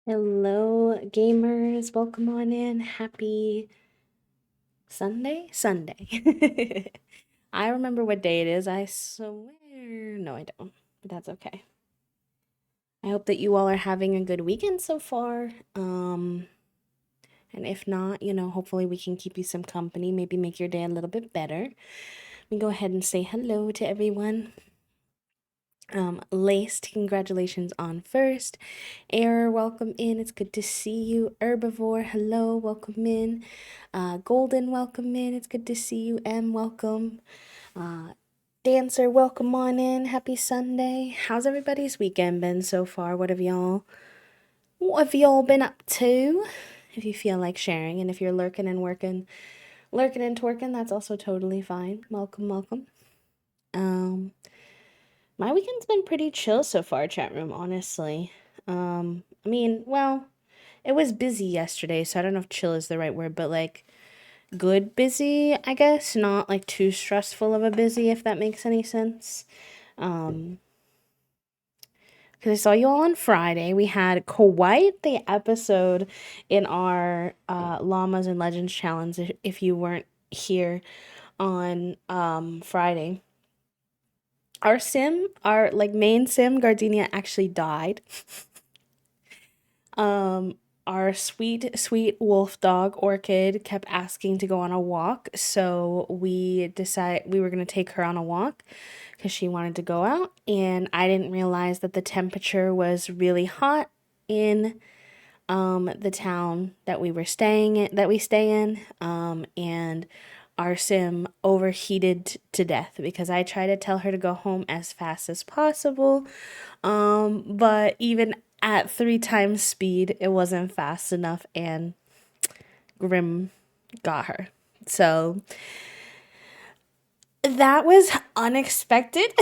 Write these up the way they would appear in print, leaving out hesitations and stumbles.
Hello, gamers. Welcome on in. Happy Sunday? Sunday. I remember what day it is. I swear. No, I don't. But that's okay. I hope that you all are having a good weekend so far. And if not, hopefully we can keep you some company, maybe make your day a little bit better. We go ahead and say hello to everyone. Laced, congratulations on first. Error, welcome in. It's good to see you. Herbivore, hello, welcome in. Golden, welcome in. It's good to see you. M, welcome. Dancer, welcome on in. Happy Sunday. How's everybody's weekend been so far? What have y'all been up to? If you feel like sharing, and if you're lurking and twerking, that's also totally fine. Welcome, welcome. My weekend's been pretty chill so far, chat room, honestly. Well, it was busy yesterday, so I don't know if chill is the right word, but like good busy, I guess, not like too stressful of a busy, if that makes any sense. Um, because I saw you all on Friday. We had quite the episode in our Llamas and Legends challenge if you weren't here on Friday. Our like main sim, Gardenia, actually died. Um, our sweet wolf dog Orchid kept asking to go on a walk, so we decided we were gonna take her on a walk because she wanted to go out, and I didn't realize that the temperature was really hot in the town that we stay in, and our sim overheated to death because I tried to tell her to go home as fast as possible, but even at 3 times speed, it wasn't fast enough, and Grim got her. So that was unexpected.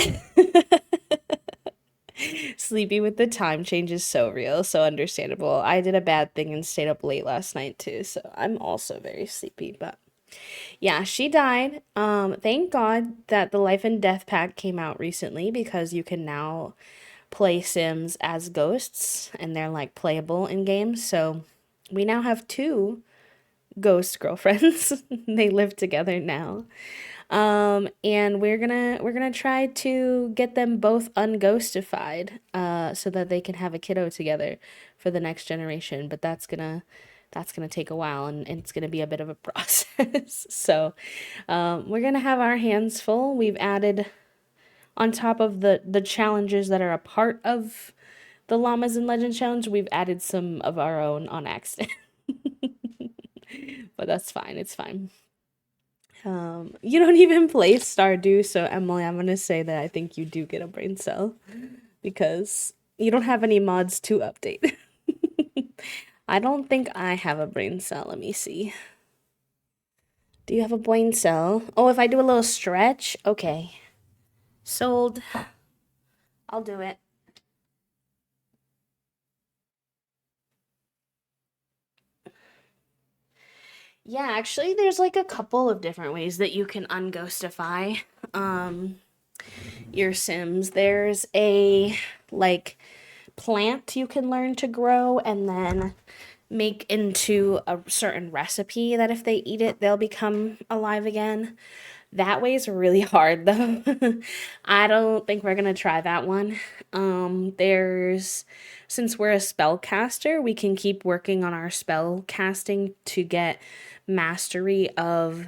Sleepy with the time change is so real, so understandable. I did a bad thing and stayed up late last night too, so I'm also very sleepy, but yeah, she died. Thank God that the Life and Death pack came out recently because you can now play Sims as ghosts and they're like playable in games. So we now have two ghost girlfriends. They live together now. And we're gonna try to get them both unghostified, so that they can have a kiddo together for the next generation. But that's gonna take a while, and it's gonna be a bit of a process. So, we're gonna have our hands full. We've added on top of the challenges that are a part of the Llamas and Legends challenge, we've added some of our own on accident. But that's fine. It's fine. You don't even play Stardew, so Emily, I'm gonna say that I think you do get a brain cell because you don't have any mods to update. I don't think I have a brain cell. Let me see. Do you have a brain cell? Oh, if I do a little stretch? Okay. Sold. I'll do it. Yeah, actually, there's like a couple of different ways that you can unghostify um your Sims. There's a like plant you can learn to grow and then make into a certain recipe that if they eat it, they'll become alive again. That way is really hard though. I don't think we're gonna try that one. There's Since we're a spellcaster, we can keep working on our spell casting to get mastery of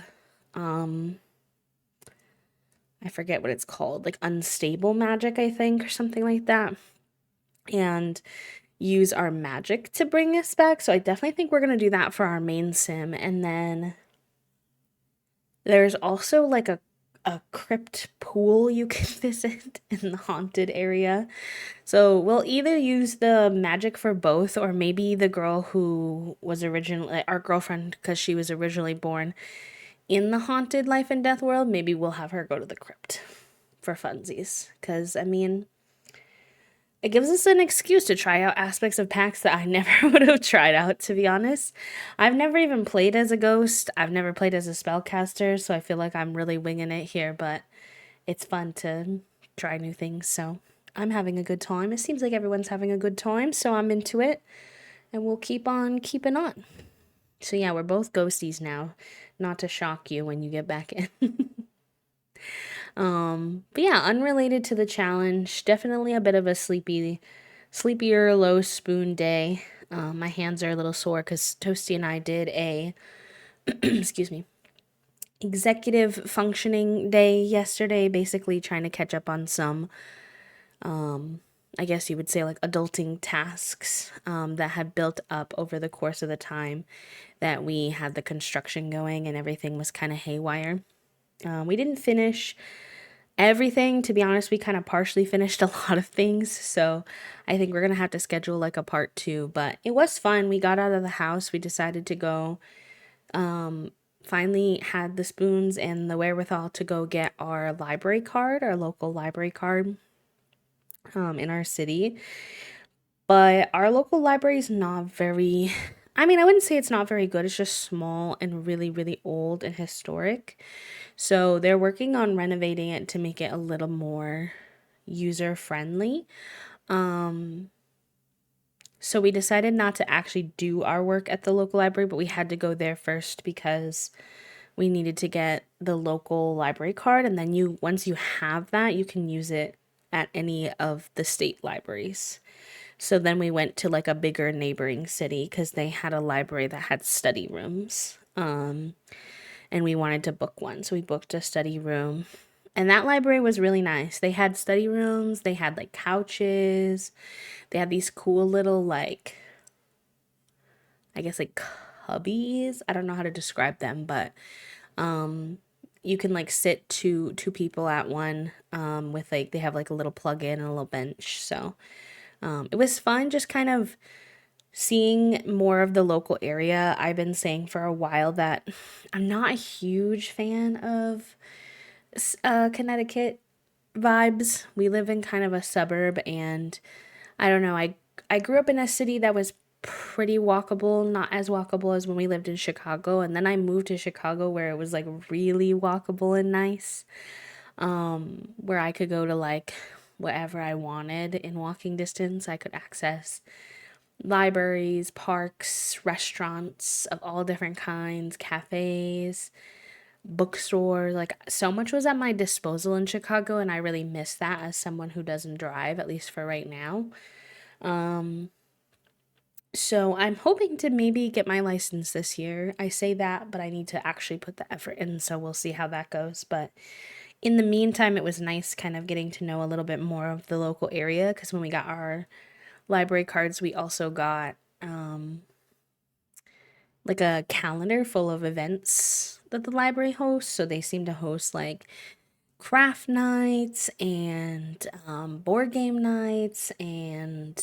I forget what it's called, like unstable magic, I think, or something like that. And use our magic to bring us back. So I definitely think we're gonna do that for our main sim. And then there's also like a crypt pool you can visit in the haunted area. So we'll either use the magic for both, or maybe the girl who was originally our girlfriend, because she was originally born in the haunted life and death world, maybe we'll have her go to the crypt for funsies. Because, I mean, it gives us an excuse to try out aspects of packs that I never would have tried out, to be honest. I've never even played as a ghost. I've never played as a spellcaster, so I feel like I'm really winging it here, but it's fun to try new things, so I'm having a good time. It seems like everyone's having a good time, so I'm into it. and we'll keep on keeping on. So yeah, we're both ghosties now, not to shock you when you get back in. But yeah, unrelated to the challenge, definitely a bit of a sleepier, low spoon day. My hands are a little sore because Toasty and I did a, excuse me, executive functioning day yesterday, basically trying to catch up on some, I guess you would say, like adulting tasks that had built up over the course of the time that we had the construction going and everything was kind of haywire. We didn't finish everything. To be honest, we kind of partially finished a lot of things. So I think we're going to have to schedule like a part two. But it was fun. We got out of the house. We decided to go, finally had the spoons and the wherewithal to go get our library card, our local library card in our city. But our local library is not very, I mean, I wouldn't say it's not very good. It's just small and really, really old and historic. So they're working on renovating it to make it a little more user friendly. So we decided not to actually do our work at the local library, but we had to go there first because we needed to get the local library card, and then you once you have that, you can use it at any of the state libraries. So then we went to like a bigger neighboring city because they had a library that had study rooms. And we wanted to book one. So we booked a study room. And that library was really nice. They had study rooms, they had like couches, they had these cool little like, I guess like cubbies. I don't know how to describe them, but you can like sit two people at one with like they have like a little plug-in and a little bench. So it was fun just kind of seeing more of the local area. I've been saying for a while that I'm not a huge fan of Connecticut vibes. We live in kind of a suburb, and I don't know. I grew up in a city that was pretty walkable, not as walkable as when we lived in Chicago, and then I moved to Chicago where it was like really walkable and nice, where I could go to like wherever I wanted in walking distance. I could access libraries, parks, restaurants of all different kinds, cafes, bookstores. Like so much was at my disposal in Chicago, and I really miss that as someone who doesn't drive, at least for right now. So I'm hoping to maybe get my license this year. I say that, but I need to actually put the effort in, so we'll see how that goes. But in the meantime, it was nice kind of getting to know a little bit more of the local area because when we got our library cards, we also got like a calendar full of events that the library hosts. So they seem to host like craft nights and board game nights and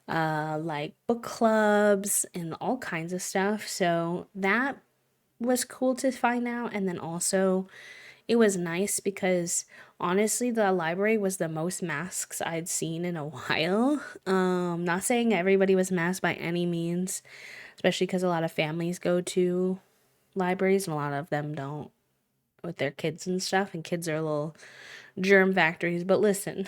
like book clubs and all kinds of stuff. So that was cool to find out. And then also, it was nice because honestly, the library was the most masks I'd seen in a while. Not saying everybody was masked by any means, especially because a lot of families go to libraries and a lot of them don't with their kids and stuff, and kids are little germ factories. But listen,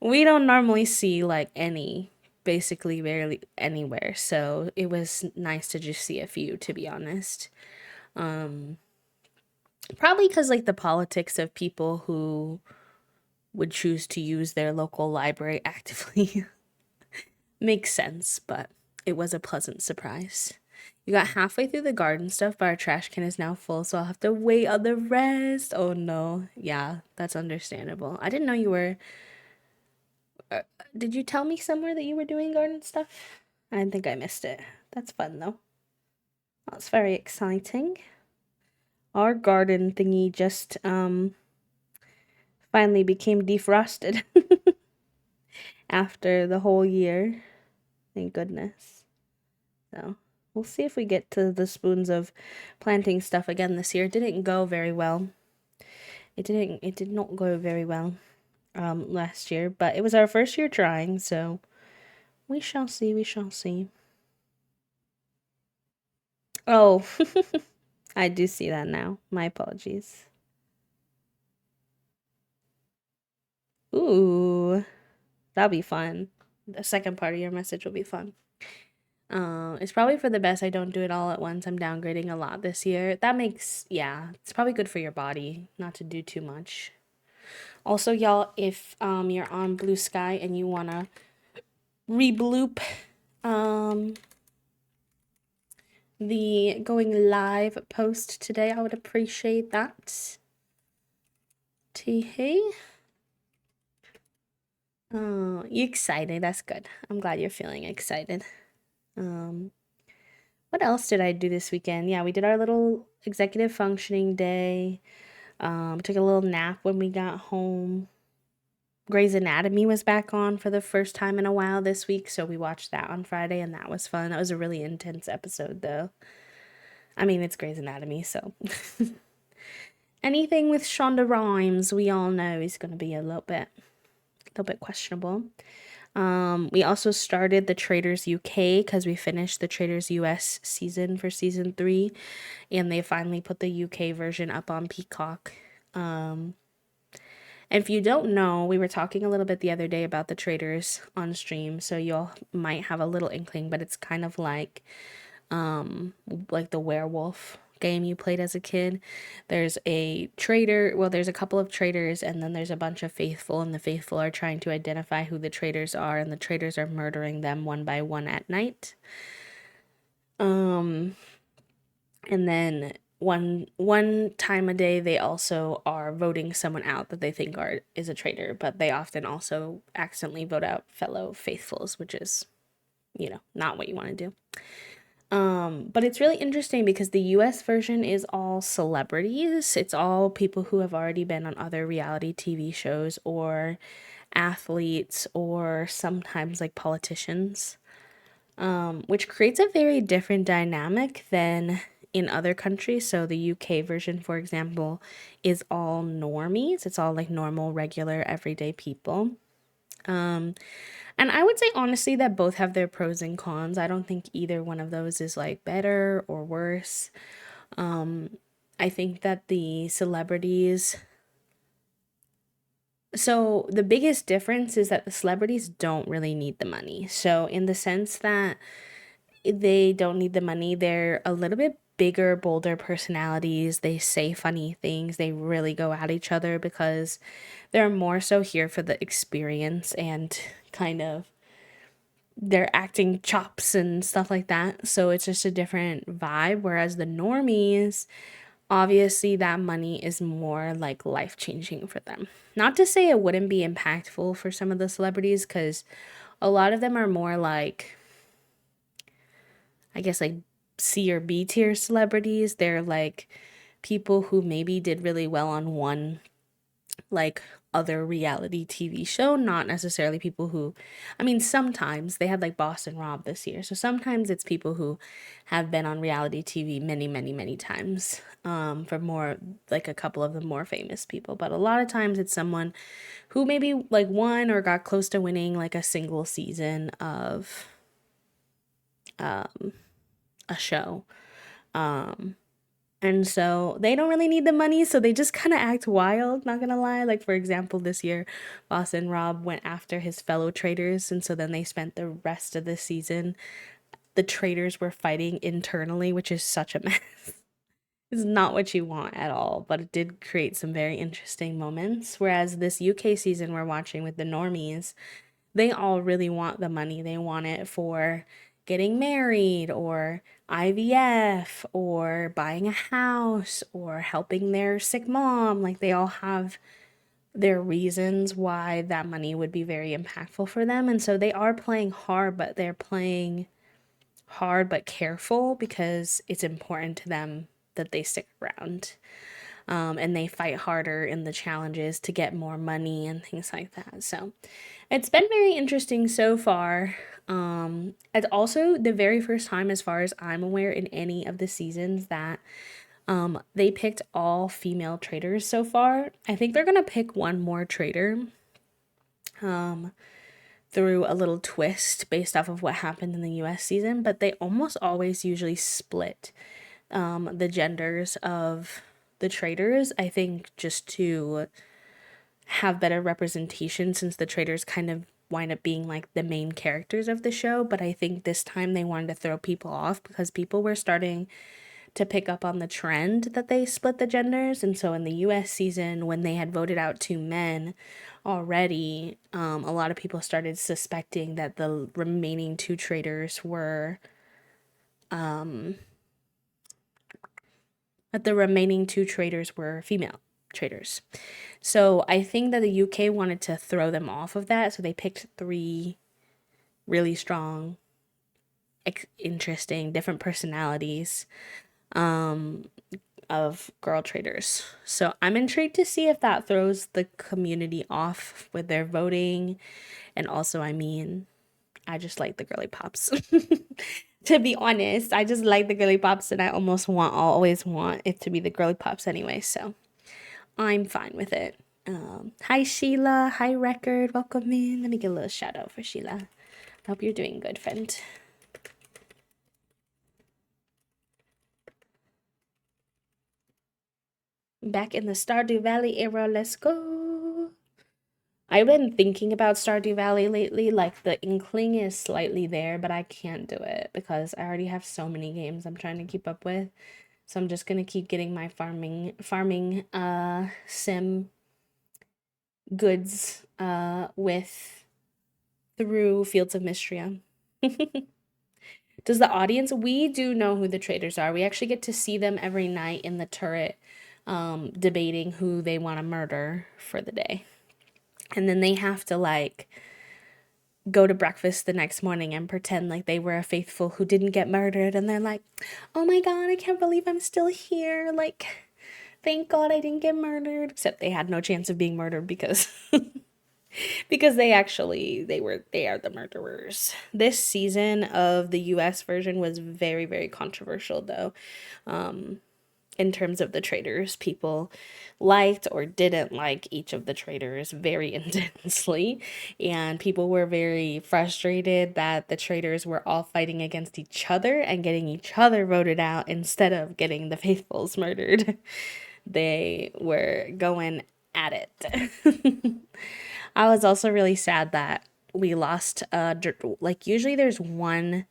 we don't normally see like any, basically barely anywhere. So it was nice to just see a few, to be honest. Probably because like the politics of people who would choose to use their local library actively makes sense, but it was a pleasant surprise. You got halfway through the garden stuff, but our trash can is now full, so I'll have to wait on the rest. Oh no. Yeah, that's understandable. I didn't know you were. Did you tell me somewhere that you were doing garden stuff? I think I missed it. That's fun though. That's very exciting. Our garden thingy just finally became defrosted after the whole year. Thank goodness. So we'll see if we get to the spoons of planting stuff again this year. It didn't go very well. It did not go very well last year, but it was our first year trying, so we shall see, we shall see. Oh, I do see that now. My apologies. Ooh, that'll be fun. the second part of your message will be fun. It's probably for the best I don't do it all at once. I'm downgrading a lot this year. That makes, yeah, it's probably good for your body not to do too much. Also, y'all, if you're on Blue Sky and you wanna rebloop the going live post today, I would appreciate that. Tee. Oh, you excited? That's good. I'm glad you're feeling excited. What else did I do this weekend? Yeah, we did our little executive functioning day. Took a little nap when we got home. Grey's Anatomy was back on for the first time in a while this week, so we watched that on Friday, and that was fun. That was a really intense episode, though. I mean, it's Grey's Anatomy, so anything with Shonda Rhimes, we all know is going to be a little bit questionable. We also started the Traders UK because we finished the Traders US season for season 3, and they finally put the UK version up on Peacock. And if you don't know, we were talking a little bit the other day about the Traders on stream, so y'all might have a little inkling, but it's kind of like the werewolf game you played as a kid. There's a traitor, well, there's a couple of traitors, and then there's a bunch of faithful, and the faithful are trying to identify who the traitors are, and the traitors are murdering them one by one at night. And then one time a day they also are voting someone out that they think is a traitor, but they often also accidentally vote out fellow faithfuls, which is, not what you want to do. But it's really interesting because the US version is all celebrities. It's all people who have already been on other reality TV shows or athletes or sometimes like politicians, which creates a very different dynamic than in other countries. So the UK version, for example, is all normies. It's all like normal, regular, everyday people. And I would say honestly that both have their pros and cons. I don't think either one of those is like better or worse. I think that the celebrities. So the biggest difference is that the celebrities don't really need the money. So in the sense that they don't need the money, they're a little bit bigger, bolder personalities. They say funny things. They really go at each other because they're more so here for the experience and kind of their acting chops and stuff like that. So it's just a different vibe. Whereas the normies, obviously, that money is more like life changing for them. Not to say it wouldn't be impactful for some of the celebrities, because a lot of them are more like, I guess, like C or B tier celebrities. They're like people who maybe did really well on one like other reality TV show, not necessarily people who, I mean, sometimes they had like Boston Rob this year. So sometimes it's people who have been on reality TV many, many, many times, for more like a couple of the more famous people. But a lot of times it's someone who maybe like won or got close to winning like a single season of a show. And so they don't really need the money, so they just kind of act wild, not gonna lie. Like, for example, this year, Boston Rob went after his fellow traders, and so then they spent the rest of the season, the traders were fighting internally, which is such a mess. It's not what you want at all, but it did create some very interesting moments. Whereas this UK season we're watching with the normies, they all really want the money. They want it for getting married or IVF or buying a house or helping their sick mom. Like, they all have their reasons why that money would be very impactful for them. And so they are playing hard, but they're playing hard but careful because it's important to them that they stick around. And they fight harder in the challenges to get more money and things like that. So it's been very interesting so far. It's also the very first time, as far as I'm aware, in any of the seasons that they picked all female traders so far. I think they're gonna pick one more trader through a little twist based off of what happened in the US season, but they almost always usually split the genders of the traders, I think, just to have better representation, since the traders kind of wind up being like the main characters of the show, but I think this time they wanted to throw people off because people were starting to pick up on the trend that they split the genders. And so in the US season, when they had voted out 2 men already, a lot of people started suspecting that the remaining two traitors were female traitors. So I think that the UK wanted to throw them off of that, so they picked 3 really strong, interesting, different personalities of girl traitors. So I'm intrigued to see if that throws the community off with their voting. And also, I mean, I just like the girly pops. To be honest, I just like the girly pops, and I always want it to be the girly pops anyway. So I'm fine with it. Hi Sheila, hi Record, welcome in. Let me get a little shout out for Sheila. Hope you're doing good, friend. Back in the Stardew Valley era, let's go. I've been thinking about Stardew Valley lately. Like, the inkling is slightly there, but I can't do it because I already have so many games I'm trying to keep up with. So I'm just gonna keep getting my farming sim goods with through Fields of Mystria. Does the audience, we do know who the traitors are. We actually get to see them every night in the turret, debating who they want to murder for the day. And then they have to like go to breakfast the next morning and pretend like they were a faithful who didn't get murdered. And they're like, oh my God, I can't believe I'm still here. Like, thank God I didn't get murdered. Except they had no chance of being murdered because because they are the murderers. This season of the US version was very, very controversial though. In terms of the traitors, people liked or didn't like each of the traitors very intensely, and people were very frustrated that the traitors were all fighting against each other and getting each other voted out instead of getting the faithfuls murdered. They were going at it. I was also really sad that we lost like usually there's one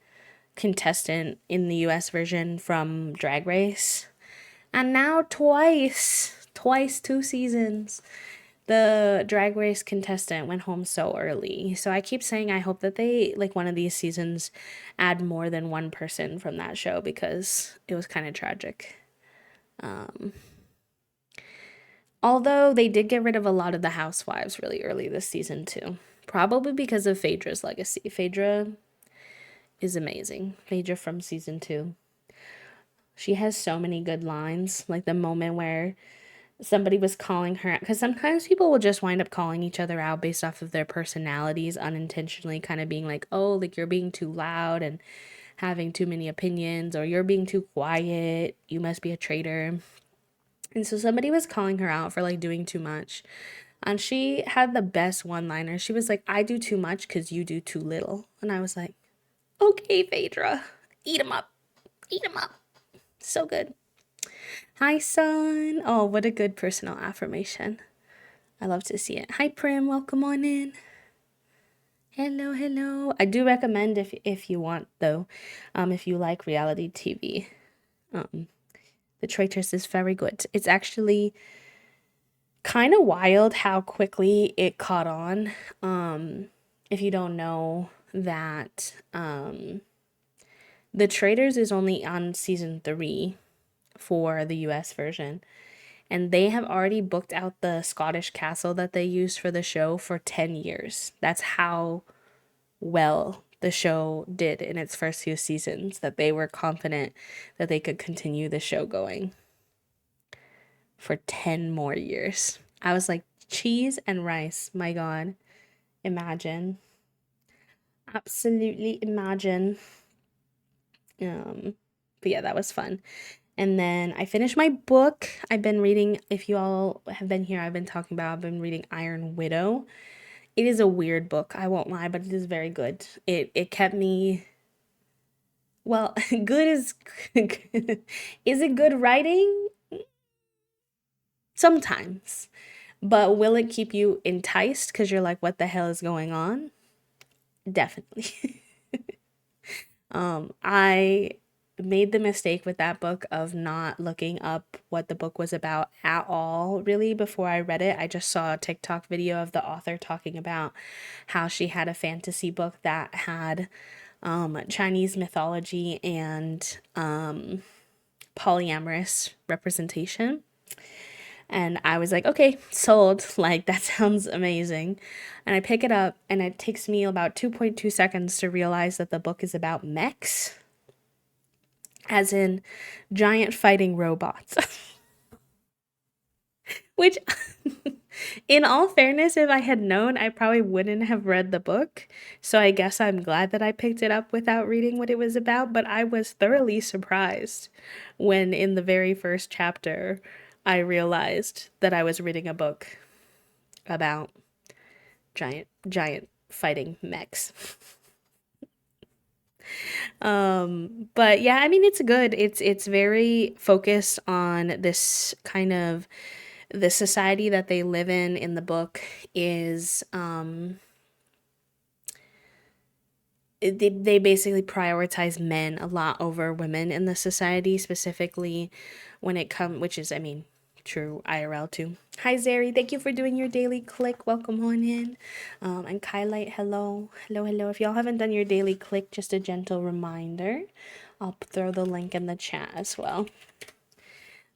contestant in the US version from Drag Race, and now twice 2 seasons, the Drag Race contestant went home so early. So I keep saying I hope that they, like, one of these seasons add more than one person from that show because it was kind of tragic. Although they did get rid of a lot of the housewives really early this season too. Probably because of Phaedra's legacy. Phaedra is amazing. Phaedra from season 2. She has so many good lines. Like the moment where somebody was calling her out, because sometimes people will just wind up calling each other out based off of their personalities unintentionally, kind of being like, oh, like you're being too loud and having too many opinions, or you're being too quiet, you must be a traitor. And so somebody was calling her out for like doing too much, and she had the best one liner. She was like, I do too much because you do too little. And I was like, okay, Phaedra, eat 'em up, eat 'em up. So good. Hi, son. Oh, what a good personal affirmation. I love to see it. Hi, Prim. Welcome on in. Hello, hello. I do recommend if you want though, if you like reality TV, The Traitress is very good. It's actually kind of wild how quickly it caught on. If you don't know that, The Traitors is only on season 3 for the US version. And they have already booked out the Scottish castle that they used for the show for 10 years. That's how well the show did in its first few seasons, that they were confident that they could continue the show going for 10 more years. I was like, cheese and rice, my God. Imagine. Absolutely imagine. But yeah, that was fun. And then I finished my book. I've been reading, if you all have been here, I've been reading Iron Widow. It is a weird book, I won't lie, but it is very good. It kept me, well, good is, is it good writing? Sometimes. But will it keep you enticed? Because you're like, what the hell is going on? Definitely. I made the mistake with that book of not looking up what the book was about at all, really, before I read it. I just saw a TikTok video of the author talking about how she had a fantasy book that had Chinese mythology and polyamorous representation. And I was like, okay, sold. Like, that sounds amazing. And I pick it up, and it takes me about 2.2 seconds to realize that the book is about mechs, as in giant fighting robots. Which, in all fairness, if I had known, I probably wouldn't have read the book. So I guess I'm glad that I picked it up without reading what it was about. But I was thoroughly surprised when, in the very first chapter, I realized that I was reading a book about giant fighting mechs. But yeah, I mean it's good. It's very focused on this kind of the society that they live in the book is they basically prioritize men a lot over women in the society, specifically when it comes, which is, I mean, true IRL too. Hi Zeri, thank you for doing your daily click. Welcome on in. And Kylight, hello, hello, hello. If y'all haven't done your daily click, just a gentle reminder. I'll throw the link in the chat as well.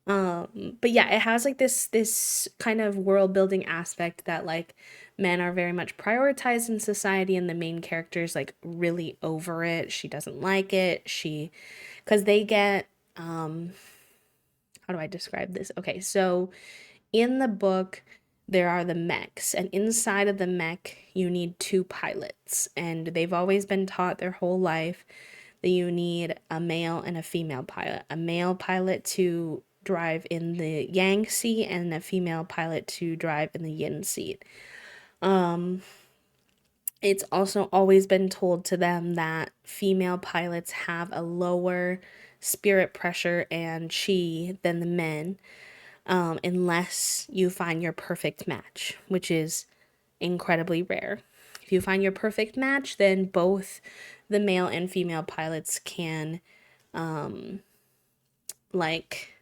But yeah, it has like this kind of world building aspect that like men are very much prioritized in society, and the main character's like really over it. She doesn't like it. Because they get how do I describe this? Okay, so in the book there are the mechs, and inside of the mech you need two pilots, and they've always been taught their whole life that you need a male and a female pilot. A male pilot to drive in the yang seat and a female pilot to drive in the yin seat. It's also always been told to them that female pilots have a lower spirit pressure and chi than the men, unless you find your perfect match, which is incredibly rare. If you find your perfect match, then both the male and female pilots can like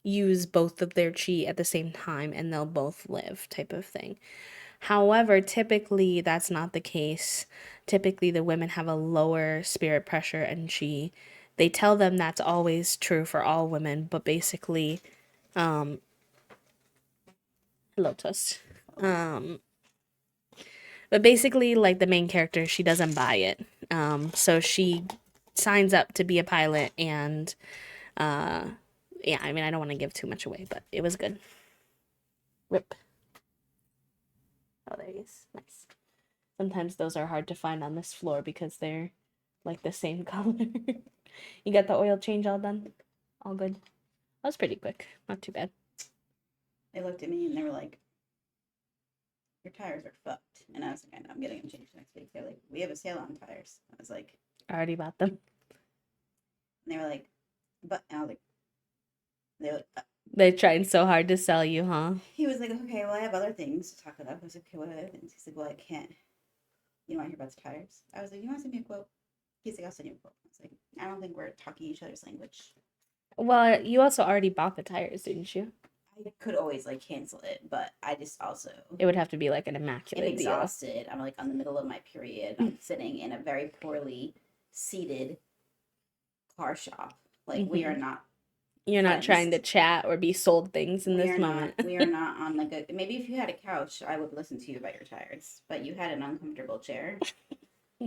use both of their chi at the same time and they'll both live, type of thing. However, typically that's not the case. Typically the women have a lower spirit pressure and chi. They tell them that's always true for all women, but basically hello Toast. But basically, like the main character, she doesn't buy it. So she signs up to be a pilot, and yeah, I mean, I don't want to give too much away, but it was good. Rip. Oh, there he is. Nice. Sometimes those are hard to find on this floor because they're like the same color. You got the oil change all done? All good? That was pretty quick. Not too bad. They looked at me and they were like, your tires are fucked. And I was like, I know, I'm getting them changed next week. They're like, we have a sale on tires. I was like, I already bought them. and they were like, but, and I was like, they were like, They're trying so hard to sell you, huh? he was like, okay, well, I have other things to talk about. I was like, okay, what other things? He's like, well, I can't. You don't want to hear about the tires? I was like, you want to send me a quote? He's like, I'll send you a quote. I was like, I don't think we're talking each other's language. Well, you also already bought the tires, didn't you? I could always like cancel it, but I just also It would have to be like an am immaculate deal. exhausted. I'm like on the middle of my period. I'm sitting in a very poorly seated car shop. Like we are not. You're not trying to chat or be sold things in this moment. We are not on like a. Maybe if you had a couch, I would listen to you about your tires. But you had an uncomfortable chair,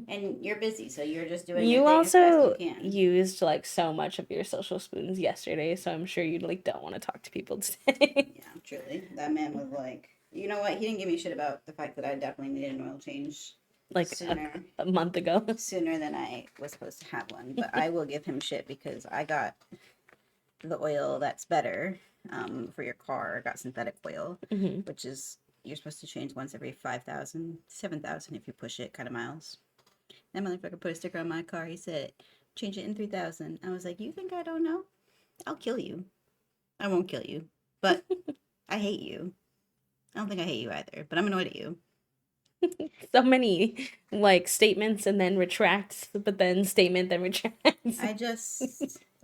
and you're busy, so you're just doing. You your thing also as best you can. used like so much of your social spoons yesterday, so I'm sure you like don't want to talk to people today. Yeah, truly, that man was like, you know what? He didn't give me shit about the fact that I definitely needed an oil change. Like sooner, a month ago. Sooner than I was supposed to have one, but I will give him shit because I got the oil that's better for your car. I got synthetic oil, which is you're supposed to change once every 5,000, 7,000 if you push it kind of miles. That motherfucker put a sticker on my car. He said, change it in 3,000. I was like, you think I don't know? I'll kill you. I won't kill you, but I hate you. I don't think I hate you either, but I'm annoyed at you. So many like statements and then retracts, but then statement then retracts. I just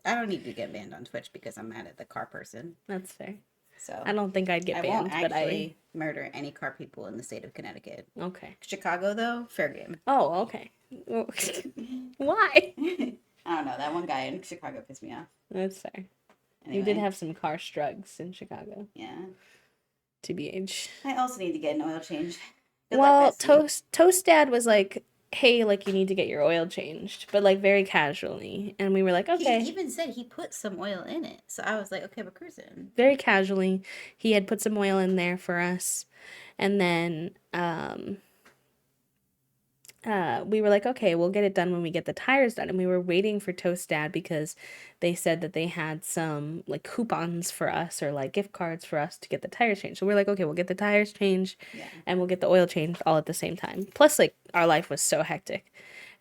I don't need to get banned on Twitch because I'm mad at the car person. That's fair. I So don't think I'd get I won't banned, but I actually murder any car people in the state of Connecticut. okay. Chicago though, fair game. Oh, okay. Why? I don't know. That one guy in Chicago pissed me off. That's fair. You did Anyway, have some car strugs in Chicago, yeah. TBH. I also need to get an oil change. Good luck, Well, bestie. Toast Dad was like, "Hey, like you need to get your oil changed," but like very casually, and we were like, He "Okay." even said he put some oil in it. So I was like, okay, we're cruising. Very casually, he had put some oil in there for us, and then we were like, okay, we'll get it done when we get the tires done. And we were waiting for Toast Dad because they said that they had some like coupons for us or like gift cards for us to get the tires changed. So we're like, okay, we'll get the tires changed Yeah. and we'll get the oil changed all at the same time. Plus, like, our life was so hectic.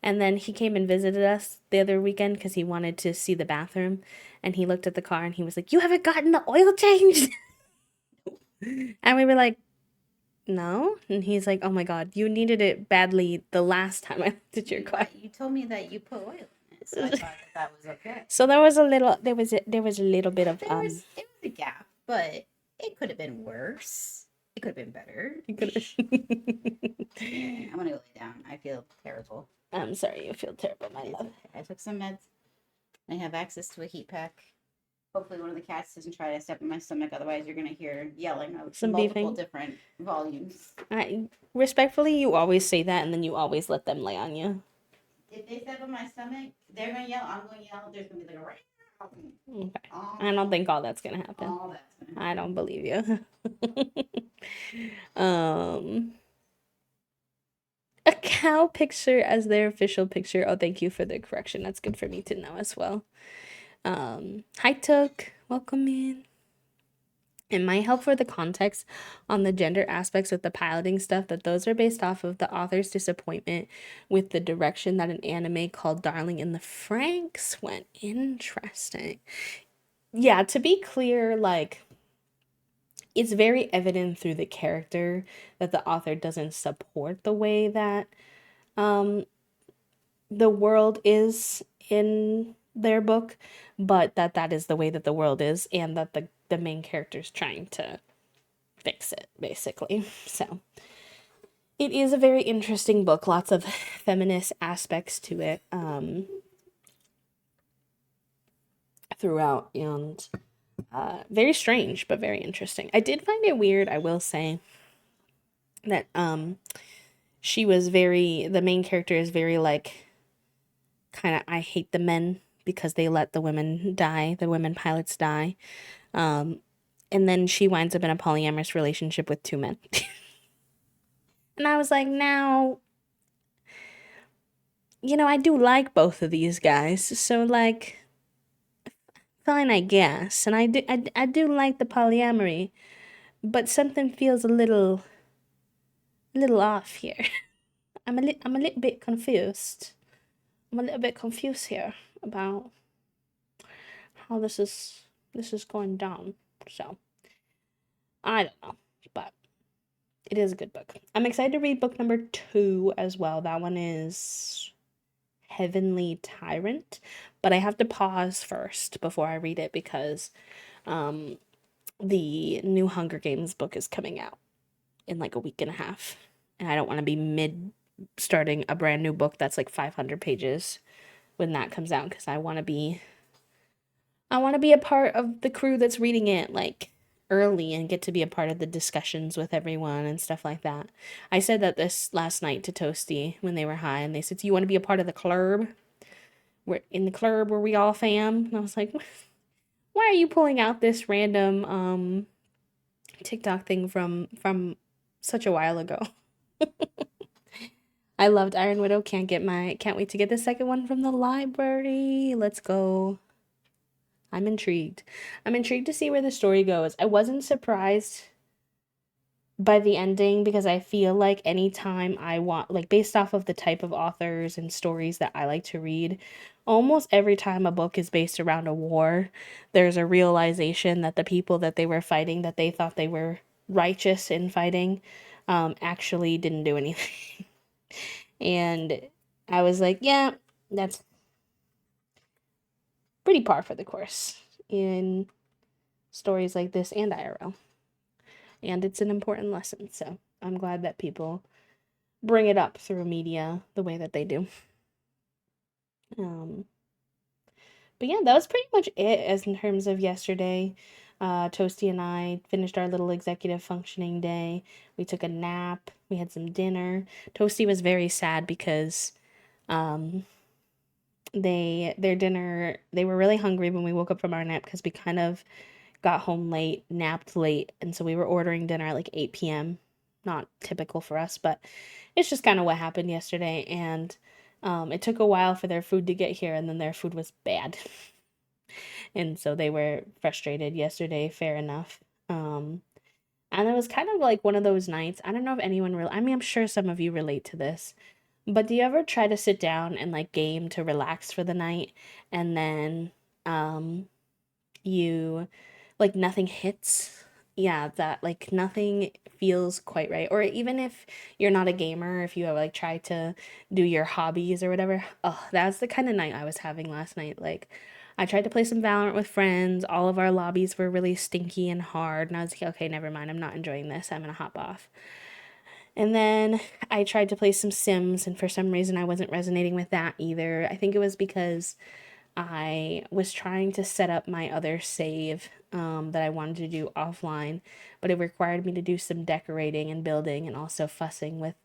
And then he came and visited us the other weekend because he wanted to see the bathroom. And he looked at the car and he was like, you haven't gotten the oil changed? And we were like, no. And he's like, oh my God, you needed it badly the last time I looked at your car. You told me that you put oil in it, so I thought that was okay. So there was a little, there was a little bit of It was a gap, but it could have been worse. It could have been better. you could I'm gonna go lay down. I feel terrible. I'm sorry, you feel terrible, my It's love. okay. I took some meds. I have access to a heat pack. Hopefully, one of the cats doesn't try to step in my stomach. Otherwise, you're gonna hear yelling of Some multiple beefing. different volumes. I respectfully, you always say that, and then you always let them lay on you. If they step on my stomach, they're gonna yell. I'm gonna yell. There's gonna be like a Okay. I don't think all that's gonna happen. all that's gonna happen. I don't believe you. um, a cow picture as their official picture. Oh, thank you for the correction. That's good for me to know as well. Hi Took, welcome in. It might help for the context on the gender aspects with the piloting stuff that those are based off of the author's disappointment with the direction that an anime called Darling in the Franxx went. Interesting. Yeah, to be clear, like, it's very evident through the character that the author doesn't support the way that um the world is in their book, but that is the way that the world is, and that the main character is trying to fix it, basically. So it is a very interesting book, lots of feminist aspects to it throughout, and very strange but very interesting. I did find it weird, I will say, that the main character is very like, kind of, I hate the men because they let the women die, the women pilots die. Um, and then she winds up in a polyamorous relationship with two men. And I was like, now, I do like both of these guys. So, like, fine, I guess. And I do like the polyamory, but something feels a little off here. I'm a little bit confused. I'm a little bit confused here about how this is going down. So, I don't know, but it is a good book. I'm excited to read book number 2 as well. That one is Heavenly Tyrant, but I have to pause first before I read it because the new Hunger Games book is coming out in like a week and a half, and I don't want to be mid starting a brand new book that's like 500 pages when that comes out, because I want to be a part of the crew that's reading it like early and get to be a part of the discussions with everyone and stuff like that. I said that this last night to Toasty when they were high, and they said, "Do you want to be a part of the club? We're in the club where we all fam." And I was like, "Why are you pulling out this random TikTok thing from such a while ago?" I loved Iron Widow. Can't wait to get the second one from the library. Let's go. I'm intrigued. I'm intrigued to see where the story goes. I wasn't surprised by the ending because I feel like anytime I want, like, based off of the type of authors and stories that I like to read, almost every time a book is based around a war, there's a realization that the people that they were fighting, that they thought they were righteous in fighting, actually didn't do anything. And I was like, yeah, that's pretty par for the course in stories like this and IRL. And it's an important lesson. So I'm glad that people bring it up through media the way that they do. Um, but yeah, that was pretty much it as in terms of yesterday. Toasty and I finished our little executive functioning day. We took a nap. We had some dinner. Toasty was very sad because um, their dinner, they were really hungry when we woke up from our nap because we kind of got home late, napped late, and so we were ordering dinner at like 8 p.m. Not typical for us, but it's just kind of what happened yesterday. And it took a while for their food to get here, and then their food was bad. And so they were frustrated yesterday, fair enough. And it was kind of like one of those nights. I don't know if anyone really, I mean, I'm sure some of you relate to this, but do you ever try to sit down and like game to relax for the night and then um, you like nothing hits? Yeah, that like nothing feels quite right. Or even if you're not a gamer, if you have like tried to do your hobbies or whatever, oh, that's the kind of night I was having last night. Like I tried to play some Valorant with friends. All of our lobbies were really stinky and hard, and I was like, okay, never mind. I'm not enjoying this. I'm gonna hop off. And then I tried to play some Sims, and for some reason I wasn't resonating with that either. I think it was because I was trying to set up my other save that I wanted to do offline, but it required me to do some decorating and building and also fussing with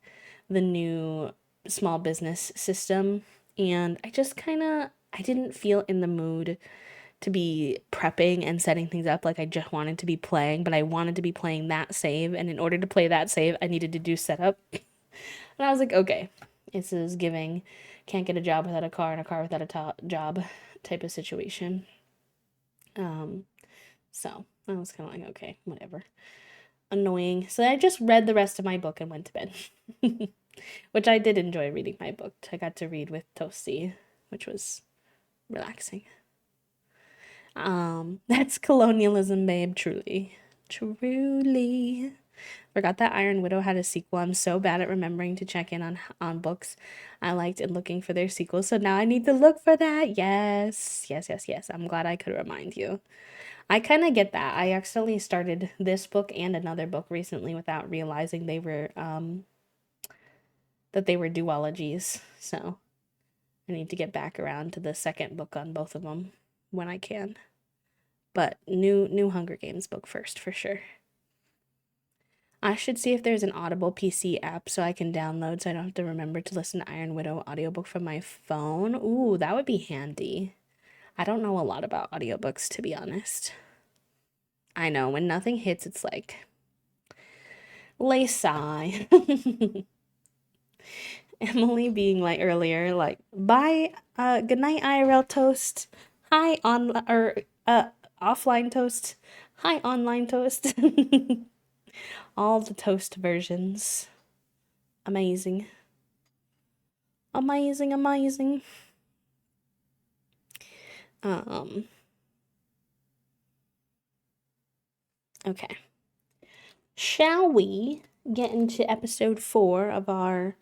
the new small business system. And I just kind of I didn't feel in the mood to be prepping and setting things up like I just wanted to be playing, but I wanted to be playing that save, and in order to play that save, I needed to do setup. And I was like, okay, this is giving can't get a job without a car and a car without a job type of situation. Um, so I was kind of like, okay, whatever. Annoying. So I just read the rest of my book and went to bed, which I did enjoy reading my book. I got to read with Toasty, which was relaxing. That's colonialism, babe, truly. Truly. Forgot that Iron Widow had a sequel. I'm so bad at remembering to check in on books I liked and looking for their sequels. So now I need to look for that. Yes. Yes, yes, yes. I'm glad I could remind you. I kind of get that. I accidentally started this book and another book recently without realizing that they were duologies. So I need to get back around to the second book on both of them when I can. But new Hunger Games book first for sure. I should see if there's an Audible PC app so I can download so I don't have to remember to listen to Iron Widow audiobook from my phone. Ooh, that would be handy. I don't know a lot about audiobooks, to be honest. I know, when nothing hits, it's like, lay sigh. Emily being like earlier, like, bye, good night, IRL toast. Hi, offline toast. Hi, online toast. All the toast versions. Amazing. Amazing, amazing. Um, okay. Shall we get into episode 4 of our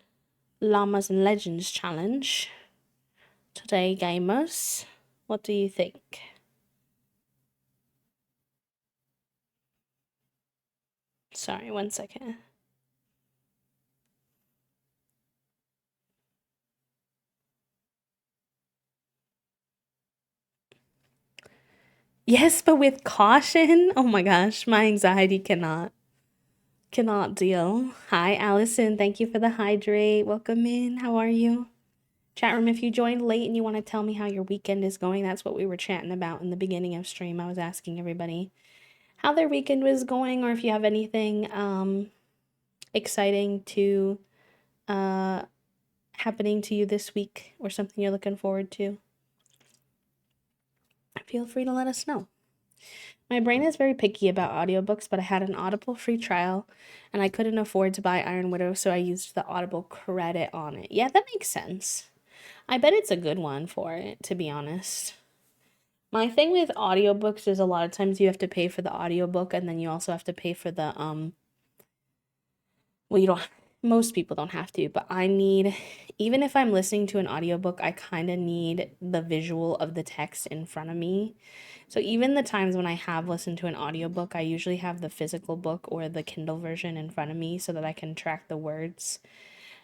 Llamas and Legends challenge? Today, gamers, what do you think? Sorry, 1 second. Yes, but with caution. Oh my gosh, my anxiety cannot deal. Hi, Allison. Thank you for the hydrate. Welcome in. How are you? Chat room, if you joined late and you want to tell me how your weekend is going, that's what we were chatting about in the beginning of stream. I was asking everybody how their weekend was going, or if you have anything exciting to uh happening to you this week or something you're looking forward to. Feel free to let us know. My brain is very picky about audiobooks, but I had an Audible free trial and I couldn't afford to buy Iron Widow, so I used the Audible credit on it. Yeah, that makes sense. I bet it's a good one for it, to be honest. My thing with audiobooks is a lot of times you have to pay for the audiobook and then you also have to pay for well, you don't, most people don't have to, but I need, even if I'm listening to an audiobook, I kind of need the visual of the text in front of me. So even the times when I have listened to an audiobook, I usually have the physical book or the Kindle version in front of me so that I can track the words.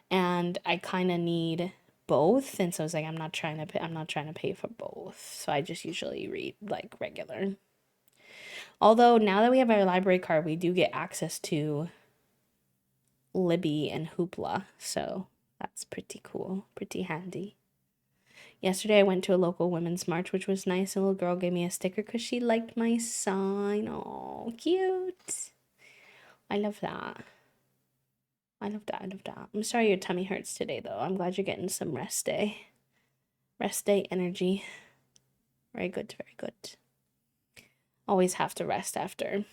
And I kind of need both, and so it's like I'm not trying to pay for both. So I just usually read like regular. Although now that we have our library card, we do get access to Libby and Hoopla, so that's pretty cool, pretty handy. Yesterday I went to a local women's march, which was nice. A little girl gave me a sticker because she liked my sign. Oh, cute. I love that. I love that. I love that. I'm sorry your tummy hurts today, though. I'm glad you're getting some rest day. Rest day energy. Very good, very good. Always have to rest after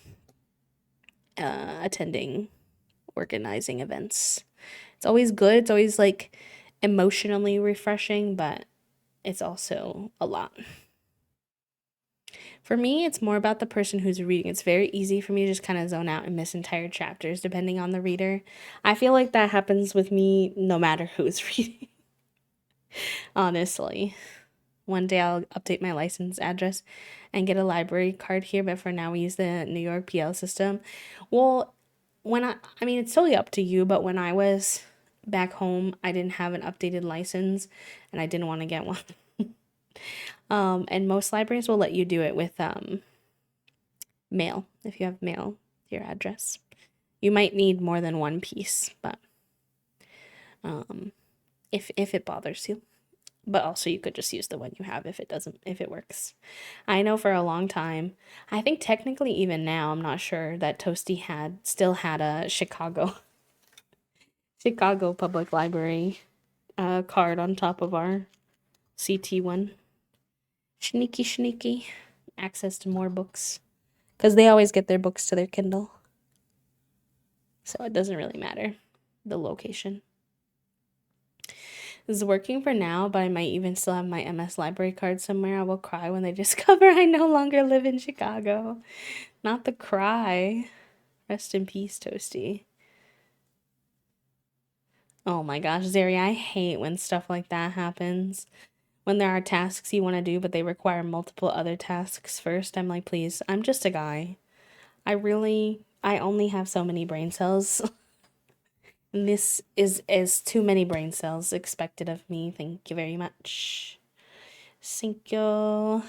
attending organizing events. It's always good. It's always like emotionally refreshing, but it's also a lot. For me, it's more about the person who's reading. It's very easy for me to just kind of zone out and miss entire chapters depending on the reader. I feel like that happens with me no matter who's reading, honestly. One day I'll update my license address and get a library card here, but for now we use the New York PL system. Well, I mean, it's totally up to you, but when I was back home, I didn't have an updated license and I didn't want to get one. And most libraries will let you do it with mail, if you have mail to your address. You might need more than one piece, but if it bothers you. But also you could just use the one you have if it works. I know for a long time, I think technically even now, I'm not sure that Toasty still had a Chicago Public Library card on top of our CT one. Sneaky access to more books because they always get their books to their Kindle, so it doesn't really matter the location. This is working for now, but I might even still have my MS library card somewhere. I will cry when they discover I no longer live in Chicago. Not the cry. Rest in peace, Toasty. Oh my gosh, Zeri, I hate when stuff like that happens. When there are tasks you want to do, but they require multiple other tasks first. I'm like, please, I'm just a guy. I only have so many brain cells. And this is too many brain cells expected of me. Thank you very much. Thank you.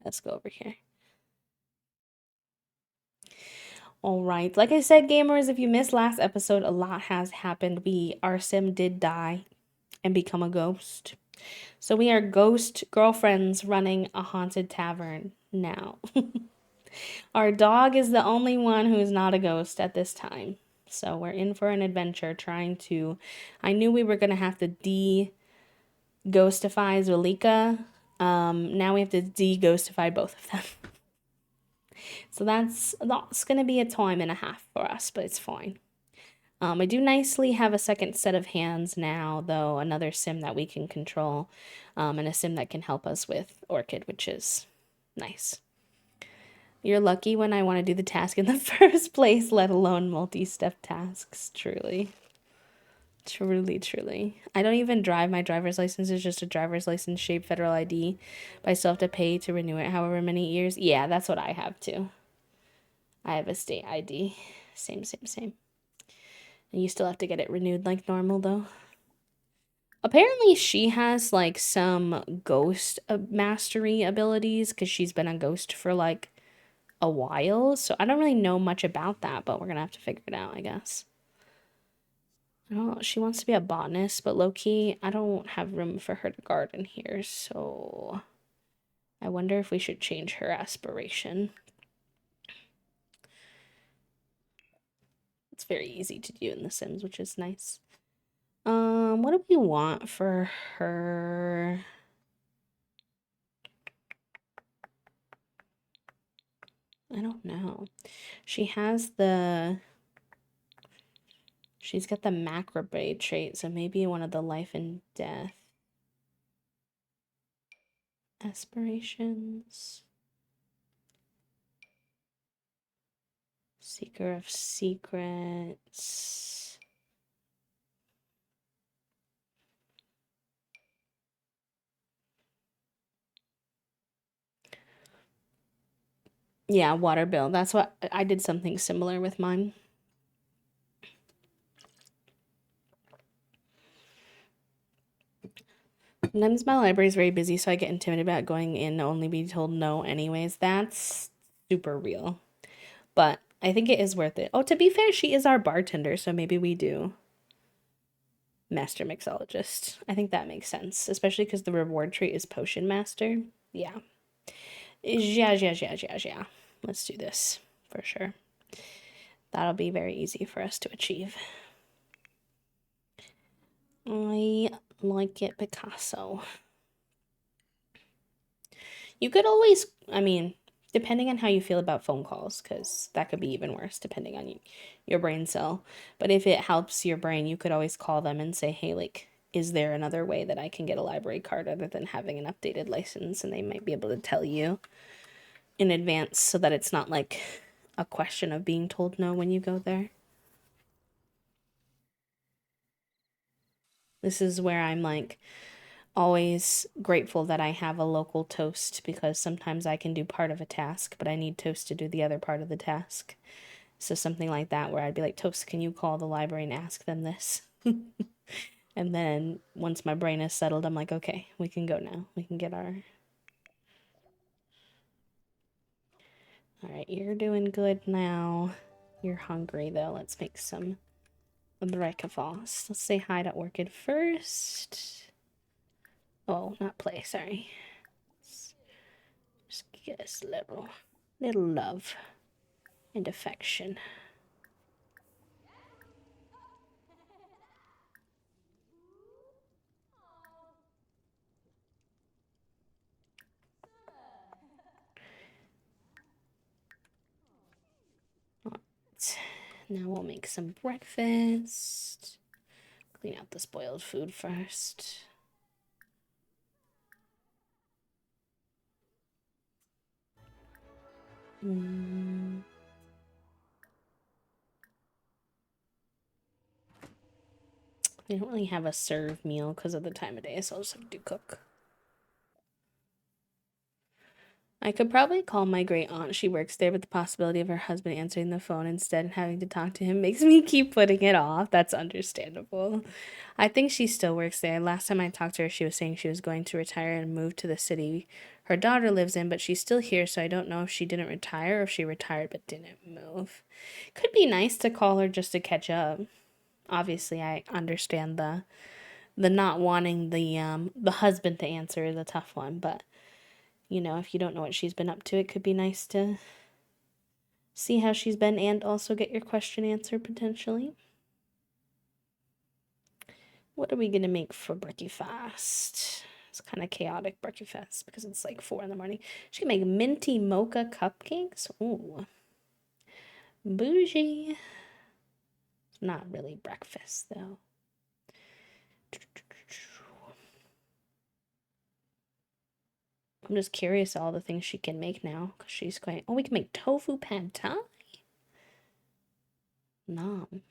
Let's go over here. All right. Like I said, gamers, if you missed last episode, a lot has happened. Our sim did die and become a ghost. So we are ghost girlfriends running a haunted tavern now. Our dog is the only one who is not a ghost at this time. So we're in for an adventure trying to. I knew we were going to have to de-ghostify Zulika. Now we have to de-ghostify both of them. So that's going to be a time and a half for us, but it's fine. I do nicely have a second set of hands now, though, another sim that we can control, and a sim that can help us with Orchid, which is nice. You're lucky when I want to do the task in the first place, let alone multi-step tasks, truly. Truly. I don't even drive. My driver's license is just a driver's license shaped federal ID, but I still have to pay to renew it however many years. Yeah, that's what I have too. I have a state ID. Same. And you still have to get it renewed like normal, though. Apparently, she has like some ghost mastery abilities because she's been a ghost for like a while. So I don't really know much about that, but we're gonna have to figure it out, I guess. Oh, she wants to be a botanist, but low key, I don't have room for her to garden here. So I wonder if we should change her aspiration. It's very easy to do in The Sims, which is nice. What do we want for her? I don't know. She's got the macrobay trait, so maybe one of the life and death aspirations. Seeker of secrets. Yeah, water bill. That's what I did, something similar with mine. Sometimes my library is very busy, so I get intimidated about going in, only be told no anyways. That's super real. But I think it is worth it. Oh, to be fair, she is our bartender, so maybe we do master mixologist. I think that makes sense, especially because the reward trait is potion master. Yeah. Yeah. Let's do this for sure. That'll be very easy for us to achieve. I like it, Picasso. You could always, I mean, depending on how you feel about phone calls, because that could be even worse depending on your brain cell. But if it helps your brain, you could always call them and say, hey, like, is there another way that I can get a library card other than having an updated license? And they might be able to tell you in advance so that it's not like a question of being told no when you go there. This is where I'm like always grateful that I have a local toast, because sometimes I can do part of a task, but I need toast to do the other part of the task. So something like that where I'd be like, Toast, can you call the library and ask them this? And then once my brain is settled, I'm like, okay, we can go now. We can get our... All right, you're doing good now. You're hungry, though. Let's make some breakfast. Let's say hi to Orchid first. Oh, not play, sorry. Just get us a little love and affection. Right. Now we'll make some breakfast. Clean out the spoiled food first. Mm. We don't really have a serve meal because of the time of day, so I'll just have to cook. I could probably call my great aunt. She works there, but the possibility of her husband answering the phone instead and having to talk to him makes me keep putting it off. That's understandable. I think she still works there. Last time I talked to her, she was saying she was going to retire and move to the city her daughter lives in, but she's still here, so I don't know if she didn't retire or if she retired but didn't move. Could be nice to call her just to catch up. Obviously, I understand the not wanting the husband to answer is a tough one, but you know, if you don't know what she's been up to, it could be nice to see how she's been and also get your question answered potentially. What are we gonna make for breakfast? It's kind of chaotic breakfast because it's like 4 in the morning. She can make minty mocha cupcakes. Ooh, bougie. Not really breakfast though. I'm just curious all the things she can make now because she's quite. Oh, we can make tofu pad thai. Nom.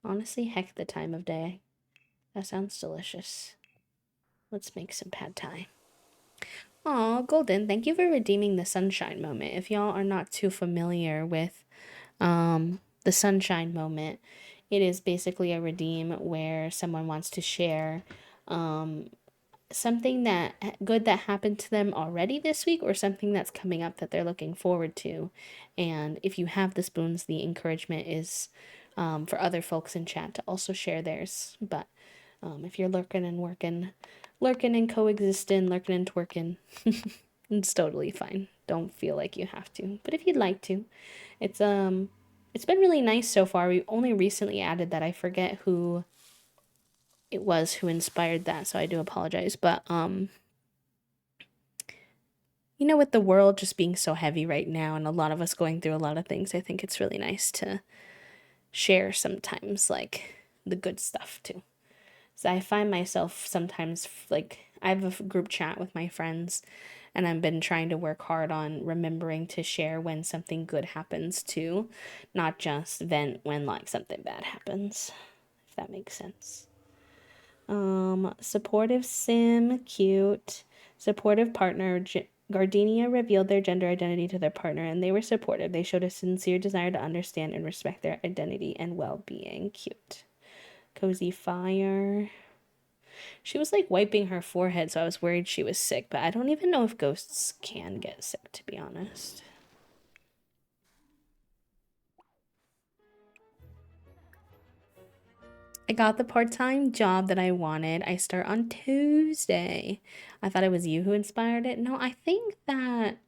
Honestly, heck the time of day. That sounds delicious. Let's make some pad thai. Aw, Golden, thank you for redeeming the sunshine moment. If y'all are not too familiar with the sunshine moment, it is basically a redeem where someone wants to share something that good that happened to them already this week or something that's coming up that they're looking forward to. And if you have the spoons, the encouragement is for other folks in chat to also share theirs. But if you're lurking and working, lurking and coexisting, lurking and twerking, it's totally fine. Don't feel like you have to. But if you'd like to, it's been really nice so far. We only recently added that. I forget who it was who inspired that, so I do apologize. But you know, with the world just being so heavy right now and a lot of us going through a lot of things, I think it's really nice to share sometimes, like, the good stuff too. So I find myself sometimes, like, I have a group chat with my friends, And I've been trying to work hard on remembering to share when something good happens too, not just vent when like something bad happens, if that makes sense. Supportive sim, cute. Supportive partner. Gardenia revealed their gender identity to their partner and they were supportive. They showed a sincere desire to understand and respect their identity and well-being. Cute. Cozy fire. She was like wiping her forehead, so I was worried she was sick, but I don't even know if ghosts can get sick, to be honest. I got the part-time job that I wanted. I start on Tuesday. I thought it was you who inspired it. No, I think that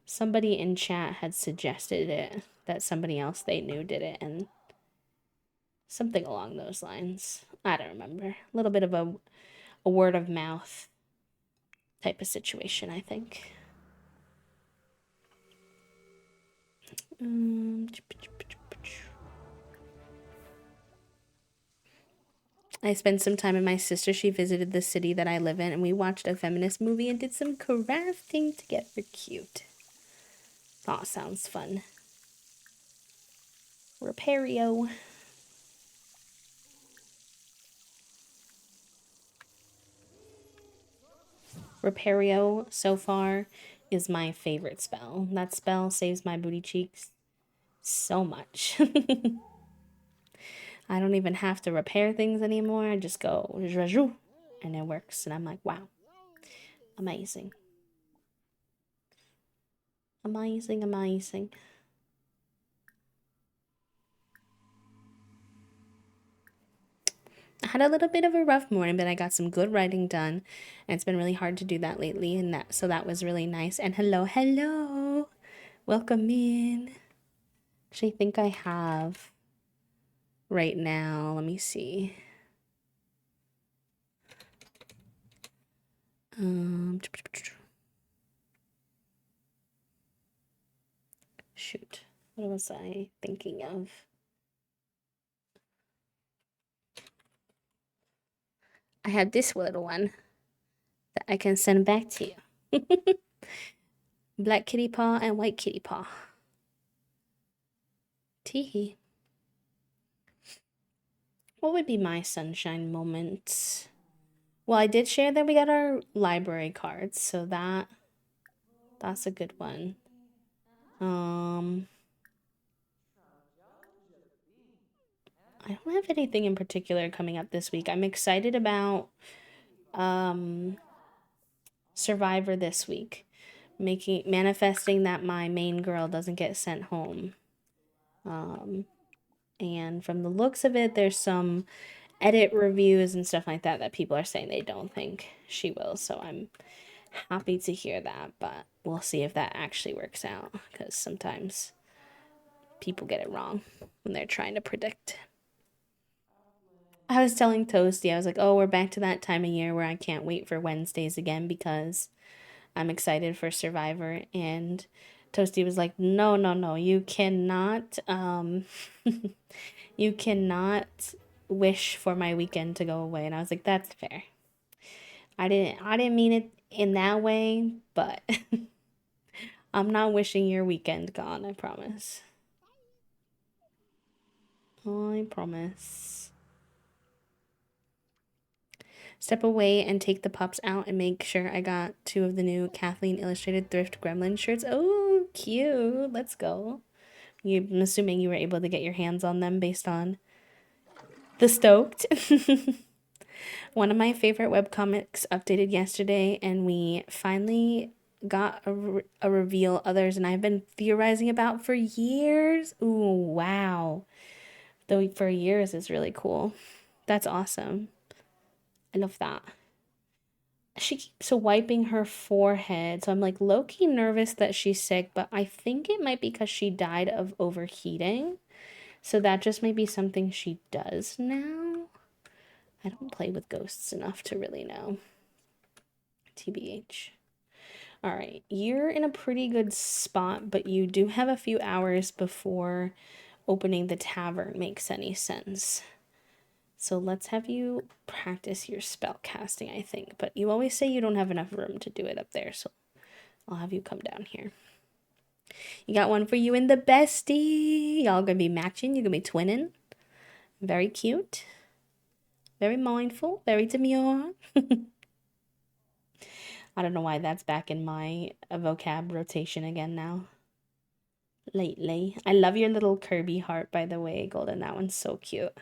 somebody in chat had suggested it, that somebody else they knew did it, and something along those lines. I don't remember. A little bit of a word of mouth type of situation, I think. I spent some time with my sister. She visited the city that I live in, and we watched a feminist movie and did some crafting together. Cute. Aw, sounds fun. Repario. Repario so far is my favorite spell. That spell saves my booty cheeks so much. I don't even have to repair things anymore. I just go and it works. And I'm like, wow, amazing. Amazing, amazing. I had a little bit of a rough morning, but I got some good writing done. And it's been really hard to do that lately. And that was really nice. And hello, hello. Welcome in. Actually, I think I have right now. Let me see. Shoot. What was I thinking of? I have this little one that I can send back to you. Black kitty paw and white kitty paw. Teehee. What would be my sunshine moment? Well, I did share that we got our library cards, so that's a good one. I don't have anything in particular coming up this week. I'm excited about Survivor this week. Manifesting that my main girl doesn't get sent home. And from the looks of it, there's some edit reviews and stuff like that people are saying they don't think she will. So I'm happy to hear that, but we'll see if that actually works out because sometimes people get it wrong when they're trying to predict. I was telling Toasty, I was like, oh, we're back to that time of year where I can't wait for Wednesdays again because I'm excited for Survivor. And Toasty was like, no, no, no, you cannot, you cannot wish for my weekend to go away. And I was like, that's fair. I didn't mean it in that way, but I'm not wishing your weekend gone, I promise. I promise. Step away and take the pups out and make sure I got 2 of the new Kathleen Illustrated Thrift Gremlin shirts. Oh, cute. Let's go. I'm assuming you were able to get your hands on them based on the Stoked. One of my favorite webcomics updated yesterday, and we finally got a reveal others and I've been theorizing about for years. Ooh, wow. Though for years is really cool. That's awesome. I love that. She keeps wiping her forehead, so I'm like low-key nervous that she's sick, but I think it might be because she died of overheating. So that just may be something she does now. I don't play with ghosts enough to really know. TBH. All right, you're in a pretty good spot, but you do have a few hours before opening the tavern makes any sense. So let's have you practice your spell casting, I think. But you always say you don't have enough room to do it up there, so I'll have you come down here. You got one for you and the bestie. Y'all gonna be matching. You're gonna be twinning. Very cute. Very mindful. Very demure. I don't know why that's back in my vocab rotation again now. Lately. I love your little Kirby heart, by the way, Golden. That one's so cute.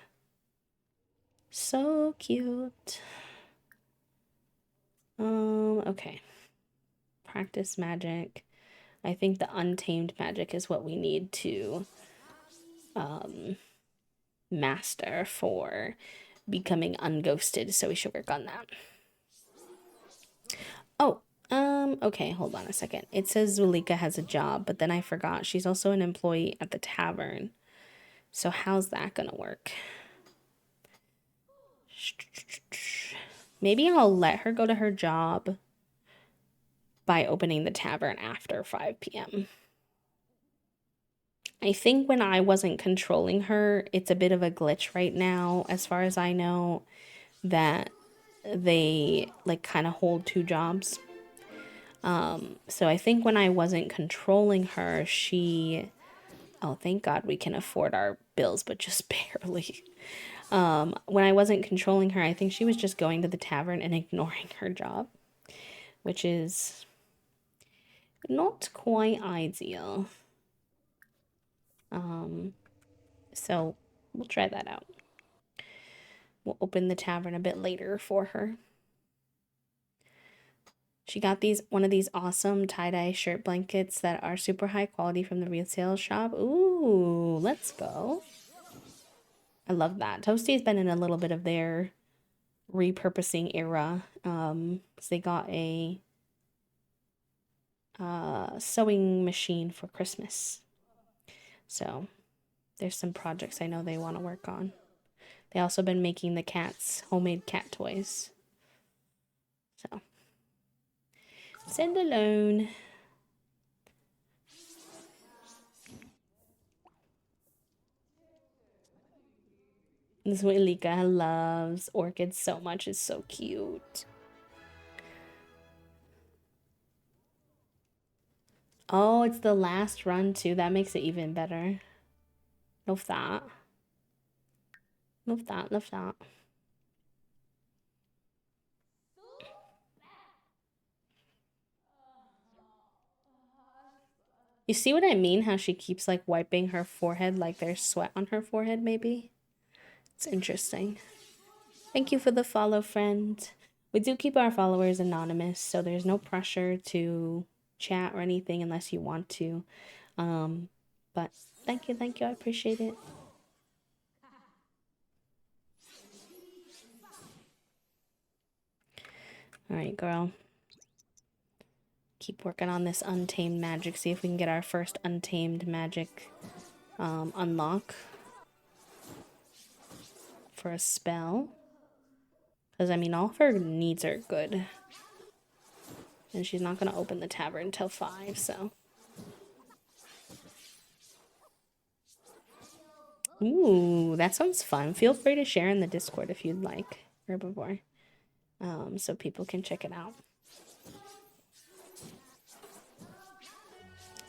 So cute. Okay. Practice magic. I think the untamed magic is what we need to master for becoming unghosted, so we should work on that. Oh, okay, hold on a second. It says Zulika has a job, but then I forgot she's also an employee at the tavern. So how's that gonna work? Maybe I'll let her go to her job by opening the tavern after 5 p.m. I think when I wasn't controlling her, it's a bit of a glitch right now, as far as I know, that they like kind of hold two jobs. So I think when I wasn't controlling her, she, oh, thank God we can afford our bills, but just barely. When I wasn't controlling her, I think she was just going to the tavern and ignoring her job, which is not quite ideal. So we'll try that out. We'll open the tavern a bit later for her. She got one of these awesome tie-dye shirt blankets that are super high quality from the retail shop. Ooh, let's go. I love that. Toasty's been in a little bit of their repurposing era. So they got a sewing machine for Christmas. So there's some projects I know they want to work on. They also been making the cats homemade cat toys. So send alone. This is what Elika loves. Orchids so much. It's so cute. Oh, it's the last run too. That makes it even better. Love that. Love that. Love that. You see what I mean? How she keeps like wiping her forehead like there's sweat on her forehead, maybe? It's interesting. Thank you for the follow, friend. We do keep our followers anonymous, so there's no pressure to chat or anything unless you want to. But thank you, I appreciate it. All right, girl. Keep working on this untamed magic. See if we can get our first untamed magic unlock for a spell. Because, I mean, all of her needs are good. And she's not going to open the tavern until 5, so. Ooh, that sounds fun. Feel free to share in the Discord if you'd like, Herbivore. So people can check it out.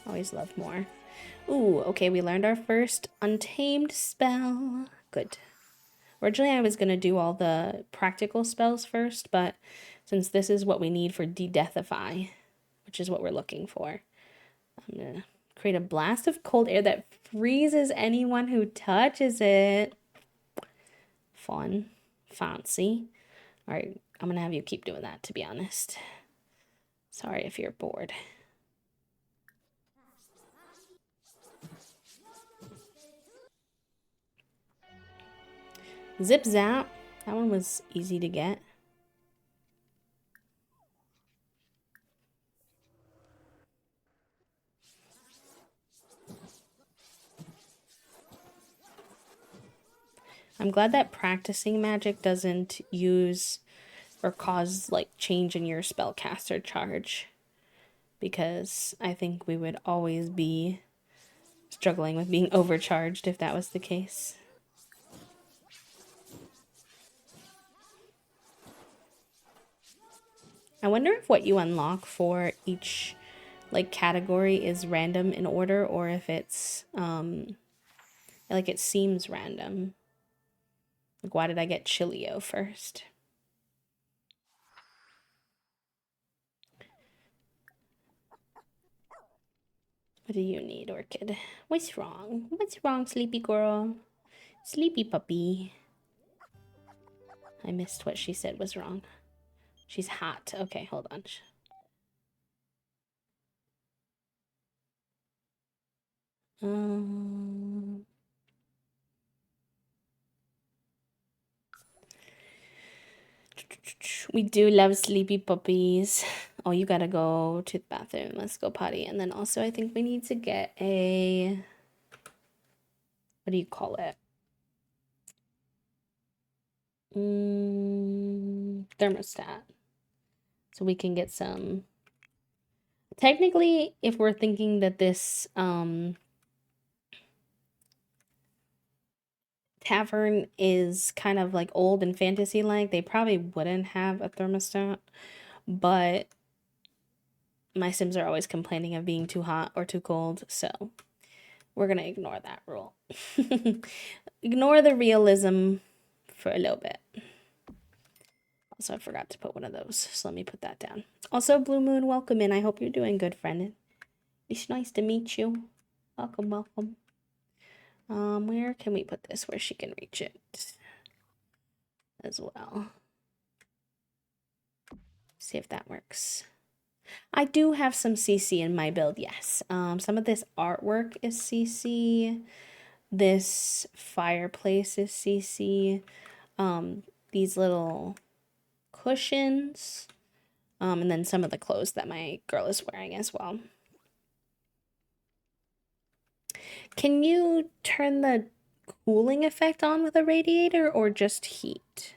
Always love more. Ooh, okay, we learned our first untamed spell. Good. Originally, I was going to do all the practical spells first, but since this is what we need for de-deathify, which is what we're looking for, I'm going to create a blast of cold air that freezes anyone who touches it. Fun. Fancy. All right, I'm going to have you keep doing that, to be honest. Sorry if you're bored. Zip Zap. That one was easy to get. I'm glad that practicing magic doesn't use or cause like change in your spellcaster charge, because I think we would always be struggling with being overcharged if that was the case. I wonder if what you unlock for each like category is random in order or if it's like it seems random. Like why did I get Chilio first? What do you need, Orchid? What's wrong? What's wrong, sleepy girl? Sleepy puppy. I missed what she said was wrong. She's hot. Okay, hold on. Um, we do love sleepy puppies. Oh, you gotta go to the bathroom. Let's go potty. And then also, I think we need to get a. What do you call it? Thermostat. So we can get some. Technically, if we're thinking that this tavern is kind of like old and fantasy like, they probably wouldn't have a thermostat. But my Sims are always complaining of being too hot or too cold, so we're gonna ignore that rule. Ignore the realism for a little bit. Also, I forgot to put one of those, so let me put that down. Also, Blue Moon, welcome in. I hope you're doing good, friend. It's nice to meet you. Welcome, welcome. Where can we put this where she can reach it as well? See if that works. I do have some CC in my build, yes. Some of this artwork is CC. This fireplace is CC. These little cushions. And then some of the clothes that my girl is wearing as well. Can you turn the cooling effect on with a radiator or just heat?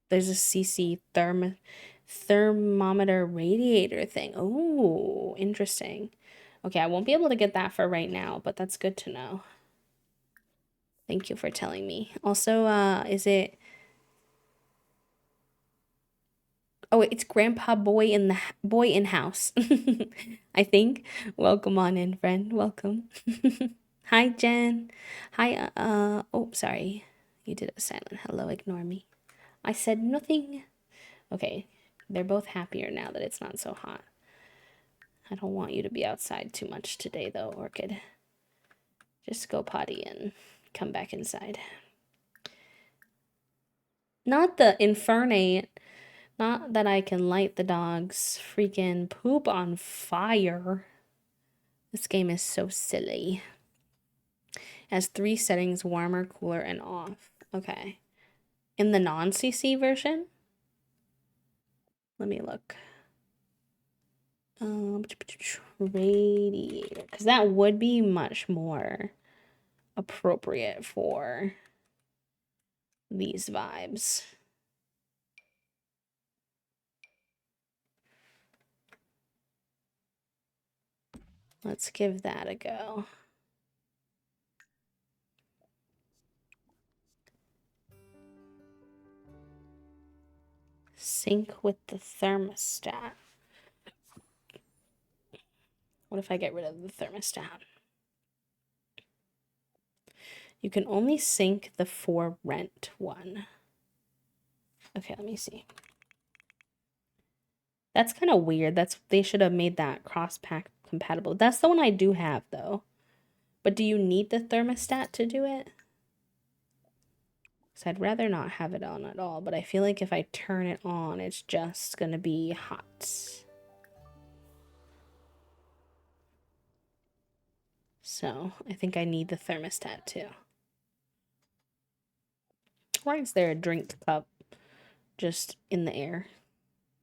There's a CC thermometer radiator thing. Oh, interesting. Okay, I won't be able to get that for right now, but that's good to know. Thank you for telling me. Also, is it... Oh, it's Grandpa Boy in house. I think. Welcome on in, friend. Welcome. Hi, Jen. Hi, oh, sorry. You did a silent hello, ignore me. I said nothing. Okay, they're both happier now that it's not so hot. I don't want you to be outside too much today, though, Orchid. Just go potty and come back inside. Not the infernate. Not that I can light the dog's freaking poop on fire. This game is so silly. It has 3 settings, warmer, cooler, and off. Okay. In the non-CC version? Let me look. Radiator. Because that would be much more appropriate for these vibes. Let's give that a go. Sync with the thermostat. What if I get rid of the thermostat? You can only sync the for rent one. Okay, let me see. That's kind of weird. They should have made that cross-pack compatible. That's the one I do have, though. But do you need the thermostat to do it? Because I'd rather not have it on at all, but I feel like if I turn it on, it's just going to be hot. So I think I need the thermostat too. Why is there a drink cup just in the air?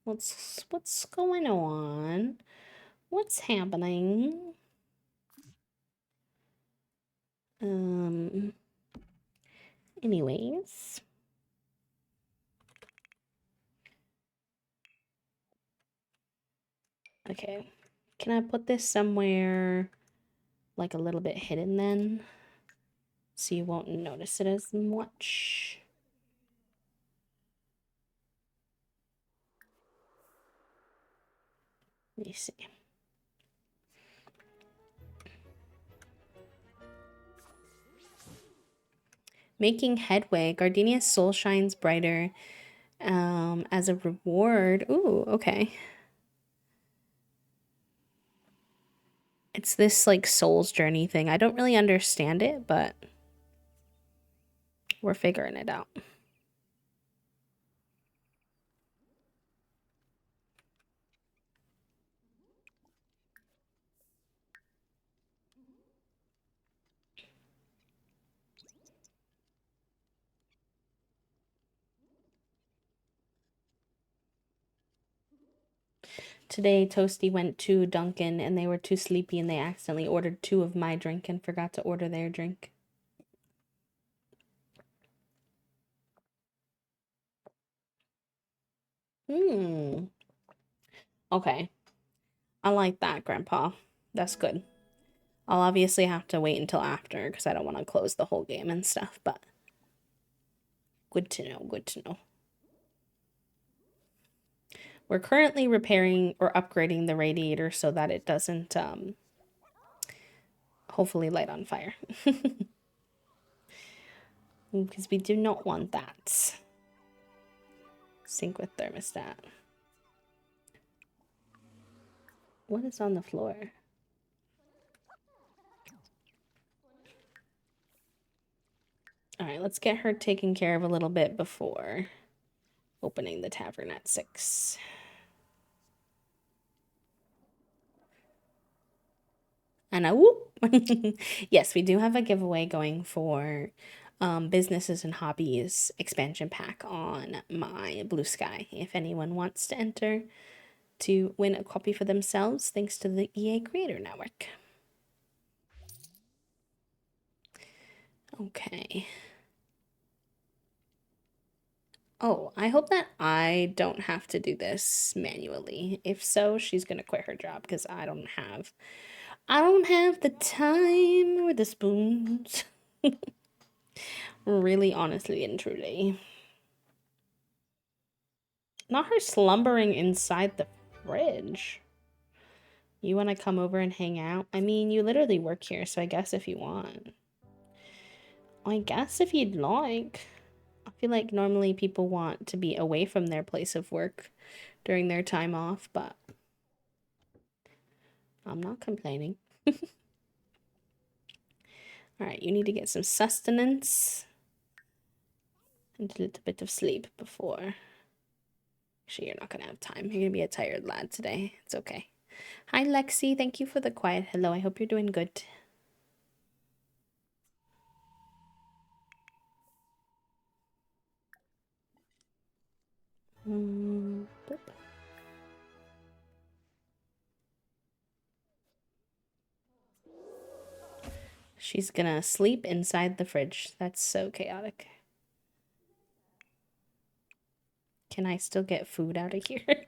What's going on? What's happening? Anyways. Okay. Can I put this somewhere like a little bit hidden then? So you won't notice it as much. Let me see. Making headway. Gardenia's soul shines brighter as a reward. Ooh, okay. It's this like soul's journey thing. I don't really understand it, but we're figuring it out. Today, Toasty went to Dunkin' and they were too sleepy and they accidentally ordered 2 of my drink and forgot to order their drink. Okay. I like that, Grandpa. That's good. I'll obviously have to wait until after because I don't want to close the whole game and stuff, but good to know, good to know. We're currently repairing or upgrading the radiator so that it doesn't hopefully light on fire. Because we do not want that. Sync with thermostat. What is on the floor? Alright, let's get her taken care of a little bit before opening the tavern at 6. And whoop! Yes, we do have a giveaway going for businesses and hobbies expansion pack on my Blue Sky. If anyone wants to enter to win a copy for themselves, thanks to the EA Creator Network. Okay. Oh, I hope that I don't have to do this manually. If so, she's gonna quit her job because I don't have the time or the spoons. Really, honestly, and truly. Not her slumbering inside the fridge. You want to come over and hang out? I mean, you literally work here, so I guess if you want. I guess if you'd like. I feel like normally people want to be away from their place of work during their time off, but I'm not complaining. Alright, you need to get some sustenance and a little bit of sleep before. Actually, you're not going to have time. You're going to be a tired lad today. It's okay. Hi, Lexi. Thank you for the quiet hello. I hope you're doing good. Boop. She's gonna sleep inside the fridge. That's so chaotic. Can I still get food out of here?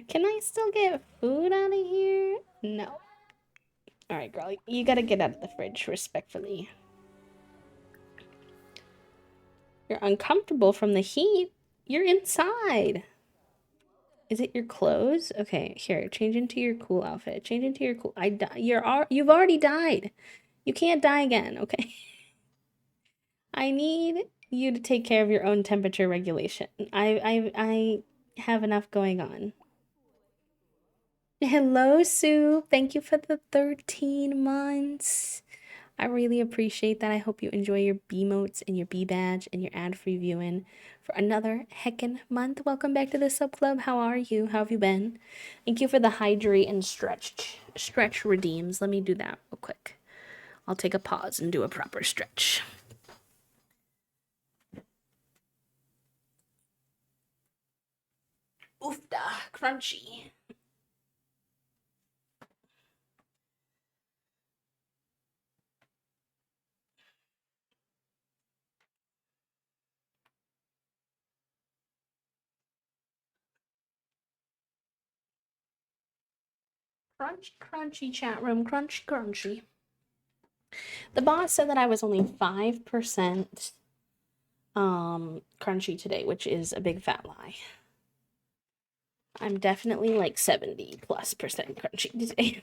Can I still get food out of here? No. Alright, girl. You gotta get out of the fridge, respectfully. You're uncomfortable from the heat. You're inside. Is it your clothes? Okay, here. Change into your cool outfit. Change into your cool... You've already died. You can't die again, okay? I need you to take care of your own temperature regulation. I have enough going on. Hello, Sue. Thank you for the 13 months. I really appreciate that. I hope you enjoy your B motes and your B badge and your ad-free viewing for another heckin' month. Welcome back to the sub club. How are you? How have you been? Thank you for the hydrate and stretch redeems. Let me do that real quick. I'll take a pause and do a proper stretch. Oofda, crunchy. Crunchy, crunchy chat room, crunchy, crunchy. The boss said that I was only 5% crunchy today, which is a big fat lie. I'm definitely like 70+% crunchy today.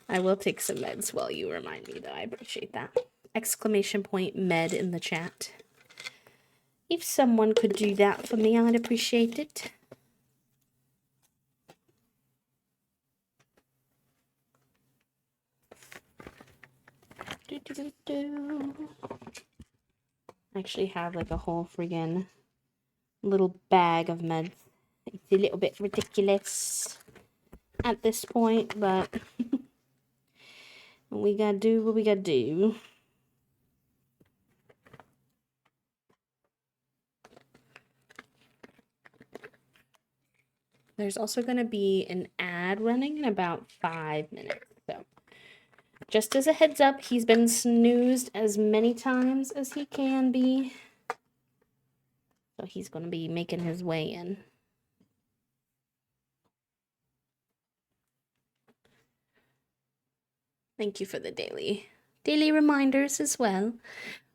I will take some meds while you remind me, though. I appreciate that. Exclamation point med in the chat. If someone could do that for me, I'd appreciate it. I actually have like a whole friggin' little bag of meds. It's a little bit ridiculous at this point, but we gotta do what we gotta do. There's also gonna be an ad running in about 5 minutes, so just as a heads up, he's been snoozed as many times as he can be. So he's gonna be making his way in. Thank you for the daily reminders as well.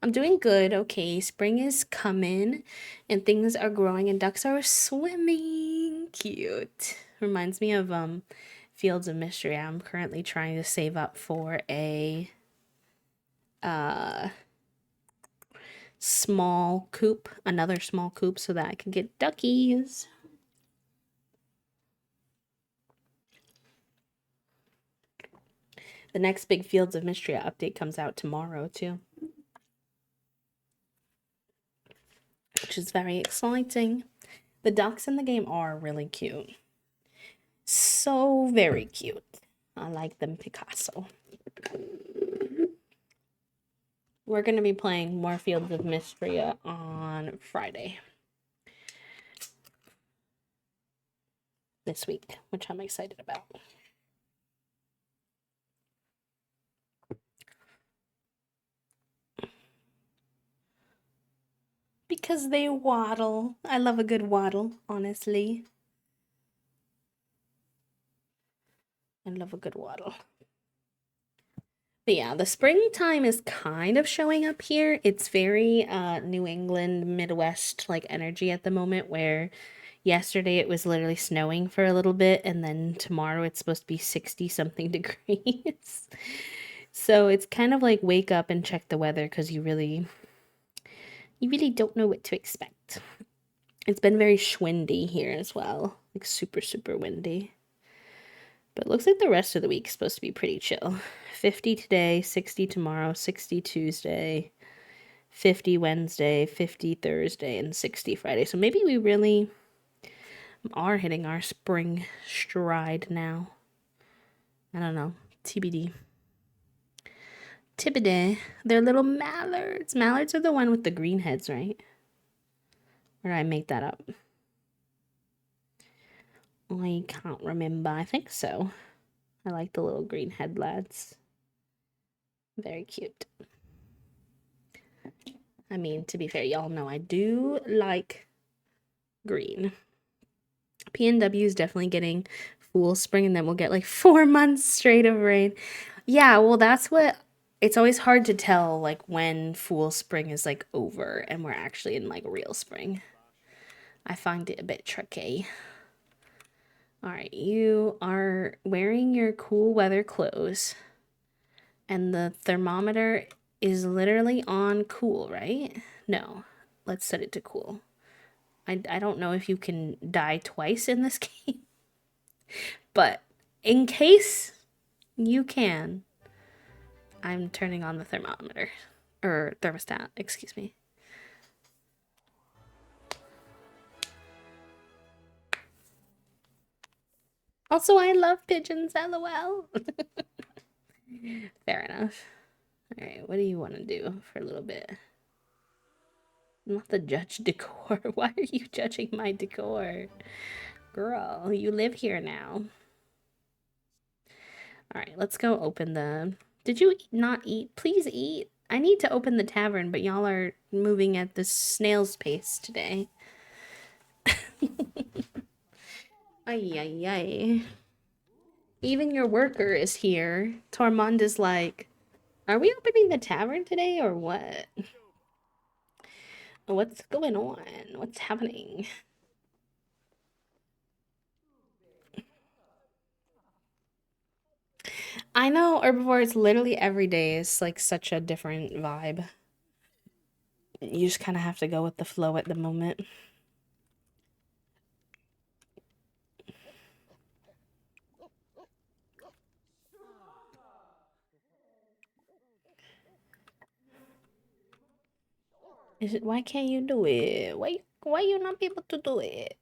I'm doing good, okay. Spring is coming and things are growing and ducks are swimming. Cute. Reminds me of Fields of Mystery. I'm currently trying to save up for a small coop, another small coop so that I can get duckies. The next big Fields of Mystery update comes out tomorrow too, which is very exciting. The ducks in the game are really cute. So very cute. I like them, Picasso. We're going to be playing more Fields of Mystery on Friday this week, which I'm excited about. Because they waddle. I love a good waddle, honestly. I love a good waddle. But yeah, the springtime is kind of showing up here. It's very New England, Midwest like energy at the moment, where yesterday it was literally snowing for a little bit, and then tomorrow it's supposed to be 60 something degrees. So it's kind of like wake up and check the weather because you really don't know what to expect. It's been very windy here as well, like super, super windy. But it looks like the rest of the week is supposed to be pretty chill. 50 today, 60 tomorrow, 60 Tuesday, 50 Wednesday, 50 Thursday, and 60 Friday. So maybe we really are hitting our spring stride now. I don't know. TBD. Tibbiday. They're little mallards. Mallards are the one with the green heads, right? Or did I make that up? I can't remember. I think so. I like the little green head lads. Very cute. I mean, to be fair, y'all know I do like green. PNW is definitely getting full spring, and then we'll get like 4 months straight of rain. Yeah, well, that's what it's always hard to tell like when full spring is like over and we're actually in like real spring. I find it a bit tricky. All right, you are wearing your cool weather clothes, and the thermometer is literally on cool, right? No, let's set it to cool. I don't know if you can die twice in this game, but in case you can, I'm turning on the thermometer. Or thermostat, excuse me. Also, I love pigeons, lol. Fair enough. Alright, what do you want to do for a little bit? I'm not the judge decor. Why are you judging my decor? Girl, you live here now. Alright, let's go open the... Did you not eat? Please eat. I need to open the tavern, but y'all are moving at the snail's pace today. Ay, ay, ay. Even your worker is here. Tormund is like, are we opening the tavern today or what? What's going on? What's happening? I know herbivore is literally every day is like such a different vibe. You just kind of have to go with the flow at the moment. Is it, why can't you do it? Why you not be able to do it?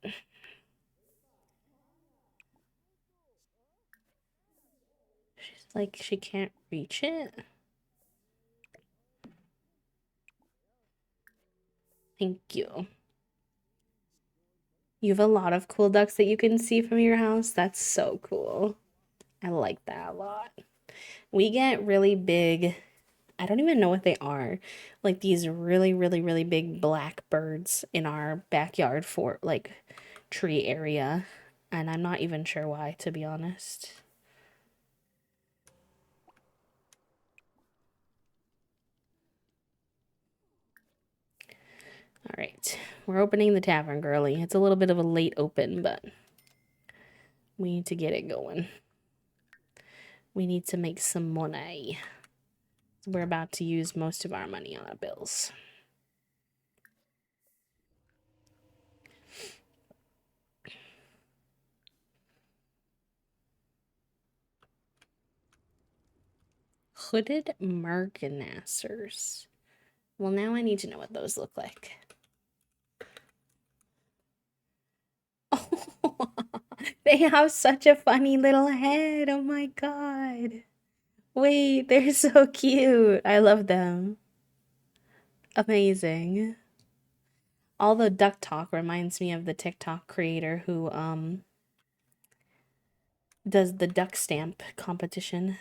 She's like she can't reach it. Thank you. You have a lot of cool ducks that you can see from your house. That's so cool. I like that a lot. We get really big, I don't even know what they are. Like these really, really, really big black birds in our backyard for like tree area. And I'm not even sure why, to be honest. All right, we're opening the tavern, girly. It's a little bit of a late open, but we need to get it going. We need to make some money. We're about to use most of our money on our bills. Hooded Marganassers. Well, now I need to know what those look like. Oh, they have such a funny little head. Oh my god. Wait, they're so cute. I love them. Amazing. All the duck talk reminds me of the TikTok creator who does the duck stamp competition.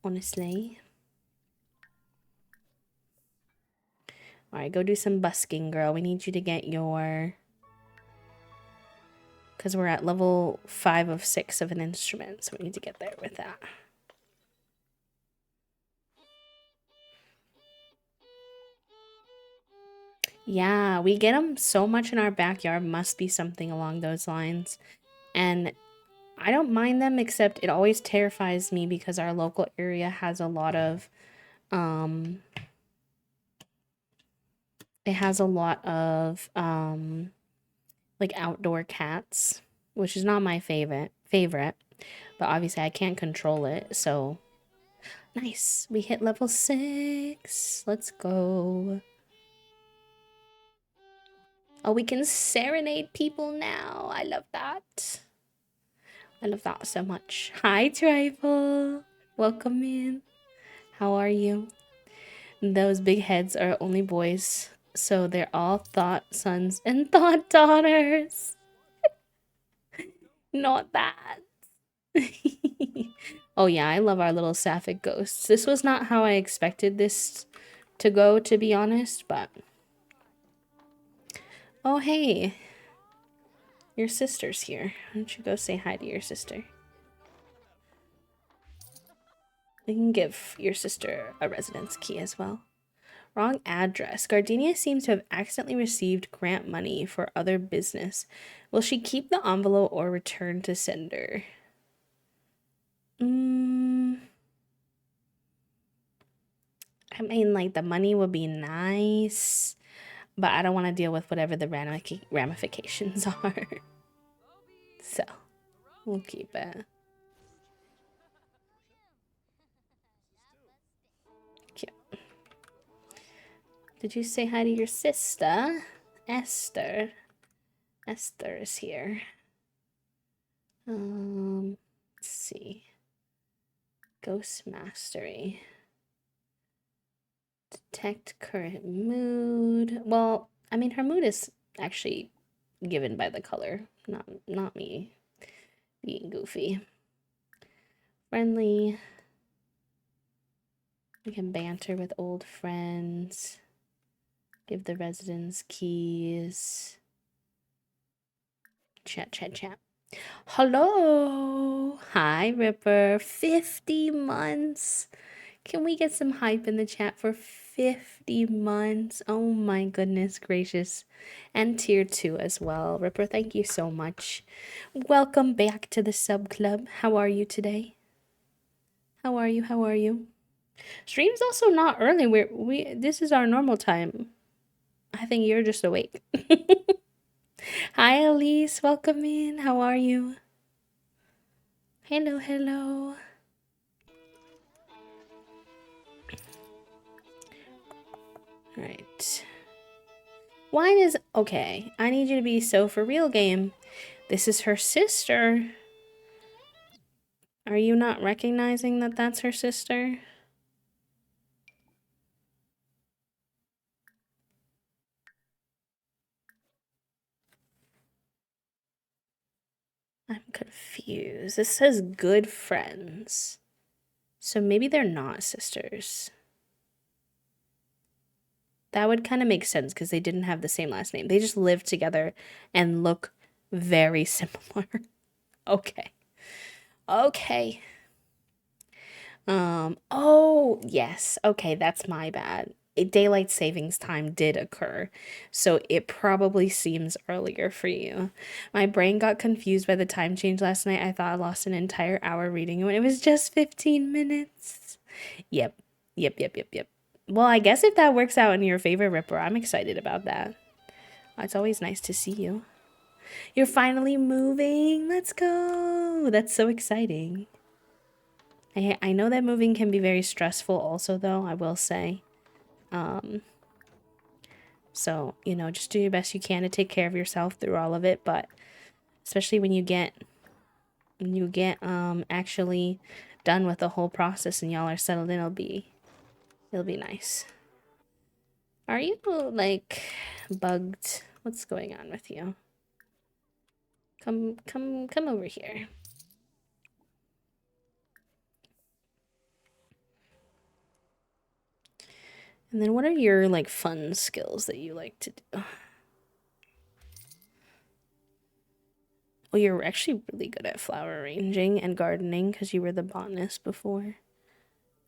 Honestly. Alright, go do some busking, girl. We need you to get your... Because we're at level 5 of 6 of an instrument, so we need to get there with that. Yeah, we get them so much in our backyard. Must be something along those lines. And I don't mind them, except it always terrifies me because our local area has a lot of, it has a lot of, like outdoor cats, which is not my favorite, but obviously I can't control it, so. Nice, we hit level 6. Let's go. Oh, we can serenade people now. I love that. I love that so much. Hi, Trifle. Welcome in. How are you? Those big heads are only boys, so they're all thought sons and thought daughters. Not that. Oh yeah, I love our little sapphic ghosts. This was not how I expected this to go, to be honest, but... Oh hey, your sister's here. Why don't you go say hi to your sister? We can give your sister a residence key as well. Wrong address. Gardenia seems to have accidentally received grant money for other business. Will she keep the envelope or return to sender? I mean, like, the money would be nice, but I don't want to deal with whatever the ramifications are. So, we'll keep it. Cute. Did you say hi to your sister? Esther. Esther is here. Let's see. Ghost Mastery. Detect current mood. Well, I mean, her mood is actually given by the color, not me being goofy. Friendly. We can banter with old friends. Give the residents keys. Chat, chat, chat. Hello. Hi, Ripper. 50 months. Can we get some hype in the chat for 50 months? Oh my goodness gracious. And tier 2 as well. Ripper, thank you so much. Welcome back to the sub club. How are you today? How are you? How are you? Stream's also not early. This is our normal time. I think you're just awake. Hi Elise, welcome in. How are you? Hello, hello. Alright. Wine is okay. I need you to be so for real game. This is her sister. Are you not recognizing that that's her sister? I'm confused. This says good friends. So maybe they're not sisters. That would kind of make sense because they didn't have the same last name. They just live together and look very similar. Okay. Okay. Oh, yes. Okay, that's my bad. Daylight savings time did occur, so it probably seems earlier for you. My brain got confused by the time change last night. I thought I lost an entire hour reading it when it was just 15 minutes. Yep. Yep. Well, I guess if that works out in your favor, Ripper, I'm excited about that. It's always nice to see you. You're finally moving. Let's go. That's so exciting. I know that moving can be very stressful also, though, I will say. So, you know, just do your best you can to take care of yourself through all of it, but especially when you get actually done with the whole process and y'all are settled in, it'll be nice. Are you like bugged? What's going on with you? Come over here. And then what are your like fun skills that you like to do? Well, you're actually really good at flower arranging and gardening because you were the botanist before.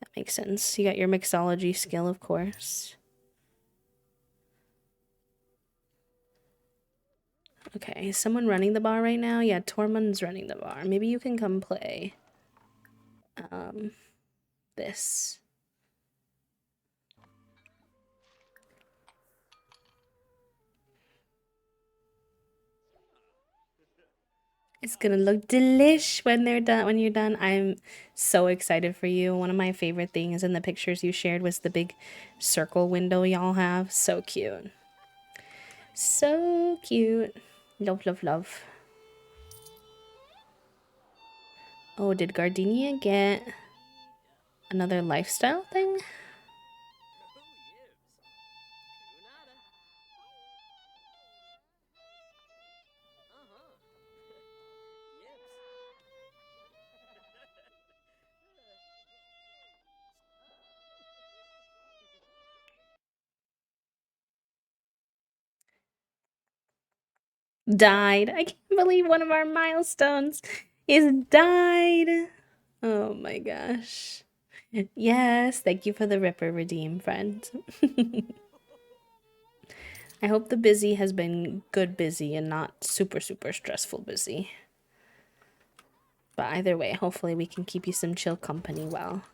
That makes sense. You got your mixology skill, of course. Okay, is someone running the bar right now? Yeah, Tormund's running the bar. Maybe you can come play. This. It's gonna look delish when they're done. When you're done, I'm so excited for you. One of my favorite things in the pictures you shared was the big circle window y'all have. So cute. So cute. Love, love, love. Oh, did Gardenia get another lifestyle thing? Died. I can't believe one of our milestones is died. Oh my gosh. Yes, thank you for the Ripper redeem, friend. I hope the busy has been good busy and not super, super stressful busy. But either way, hopefully we can keep you some chill company while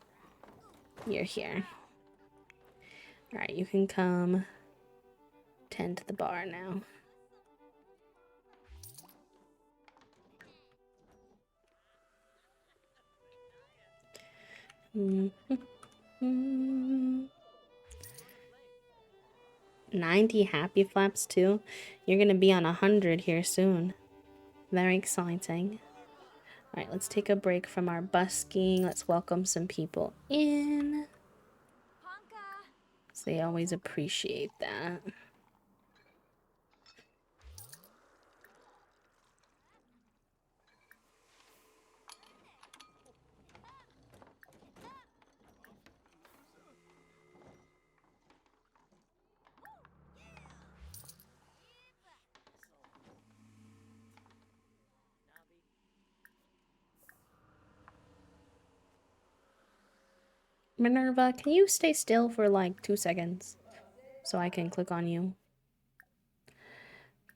you're here. Alright, you can come tend to the bar now. Mm-hmm. 90 happy flaps too. You're gonna be on 100 here soon. Very exciting. Alright, let's take a break from our busking. Let's welcome some people in. So they always appreciate that. Minerva, can you stay still for like 2 seconds so I can click on you?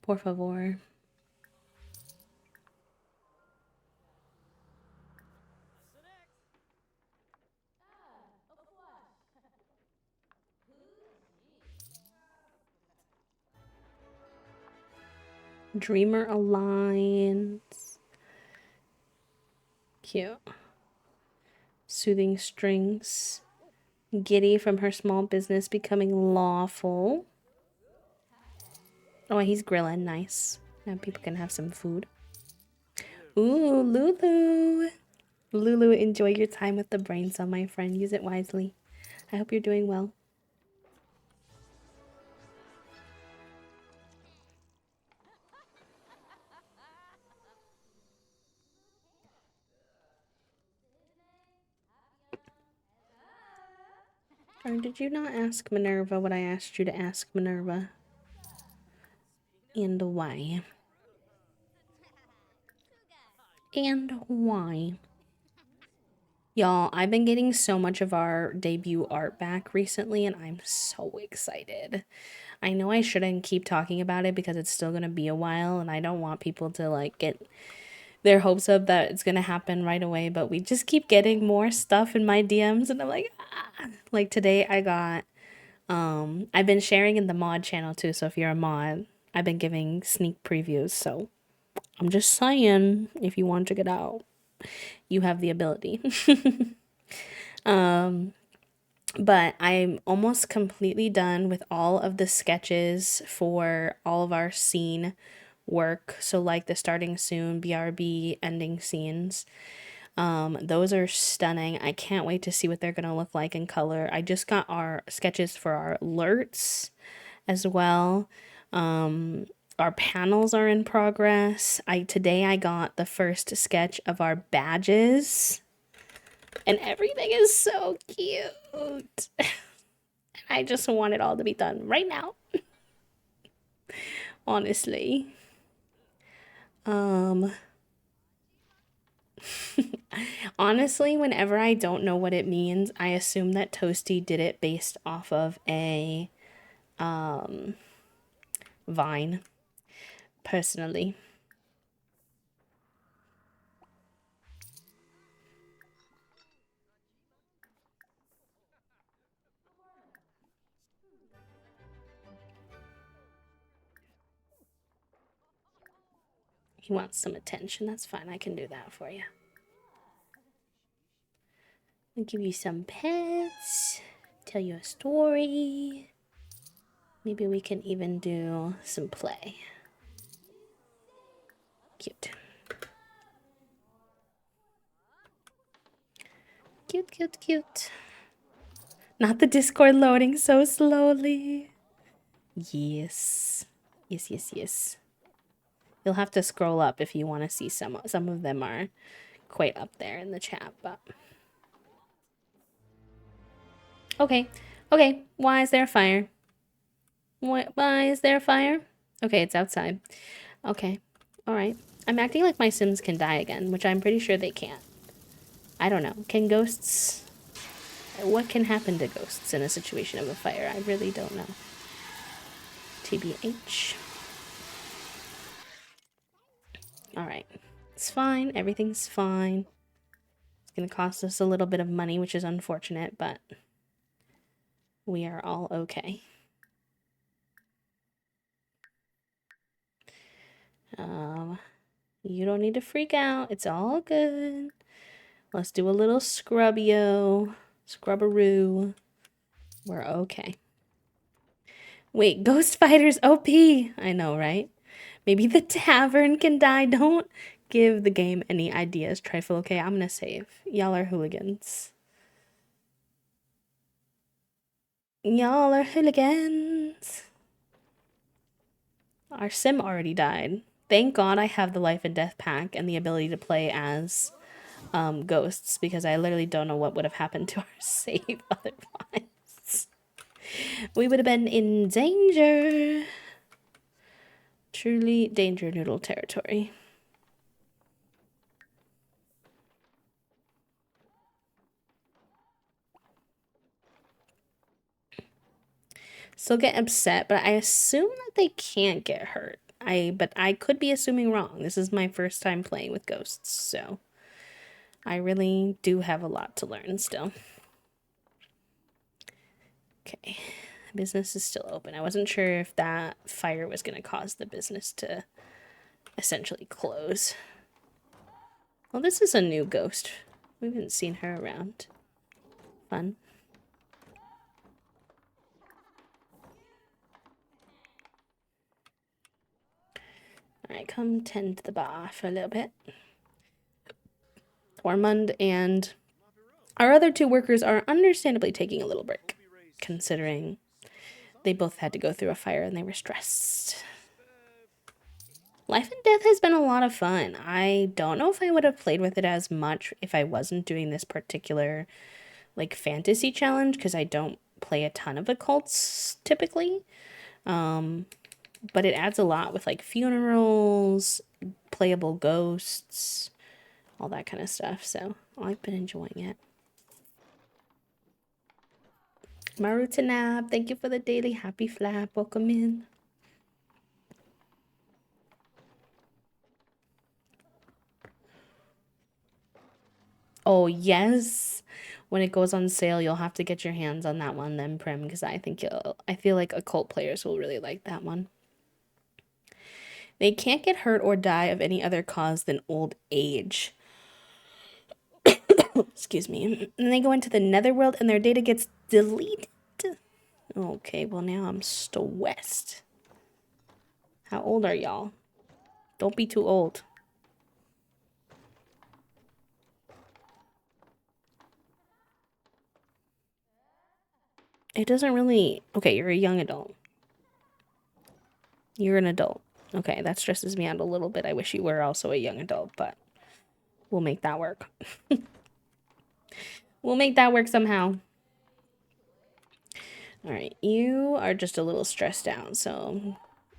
Por favor. Dreamer Alliance. Cute. Soothing Strings. Giddy from her small business becoming lawful. Oh, he's grilling. Nice. Now people can have some food. Ooh, Lulu. Lulu, enjoy your time with the brain cell, my friend. Use it wisely. I hope you're doing well. Or did you not ask Minerva what I asked you to ask Minerva? And why? And why? Y'all, I've been getting so much of our debut art back recently, and I'm so excited. I know I shouldn't keep talking about it because it's still gonna be a while, and I don't want people to like get their hopes up that it's gonna happen right away, but we just keep getting more stuff in my DMs, and I'm like, ah. Like today I got, I've been sharing in the mod channel too, so if you're a mod, I've been giving sneak previews, so I'm just saying, if you want to check it out, you have the ability. But I'm almost completely done with all of the sketches for all of our scene work. So like the starting soon, BRB, ending scenes. Those are stunning. I can't wait to see what they're gonna look like in color. I just got our sketches for our alerts as well. Our panels are in progress. Today I got the first sketch of our badges. And everything is so cute. I just want it all to be done right now. Honestly. Honestly, whenever I don't know what it means, I assume that Toasty did it based off of a Vine. Personally. He wants some attention. That's fine. I can do that for you. I'll give you some pets. Tell you a story. Maybe we can even do some play. Cute. Cute, cute, cute. Not the Discord loading so slowly. Yes. Yes, yes, yes. You'll have to scroll up if you want to see some of them are quite up there in the chat, but okay. Okay, why is there a fire? Why is there a fire? Okay, it's outside. Okay. All right. I'm acting like my Sims can die again, which I'm pretty sure they can't. I don't know. Can ghosts... What can happen to ghosts in a situation of a fire? I really don't know. TBH. Alright. It's fine. Everything's fine. It's gonna cost us a little bit of money, which is unfortunate, but we are all okay. You don't need to freak out. It's all good. Let's do a little scrubio. Scrubberoo. We're okay. Wait, Ghost Fighter's OP. I know, right? Maybe the tavern can die. Don't give the game any ideas, Trifle. Okay, I'm gonna save. Y'all are hooligans. Y'all are hooligans. Our sim already died. Thank God I have the life and death pack and the ability to play as ghosts, because I literally don't know what would have happened to our save otherwise. We would have been in danger. Truly danger noodle territory. still get upset, but I assume that they can't get hurt. But I could be assuming wrong. This is my first time playing with ghosts, so I really do have a lot to learn still. Okay. Business is still open. I wasn't sure if that fire was going to cause the business to essentially close. Well, this is a new ghost. We haven't seen her around. Fun. Alright, come tend to the bar for a little bit. Ormond and our other two workers are understandably taking a little break, considering they both had to go through a fire and they were stressed. Life and Death has been a lot of fun. I don't know if I would have played with it as much if I wasn't doing this particular like fantasy challenge, because I don't play a ton of occults typically. But it adds a lot with like funerals, playable ghosts, all that kind of stuff. So I've been enjoying it. Marutanab, thank you for the daily happy flap. Welcome in. Oh, yes. When it goes on sale, you'll have to get your hands on that one then, Prim, because I feel like occult players will really like that one. They can't get hurt or die of any other cause than old age. Excuse me. And they go into the netherworld and their data gets deleted. Okay, well now I'm stressed. How old are y'all? Don't be too old. It doesn't really... Okay, you're a young adult. You're an adult. Okay, that stresses me out a little bit. I wish you were also a young adult, but we'll make that work. We'll make that work somehow. Alright, you are just a little stressed out, so...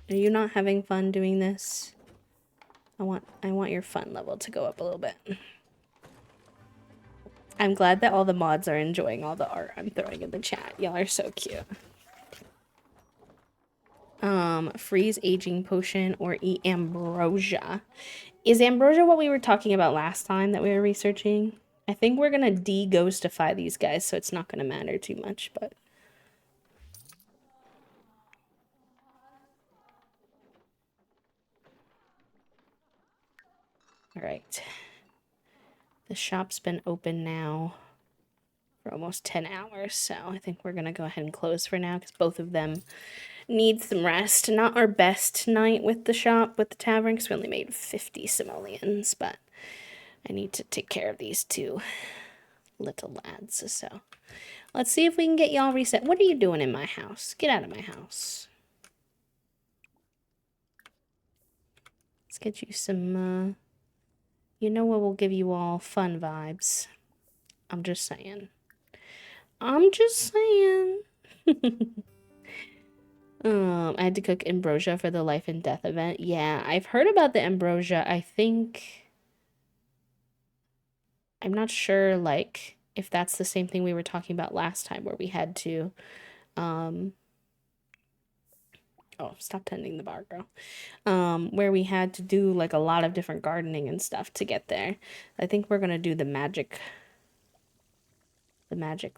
Are you not having fun doing this? I want your fun level to go up a little bit. I'm glad that all the mods are enjoying all the art I'm throwing in the chat. Y'all are so cute. Freeze aging potion or eat ambrosia. Is ambrosia what we were talking about last time that we were researching? I think we're gonna de-ghostify these guys, so it's not gonna matter too much, but... Alright. The shop's been open now for almost 10 hours, so I think we're gonna go ahead and close for now, because both of them need some rest. Not our best night with the shop, with the tavern, because we only made 50 simoleons, but I need to take care of these two little lads, so... Let's see if we can get y'all reset. What are you doing in my house? Get out of my house. Let's get you some, you know what will give you all fun vibes. I'm just saying. I'm just saying. I had to cook ambrosia for the life and death event. Yeah, I've heard about the ambrosia. I think... I'm not sure, like, if that's the same thing we were talking about last time, where we had to, oh, stop tending the bar, girl. Where we had to do, like, a lot of different gardening and stuff to get there. I think we're gonna do the magic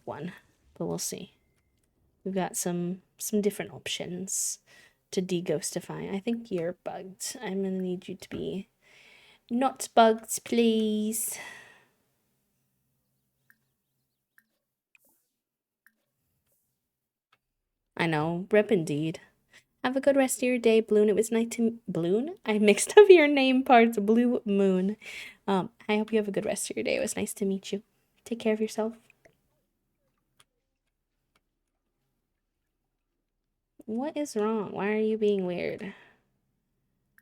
one, but we'll see. We've got some different options to de-ghostify. I think you're bugged. I'm gonna need you to be not bugged, please. I know, rip indeed. Have a good rest of your day, Bloon. It was nice to... Bloon? I mixed up your name parts. Blue Moon. I hope you have a good rest of your day. It was nice to meet you. Take care of yourself. What is wrong? Why are you being weird?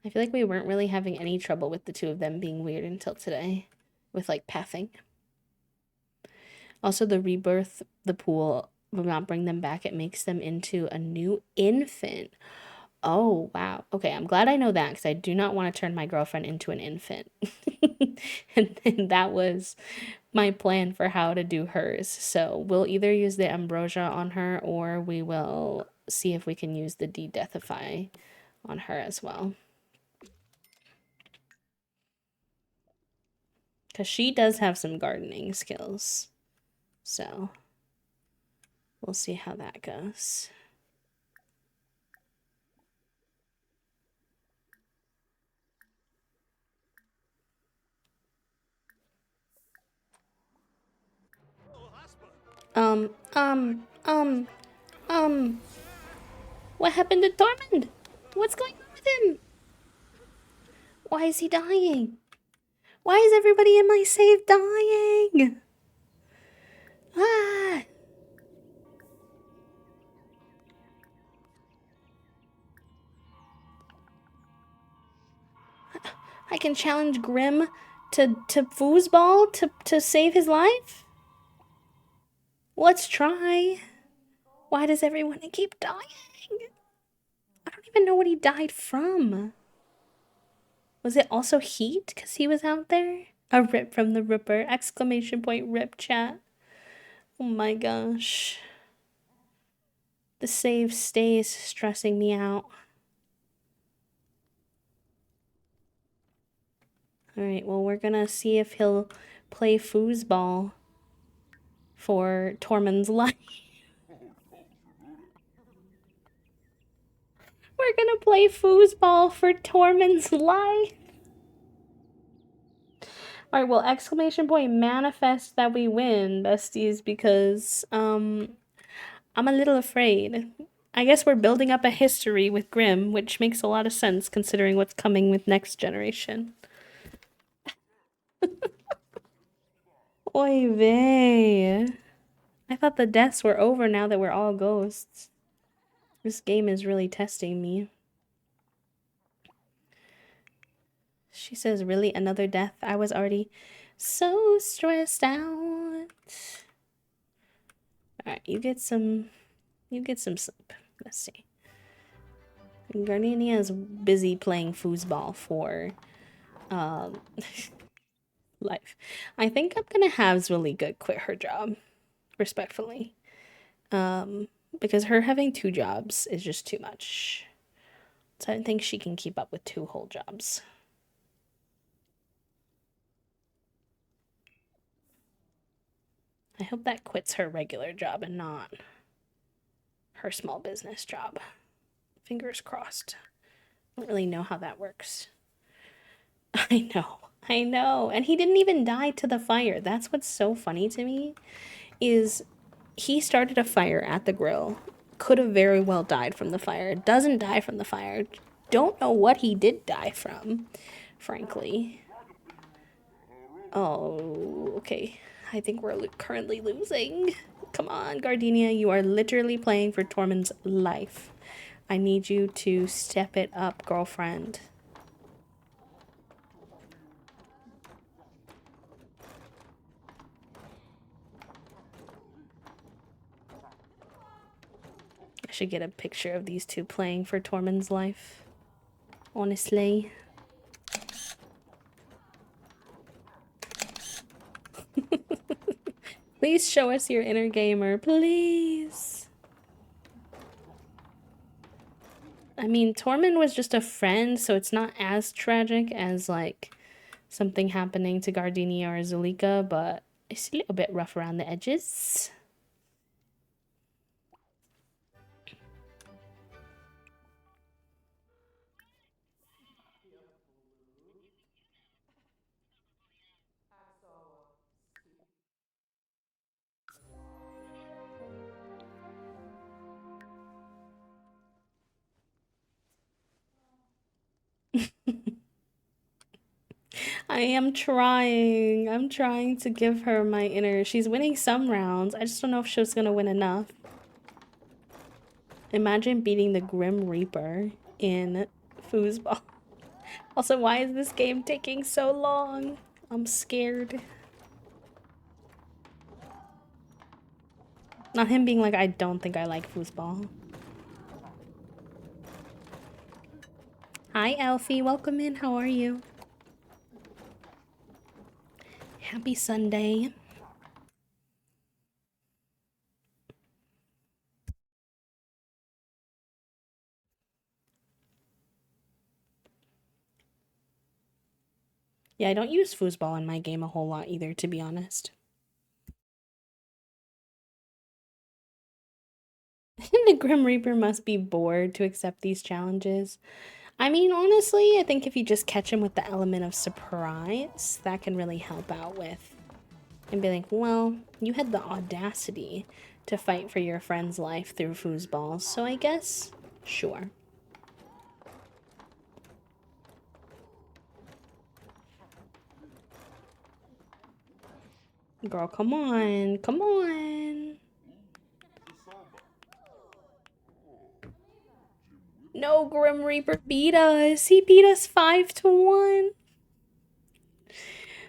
I feel like we weren't really having any trouble with the two of them being weird until today. With, like, pathing. Also, the rebirth, the pool, will not bring them back. It makes them into a new infant. Oh, wow. Okay, I'm glad I know that, because I do not want to turn my girlfriend into an infant. And that was my plan for how to do hers. So we'll either use the ambrosia on her, or we will see if we can use the de-deathify on her as well. Because she does have some gardening skills. So we'll see how that goes. Um, um, um, um. What happened to Tormund? What's going on with him? Why is he dying? Why is everybody in my save dying? Ah! I can challenge Grim to foosball to save his life? Let's try. Why does everyone keep dying? I don't even know what he died from. Was it also heat because he was out there? A rip from the Ripper! Exclamation point rip chat. Oh my gosh. The save stays stressing me out. Alright, well, we're gonna see if he'll play foosball for Tormund's life. We're gonna play foosball for Tormund's life. Alright, well, exclamation point manifest that we win, besties, because, I'm a little afraid. I guess we're building up a history with Grimm, which makes a lot of sense considering what's coming with next generation. Oy vey. I thought the deaths were over now that we're all ghosts. This game is really testing me. She says, really? Another death? I was already so stressed out. Alright, you get some sleep. Let's see. Gardenia is busy playing foosball for life. I think I'm gonna have Zwilika quit her job, respectfully. Because her having 2 jobs is just too much. So I don't think she can keep up with 2 whole jobs. I hope that quits her regular job and not her small business job. Fingers crossed. I don't really know how that works. I know. And he didn't even die to the fire. That's what's so funny to me, is he started a fire at the grill. Could have very well died from the fire. Doesn't die from the fire. Don't know what he did die from, frankly. Oh, okay. I think we're currently losing. Come on, Gardenia. You are literally playing for Tormund's life. I need you to step it up, girlfriend. I should get a picture of these two playing for Tormund's life. Honestly. Please show us your inner gamer, please. I mean, Tormund was just a friend, so it's not as tragic as, like, something happening to Gardenia or Zulika, but it's a little bit rough around the edges. I am trying. I'm trying to give her my inner. She's winning some rounds. I just don't know if she was gonna win enough. Imagine beating the Grim Reaper in foosball. Also, why is this game taking so long? I'm scared. Not him being like, I don't think I like foosball. Hi, Elfie. Welcome in. How are you? Happy Sunday. Yeah, I don't use foosball in my game a whole lot either, to be honest. The Grim Reaper must be bored to accept these challenges. I mean, honestly, I think if you just catch him with the element of surprise, that can really help out with. And be like, well, you had the audacity to fight for your friend's life through foosballs, so I guess, sure. Girl, come on, come on. No, Grim Reaper beat us. He beat us 5-1.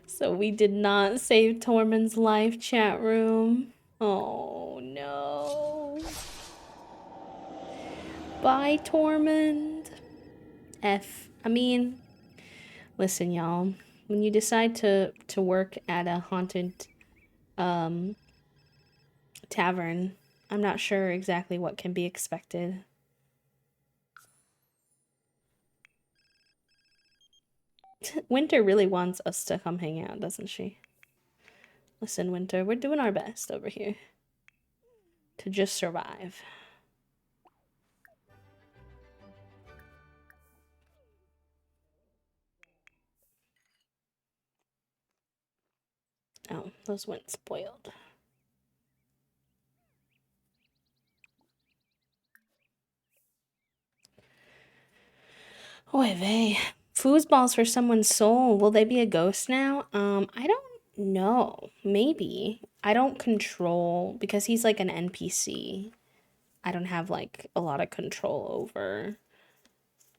So we did not save Tormund's life, chat room. Oh no. Bye, Tormund. I mean, listen, y'all. When you decide to work at a haunted tavern, I'm not sure exactly what can be expected. Winter really wants us to come hang out, doesn't she? Listen, Winter, we're doing our best over here to just survive. Oh, those went spoiled. Oy vey. Foosballs for someone's soul. Will they be a ghost now? I don't know. Maybe. I don't control because he's like an NPC. I don't have like a lot of control over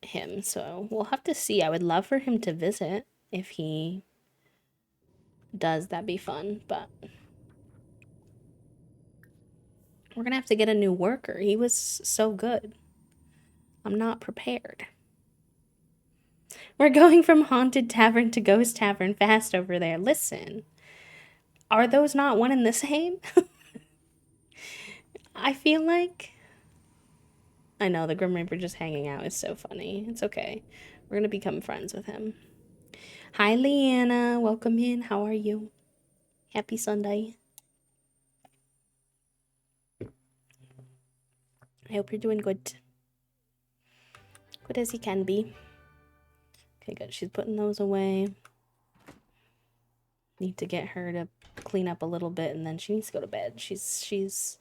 him, so we'll have to see. I would love for him to visit if he does. That'd be fun, but we're gonna have to get a new worker. He was so good. I'm not prepared. We're going from haunted tavern to ghost tavern fast over there. Listen, are those not one and the same? I feel like. I know, the Grim Reaper just hanging out is so funny. It's okay. We're gonna become friends with him. Hi, Leanna. Welcome in. How are you? Happy Sunday. I hope you're doing good. Good as he can be. Okay, good. She's putting those away. Need to get her to clean up a little bit, and then she needs to go to bed. She's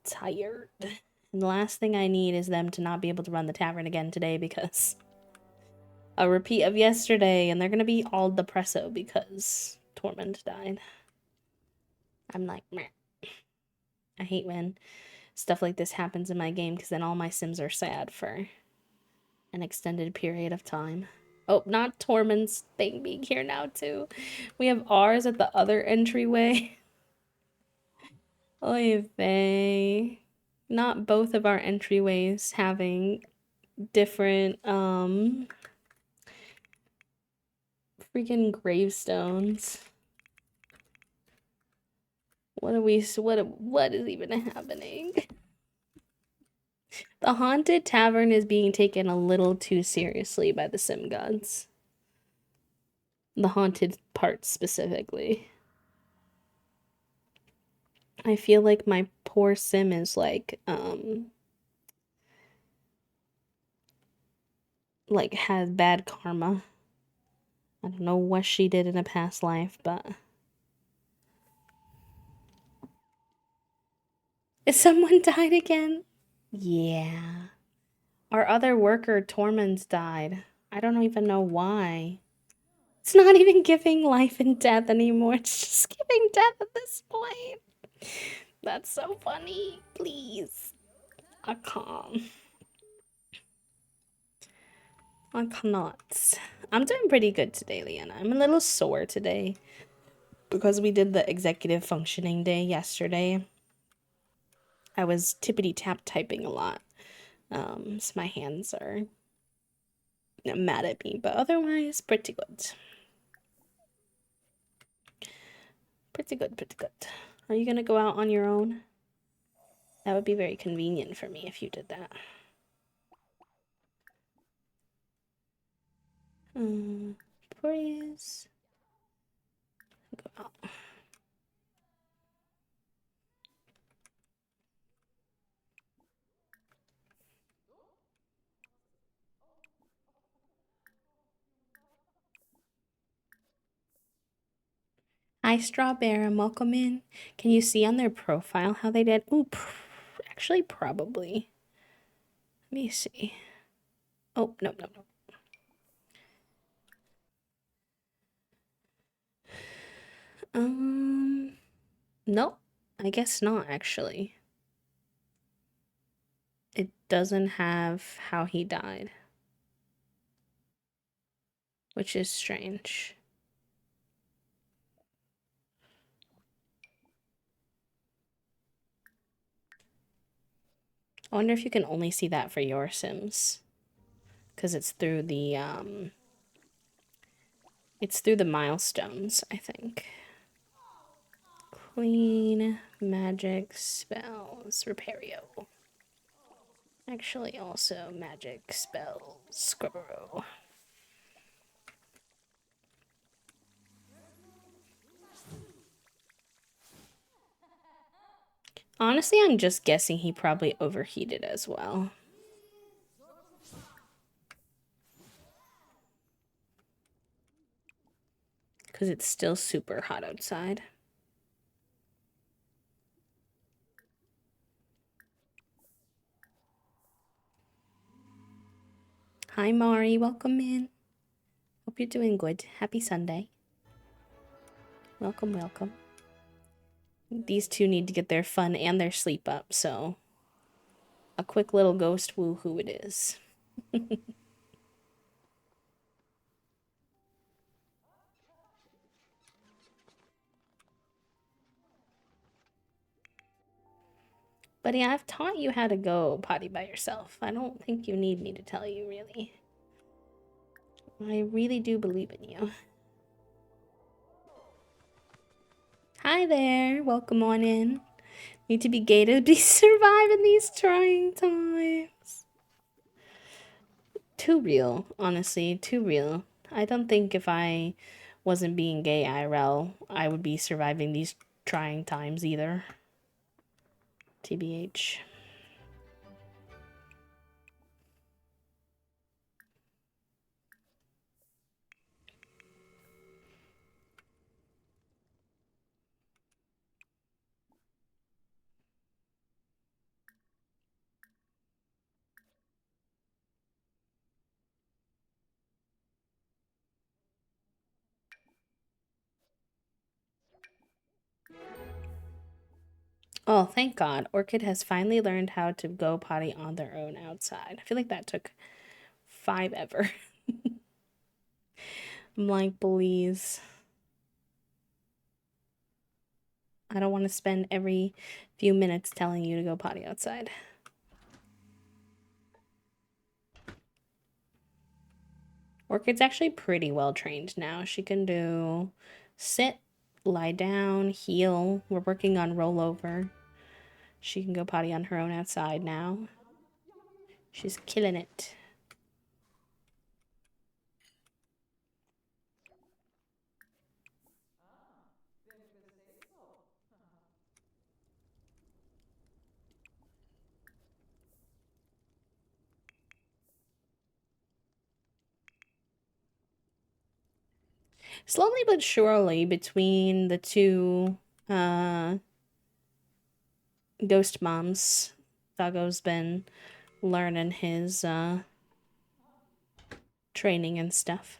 tired. And the last thing I need is them to not be able to run the tavern again today because a repeat of yesterday, and they're gonna be all depresso because Tormund died. I'm like, meh. I hate when stuff like this happens in my game because then all my Sims are sad for an extended period of time. Oh, not Tormund's thing being here now, too. We have ours at the other entryway. Oy vey. Not both of our entryways having different, freaking gravestones. What is even happening? The haunted tavern is being taken a little too seriously by the sim gods. The haunted part specifically. I feel like my poor sim is like has bad karma. I don't know what she did in a past life, but is someone died again? Yeah. Our other worker, Tormund's died. I don't even know why. It's not even giving life and death anymore. It's just giving death at this point. That's so funny. Please. I can't. I cannot. I'm doing pretty good today, Leanna. I'm a little sore today because we did the executive functioning day yesterday. I was tippity tap typing a lot. So my hands are mad at me, but otherwise pretty good. Pretty good, pretty good. Are you gonna go out on your own? That would be very convenient for me if you did that. For he is. Go out. Hi, Strawberry. Welcome in. Can you see on their profile how they did? Ooh, actually, probably. Let me see. Oh, no, no, no. No, I guess not, actually. It doesn't have how he died, which is strange. I wonder if you can only see that for your Sims, because it's through the milestones, I think. Clean magic spells, Repario. Actually, also magic spells, Scrubbo. Honestly, I'm just guessing he probably overheated as well. Because it's still super hot outside. Hi, Mari. Welcome in. Hope you're doing good. Happy Sunday. Welcome, welcome. These two need to get their fun and their sleep up, so a quick little ghost woohoo it is. But yeah, I've taught you how to go potty by yourself. I don't think you need me to tell you, really. I really do believe in you. Hi there. Welcome on in. Need to be gay to be surviving these trying times. Too real, honestly. Too real. I don't think if I wasn't being gay IRL, I would be surviving these trying times either. TBH. Oh, thank God. Orchid has finally learned how to go potty on their own outside. I feel like that took 5 ever. I'm like, please. I don't want to spend every few minutes telling you to go potty outside. Orchid's actually pretty well trained now. She can do sit, lie down, heel. We're working on rollover. She can go potty on her own outside now. She's killing it. Slowly but surely, between the two ghost moms, Dago's been learning his training and stuff.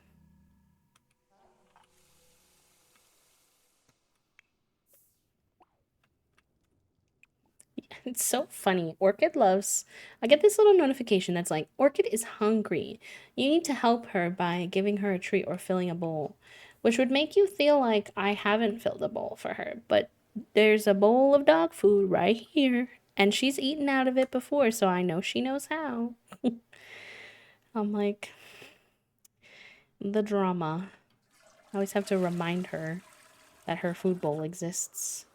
It's so funny. Orchid loves. I get this little notification that's like, Orchid is hungry. You need to help her by giving her a treat or filling a bowl, which would make you feel like I haven't filled a bowl for her. But there's a bowl of dog food right here, and she's eaten out of it before, so I know she knows how. I'm like, the drama. I always have to remind her that her food bowl exists.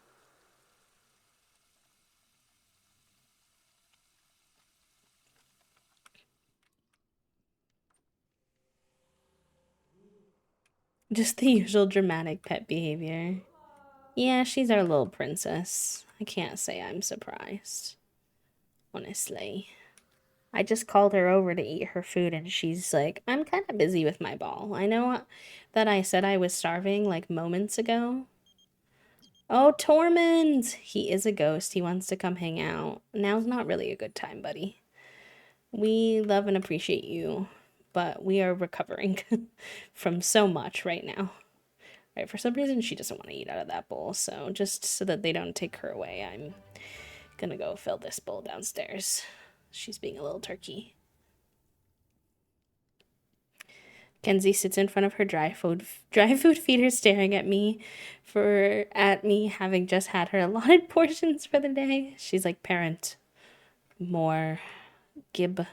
Just the usual dramatic pet behavior. Yeah, she's our little princess. I can't say I'm surprised. Honestly. I just called her over to eat her food and she's like, I'm kind of busy with my ball. I know that I said I was starving like moments ago. Oh, Tormund! He is a ghost. He wants to come hang out. Now's not really a good time, buddy. We love and appreciate you, but we are recovering from so much right now. Right, for some reason, she doesn't want to eat out of that bowl, so just so that they don't take her away, I'm gonna go fill this bowl downstairs. She's being a little turkey. Kenzie sits in front of her dry food feeder staring at me having just had her allotted portions for the day. She's like, "Parent, more gib."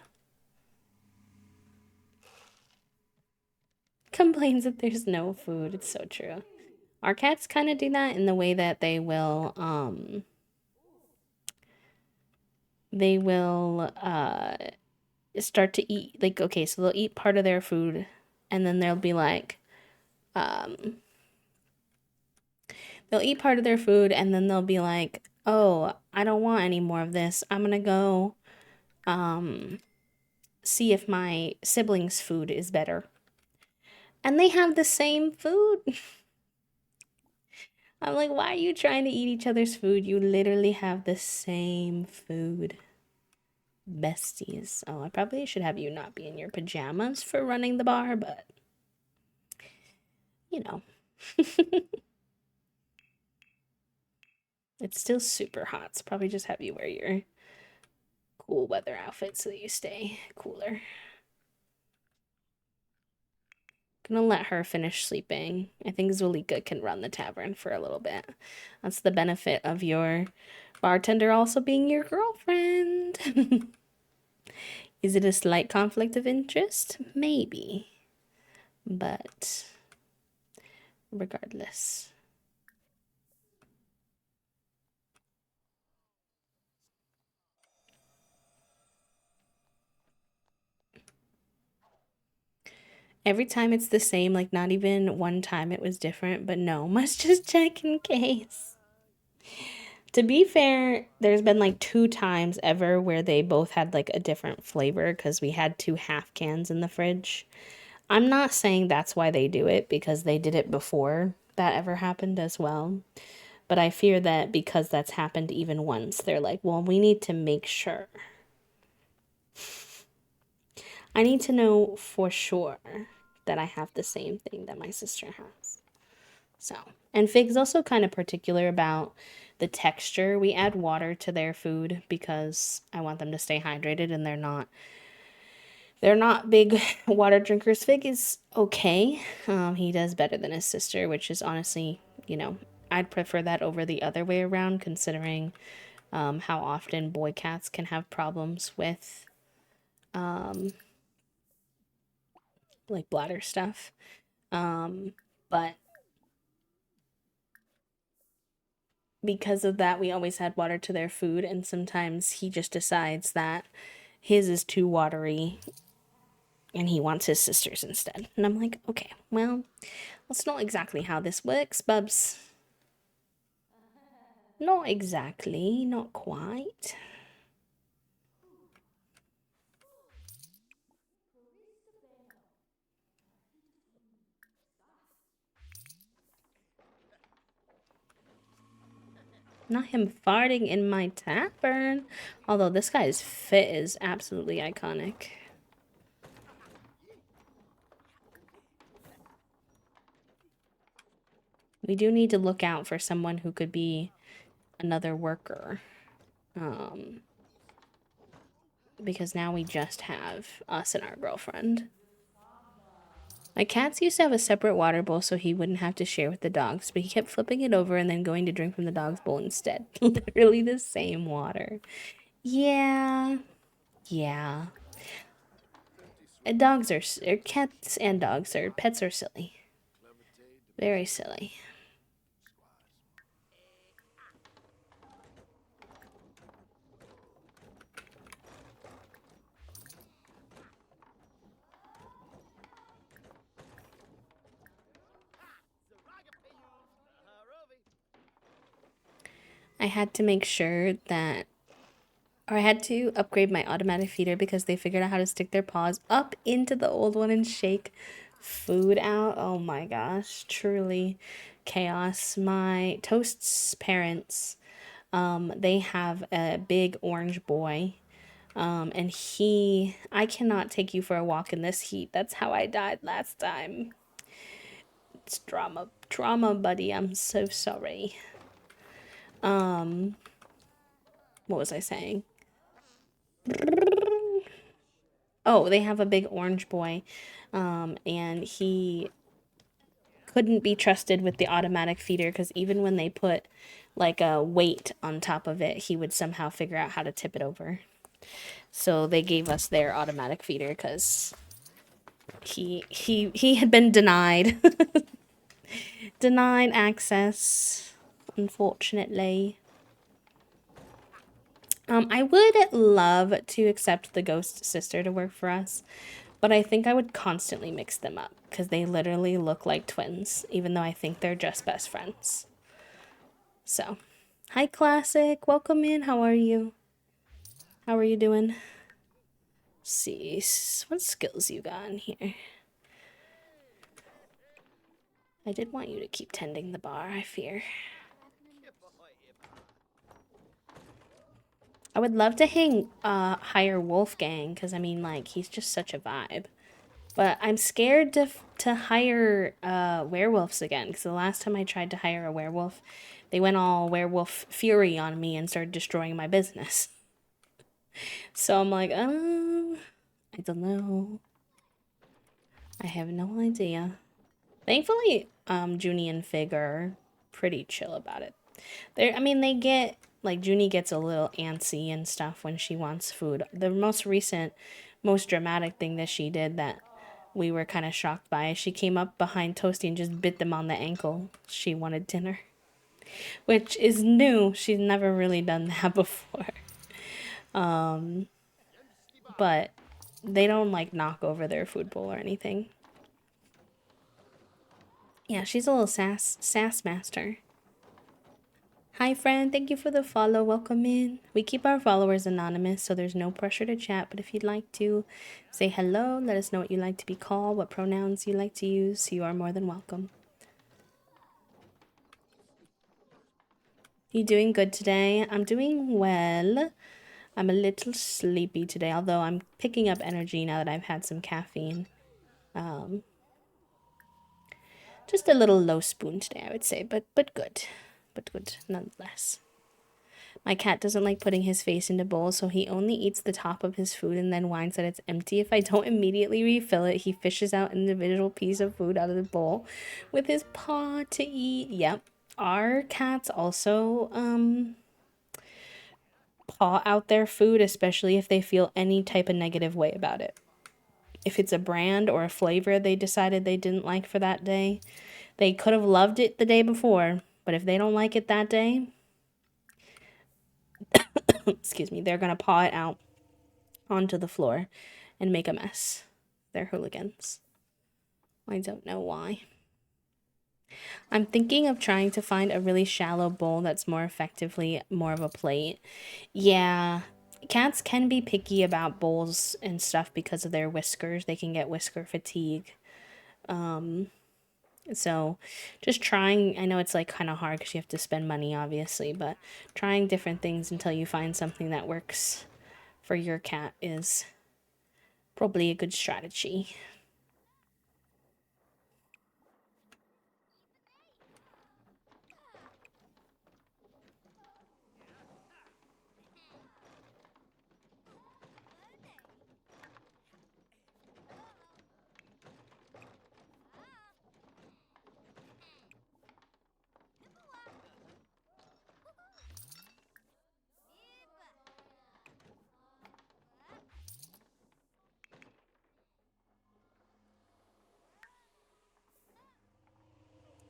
Complains that there's no food. It's so true. Our cats kind of do that in the way that they will start to eat, like, okay, so they'll eat part of their food and then um they'll eat part of their food and then they'll be like, "Oh, I don't want any more of this. I'm going to go um see if my siblings' food is better." And they have the same food. I'm like, "Why are you trying to eat each other's food? You literally have the same food." Besties. Oh, I probably should have you not be in your pajamas for running the bar, but you know, it's still super hot. So probably just have you wear your cool weather outfit so that you stay cooler. Gonna let her finish sleeping. I think Zulika can run the tavern for a little bit. That's the benefit of your bartender also being your girlfriend. Is it a slight conflict of interest? Maybe. But regardless. Every time it's the same, like not even one time it was different, but no, must just check in case. To be fair, there's been like two times ever where they both had like a different flavor because we had two half cans in the fridge. I'm not saying that's why they do it because they did it before that ever happened as well. But I fear that because that's happened even once, they're like, well, we need to make sure. I need to know for sure that I have the same thing that my sister has. So, and Fig's also kind of particular about the texture. We add water to their food because I want them to stay hydrated and they're not big water drinkers. Fig is okay. He does better than his sister, which is honestly, I'd prefer that over the other way around, considering how often boy cats can have problems with um, like bladder stuff. But because of that, we always had water to their food, and sometimes he just decides that his is too watery and he wants his sister's instead. And I'm like, okay, well, that's not exactly how this works, Bubs. Not exactly, not quite. Not him farting in my tavern. Although this guy's fit is absolutely iconic. We do need to look out for someone who could be another worker. Um, because now we just have us and our girlfriend. My cats used to have a separate water bowl so he wouldn't have to share with the dogs, but he kept flipping it over and then going to drink from the dog's bowl instead. Literally the same water. Yeah. Yeah. Dogs or cats and dogs or pets are silly. Very silly. I had to make sure that, or I had to upgrade my automatic feeder because they figured out how to stick their paws up into the old one and shake food out. Oh my gosh, truly chaos. My Toast's parents, they have a big orange boy. And I cannot take you for a walk in this heat. That's how I died last time. It's drama, buddy. I'm so sorry. What was I saying? Oh, they have a big orange boy, and he couldn't be trusted with the automatic feeder because even when they put like a weight on top of it, he would somehow figure out how to tip it over. So they gave us their automatic feeder because he had been denied denied access, unfortunately. I would love to accept the ghost sister to work for us, but I think I would constantly mix them up because they literally look like twins, even though I think they're just best friends. So, hi, Classic. Welcome in. How are you? How are you doing? Let's see, what skills you got in here? I did want you to keep tending the bar, I fear. I would love to hire Wolfgang, because I mean, like, he's just such a vibe. But I'm scared to hire werewolves again, because the last time I tried to hire a werewolf, they went all werewolf fury on me and started destroying my business. So I'm like, I don't know. I have no idea. Thankfully, Junie and Fig are pretty chill about it. I mean, they get, like, Junie gets a little antsy and stuff when she wants food. The most recent, most dramatic thing that she did that we were kind of shocked by is she came up behind Toasty and just bit them on the ankle. She wanted dinner, which is new. She's never really done that before. But they don't, like, knock over their food bowl or anything. Yeah, she's a little sass master. Hi, friend. Thank you for the follow. Welcome in. We keep our followers anonymous, so there's no pressure to chat. But if you'd like to say hello, let us know what you like to be called, what pronouns you like to use. You are more than welcome. You doing good today? I'm doing well. I'm a little sleepy today, although I'm picking up energy now that I've had some caffeine. Just a little low spoon today, I would say, but good. But good nonetheless. My cat doesn't like putting his face into bowls, so he only eats the top of his food and then whines that it's empty. If I don't immediately refill it, he fishes out an individual piece of food out of the bowl with his paw to eat. Yep. Our cats also paw out their food, especially if they feel any type of negative way about it. If it's a brand or a flavor they decided they didn't like for that day, they could have loved it the day before, but if they don't like it that day, excuse me, they're gonna paw it out onto the floor and make a mess. They're hooligans. I don't know why. I'm thinking of trying to find a really shallow bowl that's more effectively more of a plate. Yeah, cats can be picky about bowls and stuff because of their whiskers. They can get whisker fatigue. So just trying, I know it's like kind of hard because you have to spend money, obviously, but trying different things until you find something that works for your cat is probably a good strategy.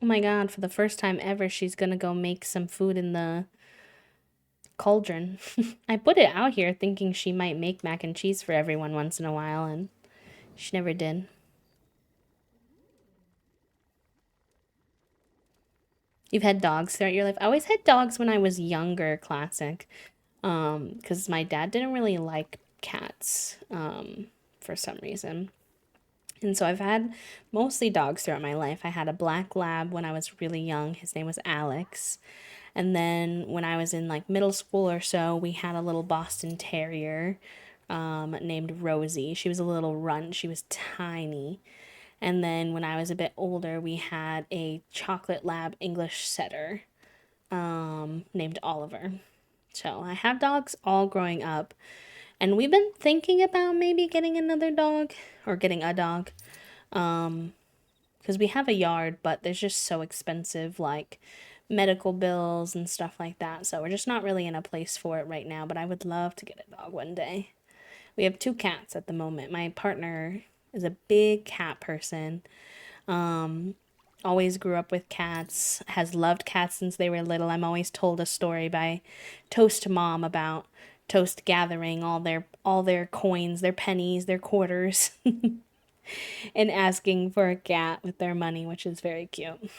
Oh my god, for the first time ever, she's gonna go make some food in the cauldron. I put it out here thinking she might make mac and cheese for everyone once in a while, and she never did. You've had dogs throughout your life? I always had dogs when I was younger, classic. Because my dad didn't really like cats, for some reason. And so I've had mostly dogs throughout my life. I had a black lab when I was really young. His name was Alex. And then when I was in like middle school or so, we had a little Boston Terrier named Rosie. She was a little runt. She was tiny. And then when I was a bit older, we had a chocolate lab English setter named Oliver. So I have dogs all growing up. And we've been thinking about maybe getting another dog or getting a dog because we have a yard, but there's just so expensive, like medical bills and stuff like that. So we're just not really in a place for it right now. But I would love to get a dog one day. We have two cats at the moment. My partner is a big cat person. Always grew up with cats, has loved cats since they were little. I'm always told a story by Toast Mom about Toast gathering all their coins, their pennies, their quarters, and asking for a cat with their money, which is very cute.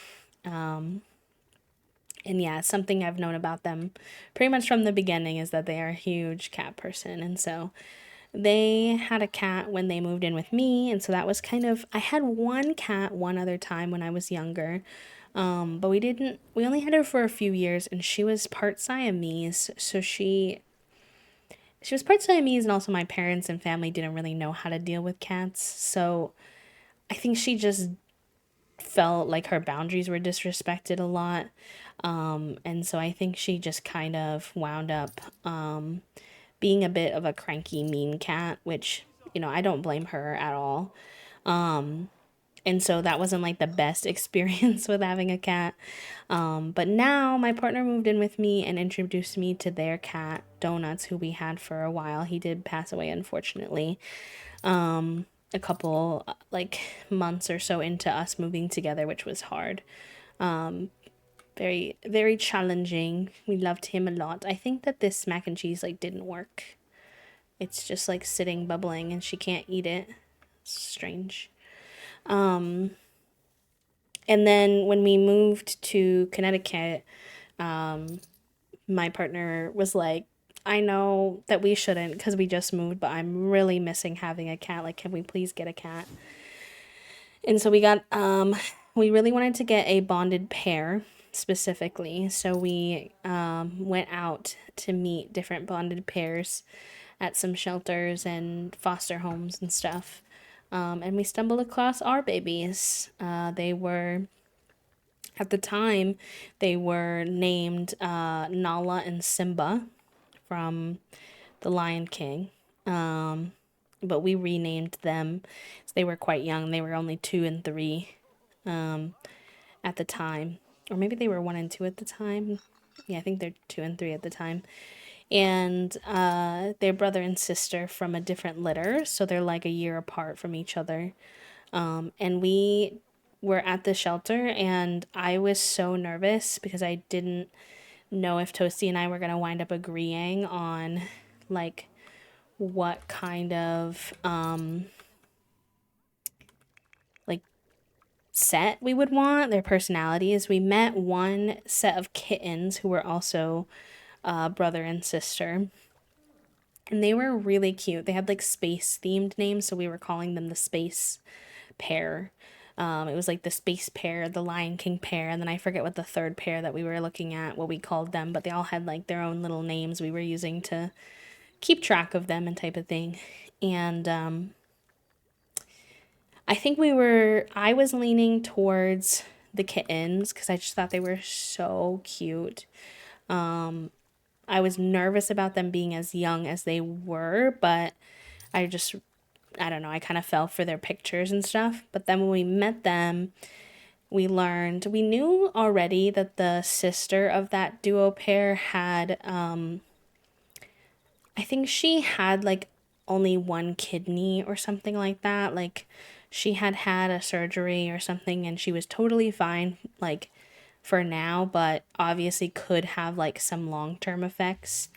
And yeah, something I've known about them pretty much from the beginning is that they are a huge cat person. And so they had a cat when they moved in with me. And so that was kind of, I had one cat one other time when I was younger. But we only had her for a few years and she was part Siamese. So she was part Siamese and also my parents and family didn't really know how to deal with cats. So I think she just felt like her boundaries were disrespected a lot. And so I think she just kind of wound up being a bit of a cranky, mean cat, which, I don't blame her at all. And so that wasn't like the best experience with having a cat. But now my partner moved in with me and introduced me to their cat, Donuts, who we had for a while. He did pass away, unfortunately, a couple like months or so into us moving together, which was hard. Very, very challenging. We loved him a lot. I think that this mac and cheese like didn't work. It's just like sitting bubbling and she can't eat it. It's strange. And then when we moved to Connecticut, my partner was like, I know that we shouldn't because we just moved, but I'm really missing having a cat. Like, can we please get a cat? And so we really wanted to get a bonded pair specifically. So we went out to meet different bonded pairs at some shelters and foster homes and stuff. And we stumbled across our babies. At the time, they were named Nala and Simba from The Lion King. But we renamed them. So they were quite young. They were only 2 and 3 at the time. Or maybe they were 1 and 2 at the time. Yeah, I think they're 2 and 3 at the time. And they're brother and sister from a different litter. So they're like a year apart from each other. And we were at the shelter, and I was so nervous because I didn't know if Toasty and I were going to wind up agreeing on like what kind of like set we would want, their personalities. We met one set of kittens who were also brother and sister. And they were really cute. They had like space themed names, so we were calling them the space pair. It was like the space pair, the Lion King pair, and then I forget what the third pair that we were looking at, what we called them, but they all had like their own little names we were using to keep track of them and type of thing. And I was leaning towards the kittens because I just thought they were so cute. I was nervous about them being as young as they were, but I just, I don't know, I kind of fell for their pictures and stuff. But then when we met them, we knew already that the sister of that duo pair had, I think she had like only one kidney or something like that. Like she had had a surgery or something and she was totally fine, like for now, but obviously could have like some long term effects.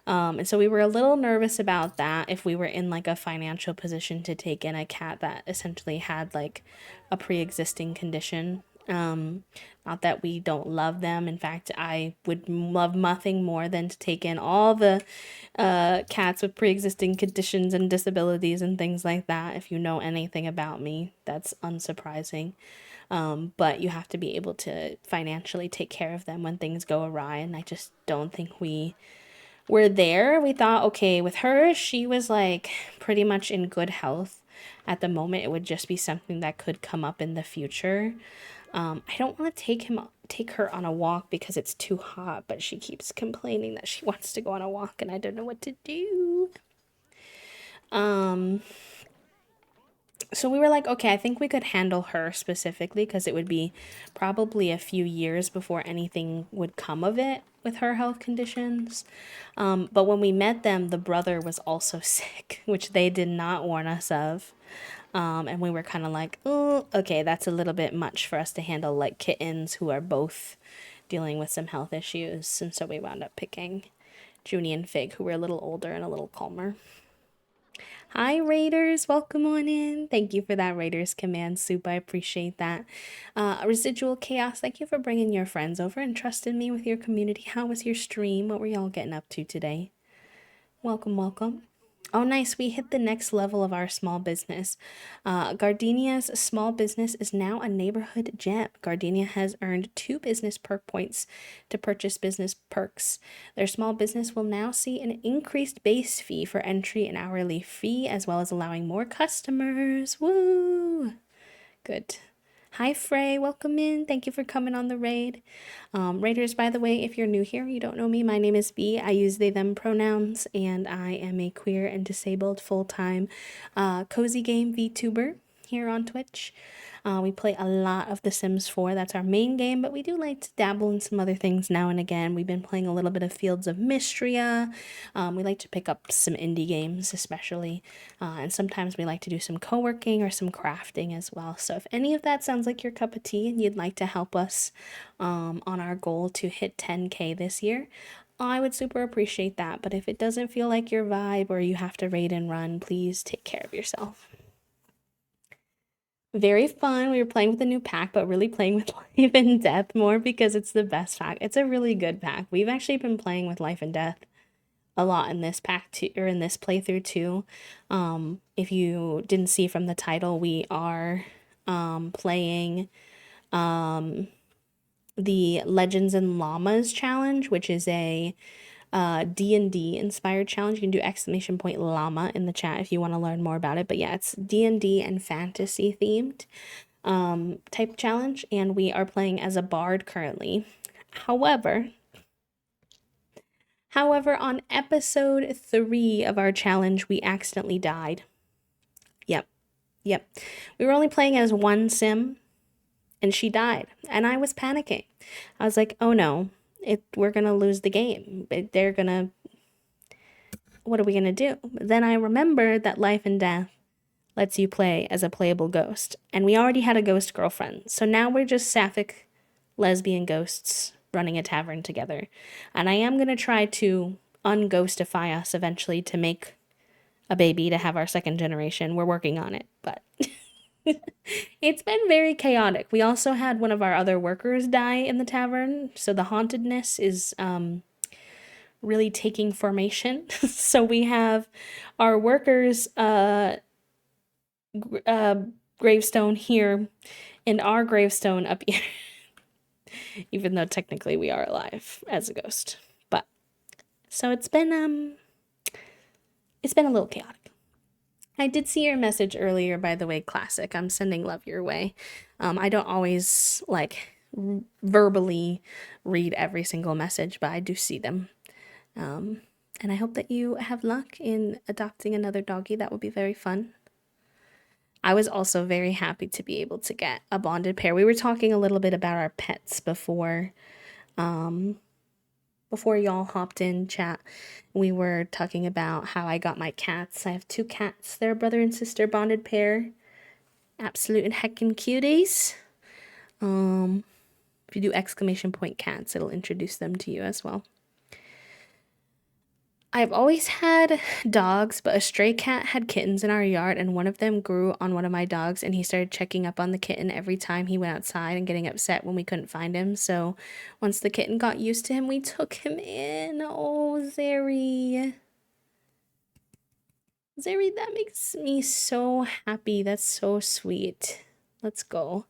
And so we were a little nervous about that if we were in like a financial position to take in a cat that essentially had like a pre existing condition. Not that we don't love them. In fact, I would love nothing more than to take in all the cats with pre-existing conditions and disabilities and things like that. If you know anything about me, that's unsurprising. But you have to be able to financially take care of them when things go awry, and I just don't think we were there. We thought, okay, with her, she was like pretty much in good health at the moment. It would just be something that could come up in the future. I don't want to take her on a walk because it's too hot, but she keeps complaining that she wants to go on a walk and I don't know what to do. Um so we were like, okay, I think we could handle her specifically because it would be probably a few years before anything would come of it with her health conditions. But when we met them, the brother was also sick, which they did not warn us of. And we were kind of like, oh, okay, that's a little bit much for us to handle, like kittens who are both dealing with some health issues. And so we wound up picking Junie and Fig, who were a little older and a little calmer. Hi, Raiders. Welcome on in. Thank you for that Raiders command soup. I appreciate that. Residual Chaos, thank you for bringing your friends over and trusting me with your community. How was your stream? What were y'all getting up to today? Welcome, welcome. Oh, nice. We hit the next level of our small business. Gardenia's small business is now a neighborhood gem. Gardenia has earned 2 business perk points to purchase business perks. Their small business will now see an increased base fee for entry and hourly fee, as well as allowing more customers. Woo! Good. Hi, Frey. Welcome in. Thank you for coming on the raid. Raiders, by the way, if you're new here, you don't know me, my name is B. I use they, them pronouns, and I am a queer and disabled full-time cozy game VTuber here on Twitch. We play a lot of The Sims 4. That's our main game, but we do like to dabble in some other things now and again. We've been playing a little bit of Fields of Mystria. We like to pick up some indie games, especially. And sometimes we like to do some co-working or some crafting as well. So if any of that sounds like your cup of tea and you'd like to help us on our goal to hit 10K this year, I would super appreciate that. But if it doesn't feel like your vibe or you have to raid and run, please take care of yourself. Very fun. We were playing with a new pack, but really playing with Life and Death more because it's the best pack. It's a really good pack. We've actually been playing with Life and Death a lot in this pack too, or in this playthrough too. If you didn't see from the title, we are playing the Legends and Llamas challenge, which is a D&D inspired challenge. You can do exclamation point llama in the chat if you want to learn more about it. But yeah, it's D&D and fantasy themed type challenge, and we are playing as a bard currently. However, on episode 3 of our challenge, we accidentally died. Yep. We were only playing as one sim, and she died, and I was panicking. I was like, oh no, we're gonna lose the game. They're gonna... What are we gonna do? Then I remembered that Life and Death lets you play as a playable ghost, and we already had a ghost girlfriend, so now we're just sapphic lesbian ghosts running a tavern together. And I am gonna try to unghostify us eventually to make a baby to have our second generation. We're working on it, but it's been very chaotic. We also had one of our other workers die in the tavern, so the hauntedness is really taking formation. So we have our workers gravestone here and our gravestone up here. Even though technically we are alive as a ghost. But so it's been a little chaotic. I did see your message earlier, by the way, classic. I'm sending love your way. I don't always verbally read every single message, but I do see them. And I hope that you have luck in adopting another doggy. That would be very fun. I was also very happy to be able to get a bonded pair. We were talking a little bit about our pets before y'all hopped in chat. We were talking about how I got my cats. I have 2 cats. They're a brother and sister bonded pair. Absolute and heckin' cuties. If you do exclamation point cats, it'll introduce them to you as well. I've always had dogs, but a stray cat had kittens in our yard, and one of them grew on one of my dogs, and he started checking up on the kitten every time he went outside and getting upset when we couldn't find him. So once the kitten got used to him, we took him in. Oh, Zeri. Zeri, that makes me so happy. That's so sweet. Let's go.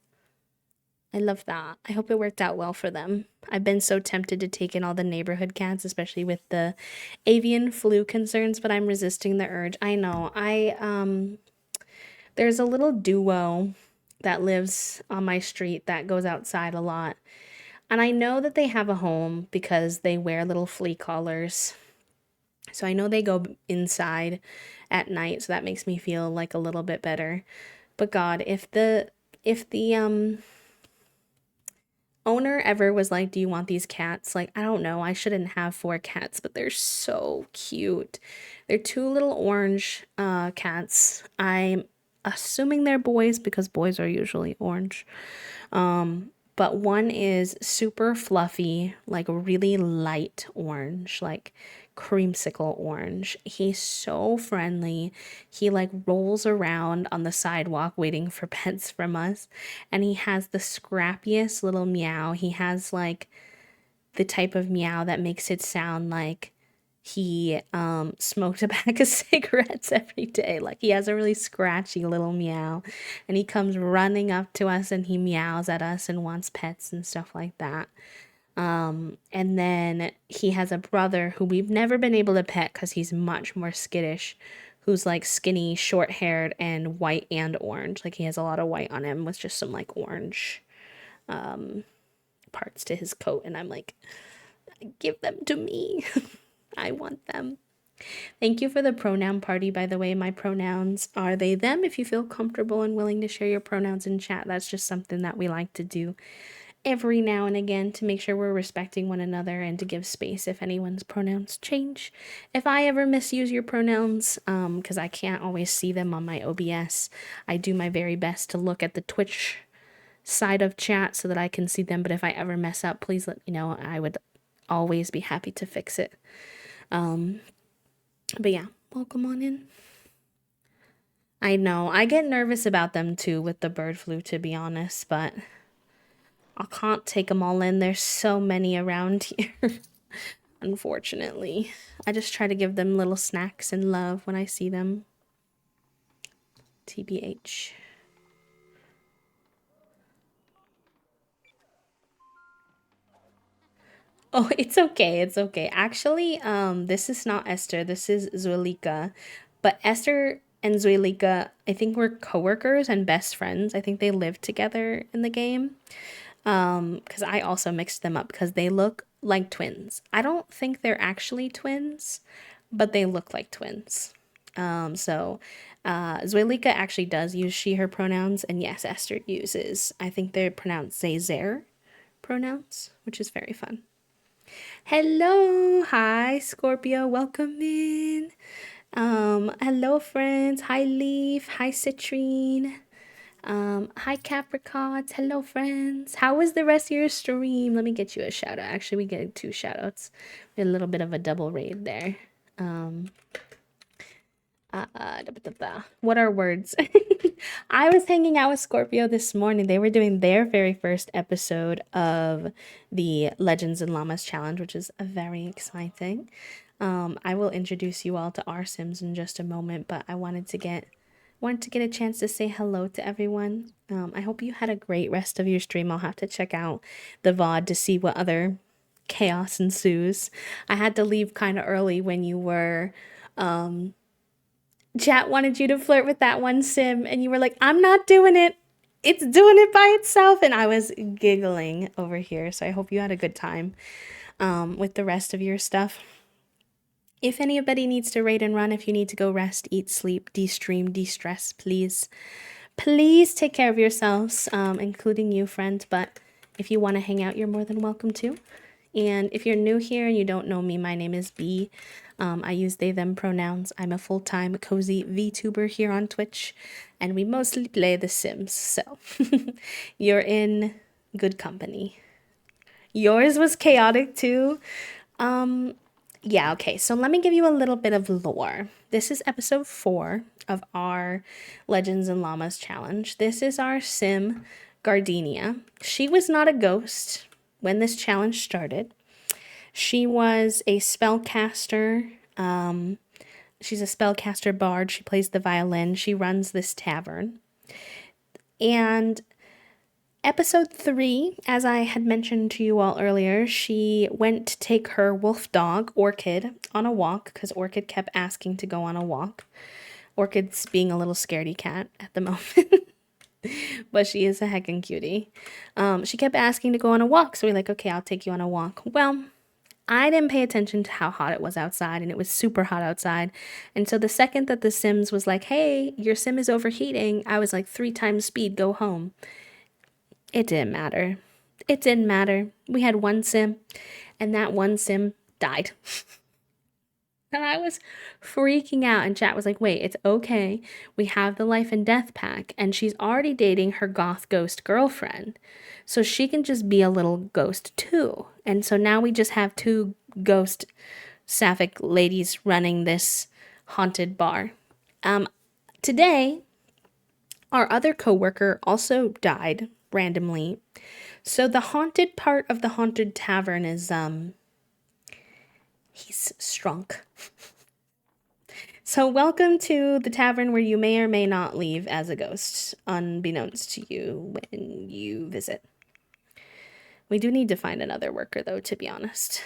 I love that. I hope it worked out well for them. I've been so tempted to take in all the neighborhood cats, especially with the avian flu concerns, but I'm resisting the urge. I know. There's a little duo that lives on my street that goes outside a lot. And I know that they have a home because they wear little flea collars. So I know they go inside at night, so that makes me feel like a little bit better. But God, if the owner ever was like, "Do you want these cats?" Like, I don't know. I shouldn't have four cats, but they're so cute. They're two little orange cats. I'm assuming they're boys because boys are usually orange. But one is super fluffy, like really light orange, like creamsicle orange. He's so friendly. He like rolls around on the sidewalk waiting for pets from us. And he has the scrappiest little meow. He has like the type of meow that makes it sound like he smoked a pack of cigarettes every day. Like he has a really scratchy little meow, and he comes running up to us and he meows at us and wants pets and stuff like that. And then he has a brother who we've never been able to pet because he's much more skittish, who's like skinny, short haired, and white and orange. Like he has a lot of white on him with just some like orange parts to his coat. And I'm like, give them to me. I want them. Thank you for the pronoun party, by the way. My pronouns are they, them. If you feel comfortable and willing to share your pronouns in chat, that's just something that we like to do every now and again to make sure we're respecting one another and to give space if anyone's pronouns change. If I ever misuse your pronouns, because I can't always see them on my OBS, I do my very best to look at the Twitch side of chat so that I can see them. But if I ever mess up, please let me know. I would always be happy to fix it. But yeah, welcome on in. I know, I get nervous about them too with the bird flu, to be honest, but I can't take them all in. There's so many around here, unfortunately. I just try to give them little snacks and love when I see them. TBH. Oh, it's okay. It's okay. Actually, this is not Esther. This is Zuelika. But Esther and Zuelika, I think were coworkers and best friends. I think they lived together in the game. Because I also mixed them up because they look like twins. I don't think they're actually twins, but they look like twins. Zuelika actually does use she, her pronouns, and yes, Esther uses, I think they're pronounced they, their pronouns, which is very fun. Hello, hi Scorpio, welcome in. Hello friends, hi Leaf, hi Citrine. Hi Capricorns, hello friends. How was the rest of your stream? Let me get you a shout out. Actually, we get two shout outs. We had a little bit of a double raid there. What are words? I was hanging out with Scorpio this morning. They were doing their very first episode of the Legends and Llamas Challenge, which is very exciting. I will introduce you all to our Sims in just a moment, but I wanted to get a chance to say hello to everyone. I hope you had a great rest of your stream. I'll have to check out the VOD to see what other chaos ensues. I had to leave kind of early when you were chat wanted you to flirt with that one sim and you were like, I'm not doing it. It's doing it by itself. And I was giggling over here. So I hope you had a good time with the rest of your stuff. If anybody needs to raid and run, if you need to go rest, eat, sleep, de-stream, de-stress, please take care of yourselves, including you, friend. But if you want to hang out, you're more than welcome to. And if you're new here and you don't know me, my name is B. I use they, them pronouns. I'm a full-time cozy VTuber here on Twitch, and we mostly play The Sims, so you're in good company. Yours was chaotic too. Yeah, okay. So let me give you a little bit of lore. This is episode 4 of our Legends and Llamas challenge. This is our sim, Gardenia. She was not a ghost when this challenge started. She was a spellcaster. She's a spellcaster bard. She plays the violin. She runs this tavern. And episode 3, as I had mentioned to you all earlier, she went to take her wolf dog, Orchid, on a walk because Orchid kept asking to go on a walk. Orchid's being a little scaredy cat at the moment, but she is a heckin' cutie. She kept asking to go on a walk, so we're like, okay, I'll take you on a walk. Well, I didn't pay attention to how hot it was outside, and it was super hot outside. And so the second that the Sims was like, hey, your Sim is overheating, I was like, 3 times speed, go home. It didn't matter. It didn't matter. We had one Sim, and that one Sim died. And I was freaking out, and chat was like, wait, it's okay. We have the life and death pack, and she's already dating her goth ghost girlfriend. So she can just be a little ghost too. And so now we just have 2 ghost sapphic ladies running this haunted bar. Today, our other coworker also died randomly. So the haunted part of the haunted tavern is he's strunk. So welcome to the tavern where you may or may not leave as a ghost, unbeknownst to you when you visit. We do need to find another worker though, to be honest.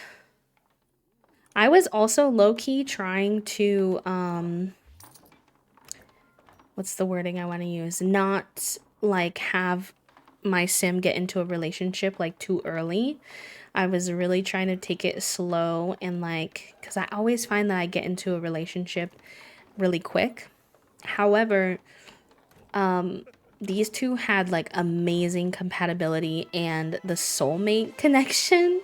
I was also low-key trying to what's the wording I want to use? Not like have my sim get into a relationship like too early. I was really trying to take it slow and like, because I always find that I get into a relationship really quick. However, these two had like amazing compatibility and the soulmate connection.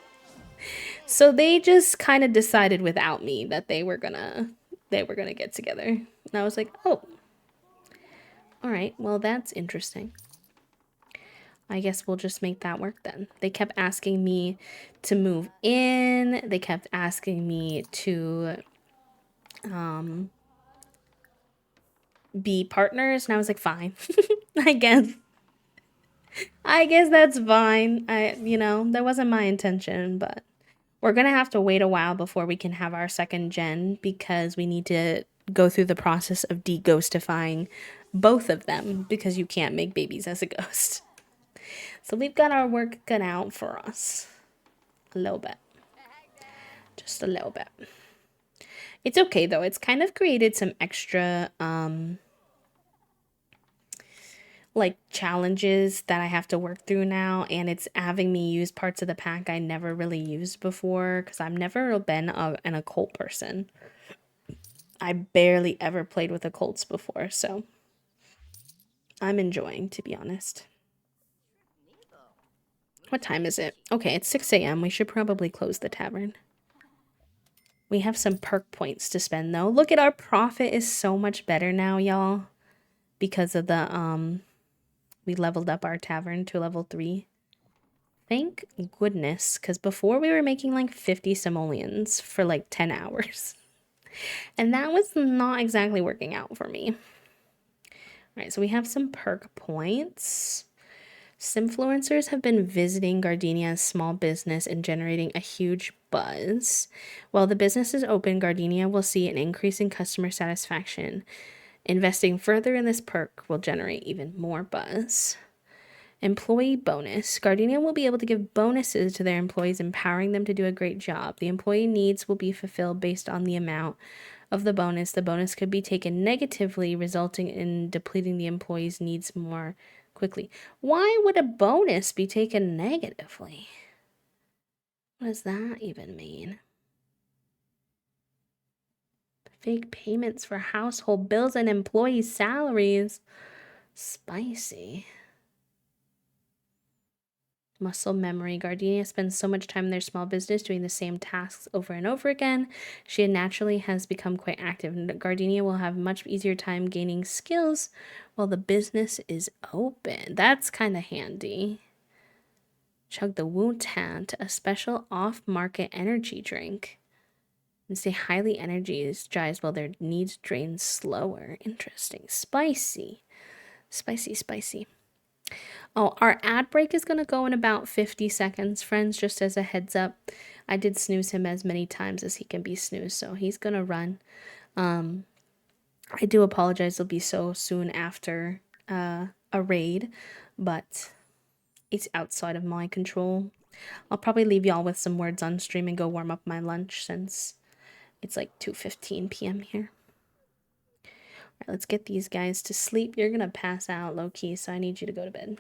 So they just kind of decided without me that they were gonna get together. And I was like, oh, all right, well that's interesting. I guess we'll just make that work then. They kept asking me to move in. They kept asking me to be partners, and I was like, fine. I guess. I guess that's fine. That wasn't my intention, but we're gonna have to wait a while before we can have our second gen because we need to go through the process of de-ghostifying both of them because you can't make babies as a ghost. So we've got our work cut out for us. A little bit. Just a little bit. It's okay though. It's kind of created some extra like challenges that I have to work through now, and it's having me use parts of the pack I never really used before because I've never been an occult person. I barely ever played with occults before, so I'm enjoying, to be honest. What time is it? Okay, it's 6 a.m. We should probably close the tavern. We have some perk points to spend though. Look at our profit is so much better now, y'all, because of the we leveled up our tavern to level 3. Thank goodness, because before we were making like 50 simoleons for like 10 hours. And that was not exactly working out for me. All right, so we have some perk points. Simfluencers have been visiting Gardenia's small business and generating a huge buzz. While the business is open, Gardenia will see an increase in customer satisfaction. Investing further in this perk will generate even more buzz. Employee bonus. Gardenia will be able to give bonuses to their employees, empowering them to do a great job. The employee needs will be fulfilled based on the amount of the bonus. The bonus could be taken negatively, resulting in depleting the employee's needs more quickly. Why would a bonus be taken negatively? What does that even mean? Fake payments for household bills and employee salaries. Spicy. Muscle memory. Gardenia spends so much time in their small business doing the same tasks over and over again. She naturally has become quite active, and Gardenia will have much easier time gaining skills while the business is open. That's kind of handy. Chug the Wu Tant, a special off-market energy drink. And say highly energized while their needs drain slower. Interesting. Spicy. Spicy, spicy. Oh, our ad break is going to go in about 50 seconds, friends, just as a heads up. I did snooze him as many times as he can be snoozed, so he's going to run. I do apologize, it'll be so soon after a raid, but it's outside of my control. I'll probably leave y'all with some words on stream and go warm up my lunch since it's like 2:15 p.m. here. All right, let's get these guys to sleep. You're gonna pass out low-key, so I need you to go to bed.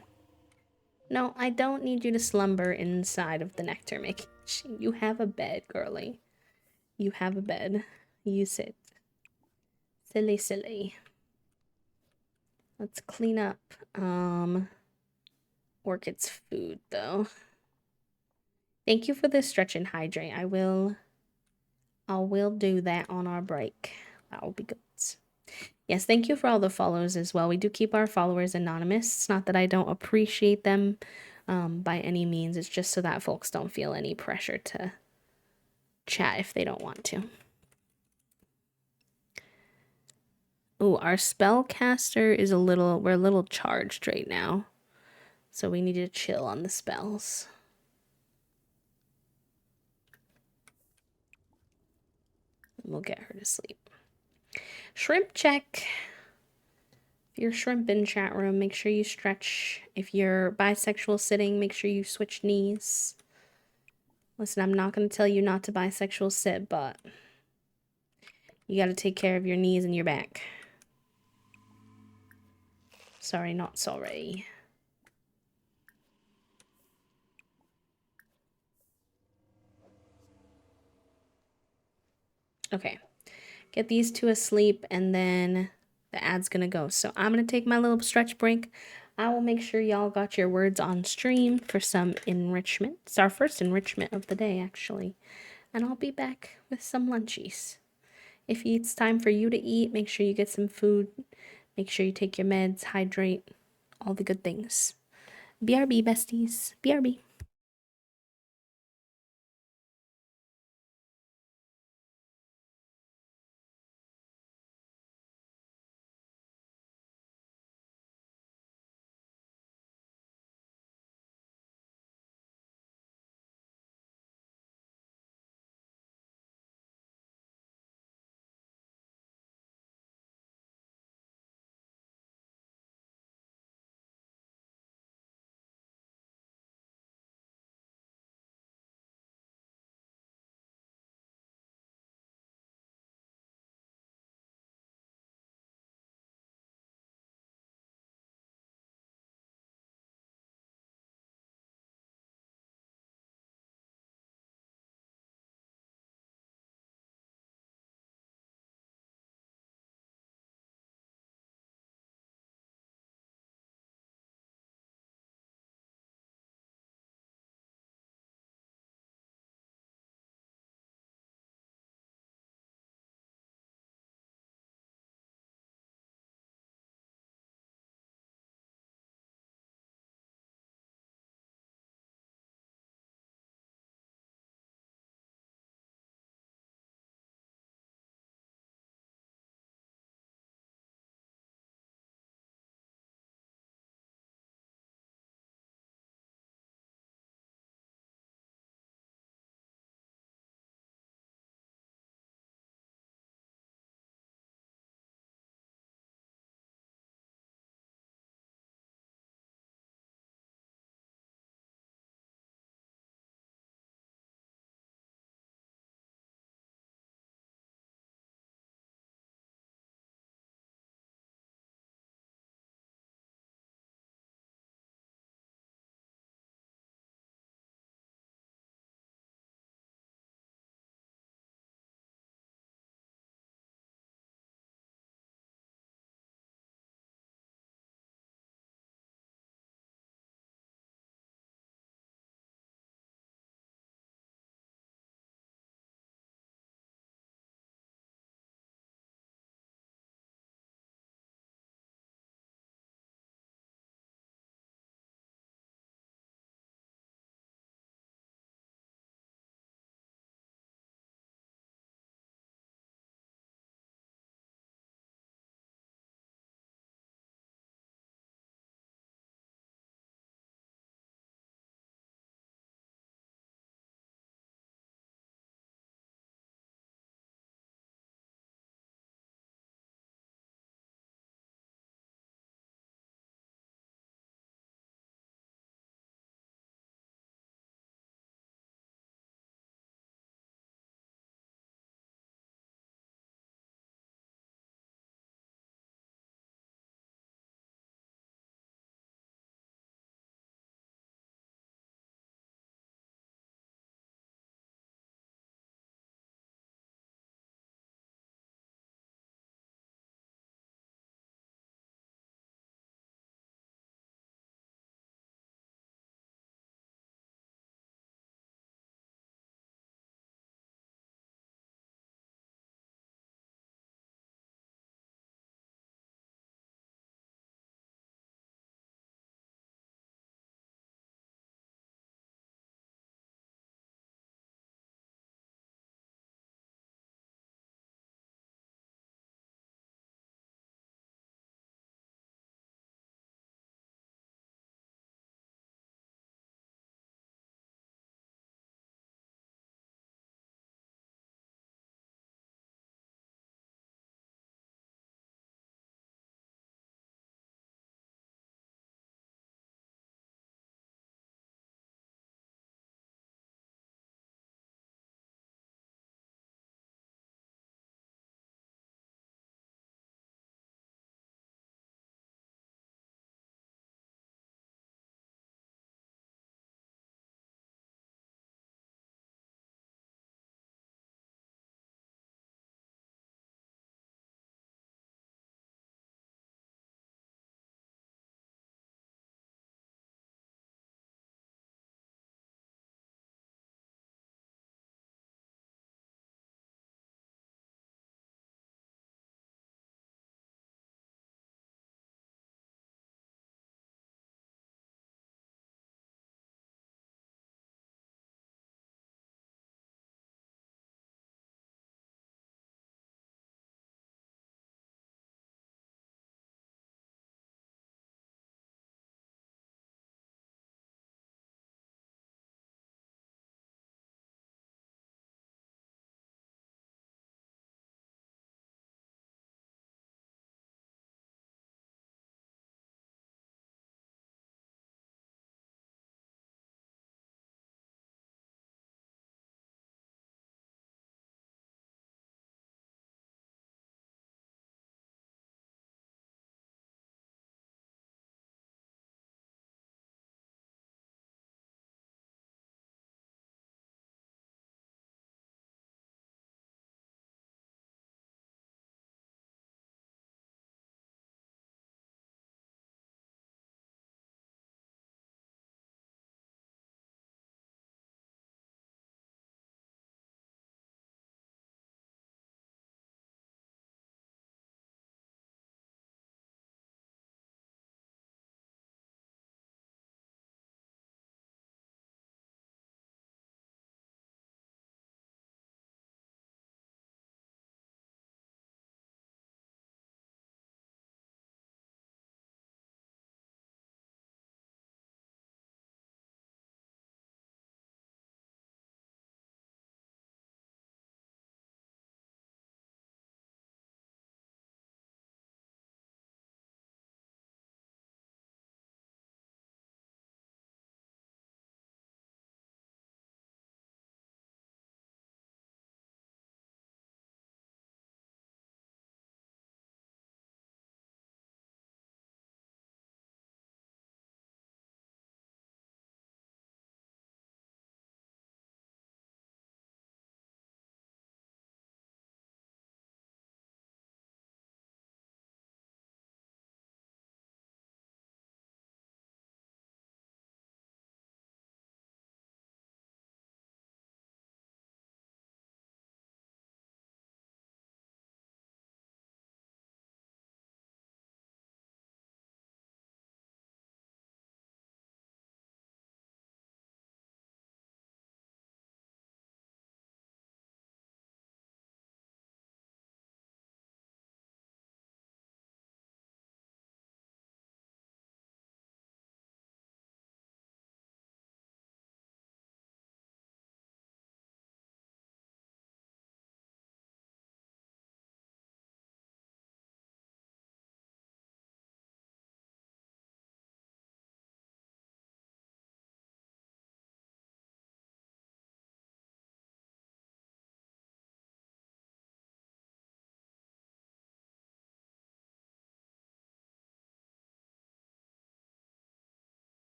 No, I don't need you to slumber inside of the nectar making machine. You have a bed, girly. You have a bed. You sit. Silly, silly. Let's clean up. Orchid's food, though. Thank you for the stretch and hydrate. I will do that on our break. That will be good. Yes, thank you for all the follows as well. We do keep our followers anonymous. It's not that I don't appreciate them by any means. It's just so that folks don't feel any pressure to chat if they don't want to. Ooh, our spellcaster is we're a little charged right now. So we need to chill on the spells. And we'll get her to sleep. Shrimp check. If you're shrimp in chat room, make sure you stretch. If you're bisexual sitting, make sure you switch knees. Listen, I'm not going to tell you not to bisexual sit, but you got to take care of your knees and your back. Sorry, not sorry. Okay. Get these two asleep, and then the ad's going to go. So I'm going to take my little stretch break. I will make sure y'all got your words on stream for some enrichment. It's our first enrichment of the day, actually. And I'll be back with some lunchies. If it's time for you to eat, make sure you get some food. Make sure you take your meds, hydrate, all the good things. BRB, besties. BRB.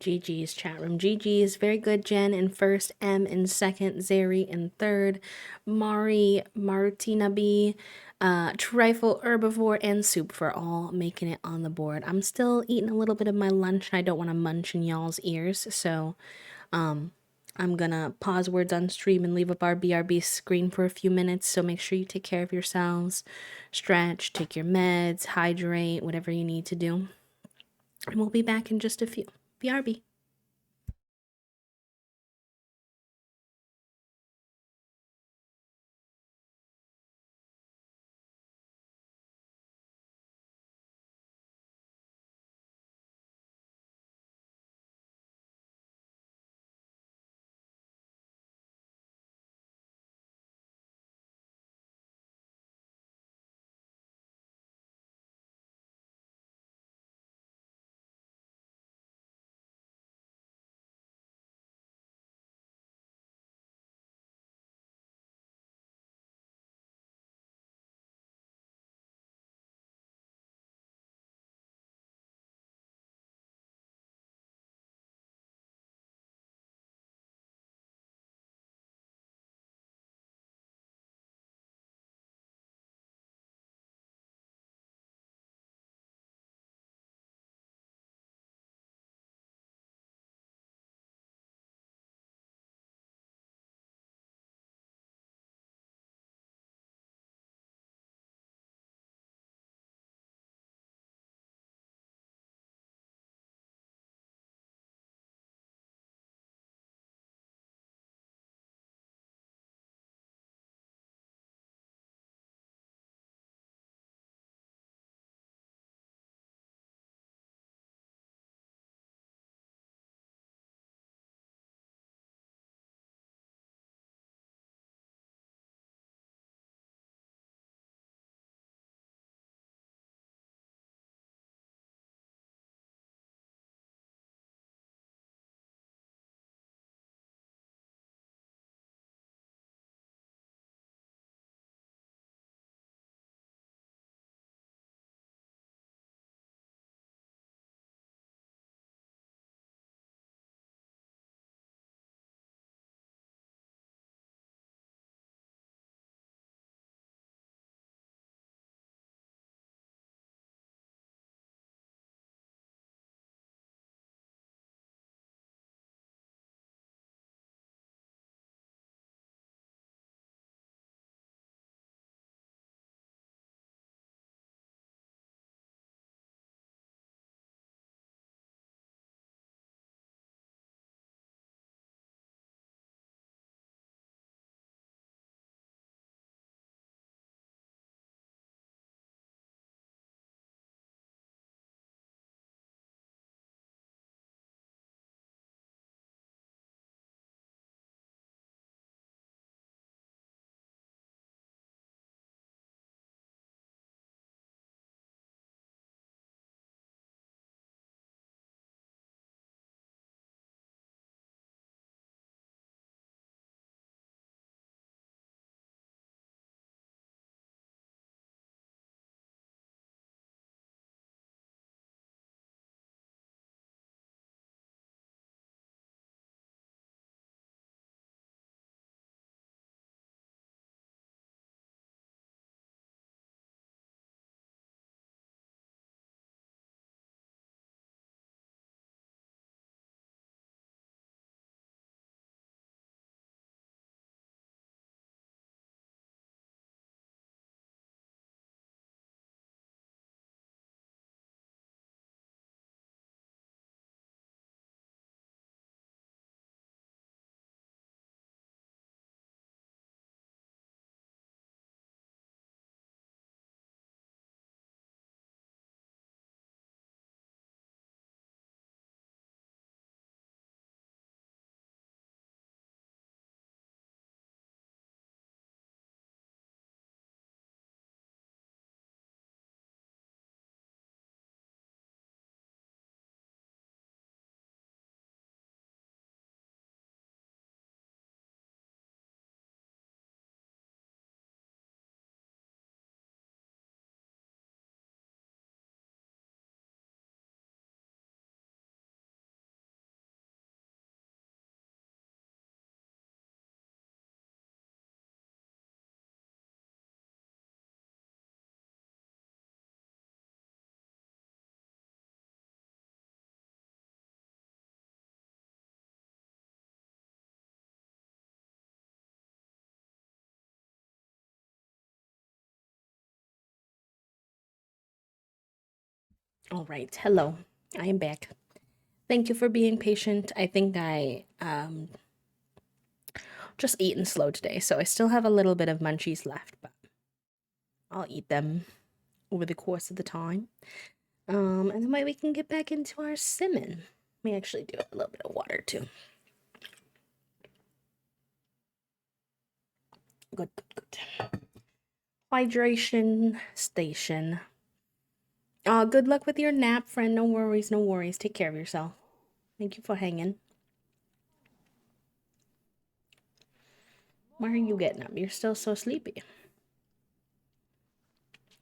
GG's chat room. GG's. Very good, Jen in first, M in second, Zeri in third, Mari, Martina B, Trifle Herbivore, and Soup for all making it on the board. I'm still eating a little bit of my lunch. I don't want to munch in y'all's ears, so I'm gonna pause words on stream and leave up our BRB screen for a few minutes. So make sure you take care of yourselves, stretch, take your meds, hydrate, whatever you need to do. And we'll be back in just a few. BRB. All right, hello. I am back. Thank you for being patient. I think I just eaten slow today, so I still have a little bit of munchies left, but I'll eat them over the course of the time. And then we can get back into our simming. Let me actually do a little bit of water too. Good, good, good. Hydration station. Good luck with your nap, friend. No worries, no worries. Take care of yourself. Thank you for hanging. Why are you getting up? You're still so sleepy.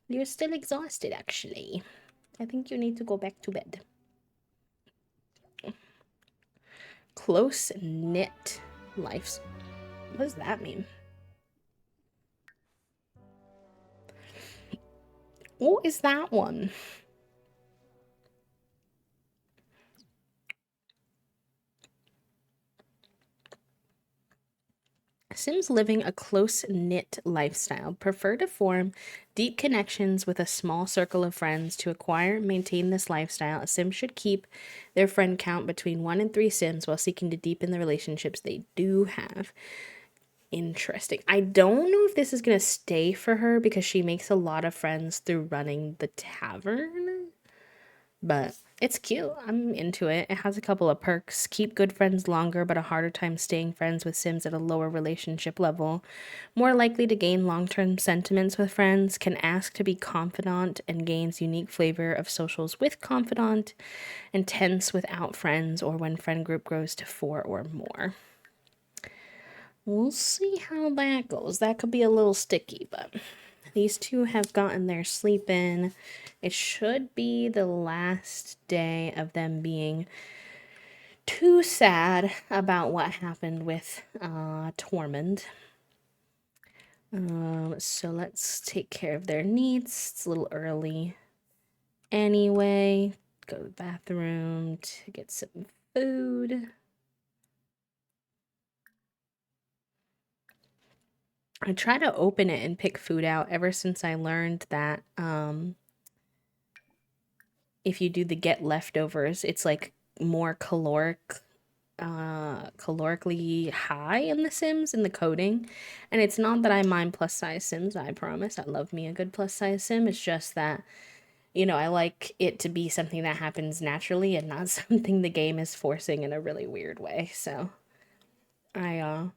You're still exhausted, actually. I think you need to go back to bed. Close knit lives. What does that mean? What is that one? Sims living a close knit lifestyle prefer to form deep connections with a small circle of friends. To acquire and maintain this lifestyle, a Sim should keep their friend count between 1 and 3 Sims while seeking to deepen the relationships they do have. Interesting. I don't know if this is going to stay for her because she makes a lot of friends through running the tavern. But it's cute. I'm into it. It has a couple of perks. Keep good friends longer, but a harder time staying friends with Sims at a lower relationship level. More likely to gain long term sentiments with friends. Can ask to be confidant and gains unique flavor of socials with confidant. Intense without friends or when friend group grows to 4 or more. We'll see how that goes. That could be a little sticky, but these two have gotten their sleep in. It should be the last day of them being too sad about what happened with Tormund. So let's take care of their needs. It's a little early anyway. Go to the bathroom to get some food. I try to open it and pick food out ever since I learned that if you do the get leftovers, it's like more calorically high in the Sims in the coding. And it's not that I mind plus size Sims, I promise. I love me a good plus size Sim. It's just that, I like it to be something that happens naturally and not something the game is forcing in a really weird way. So I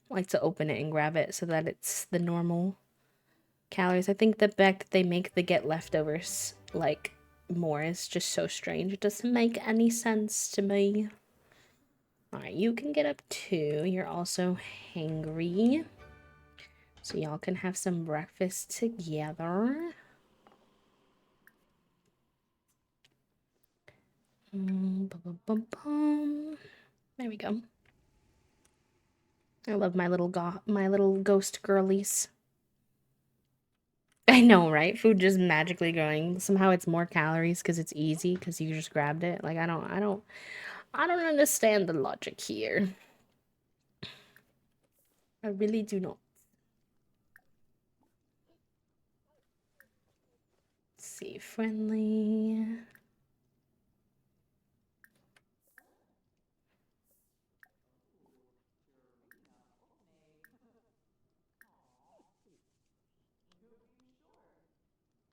like to open it and grab it so that it's the normal calories. I think the fact that they make the get leftovers like more is just so strange. It doesn't make any sense to me. Alright, you can get up too. You're also hangry. So y'all can have some breakfast together. Bum, bum, bum. There we go. I love my little ghost girlies. I know, right? Food just magically growing. Somehow it's more calories because it's easy because you just grabbed it. Like I don't understand the logic here. I really do not. Let's see, friendly.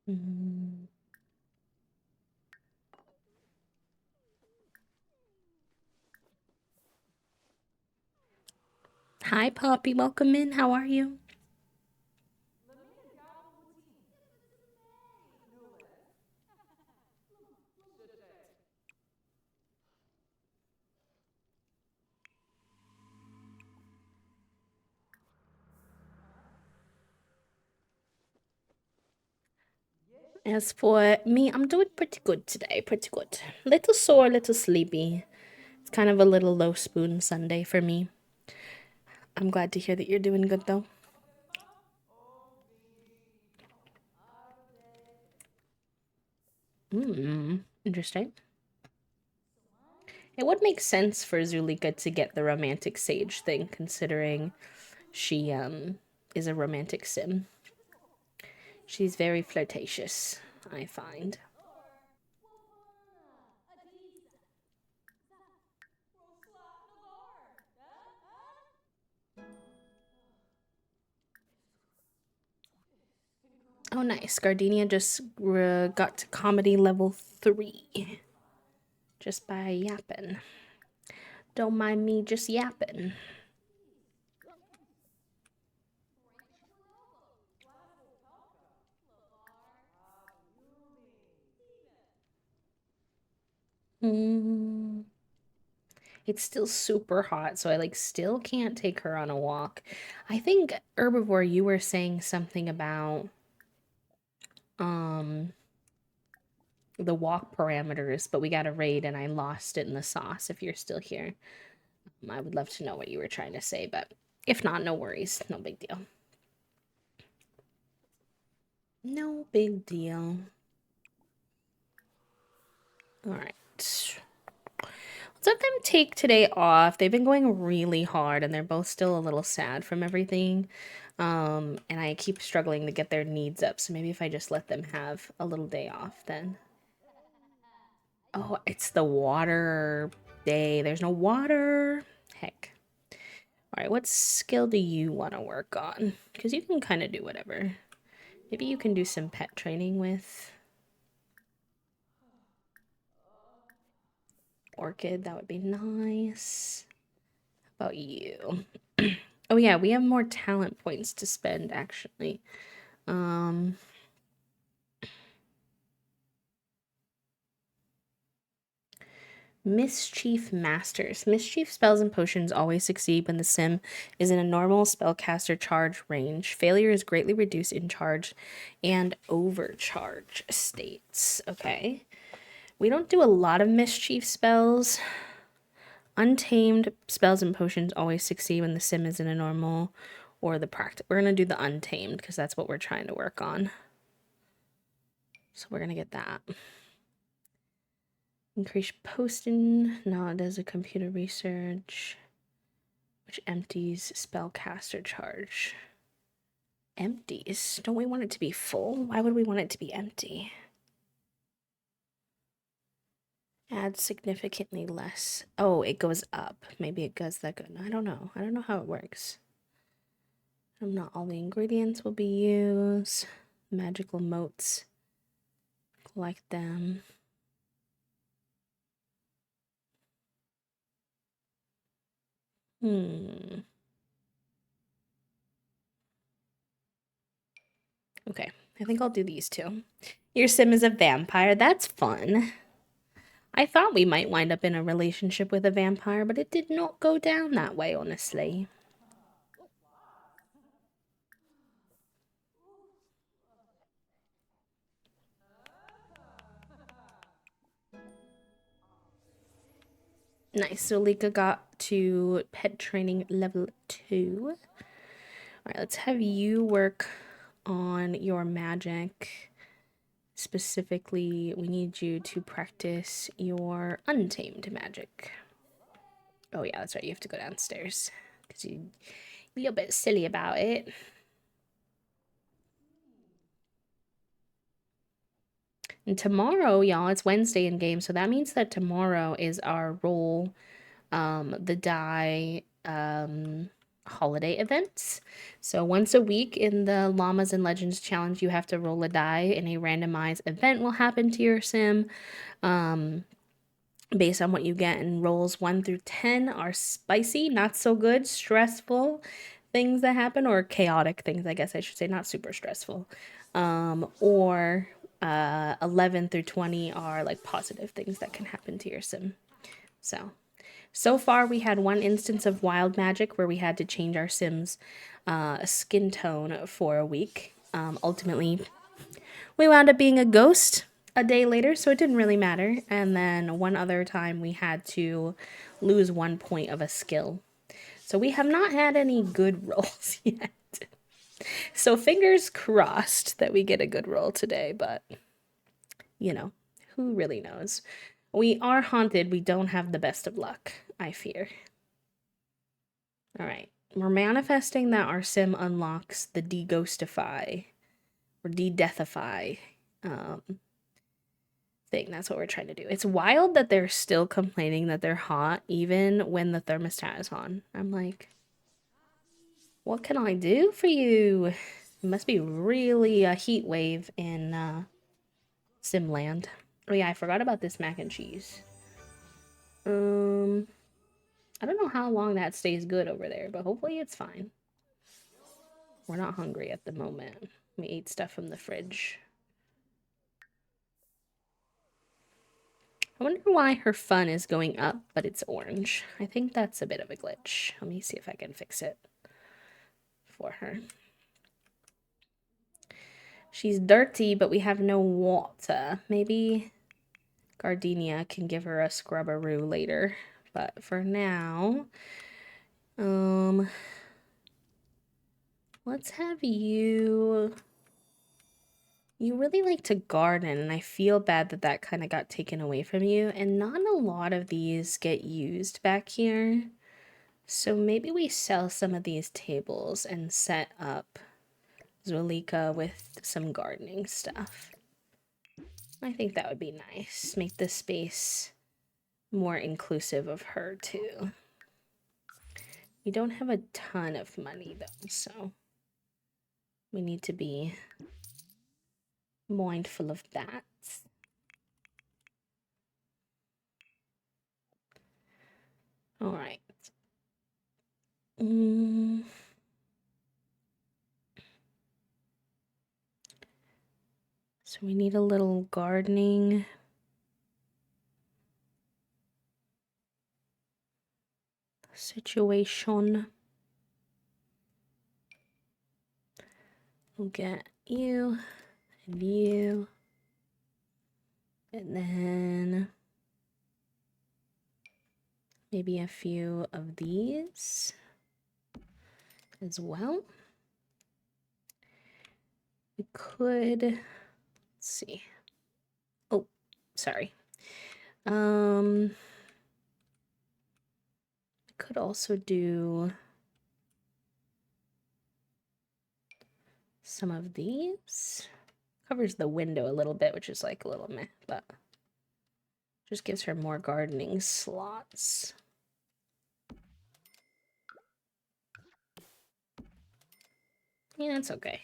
Mm. Hi, Poppy. Welcome in. How are you? As for me, I'm doing pretty good today. Pretty good. Little sore, little sleepy. It's kind of a little low spoon Sunday for me. I'm glad to hear that you're doing good, though. Interesting. It would make sense for Zulika to get the romantic sage thing, considering she is a romantic sim. She's very flirtatious, I find. Oh, nice. Gardenia just got to comedy level 3 just by yapping. Don't mind me just yapping. Mm. It's still super hot, so I like still can't take her on a walk. I think Herbivore, you were saying something about um the walk parameters, but we got a raid and I lost it in the sauce if you're still here. I would love to know what you were trying to say, but if not, no worries. No big deal. No big deal. All right. Let's let them take today off. They've been going really hard and they're both still a little sad from everything. And I keep struggling to get their needs up. So maybe if I just let them have a little day off then. Oh, it's the water day. There's no water. Heck. All right, what skill do you want to work on? Because you can kind of do whatever. Maybe you can do some pet training with Orchid. That would be nice. How about you? Oh yeah, we have more talent points to spend actually. Um Mischief Masters. Mischief spells and potions always succeed when the sim is in a normal spellcaster charge range. Failure is greatly reduced in charge and overcharge states. Okay. We don't do a lot of mischief spells. Untamed spells and potions always succeed when the sim is in a normal or the practice. We're going to do the untamed because that's what we're trying to work on. So we're going to get that. Increase posting. No, it does a computer research, which empties spellcaster charge. Empties? Don't we want it to be full? Why would we want it to be empty? Add significantly less. Oh, it goes up. Maybe it does that good. I don't know. I don't know how it works. Not all the ingredients will be used. Magical motes. Collect them. Okay, I think I'll do these two. Your sim is a vampire. That's fun. I thought we might wind up in a relationship with a vampire, but it did not go down that way, honestly. Nice. So Lika got to pet training level 2. All right, let's have you work on your magic. Specifically, we need you to practice your untamed magic. Oh yeah, that's right. You have to go downstairs because you're a little bit silly about it. And tomorrow, y'all, it's Wednesday in game, so that means that tomorrow is our roll, the die, holiday events. So once a week in the Llamas and Legends Challenge, you have to roll a die, and a randomized event will happen to your sim. Based on what you get, and rolls 1 through 10 are spicy, not so good, stressful things that happen, or chaotic things, I guess I should say, not super stressful. Or 11 through 20 are like positive things that can happen to your sim. So far we had one instance of wild magic where we had to change our sim's skin tone for a week. Ultimately, we wound up being a ghost a day later, so it didn't really matter. And then one other time we had to lose 1 point of a skill. So we have not had any good rolls yet. So fingers crossed that we get a good roll today, but you know, who really knows? We are haunted. We don't have the best of luck, I fear. All right. We're manifesting that our sim unlocks the de-ghostify or de-deathify thing. That's what we're trying to do. It's wild that they're still complaining that they're hot even when the thermostat is on. I'm like, what can I do for you? It must be really a heat wave in Simland. Oh yeah, I forgot about this mac and cheese. Um, I don't know how long that stays good over there, but hopefully it's fine. We're not hungry at the moment. We ate stuff from the fridge. I wonder why her fun is going up, but it's orange. I think that's a bit of a glitch. Let me see if I can fix it for her. She's dirty, but we have no water. Maybe Gardenia can give her a scrubberoo later. But for now, let's have you... You really like to garden, and I feel bad that that kind of got taken away from you. And not a lot of these get used back here. So maybe we sell some of these tables and set up Zulika with some gardening stuff. I think that would be nice. Make the space more inclusive of her too. We don't have a ton of money though, so we need to be mindful of that. All right. So we need a little gardening. Situation. We'll get you and you. And then maybe a few of these as well. We could, let's see. Oh, sorry. We could also do some of these. Covers the window a little bit, which is like a little meh, but just gives her more gardening slots. Yeah, it's okay.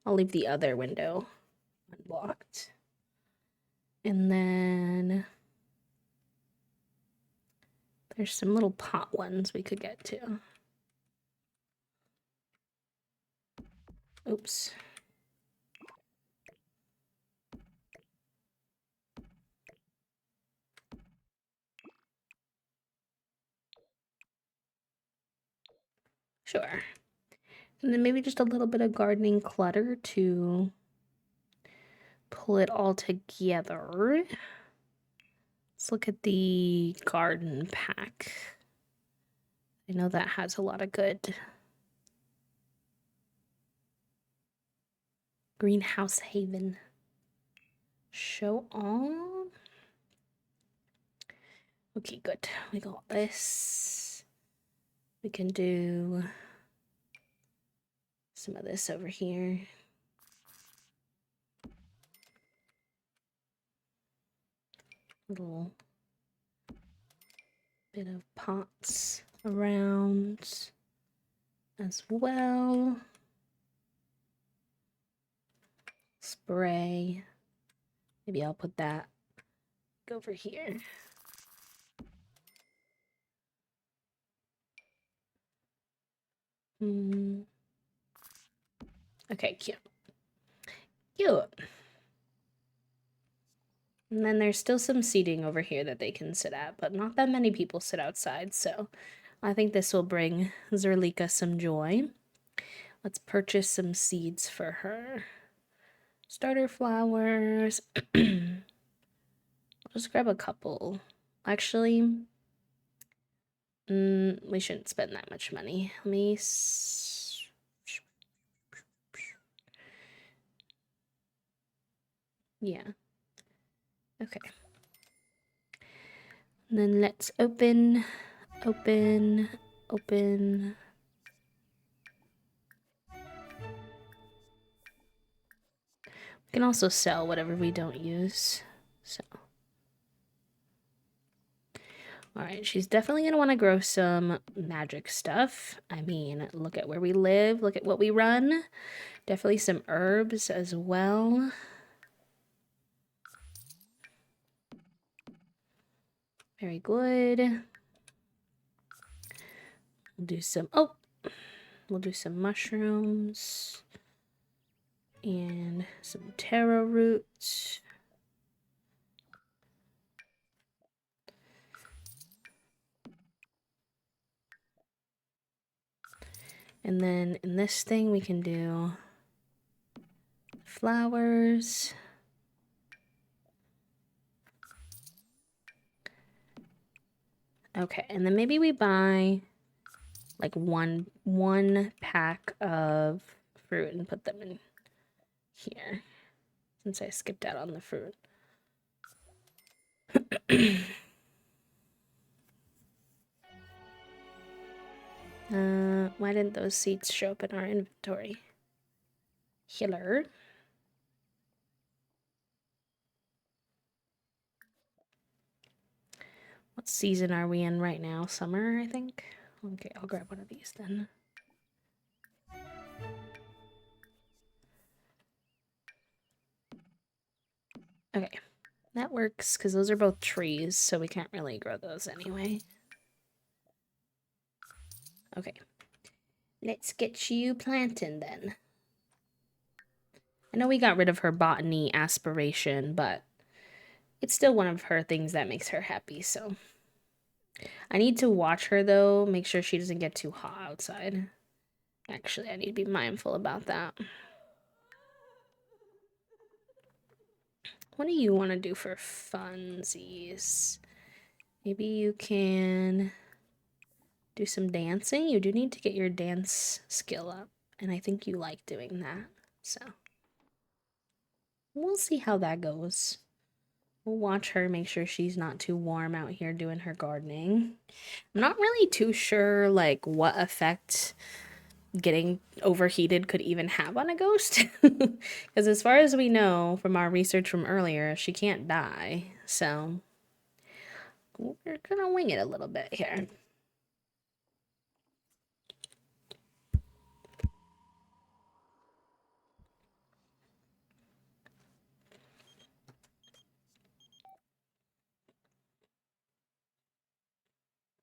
I'll leave the other window unblocked. And then there's some little pot ones we could get to. Oops. Sure. And then maybe just a little bit of gardening clutter to pull it all together. Let's look at the garden pack. I know that has a lot of good greenhouse haven. Show all. Okay, good. We got this. We can do some of this over here. Little bit of pots around as well. Spray. Maybe I'll put that over here. Okay, cute. Cute. And then there's still some seating over here that they can sit at, but not that many people sit outside, so I think this will bring Zerlika some joy. Let's purchase some seeds for her. Starter flowers. I'll just grab a couple. Actually, we shouldn't spend that much money. Let me... Yeah. Okay. And then let's open. We can also sell whatever we don't use. So All right, she's definitely going to want to grow some magic stuff. I mean, look at where we live, look at what we run. Definitely some herbs as well. Very good. We'll do some mushrooms and some taro roots. And then in this thing, we can do flowers. Okay, and then maybe we buy like one pack of fruit and put them in here since I skipped out on the fruit. Why didn't those seeds show up in our inventory? Healer. What season are we in right now? Summer, I think. Okay, I'll grab one of these then. Okay, that works because those are both trees, so we can't really grow those anyway. Okay, let's get you planting then. I know we got rid of her botany aspiration, but it's still one of her things that makes her happy, so. I need to watch her though, make sure she doesn't get too hot outside. Actually, I need to be mindful about that. What do you want to do for funsies? Maybe you can do some dancing. You do need to get your dance skill up, and I think you like doing that. So we'll see how that goes. We'll watch her, make sure she's not too warm out here doing her gardening. I'm not really too sure like what effect getting overheated could even have on a ghost. Because as far as we know from our research from earlier, she can't die. So we're gonna wing it a little bit here.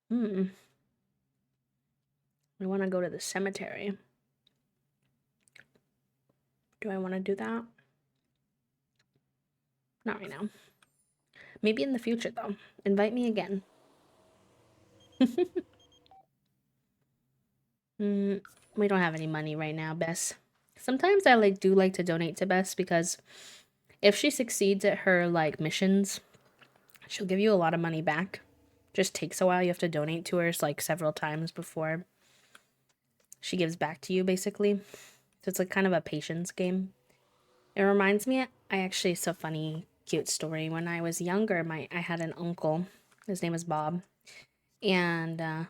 I want to go to the cemetery. Do I want to do that? Not right now. Maybe in the future, though. Invite me again. We don't have any money right now, Bess. Sometimes I do like to donate to Bess because if she succeeds at her like missions, she'll give you a lot of money back. Just takes a while. You have to donate to her like several times before she gives back to you, basically. So it's like kind of a patience game. It reminds me, I actually, it's a funny, cute story. When I was younger, I had an uncle. His name was Bob. And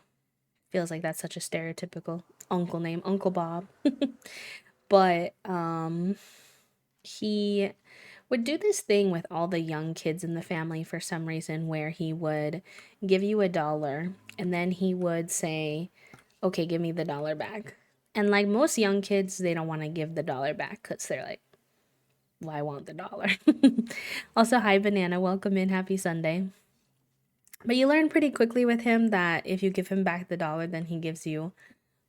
feels like that's such a stereotypical uncle name, Uncle Bob. But he would do this thing with all the young kids in the family for some reason where he would give you $1 and then he would say, okay, give me the dollar back. And like most young kids, they don't want to give the dollar back because they're like, well, I want the dollar. Also, hi, Banana. Welcome in. Happy Sunday. But you learn pretty quickly with him that if you give him back the dollar, then he gives you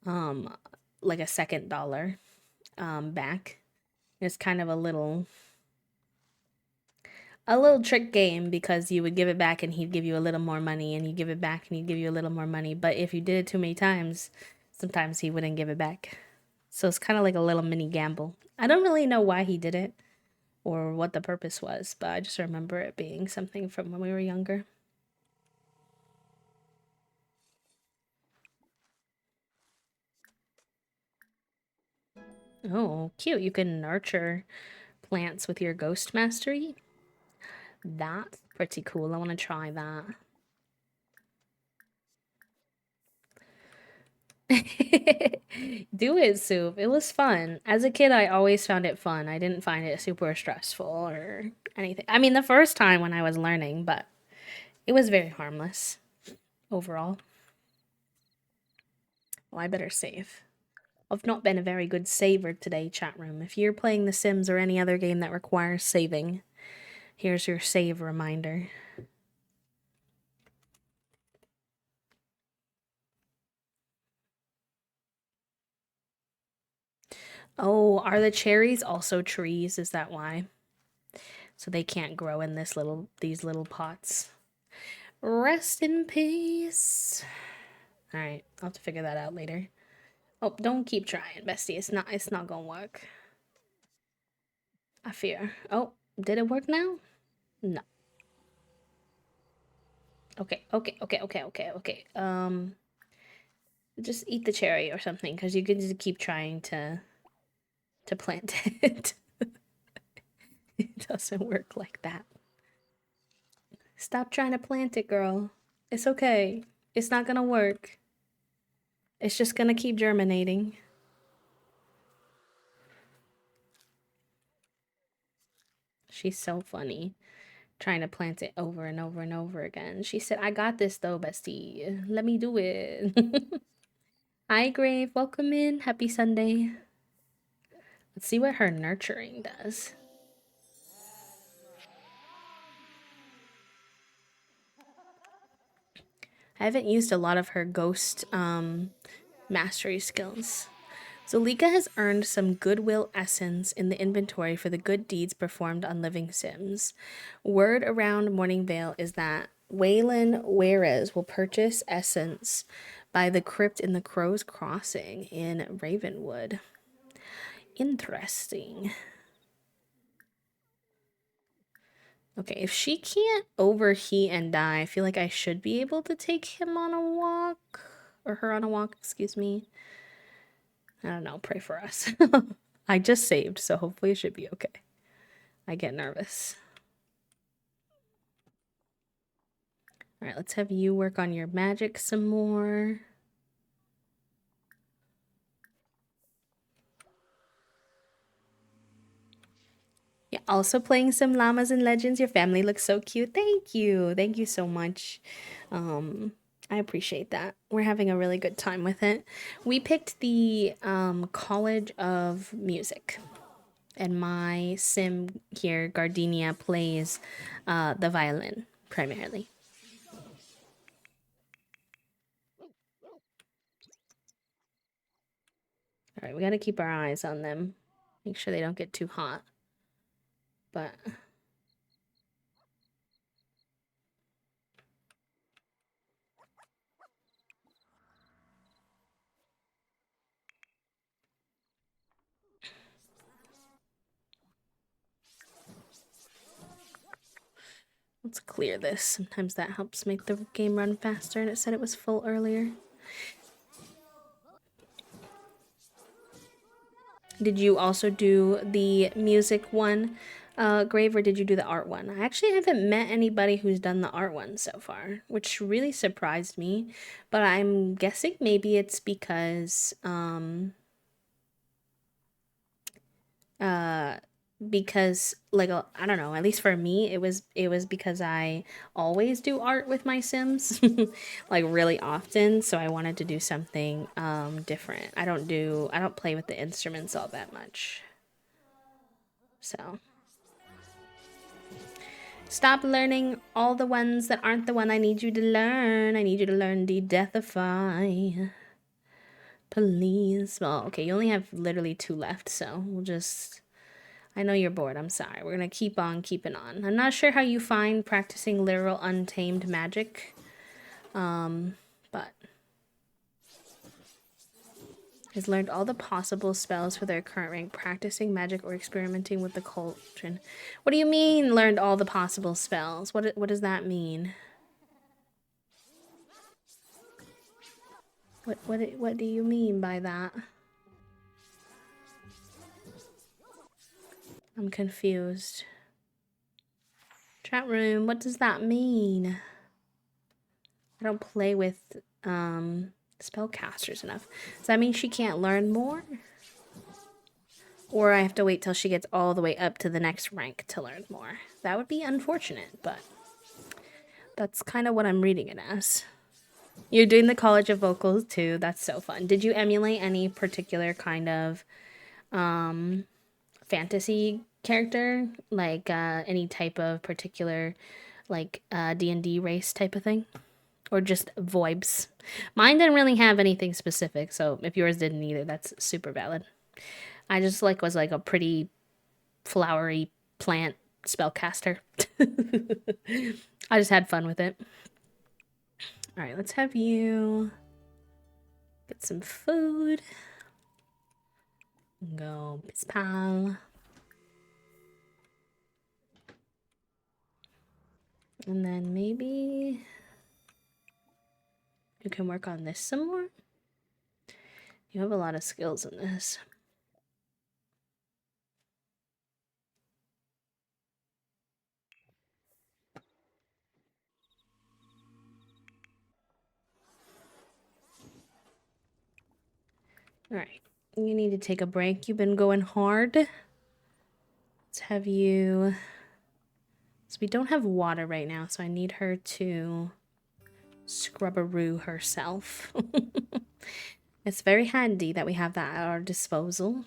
like a second dollar back. It's kind of a little trick game because you would give it back and he'd give you a little more money and you give it back and he'd give you a little more money. But if you did it too many times, sometimes he wouldn't give it back. So it's kind of like a little mini gamble. I don't really know why he did it or what the purpose was, but I just remember it being something from when we were younger. Oh, cute. You can nurture plants with your ghost mastery. That's pretty cool. I want to try that. Do it, Soup. It was fun. As a kid, I always found it fun. I didn't find it super stressful or anything. I mean, the first time when I was learning, but it was very harmless. overall. Well, I better save. I've not been a very good saver today, chat room. If you're playing The Sims or any other game that requires saving, here's your save reminder. Oh, are the cherries also trees? Is that why? So they can't grow in these little pots. Rest in peace. All right, I'll have to figure that out later. Oh, don't keep trying, bestie. It's not gonna work. I fear. Oh, did it work now? No. Okay. Just eat the cherry or something, because you can just keep trying to plant it. It doesn't work like that. Stop trying to plant it, girl. It's okay. It's not gonna work. It's just gonna keep germinating. She's so funny. Trying to plant it over and over and over again. She said, I got this though, bestie. Let me do it. Hi, Grave. Welcome in. Happy Sunday. Let's see what her nurturing does. I haven't used a lot of her ghost mastery skills. Zolika has earned some goodwill essence in the inventory for the good deeds performed on living Sims. Word around Morningvale is that Waylon Juarez will purchase essence by the crypt in the Crow's Crossing in Ravenwood. Interesting. Okay, if she can't overheat and die, I feel like I should be able to take him on a walk. Or her on a walk, excuse me. I don't know, pray for us. I just saved, so hopefully it should be okay. I get nervous. Alright, let's have you work on your magic some more. Yeah, also playing some llamas and legends. Your family looks so cute. Thank you. Thank you so much. I appreciate that. We're having a really good time with it. We picked the College of Music. And my sim here, Gardenia, plays the violin primarily. All right, we got to keep our eyes on them. Make sure they don't get too hot. But let's clear this. Sometimes that helps make the game run faster, and it said it was full earlier. Did you also do the music one, Grave, or did you do the art one? I actually haven't met anybody who's done the art one so far, which really surprised me. But I'm guessing maybe it's because like I don't know, at least for me it was because I always do art with my Sims like really often, so I wanted to do something different. I don't play with the instruments all that much. So stop learning all the ones that aren't the one I need you to learn. I need you to learn de-deathify. Please. Well, okay, you only have literally 2 left, so we'll just I know you're bored. I'm sorry. We're going to keep on keeping on. I'm not sure how you find practicing literal untamed magic. But has learned all the possible spells for their current rank, practicing magic or experimenting with the cauldron. What do you mean learned all the possible spells? What does that mean? What do you mean by that? I'm confused. Chat room, what does that mean? I don't play with spellcasters enough. Does that mean she can't learn more? Or I have to wait till she gets all the way up to the next rank to learn more. That would be unfortunate, but that's kind of what I'm reading it as. You're doing the College of Vocals too. That's so fun. Did you emulate any particular kind of fantasy character? Like any type of particular like D&D race type of thing? Or just vibes? Mine didn't really have anything specific, so if yours didn't either, that's super valid. I just like was like a pretty flowery plant spellcaster. I just had fun with it. All right, let's have you get some food. Go piss pal. And then maybe you can work on this some more. You have a lot of skills in this. All right, you need to take a break. You've been going hard. Let's have you. So we don't have water right now, so I need her to scrub-a-roo herself. It's very handy that we have that at our disposal.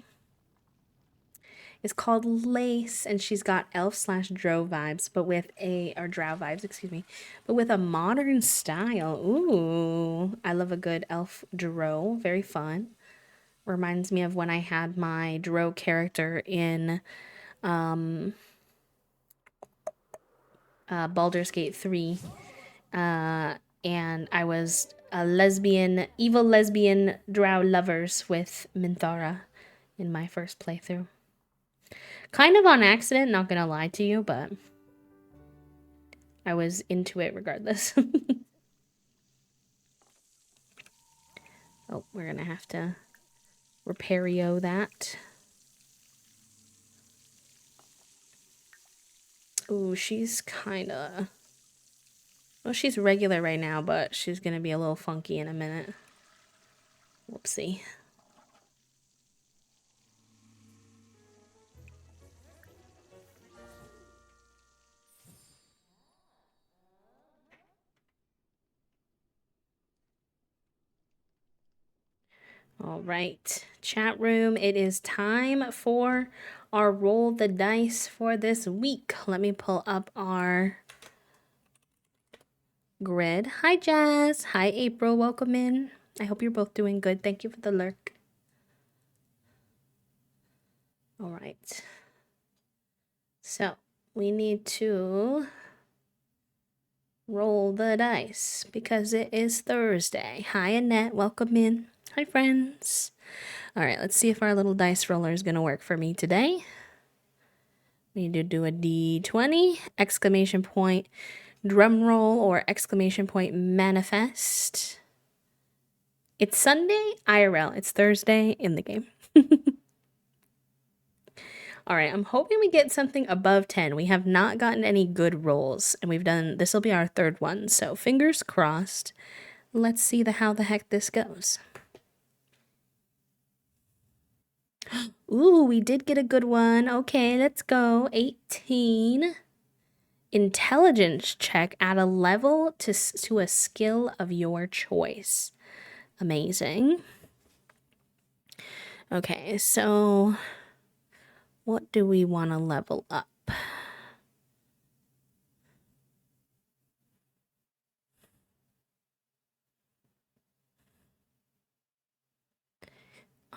It's called Lace, and she's got elf slash drow vibes, but with or drow vibes, excuse me, but with a modern style. Ooh, I love a good elf drow. Very fun. Reminds me of when I had my drow character in Baldur's Gate 3. And I was a evil lesbian drow lovers with Minthara in my first playthrough. Kind of on accident, not gonna lie to you, but I was into it regardless. Oh, we're gonna have to repairio that. Ooh, she's kinda... Well, she's regular right now, but she's gonna be a little funky in a minute. Whoopsie. All right, chat room, it is time for our roll the dice for this week. Let me pull up our grid. Hi, Jazz. Hi, April. Welcome in. I hope you're both doing good. Thank you for the lurk. All right. So we need to roll the dice because it is Thursday. Hi, Annette. Welcome in. Hi, friends. All right, let's see if our little dice roller is going to work for me today. We need to do a D20, exclamation point, drum roll, or exclamation point manifest. It's Sunday, IRL. It's Thursday in the game. All right, I'm hoping we get something above 10. We have not gotten any good rolls, and this will be our third one, so fingers crossed. Let's see how the heck this goes. Ooh, we did get a good one. Okay, let's go. 18. Intelligence check. Add a level to a skill of your choice. Amazing. Okay, so what do we want to level up?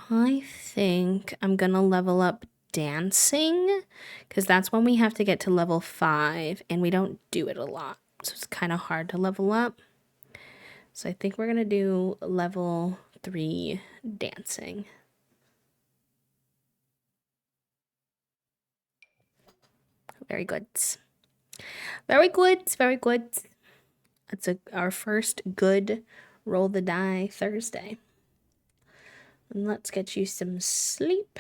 I think I'm gonna level up dancing because that's when we have to get to level 5 and we don't do it a lot, so it's kind of hard to level up. So I think we're gonna do level 3 dancing. Very good. Very good. Very good. That's our first good roll the die Thursday. And let's get you some sleep.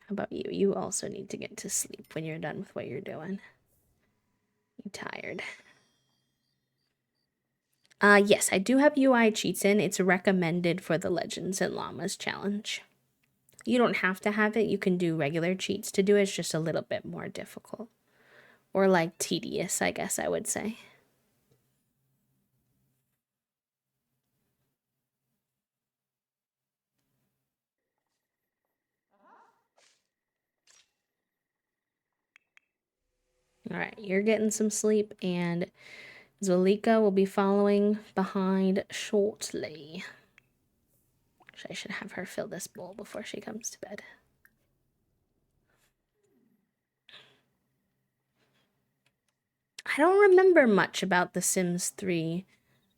How about you? You also need to get to sleep when you're done with what you're doing. You tired. Yes, I do have UI cheats in. It's recommended for the Legends and Llamas challenge. You don't have to have it. You can do regular cheats to do it. It's just a little bit more difficult. Or like tedious, I guess I would say. All right, you're getting some sleep, and Zolika will be following behind shortly. I should have her fill this bowl before she comes to bed. I don't remember much about The Sims 3,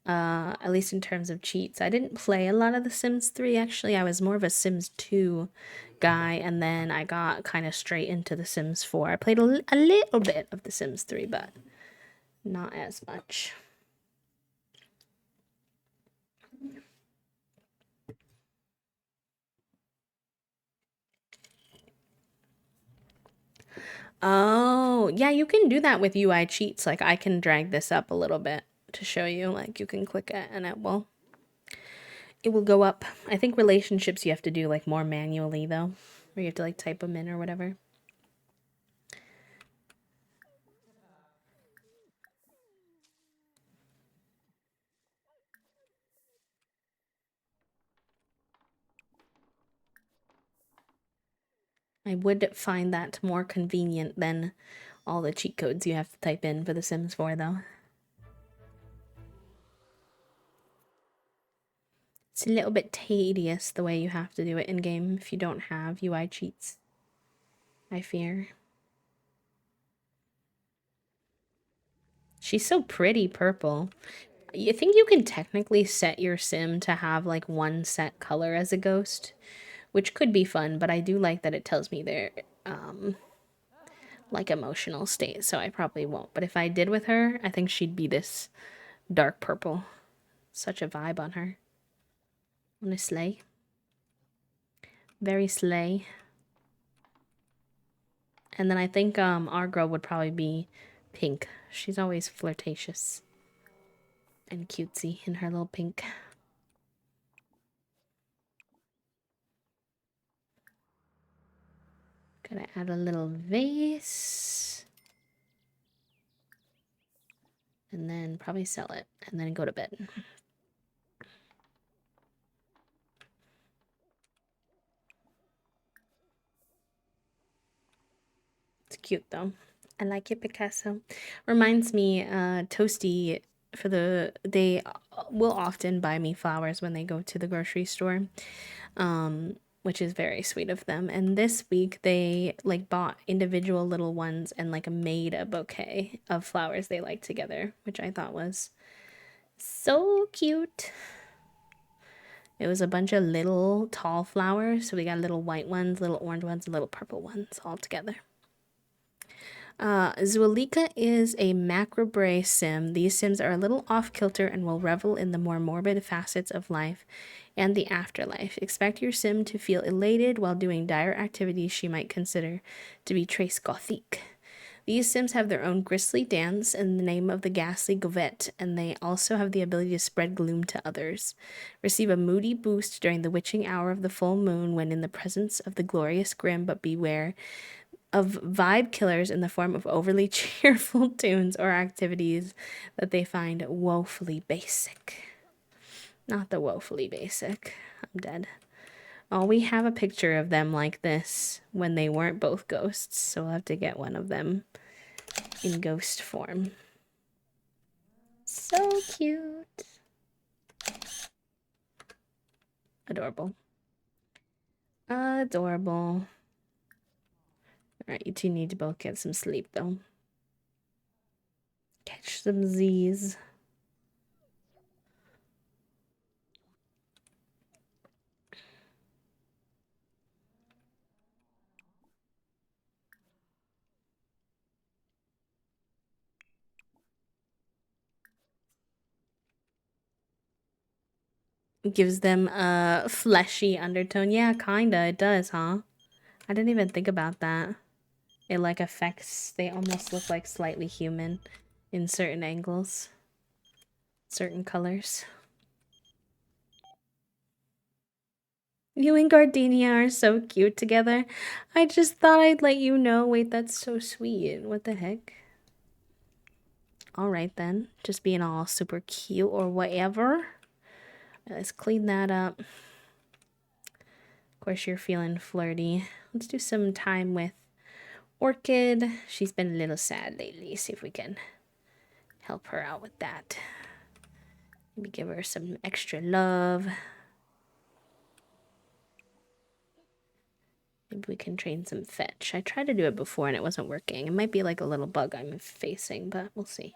at least in terms of cheats. I didn't play a lot of The Sims 3, actually. I was more of a Sims 2 guy, and then I got kind of straight into The Sims 4. I played a little bit of The Sims 3, but not as much. Oh, yeah, you can do that with UI cheats. Like, I can drag this up a little bit to show you. Like, you can click it and it will go up. I think relationships you have to do, like, more manually, though. Or you have to, like, type them in or whatever. I would find that more convenient than all the cheat codes you have to type in for The Sims 4, though. It's a little bit tedious the way you have to do it in-game if you don't have UI cheats, I fear. She's so pretty purple. You think you can technically set your sim to have like one set color as a ghost, which could be fun, but I do like that it tells me their like emotional state, so I probably won't. But if I did with her, I think she'd be this dark purple. Such a vibe on her. On a sleigh. Very slay. And then I think our girl would probably be pink. She's always flirtatious and cutesy in her little pink. Gotta add a little vase. And then probably sell it. And then go to bed. It's cute though. I like it, Picasso. Reminds me, Toasty for they will often buy me flowers when they go to the grocery store, which is very sweet of them. And this week they like bought individual little ones and like made a bouquet of flowers they like together, which I thought was so cute. It was a bunch of little tall flowers, so we got little white ones, little orange ones, and little purple ones all together. Zualika is a macrobrae sim. These sims are a little off kilter and will revel in the more morbid facets of life and the afterlife. Expect your sim to feel elated while doing dire activities she might consider to be trace gothique. These sims have their own grisly dance in the name of the ghastly Govette, and they also have the ability to spread gloom to others. Receive a moody boost during the witching hour of the full moon when in the presence of the glorious grim, but beware of vibe killers in the form of overly cheerful tunes or activities that they find woefully basic. Not the woefully basic. I'm dead. Oh, we have a picture of them like this when they weren't both ghosts, so we'll have to get one of them in ghost form. So cute. Adorable. Adorable. Alright, you two need to both get some sleep, though. Catch some Z's. It gives them a fleshy undertone. Yeah, kinda. It does, huh? I didn't even think about that. It like affects, they almost look like slightly human in certain angles, certain colors. You and Gardenia are so cute together. I just thought I'd let you know. Wait, that's so sweet. What the heck? Alright then. Just being all super cute or whatever. Let's clean that up. Of course, you're feeling flirty. Let's do some time with Orchid. She's been a little sad lately. See if we can help her out with that. Maybe give her some extra love. Maybe we can train some fetch. I tried to do it before and it wasn't working. It might be like a little bug I'm facing, but we'll see.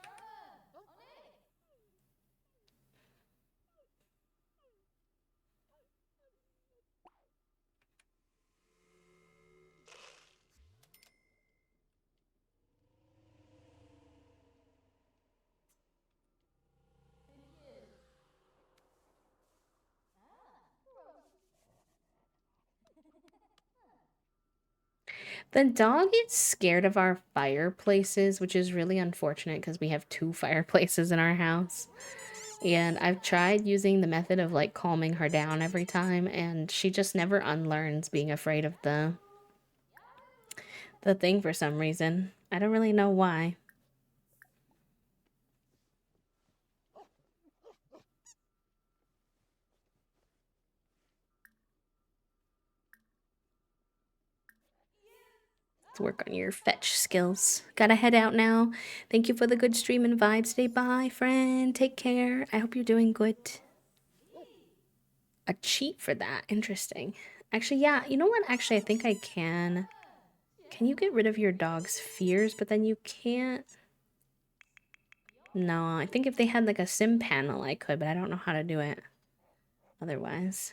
The dog is scared of our fireplaces, which is really unfortunate because we have 2 fireplaces in our house. And I've tried using the method of like calming her down every time, and she just never unlearns being afraid of the thing for some reason. I don't really know why. Let's work on your fetch skills. Gotta head out now. Thank you for the good stream and vibes today. Bye, friend. Take care. I hope you're doing good. A cheat for that. Interesting. Actually, yeah. You know what? Actually, I think I can. Can you get rid of your dog's fears? But then you can't. No, I think if they had like a sim panel, I could, but I don't know how to do it otherwise.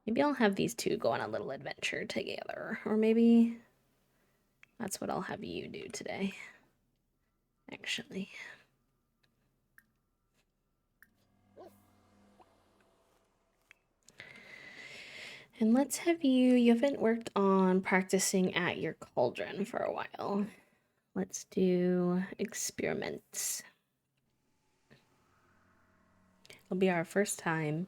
Maybe I'll have these two go on a little adventure together. Or maybe that's what I'll have you do today. Actually. And let's have you haven't worked on practicing at your cauldron for a while. Let's do experiments. It'll be our first time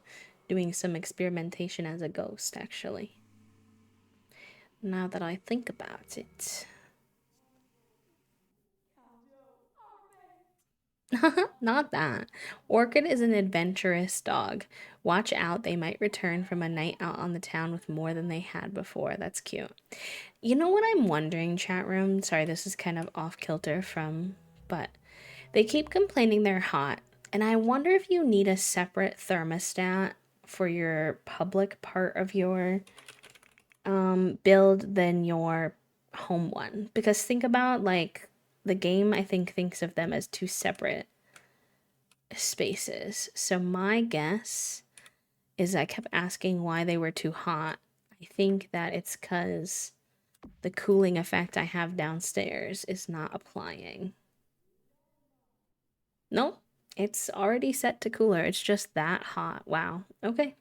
doing some experimentation as a ghost, actually. Now that I think about it. Not that. Orchid is an adventurous dog. Watch out, they might return from a night out on the town with more than they had before. That's cute. You know what I'm wondering, chat room? Sorry, this is kind of off kilter from, but they keep complaining they're hot. And I wonder if you need a separate thermostat for your public part of your build than your home one. Because think about like the game, I think, thinks of them as 2 separate spaces. So my guess is I kept asking why they were too hot. I think that it's because the cooling effect I have downstairs is not applying. Nope, it's already set to cooler. It's just that hot. Wow. Okay.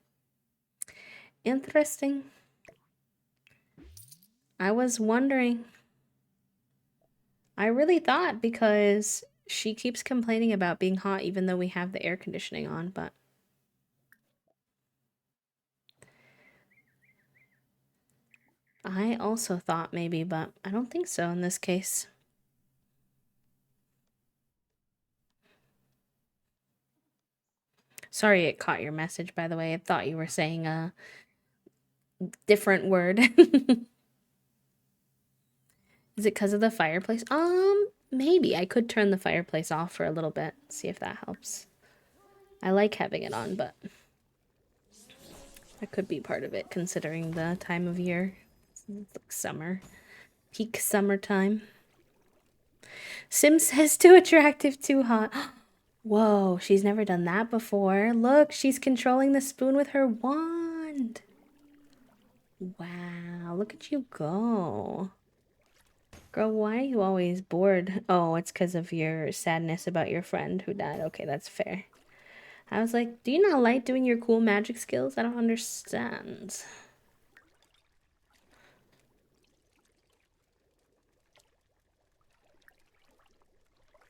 Interesting. I was wondering. I really thought because she keeps complaining about being hot even though we have the air conditioning on, but I also thought maybe, but I don't think so in this case. Sorry it caught your message, by the way. I thought you were saying a different word. Is it because of the fireplace? Maybe. I could turn the fireplace off for a little bit, see if that helps. I like having it on, but that could be part of it considering the time of year. It's like summer. Peak summertime. Sim says too attractive, too hot. Whoa, she's never done that before. Look, she's controlling the spoon with her wand. Wow, look at you go. Girl, why are you always bored? Oh, it's because of your sadness about your friend who died. Okay, that's fair. I was like, do you not like doing your cool magic skills? I don't understand.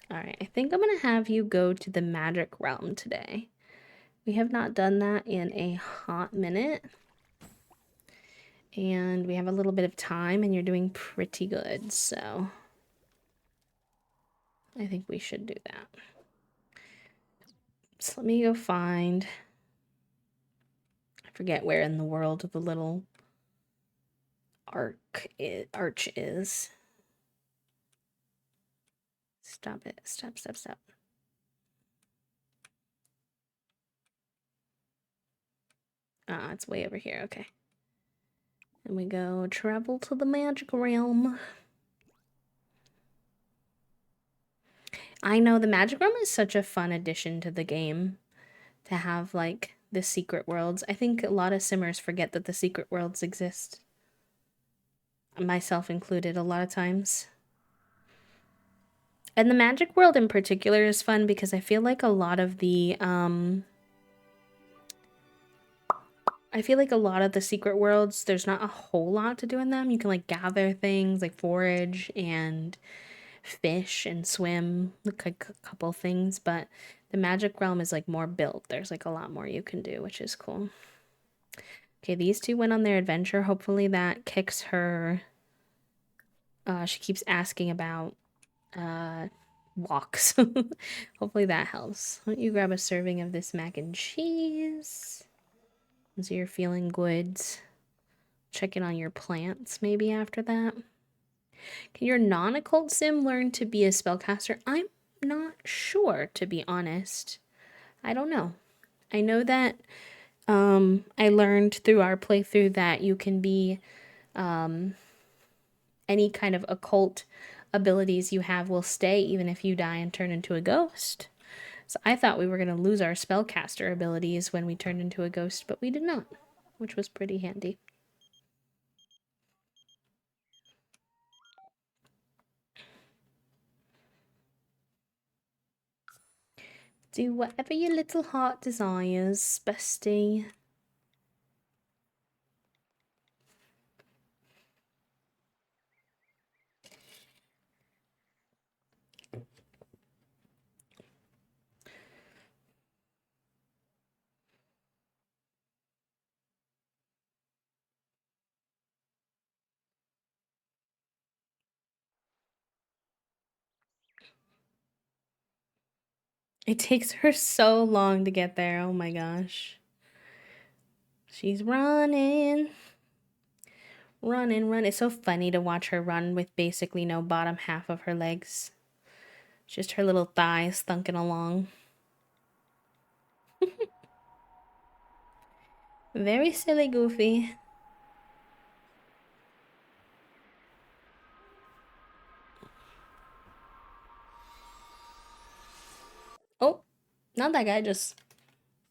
Alright, I think I'm gonna have you go to the magic realm today. We have not done that in a hot minute. And we have a little bit of time and you're doing pretty good, so I think we should do that. So let me go find. I forget where in the world the little arch is. Stop it. Stop, stop, stop. Ah, it's way over here. Okay. And we go travel to the magic realm. I know the magic realm is such a fun addition to the game to have like the secret worlds. I think a lot of simmers forget that the secret worlds exist. Myself included a lot of times. And the magic world in particular is fun because I feel like a lot of the secret worlds, there's not a whole lot to do in them. You can like gather things like forage and fish and swim, like a couple things, but the magic realm is like more built. There's like a lot more you can do, which is cool. Okay, these two went on their adventure. Hopefully that kicks her. She keeps asking about walks. Hopefully that helps. Why don't you grab a serving of this mac and cheese? So you're feeling good. Check in on your plants maybe after that. Can your non-occult sim learn to be a spellcaster? I'm not sure, to be honest. I don't know. I know that I learned through our playthrough that you can be any kind of occult abilities you have will stay even if you die and turn into a ghost. So I thought we were going to lose our spellcaster abilities when we turned into a ghost, but we did not, which was pretty handy. Do whatever your little heart desires, bestie. It takes her so long to get there. Oh my gosh. She's running. Running, run. It's so funny to watch her run with basically no bottom half of her legs. Just her little thighs thunking along. Very silly, Goofy. Oh, not that guy just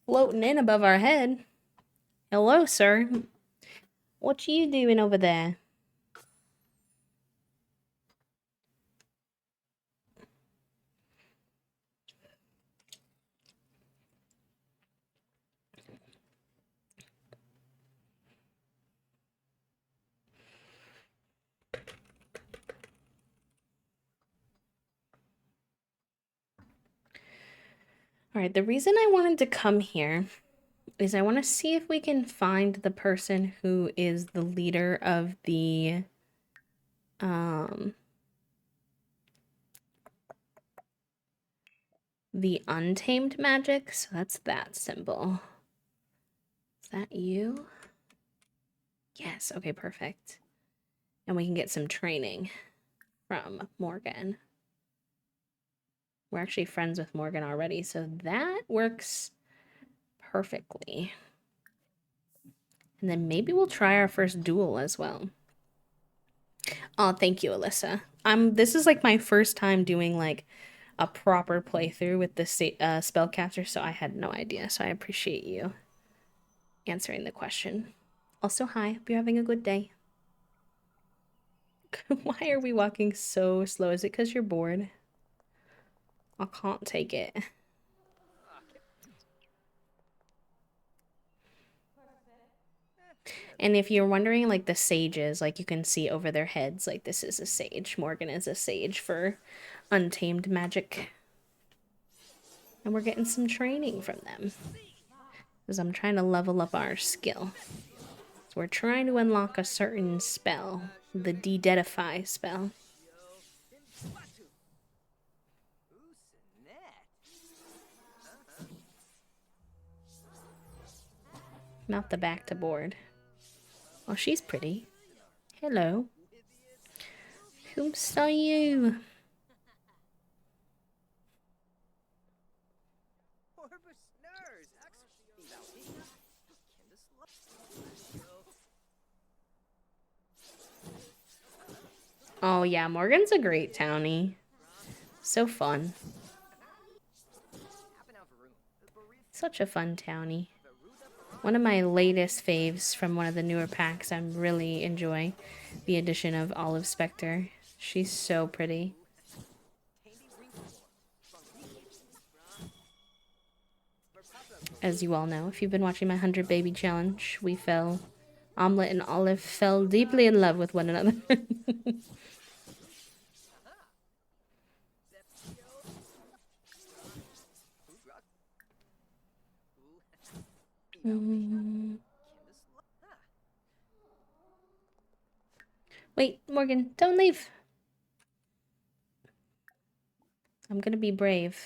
floating in above our head. Hello, sir. What you doing over there? Alright, the reason I wanted to come here is I want to see if we can find the person who is the leader of the untamed magic. So that's that symbol. Is that you? Yes, okay, perfect. And we can get some training from Morgan. We're actually friends with Morgan already, so that works perfectly. And then maybe we'll try our first duel as well. Oh, thank you, Alyssa. This is like my first time doing like a proper playthrough with the spellcaster, so I had no idea. So I appreciate you answering the question. Also, hi. Hope you're having a good day. Why are we walking so slow? Is it because you're bored? I can't take it. And if you're wondering, like the sages, like you can see over their heads, like this is a sage. Morgan is a sage for untamed magic. And we're getting some training from them. Because I'm trying to level up our skill. So we're trying to unlock a certain spell. The de-deadify spell. Not the back to board. Oh, she's pretty. Hello. Who saw you? Oh yeah, Morgan's a great townie. So fun. Such a fun townie. One of my latest faves from one of the newer packs. I'm really enjoying the addition of Olive Spectre. She's so pretty. As you all know, if you've been watching my 100 baby challenge, Omelette and Olive fell deeply in love with one another. Wait, Morgan, don't leave. I'm gonna be brave.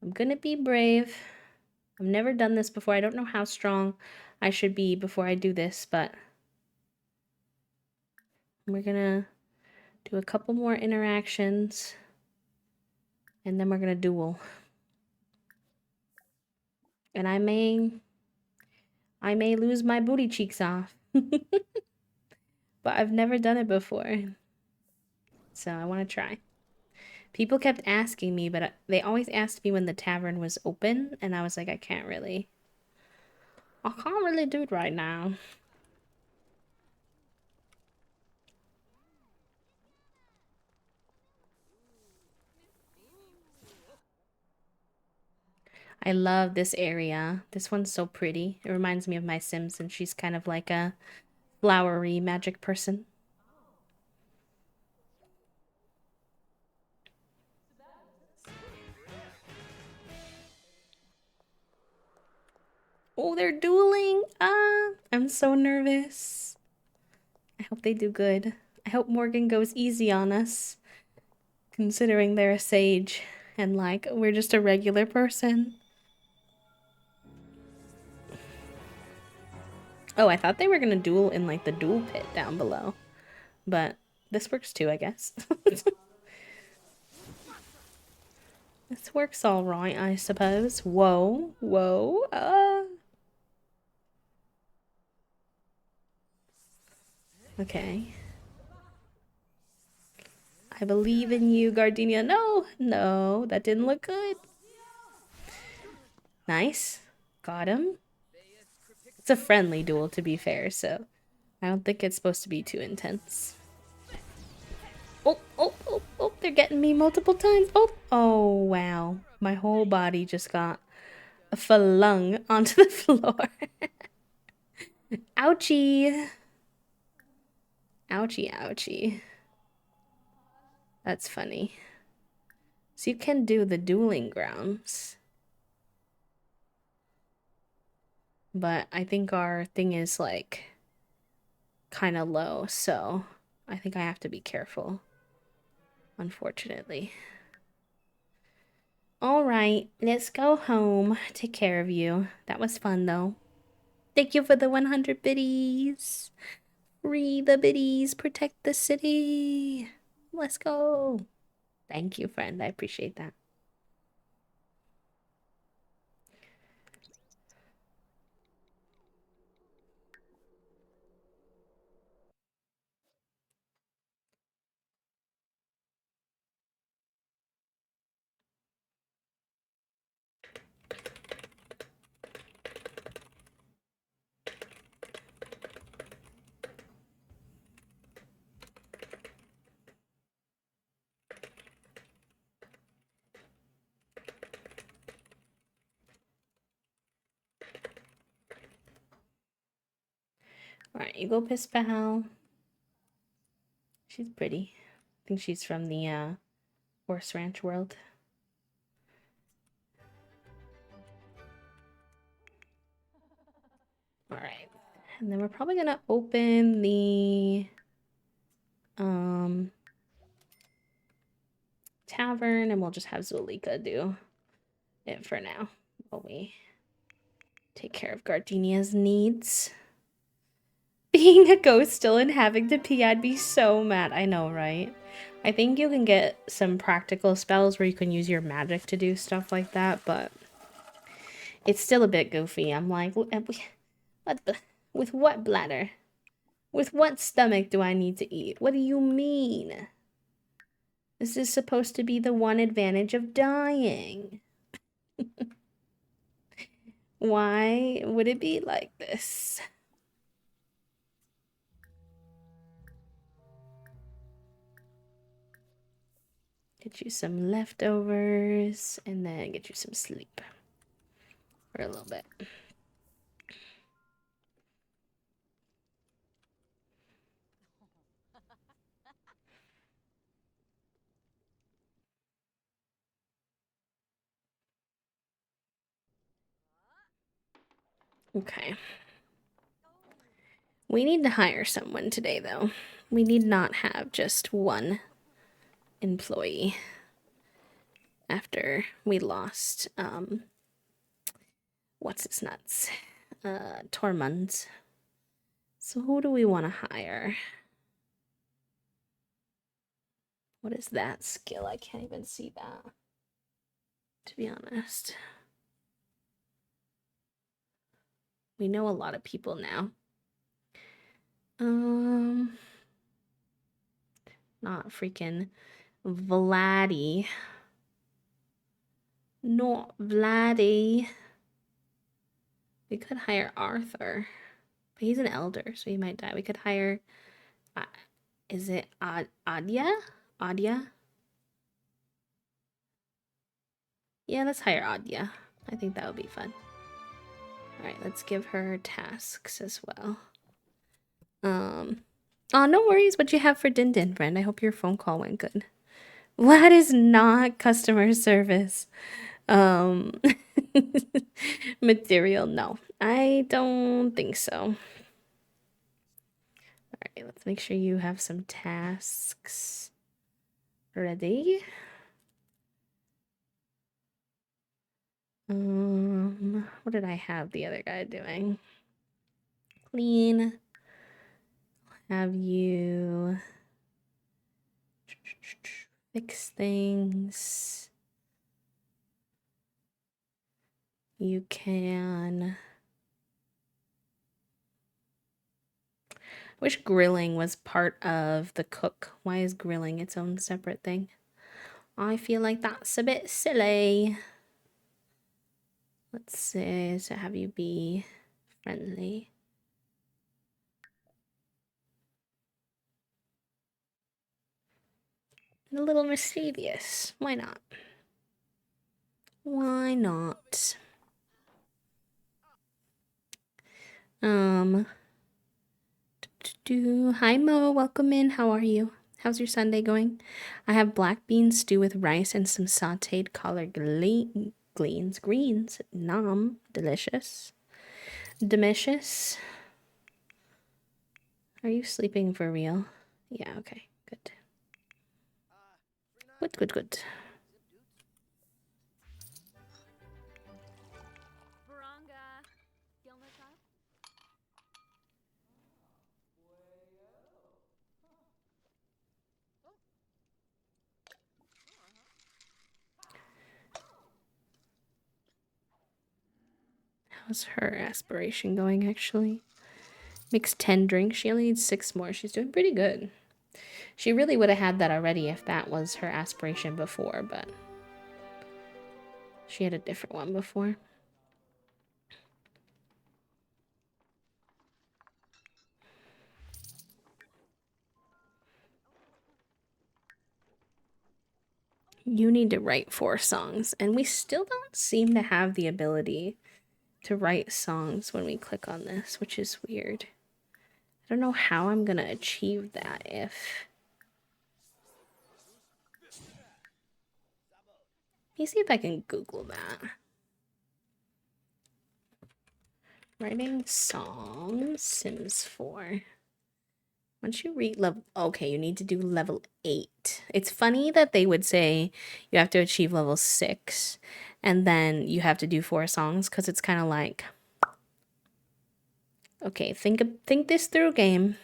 I'm gonna be brave. I've never done this before. I don't know how strong I should be before I do this, but we're gonna do a couple more interactions and then we're gonna duel. And I may lose my booty cheeks off. But I've never done it before. So I want to try. People kept asking me, but they always asked me when the tavern was open, and I was like, I can't really do it right now. I love this area. This one's so pretty. It reminds me of my Sims, and she's kind of like a flowery magic person. Oh, they're dueling! Ah, I'm so nervous. I hope they do good. I hope Morgan goes easy on us, considering they're a sage, and like, we're just a regular person. Oh, I thought they were gonna duel in like the duel pit down below. But this works too, I guess. This works all right, I suppose. Whoa, whoa, Okay. I believe in you, Gardenia. No, no, that didn't look good. Nice. Got him. It's a friendly duel, to be fair, so I don't think it's supposed to be too intense. Oh, oh, oh, oh, they're getting me multiple times. Oh, oh, wow. My whole body just got flung onto the floor. Ouchie. Ouchie, ouchie. That's funny. So you can do the dueling grounds. But I think our thing is like kind of low, so I think I have to be careful. Unfortunately. All right, let's go home. Take care of you. That was fun though. Thank you for the 100 biddies. Free the biddies, protect the city. Let's go. Thank you, friend. I appreciate that. Alright, you go Piss Pal. She's pretty. I think she's from the horse ranch world. Alright. And then we're probably gonna open the tavern and we'll just have Zulika do it for now. While we Take care of Gardenia's needs. Being a ghost still and having to pee, I'd be so mad. I know, right? I think you can get some practical spells where you can use your magic to do stuff like that, but it's still a bit goofy. I'm like, with what bladder? With what stomach do I need to eat? What do you mean? This is supposed to be the one advantage of dying. Why would it be like this? Get you some leftovers and then get you some sleep for a little bit. Okay. We need to hire someone today, though. We need not have just one employee after we lost, what's his nuts? Tormund. So who do we want to hire? What is that skill? I can't even see that, to be honest. We know a lot of people now. Not freaking Vladdy. Not Vladdy. We could hire Arthur. But he's an elder, so he might die. We could hire... is it Adya? Adya? Yeah, let's hire Adya. I think that would be fun. Alright, let's give her tasks as well. Oh, no worries. What you have for Din Din, friend? I hope your phone call went good. Vlad is not customer service. Material, no. I don't think so. Alright, let's make sure you have some tasks ready. What did I have the other guy doing? Clean. Have you fix things. You can... I wish grilling was part of the cook. Why is grilling its own separate thing? I feel like that's a bit silly. Let's see, so have you be friendly. And a little mischievous. Why not? Why not? Hi Mo, welcome in. How are you? How's your Sunday going? I have black bean stew with rice and some sauteed collard greens. Nom, delicious. Delicious. Are you sleeping for real? Yeah, okay, good. Good. How's her aspiration going, actually? Makes 10 drinks. She only needs 6 more. She's doing pretty good. She really would have had that already if that was her aspiration before, but she had a different one before. You need to write 4 songs, and we still don't seem to have the ability to write songs when we click on this, which is weird. I don't know how I'm gonna achieve that if... Let me see if I can Google that. Writing songs, Sims 4. Once you reach level... Okay, you need to do level 8. It's funny that they would say you have to achieve level 6, and then you have to do 4 songs, because it's kind of like... Okay, think this through, game.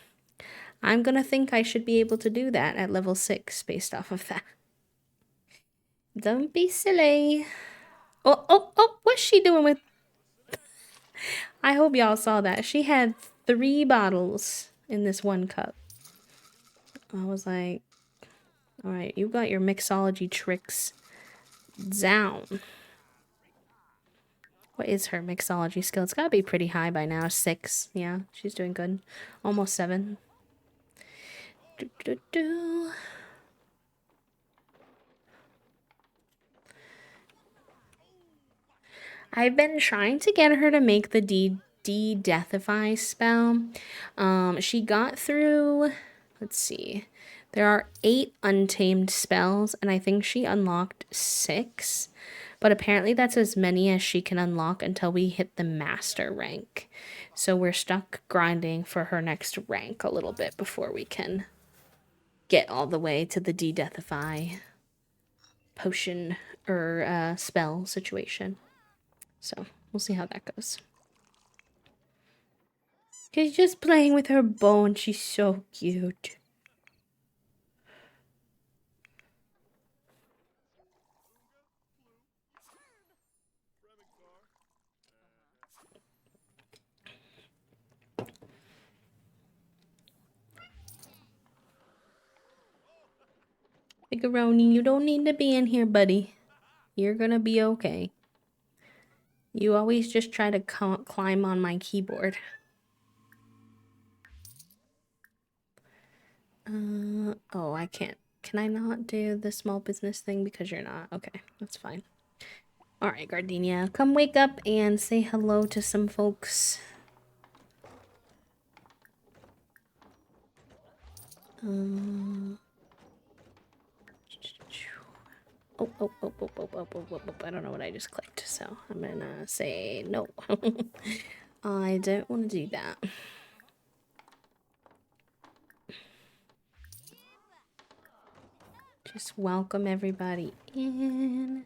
I'm gonna think I should be able to do that at level 6 based off of that. Don't be silly. Oh, what's she doing with... I hope y'all saw that. She had 3 bottles in this one cup. I was like, alright, you got your mixology tricks down. What is her mixology skill? It's gotta be pretty high by now. 6. Yeah, she's doing good. Almost 7. Do, do, do. I've been trying to get her to make the de-deathify spell. She got through, let's see, there are 8 untamed spells, and I think she unlocked 6. But apparently that's as many as she can unlock until we hit the master rank. So we're stuck grinding for her next rank a little bit before we can get all the way to the de-deathify potion or spell situation. So we'll see how that goes. She's just playing with her bone. She's so cute. Pigaroni, you don't need to be in here, buddy. You're gonna be okay. You always just try to climb on my keyboard. Oh, I can't. Can I not do the small business thing because you're not? Okay, that's fine. Alright, Gardenia, come wake up and say hello to some folks. Oh. I don't know what I just clicked, so I'm gonna say no. I don't want to do that. Just welcome everybody in.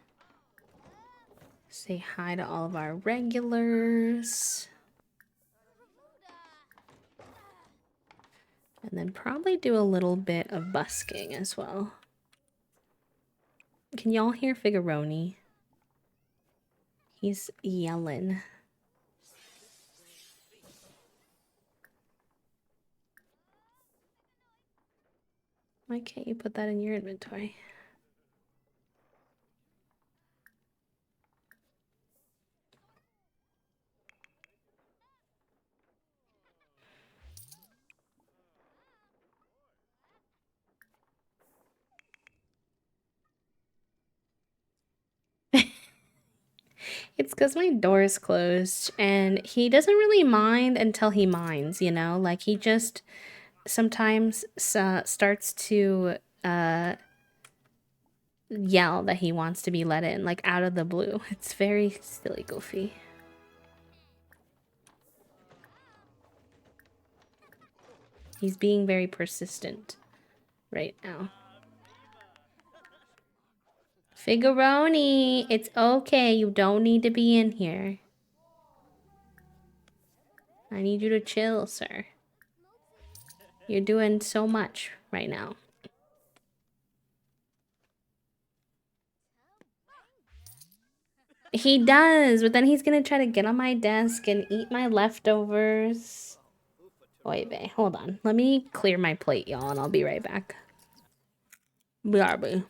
Say hi to all of our regulars. And then probably do a little bit of busking as well. Can y'all hear Figaroni? He's yelling. Why can't you put that in your inventory? It's because my door is closed and he doesn't really mind until he minds, you know? Like he just sometimes starts to yell that he wants to be let in, like out of the blue. It's very silly goofy. He's being very persistent right now. Figaroni, it's okay. You don't need to be in here. I need you to chill, sir. You're doing so much right now. He does, but then he's gonna try to get on my desk and eat my leftovers. Wait, babe, hold on. Let me clear my plate, y'all, and I'll be right back. BRB.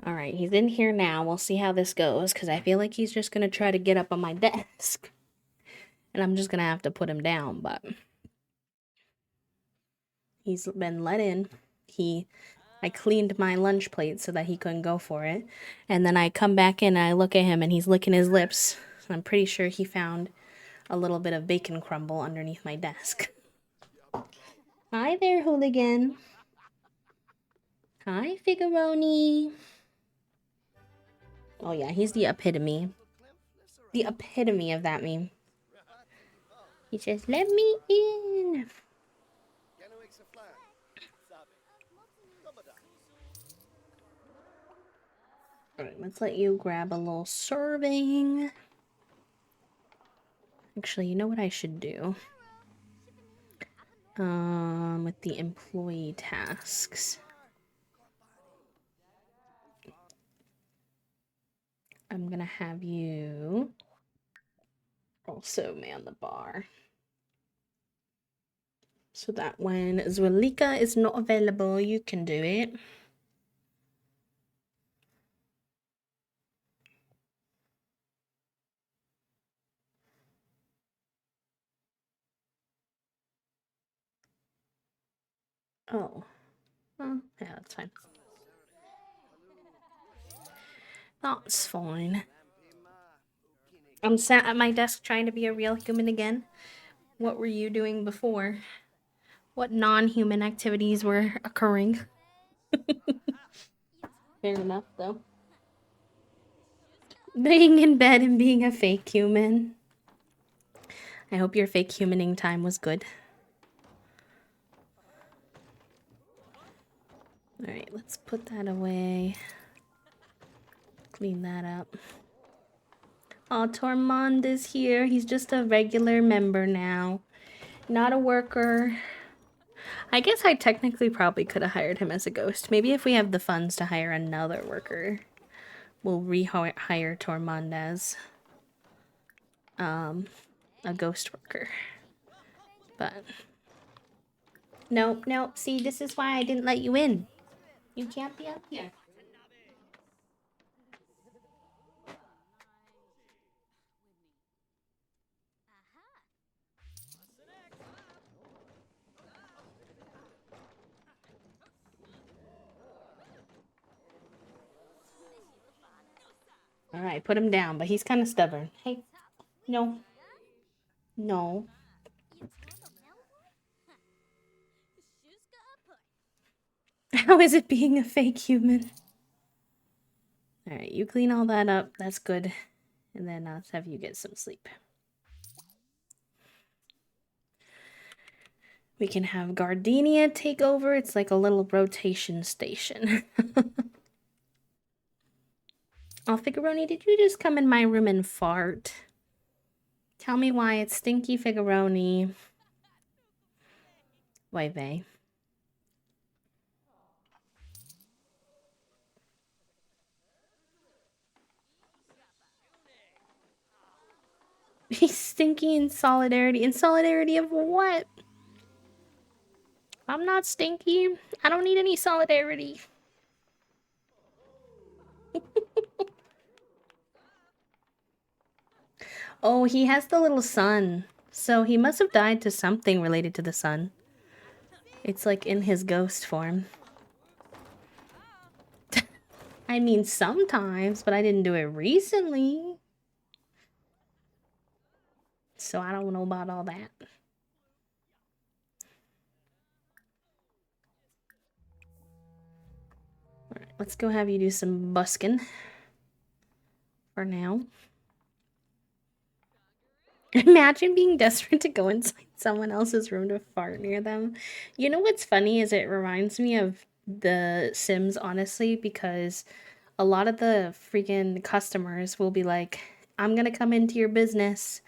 All right, he's in here now. We'll see how this goes because I feel like he's just going to try to get up on my desk. And I'm just going to have to put him down, but he's been let in. I cleaned my lunch plate so that he couldn't go for it. And then I come back in and I look at him and he's licking his lips. I'm pretty sure he found a little bit of bacon crumble underneath my desk. Hi there, hooligan. Hi, Figaroni. Oh yeah, he's the epitome. The epitome of that meme. He says, let me in. Alright, let's let you grab a little serving. Actually, you know what I should do? With the employee tasks. I'm gonna have you also man the bar. So that when Zwilika is not available, you can do it. Oh. Oh, yeah, that's fine. That's fine. I'm sat at my desk trying to be a real human again. What were you doing before? What non-human activities were occurring? Fair enough, though. Laying in bed and being a fake human. I hope your fake humaning time was good. Alright, let's put that away. Clean that up. Oh, Tormund is here. He's just a regular member now. Not a worker. I guess I technically probably could have hired him as a ghost. Maybe if we have the funds to hire another worker, we'll rehire Tormund as a ghost worker. But nope, nope. See, this is why I didn't let you in. You can't be up here. All right, put him down, but he's kind of stubborn. Hey, no. No. How is it being a fake human? All right, you clean all that up. That's good. And then let's have you get some sleep. We can have Gardenia take over. It's like a little rotation station. Oh, Figaroni, did you just come in my room and fart? Tell me why it's stinky, Figaroni. Why they? He's stinky in solidarity. In solidarity of what? I'm not stinky. I don't need any solidarity. Oh, he has the little sun. So he must have died to something related to the sun. It's like in his ghost form. I mean, sometimes, but I didn't do it recently. So I don't know about all that. Alright, let's go have you do some busking. For now. Imagine being desperate to go inside someone else's room to fart near them. You know what's funny is it reminds me of The Sims, honestly, because a lot of the freaking customers will be like, I'm gonna come into your business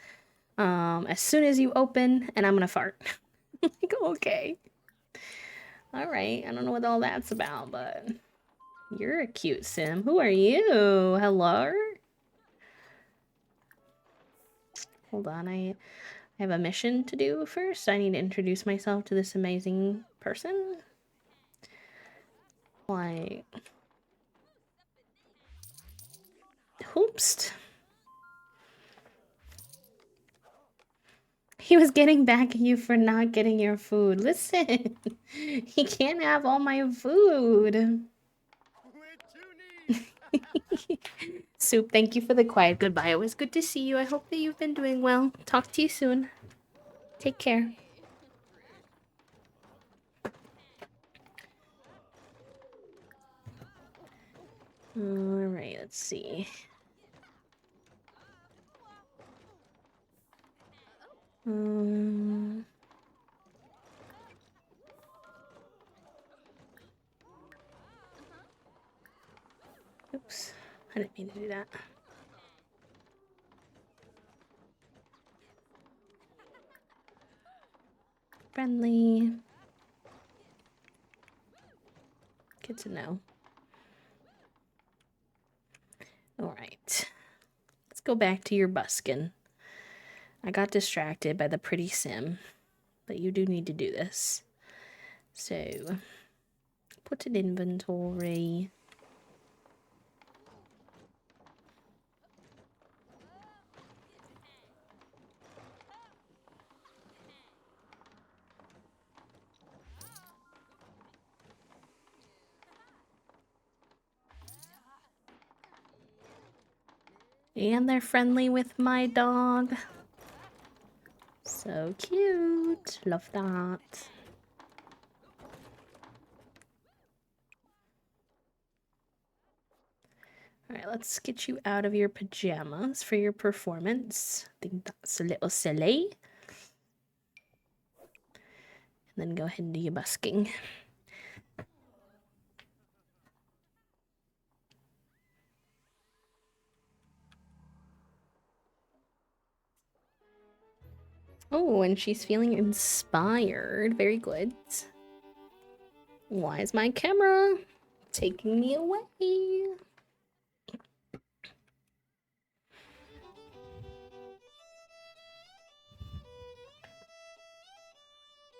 as soon as you open and I'm gonna fart. Like, okay. Alright, I don't know what all that's about, but you're a cute Sim. Who are you? Hello? Hold on, I have a mission to do first. I need to introduce myself to this amazing person. Like, Oops. He was getting back at you for not getting your food. Listen, he can't have all my food. Soup, thank you for the quiet goodbye. It was good to see you. I hope that you've been doing well. Talk to you soon. Take care. Alright, let's see. Oops, I didn't mean to do that. Friendly. Good to know. Alright. Let's go back to your buskin. I got distracted by the pretty sim, but you do need to do this. So, put in inventory. And they're friendly with my dog. So cute. Love that. Alright, let's get you out of your pajamas for your performance. I think that's a little silly. And then go ahead and do your busking. Oh, and she's feeling inspired. Very good. Why is my camera taking me away?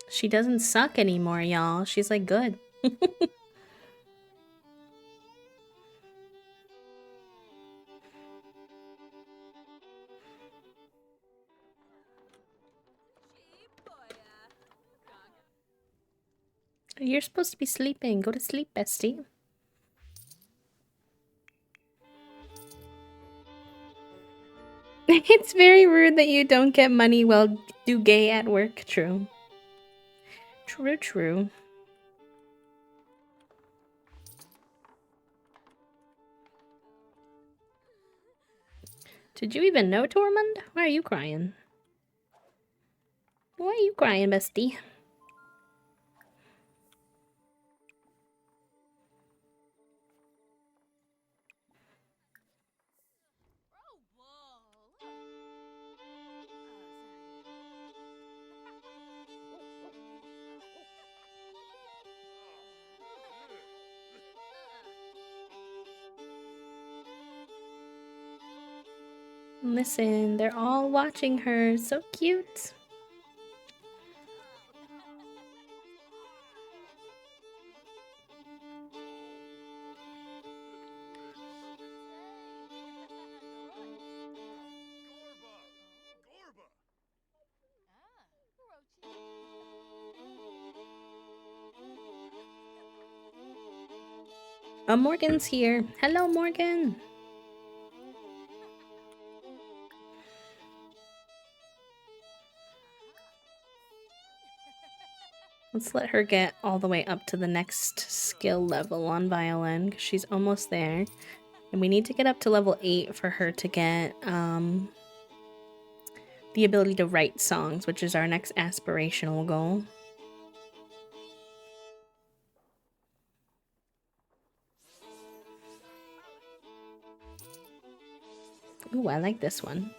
She doesn't suck anymore, y'all. She's like good. You're supposed to be sleeping. Go to sleep, bestie. It's very rude that you don't get money while do gay at work. True. True, true. Did you even know, Tormund? Why are you crying? Why are you crying, bestie? Listen, they're all watching her. So cute. Morgan's here. Hello, Morgan. Let's let her get all the way up to the next skill level on violin, because she's almost there. And we need to get up to level 8 for her to get the ability to write songs, which is our next aspirational goal. Ooh, I like this one.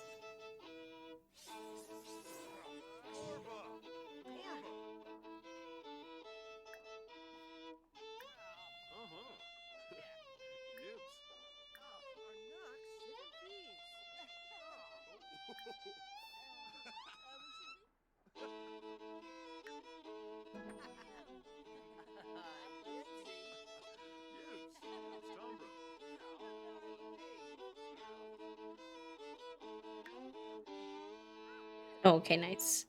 Okay, nice.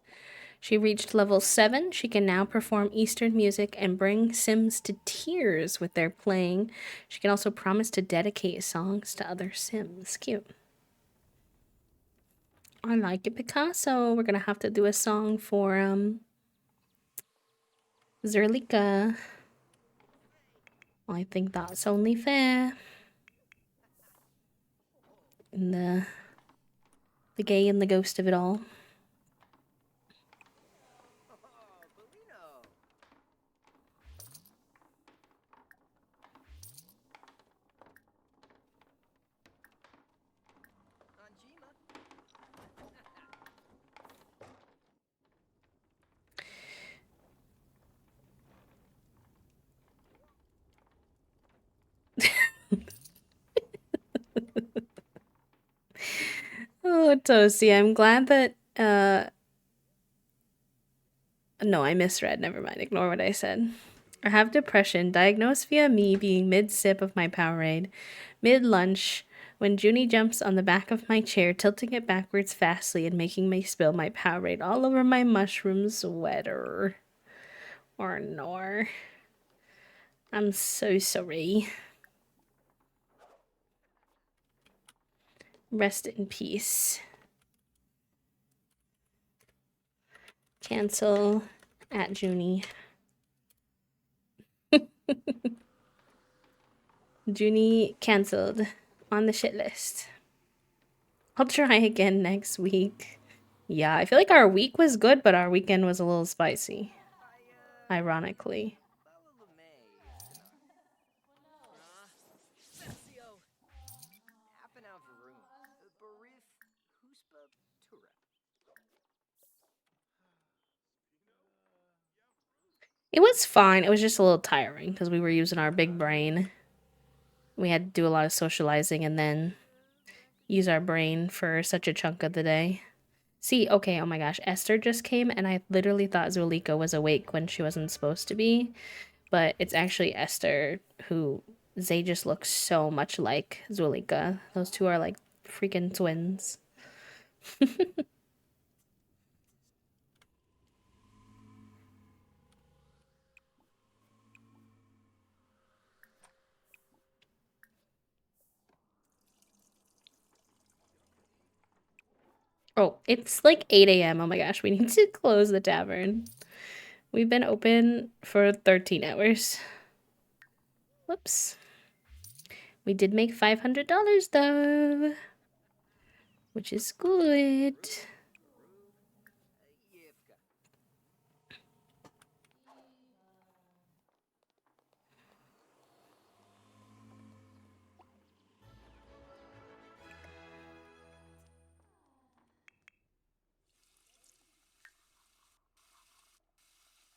She reached level 7. She can now perform Eastern music and bring Sims to tears with their playing. She can also promise to dedicate songs to other Sims. Cute. I like it, Picasso. We're gonna have to do a song for Zerlika. I think that's only fair. And the gay and the ghost of it all. Oh, Toasty, I'm glad that no, I misread. Never mind. Ignore what I said. I have depression, diagnosed via me being mid sip of my Powerade, mid lunch, when Junie jumps on the back of my chair, tilting it backwards fastly and making me spill my Powerade all over my mushroom sweater. Or nor. I'm so sorry. Rest in peace. Cancel at Junie. Junie cancelled on the shit list. I'll try again next week. Yeah, I feel like our week was good, but our weekend was a little spicy. Ironically. It was fine. It was just a little tiring because we were using our big brain. We had to do a lot of socializing and then use our brain for such a chunk of the day. See, okay, oh my gosh, Esther just came and I literally thought Zulika was awake when she wasn't supposed to be, but it's actually Esther who they just look so much like Zulika. Those two are like freaking twins. Oh, it's like 8 a.m. Oh my gosh, we need to close the tavern. We've been open for 13 hours. Whoops. We did make $500 though, which is good.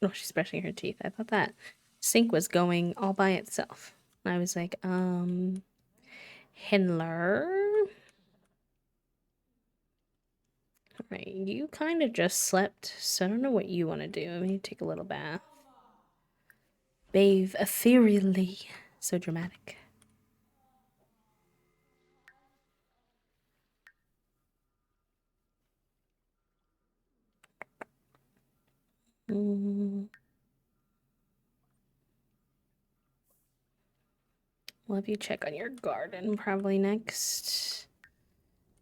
Oh, she's brushing her teeth. I thought that sink was going all by itself. I was like, Handler? Right, you kind of just slept, so I don't know what you want to do. Let me take a little bath. Bathe ethereally. So dramatic. Mm. We'll have you check on your garden probably next.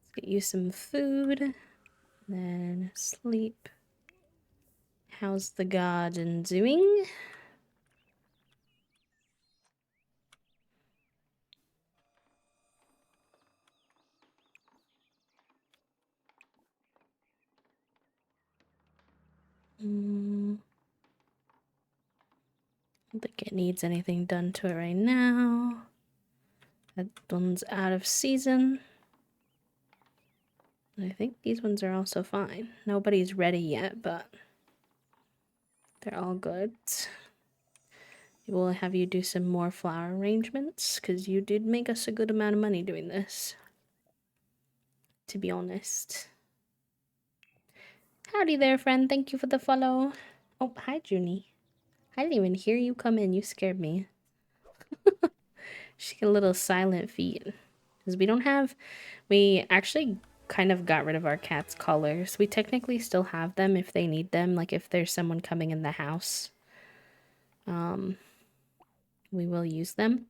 Let's get you some food, then sleep. How's the garden doing? I don't think it needs anything done to it right now. That one's out of season. I think these ones are also fine. Nobody's ready yet, but they're all good. We'll have you do some more flower arrangements because you did make us a good amount of money doing this, to be honest. Howdy there, friend. Thank you for the follow. Oh, hi, Junie. I didn't even hear you come in. You scared me. She got a little silent feet. Because we don't have... We actually kind of got rid of our cat's collars. We technically still have them if they need them, like if there's someone coming in the house. We will use them.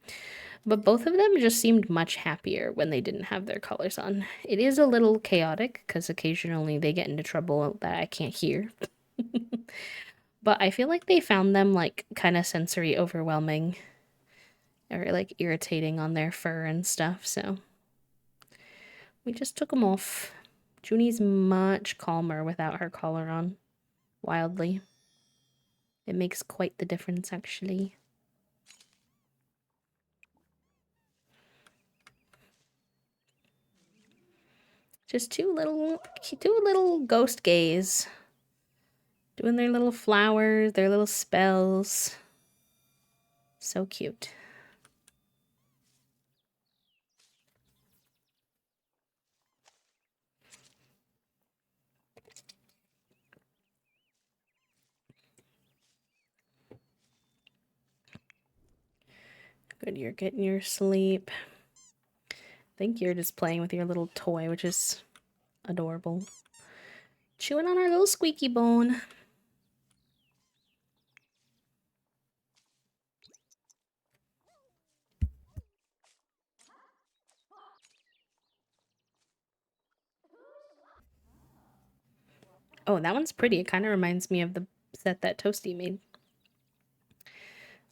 But both of them just seemed much happier when they didn't have their collars on. It is a little chaotic because occasionally they get into trouble that I can't hear. But I feel like they found them like kind of sensory overwhelming or like irritating on their fur and stuff, so we just took them off. Junie's much calmer without her collar on. Wildly. It makes quite the difference, actually. Just two little ghost gays. Doing their little flowers, their little spells. So cute. Good, you're getting your sleep. I think you're just playing with your little toy, which is adorable. Chewing on our little squeaky bone. Oh, that one's pretty. It kind of reminds me of the set that Toasty made.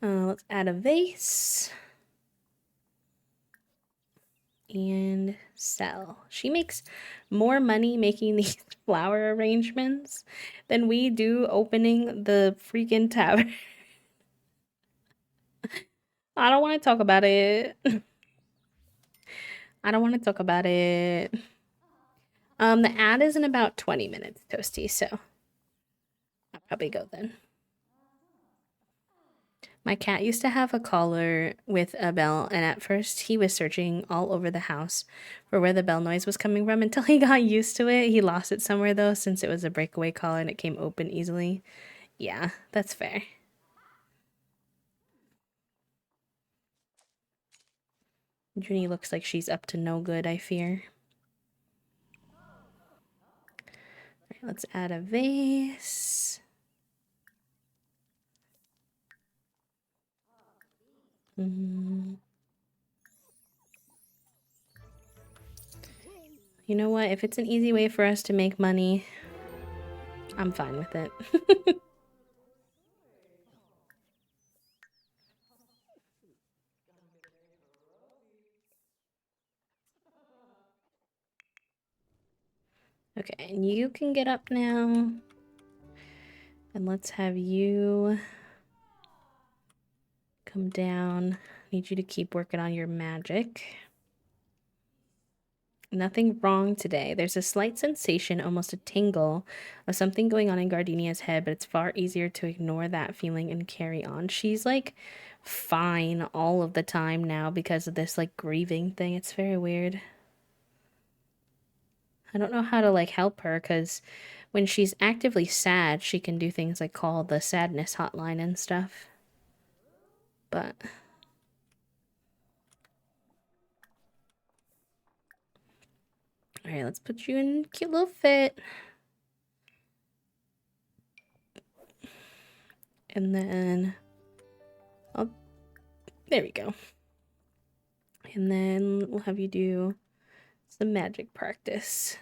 Let's add a vase. And sell. She makes more money making these flower arrangements than we do opening the freaking tavern. I don't want to talk about it. I don't want to talk about it. The ad is in about 20 minutes, Toasty, so I'll probably go then. My cat used to have a collar with a bell, and at first he was searching all over the house for where the bell noise was coming from until he got used to it. He lost it somewhere though, since it was a breakaway collar and it came open easily. Yeah, that's fair. Junie looks like she's up to no good, I fear. Alright, let's add a vase. You know what? If it's an easy way for us to make money, I'm fine with it. Okay, and you can get up now. And let's have you come down. Need you to keep working on your magic. Nothing wrong today. There's a slight sensation, almost a tingle, of something going on in Gardenia's head, but it's far easier to ignore that feeling and carry on. She's like fine all of the time now because of this like grieving thing. It's very weird. I don't know how to like help her because when she's actively sad, she can do things like call the sadness hotline and stuff. But all right, let's put you in a cute little fit. And then I'll, there we go. And then we'll have you do some magic practice.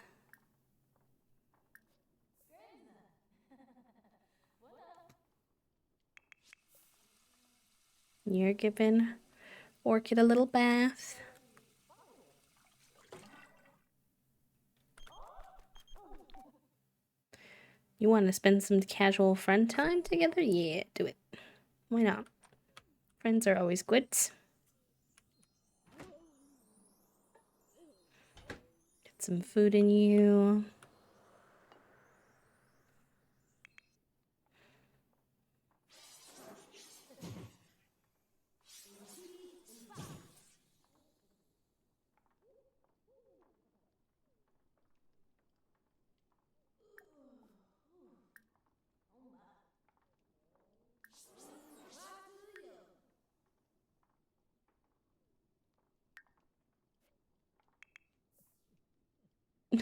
You're giving Orchid a little bath. You want to spend some casual friend time together? Yeah, do it. Why not? Friends are always good. Get some food in you.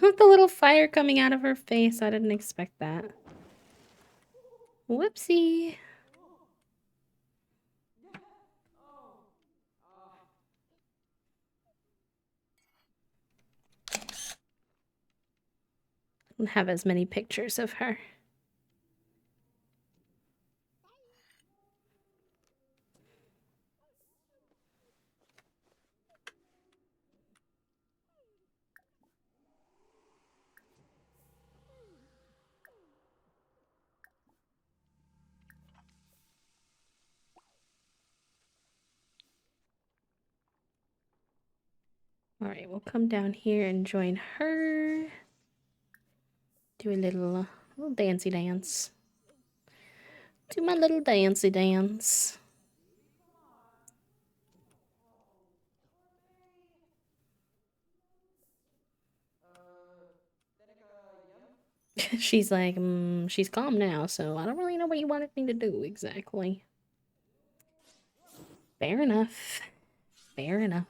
With the little fire coming out of her face, I didn't expect that. Whoopsie. Don't have as many pictures of her. All right, we'll come down here and join her. Do a little dancey dance. Do my little dancey dance. She's like, she's calm now, so I don't really know what you wanted me to do exactly. Fair enough. Fair enough.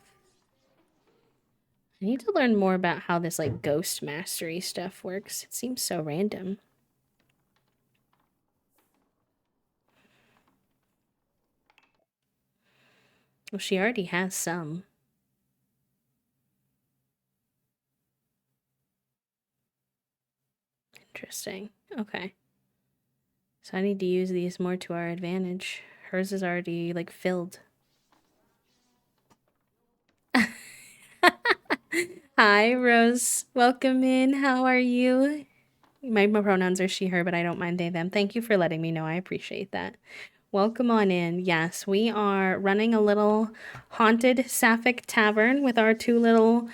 I need to learn more about how this like ghost mastery stuff works. It seems so random. Well, she already has some. Interesting. Okay. So I need to use these more to our advantage. Hers is already like filled. Hi, Rose. Welcome in. How are you? My pronouns are she, her, but I don't mind they, them. Thank you for letting me know. I appreciate that. Welcome on in. Yes, we are running a little haunted sapphic tavern with our two little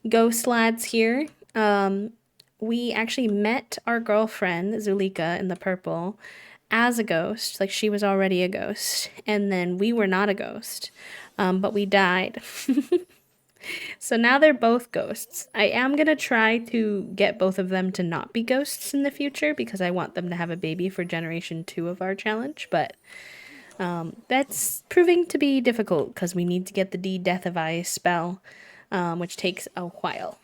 ghost lads here. We actually met our girlfriend, Zulika, in the purple, as a ghost. Like, she was already a ghost. And then we were not a ghost, but we died. So now they're both ghosts. I am going to try to get both of them to not be ghosts in the future because I want them to have a baby for generation 2 of our challenge, but that's proving to be difficult because we need to get the De-Deathify spell, which takes a while.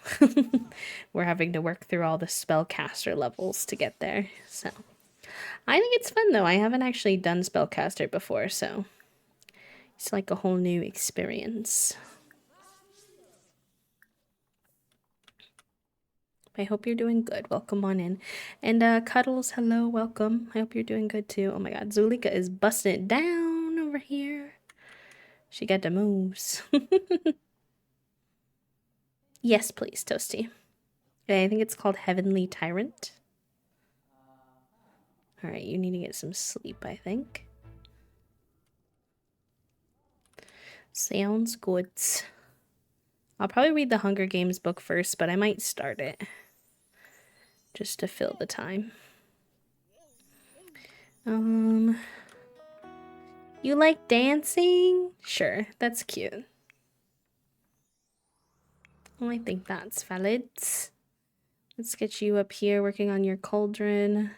We're having to work through all the spellcaster levels to get there, so I think it's fun though. I haven't actually done spellcaster before, so it's like a whole new experience. I hope you're doing good. Welcome on in. And Cuddles, hello, welcome. I hope you're doing good too. Oh my god, Zulika is busting it down over here. She got the moves. Yes, please, Toasty. I think it's called Heavenly Tyrant. Alright, you need to get some sleep, I think. Sounds good. I'll probably read the Hunger Games book first, but I might start it. Just to fill the time. You like dancing? Sure, that's cute. Well, I think that's valid. Let's get you up here working on your cauldron.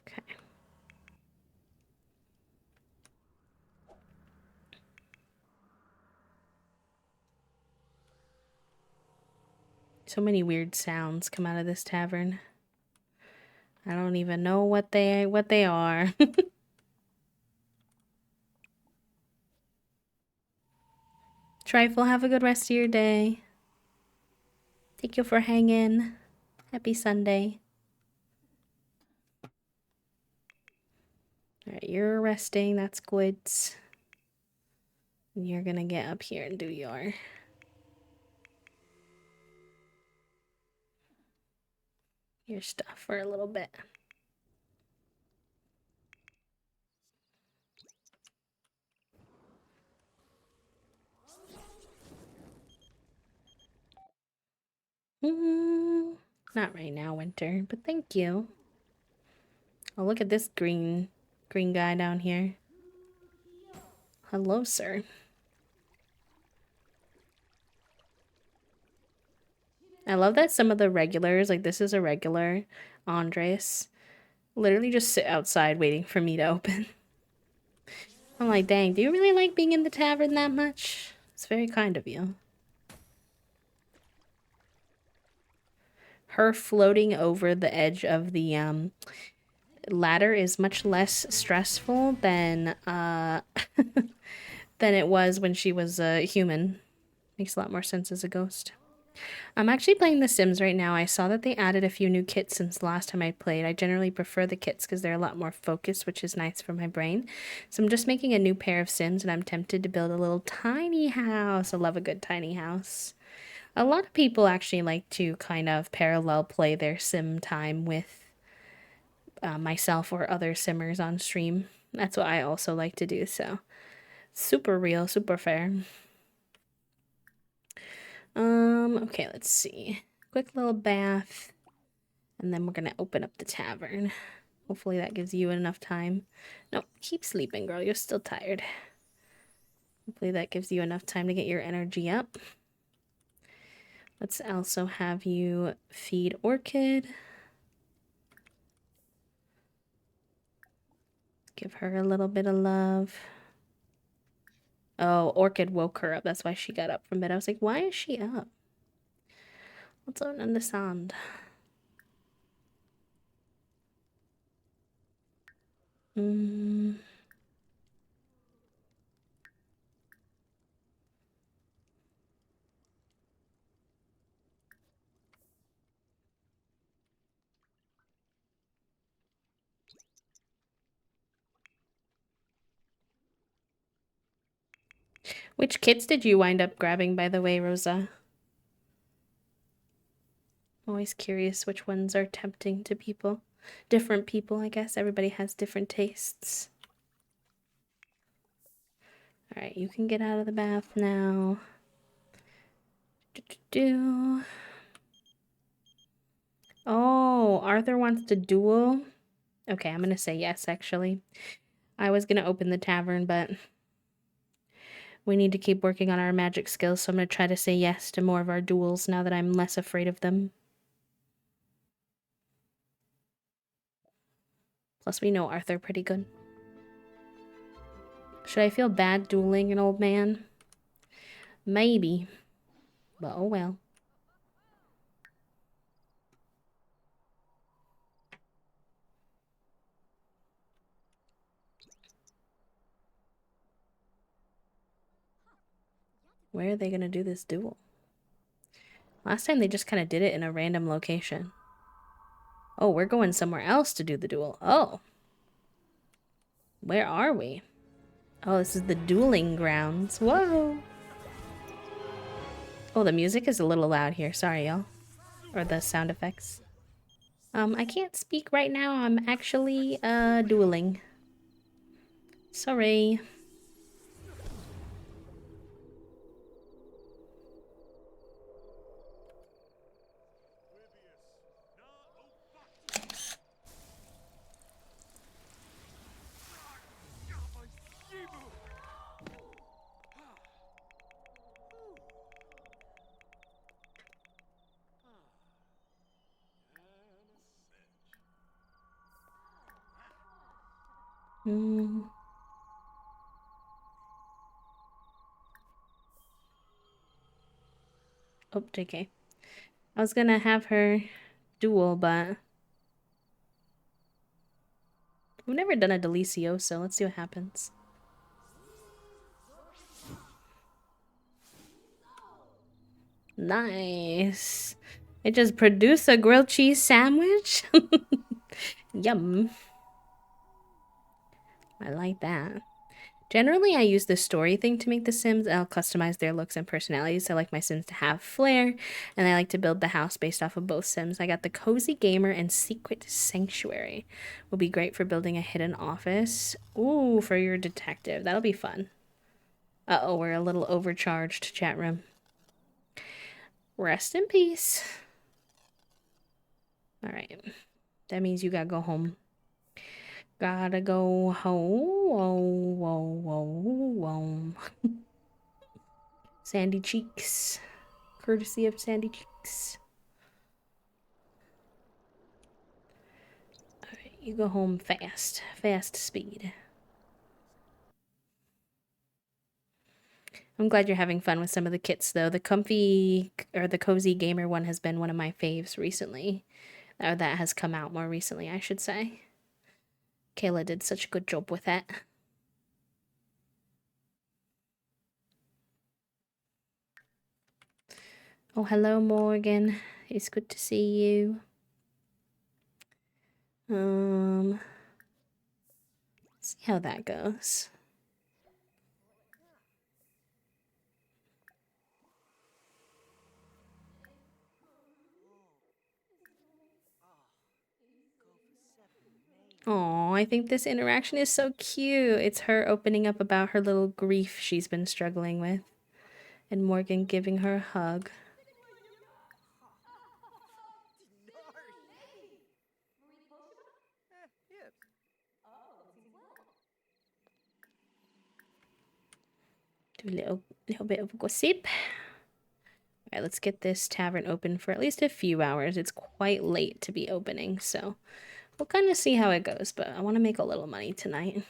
Okay. So many weird sounds come out of this tavern. I don't even know what they are. Trifle, have a good rest of your day. Thank you for hanging. Happy Sunday. Alright, you're resting. That's good. And you're gonna get up here and do your stuff for a little bit. Not right now, Winter, but thank you. Oh, look at this green guy down here. Hello, sir. I love that some of the regulars, like this is a regular, Andres, literally just sit outside waiting for me to open. I'm like, dang, do you really like being in the tavern that much? It's very kind of you. Her floating over the edge of the ladder is much less stressful than than it was when she was a human. Makes a lot more sense as a ghost. I'm actually playing The Sims right now. I saw that they added a few new kits since the last time I played. I generally prefer the kits because they're a lot more focused, which is nice for my brain. So I'm just making a new pair of Sims and I'm tempted to build a little tiny house. I love a good tiny house. A lot of people actually like to kind of parallel play their sim time with myself or other simmers on stream. That's what I also like to do. So super real, super fair. Okay, let's see. Quick little bath, and then we're gonna open up the tavern. Hopefully that gives you enough time. No, keep sleeping, girl. You're still tired. Hopefully that gives you enough time to get your energy up. Let's also have you feed Orchid. Give her a little bit of love. Oh, Orchid woke her up. That's why she got up from bed. I was like, why is she up? I don't understand. Mm. Which kits did you wind up grabbing, by the way, Rosa? Always curious which ones are tempting to people. Different people, I guess. Everybody has different tastes. Alright, you can get out of the bath now. Oh, Arthur wants to duel? Okay, I'm gonna say yes, actually. I was gonna open the tavern, but we need to keep working on our magic skills, so I'm gonna try to say yes to more of our duels now that I'm less afraid of them. Plus, we know Arthur pretty good. Should I feel bad dueling an old man? Maybe. But oh well. Where are they gonna do this duel? Last time they just kind of did it in a random location. Oh, we're going somewhere else to do the duel. Oh. Where are we? Oh, this is the dueling grounds. Whoa. Oh, the music is a little loud here. Sorry, y'all. Or the sound effects. I can't speak right now. I'm actually, dueling. Sorry. Hmm. Oh, JK. I was gonna have her duel, but we've never done a Delicioso. Let's see what happens. Nice. It just produced a grilled cheese sandwich? Yum. I like that. Generally, I use the story thing to make the Sims. I'll customize their looks and personalities. I like my Sims to have flair, and I like to build the house based off of both Sims. I got the Cozy Gamer and Secret Sanctuary. Will be great for building a hidden office. Ooh, for your detective. That'll be fun. Uh-oh, we're a little overcharged, chat room. Rest in peace. All right. That means you gotta go home. Gotta go home. Whoa, whoa, whoa, whoa. Sandy Cheeks. Courtesy of Sandy Cheeks. Alright, you go home fast. Fast speed. I'm glad you're having fun with some of the kits, though. The comfy or the cozy gamer one has been one of my faves recently. Or that has come out more recently, I should say. Kayla did such a good job with it. Oh, hello, Morgan. It's good to see you. See how that goes. Oh, I think this interaction is so cute. It's her opening up about her little grief she's been struggling with, and Morgan giving her a hug. Do a little bit of gossip. All right, let's get this tavern open for at least a few hours. It's quite late to be opening, so we'll kind of see how it goes, but I want to make a little money tonight.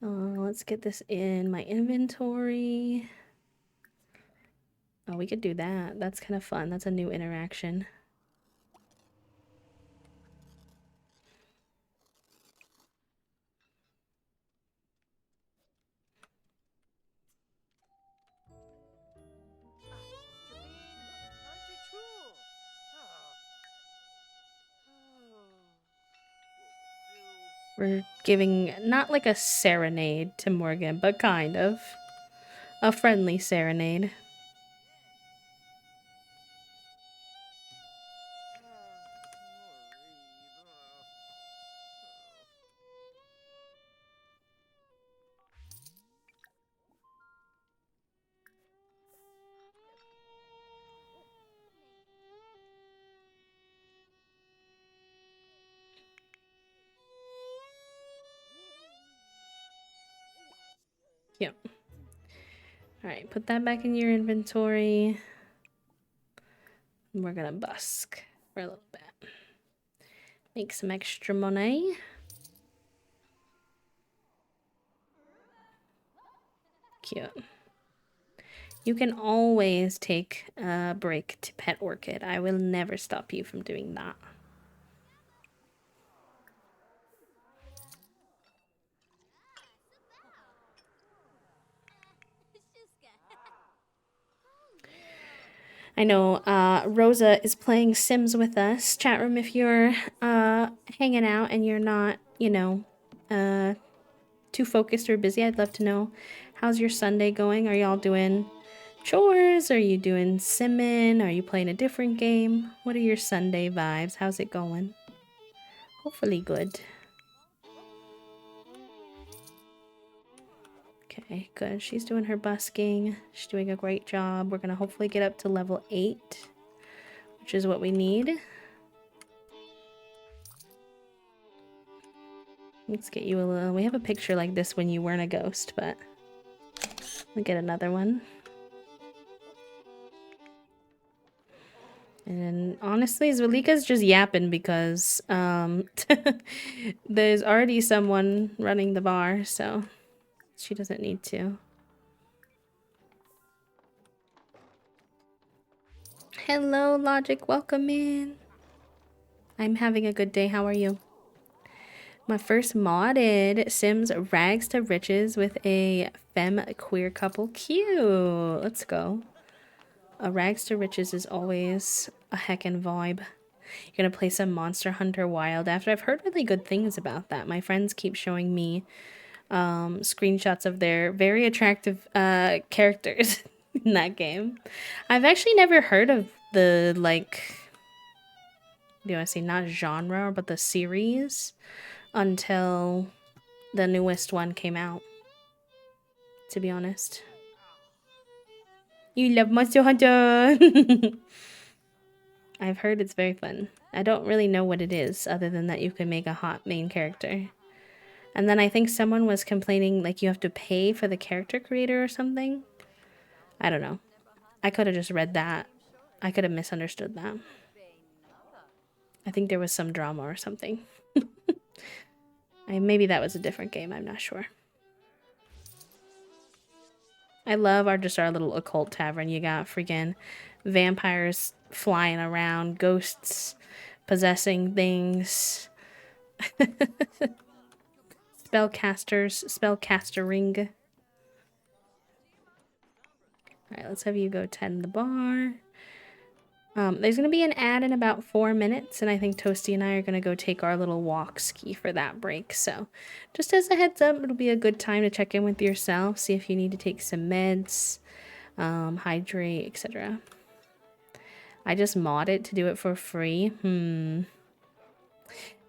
Let's get this in my inventory. Oh, we could do that. That's kind of fun. That's a new interaction. We're giving not like a serenade to Morgan, but kind of. A friendly serenade. Yep. Alright, put that back in your inventory. And we're gonna busk for a little bit. Make some extra money. Cute. You can always take a break to pet Orchid. I will never stop you from doing that. I know Rosa is playing Sims with us. Chat room, if you're hanging out and you're not, you know, too focused or busy, I'd love to know, how's your Sunday going? Are y'all doing chores? Are you doing simming? Are you playing a different game? What are your Sunday vibes? How's it going? Hopefully good. Okay, good. She's doing her busking. She's doing a great job. We're going to hopefully get up to level 8, which is what we need. Let's get you a little... We have a picture like this when you weren't a ghost, but... We'll get another one. And honestly, Zulika's just yapping because there's already someone running the bar, so she doesn't need to. Hello, Logic. Welcome in. I'm having a good day. How are you? My first modded Sims Rags to Riches with a femme queer couple. Cute. Let's go. A Rags to Riches is always a heckin' vibe. You're gonna play some Monster Hunter Wild after. I've heard really good things about that. My friends keep showing me screenshots of their very attractive characters in that game. I've actually never heard of the, like, do I say not genre, but the series until the newest one came out, to be honest. You love Monster Hunter! I've heard it's very fun. I don't really know what it is, other than that you can make a hot main character. And then I think someone was complaining, like, you have to pay for the character creator or something. I don't know. I could have just read that. I could have misunderstood that. I think there was some drama or something. Maybe that was a different game, I'm not sure. I love our little occult tavern. You got freaking vampires flying around, ghosts possessing things, spellcastering. All right, let's have you go tend the bar. There's going to be an ad in about 4 minutes, and I think Toasty and I are going to go take our little walk ski for that break. So, just as a heads up, it'll be a good time to check in with yourself, see if you need to take some meds, hydrate, etc. I just mod it to do it for free.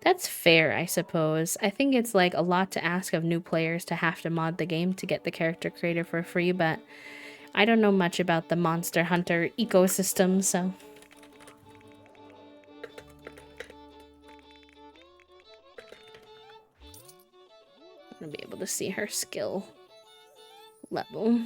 That's fair, I suppose. I think it's like a lot to ask of new players to have to mod the game to get the character creator for free, but I don't know much about the Monster Hunter ecosystem, so... I'm gonna be able to see her skill level.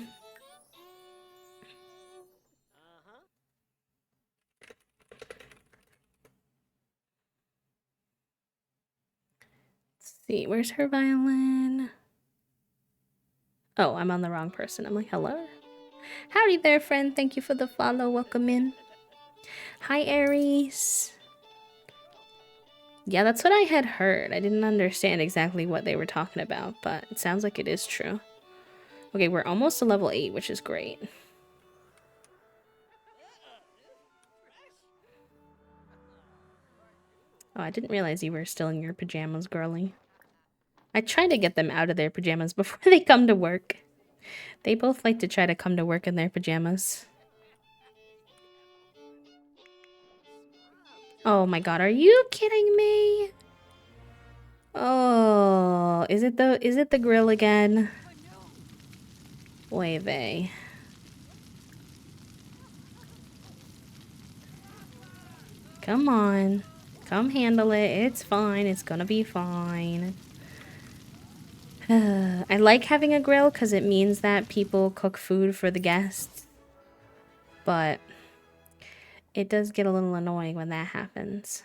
Let's see, where's her violin? Oh, I'm on the wrong person. I'm like, hello? Howdy there, friend. Thank you for the follow. Welcome in. Hi, Aries. Yeah, that's what I had heard. I didn't understand exactly what they were talking about, but it sounds like it is true. Okay, we're almost to level 8, which is great. Oh, I didn't realize you were still in your pajamas, girly. I try to get them out of their pajamas before they come to work. They both like to try to come to work in their pajamas. Oh my god, are you kidding me? Oh, is it the grill again? Oy vey. Come on. Come handle it. It's fine. It's gonna be fine. I like having a grill because it means that people cook food for the guests. But it does get a little annoying when that happens.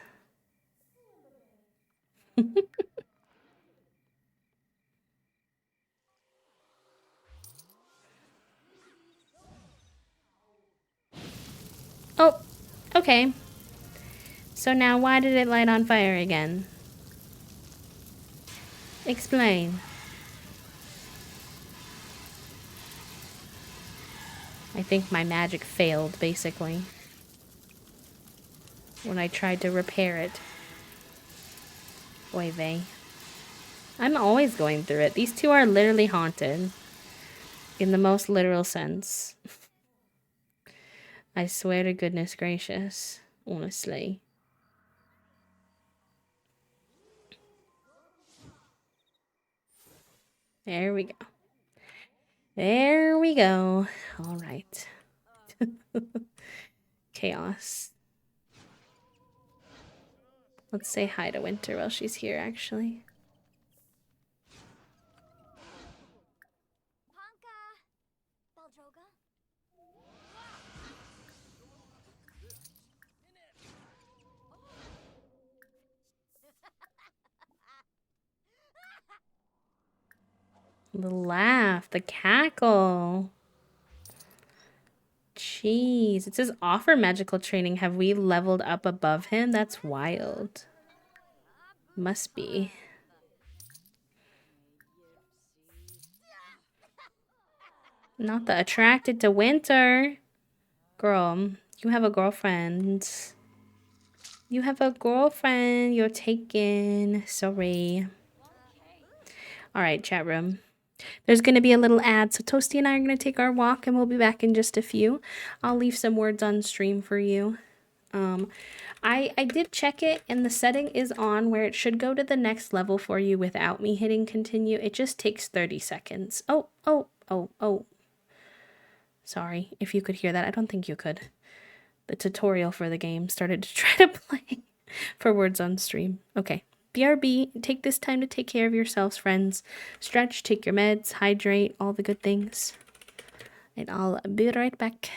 Oh, okay. So now why did it light on fire again? Explain. I think my magic failed, basically, when I tried to repair it. Oy vey. I'm always going through it. These two are literally haunted. In the most literal sense. I swear to goodness gracious. Honestly. There we go. There we go. Alright. Chaos. Let's say hi to Winter while she's here, actually. The laugh, the cackle. Jeez. It says offer magical training. Have we leveled up above him? That's wild. Must be. Not the attracted to Winter. Girl, you have a girlfriend. You have a girlfriend. You're taken. Sorry. Alright, chat room. There's going to be a little ad, so Toasty and I are going to take our walk, and we'll be back in just a few. I'll leave some words on stream for you. I did check it, and the setting is on where it should go to the next level for you without me hitting continue. It just takes 30 seconds. Oh. Sorry, if you could hear that. I don't think you could. The tutorial for the game started to try to play for words on stream. Okay. BRB, take this time to take care of yourselves, friends. Stretch, take your meds, hydrate, all the good things. And I'll be right back.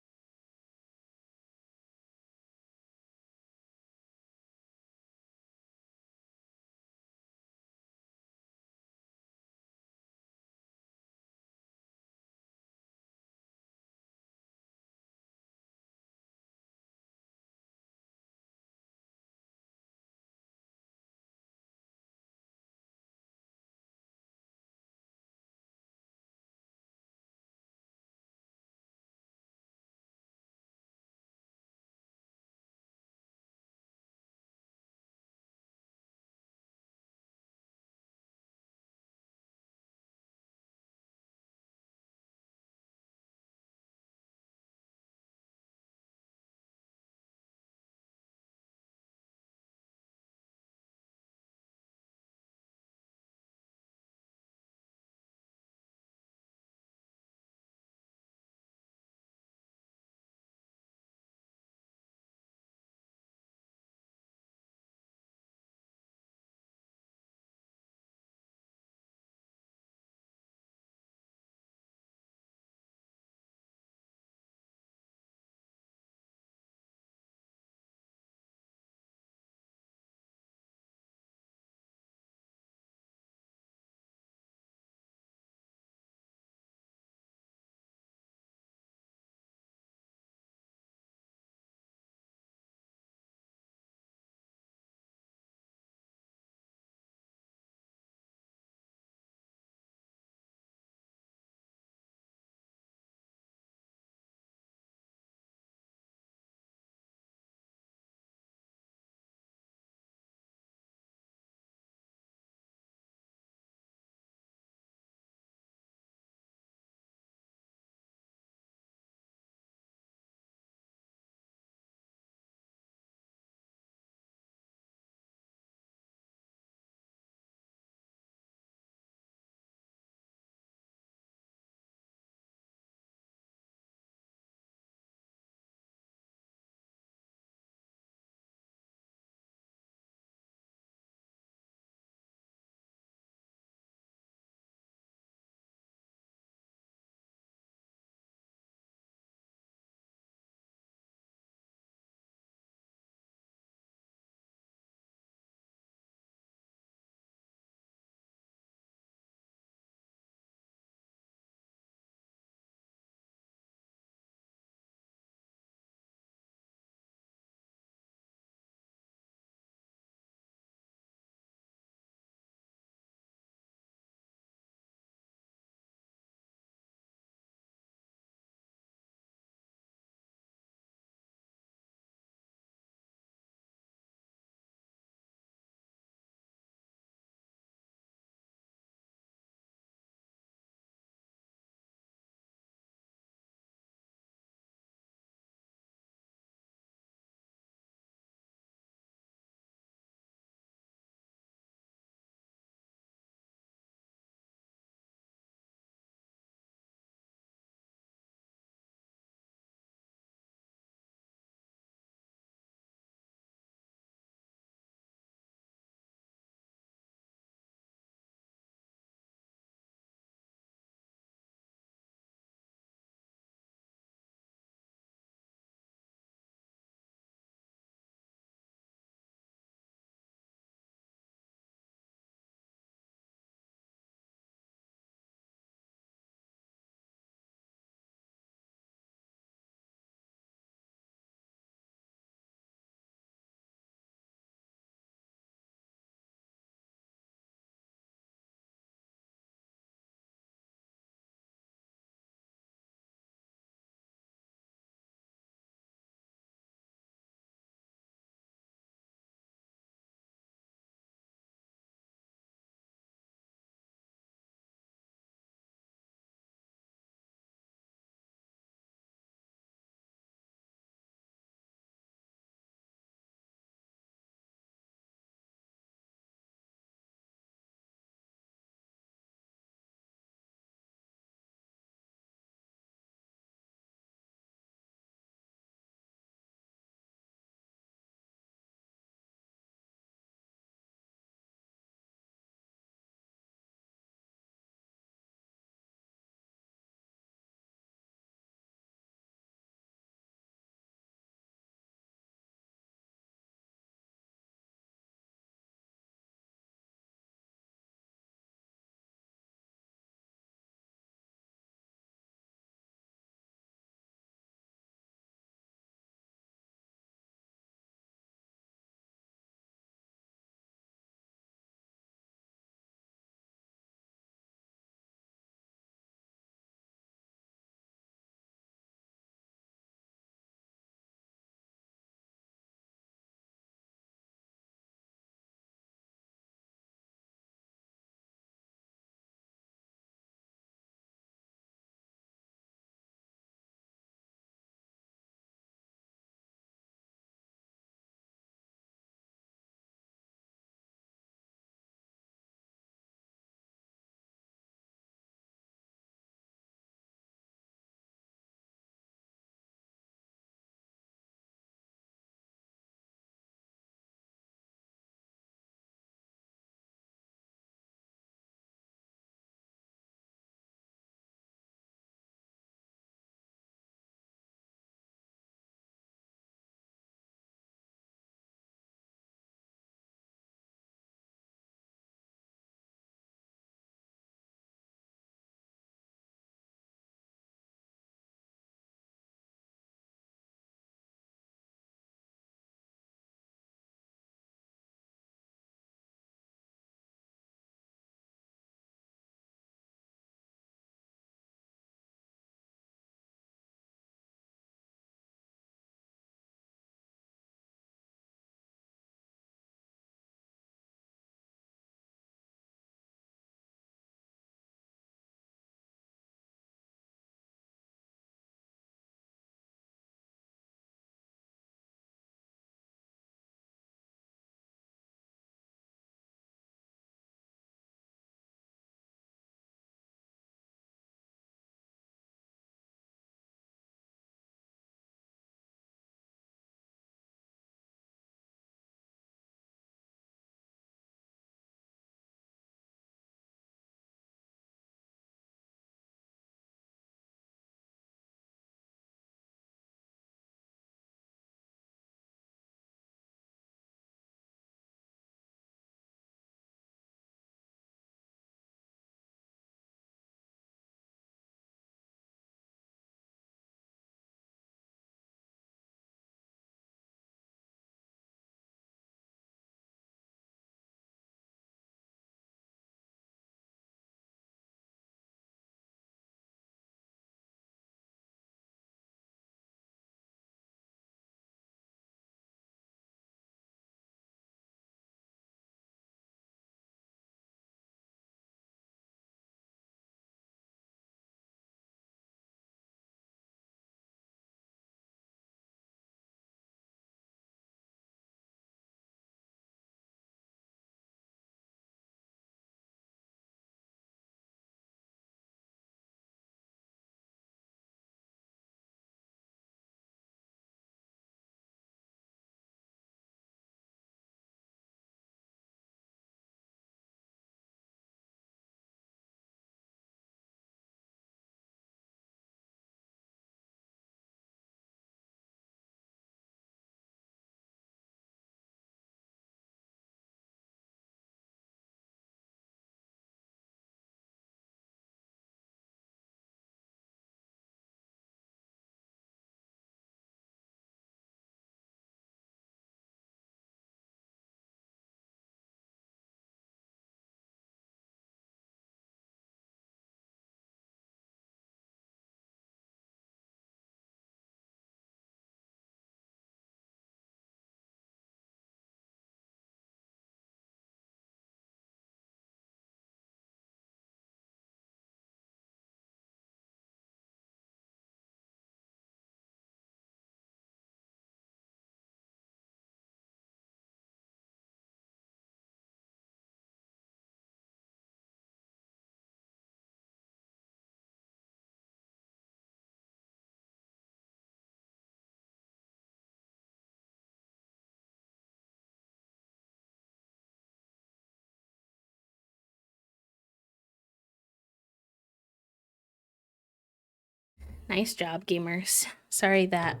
Nice job, gamers. Sorry that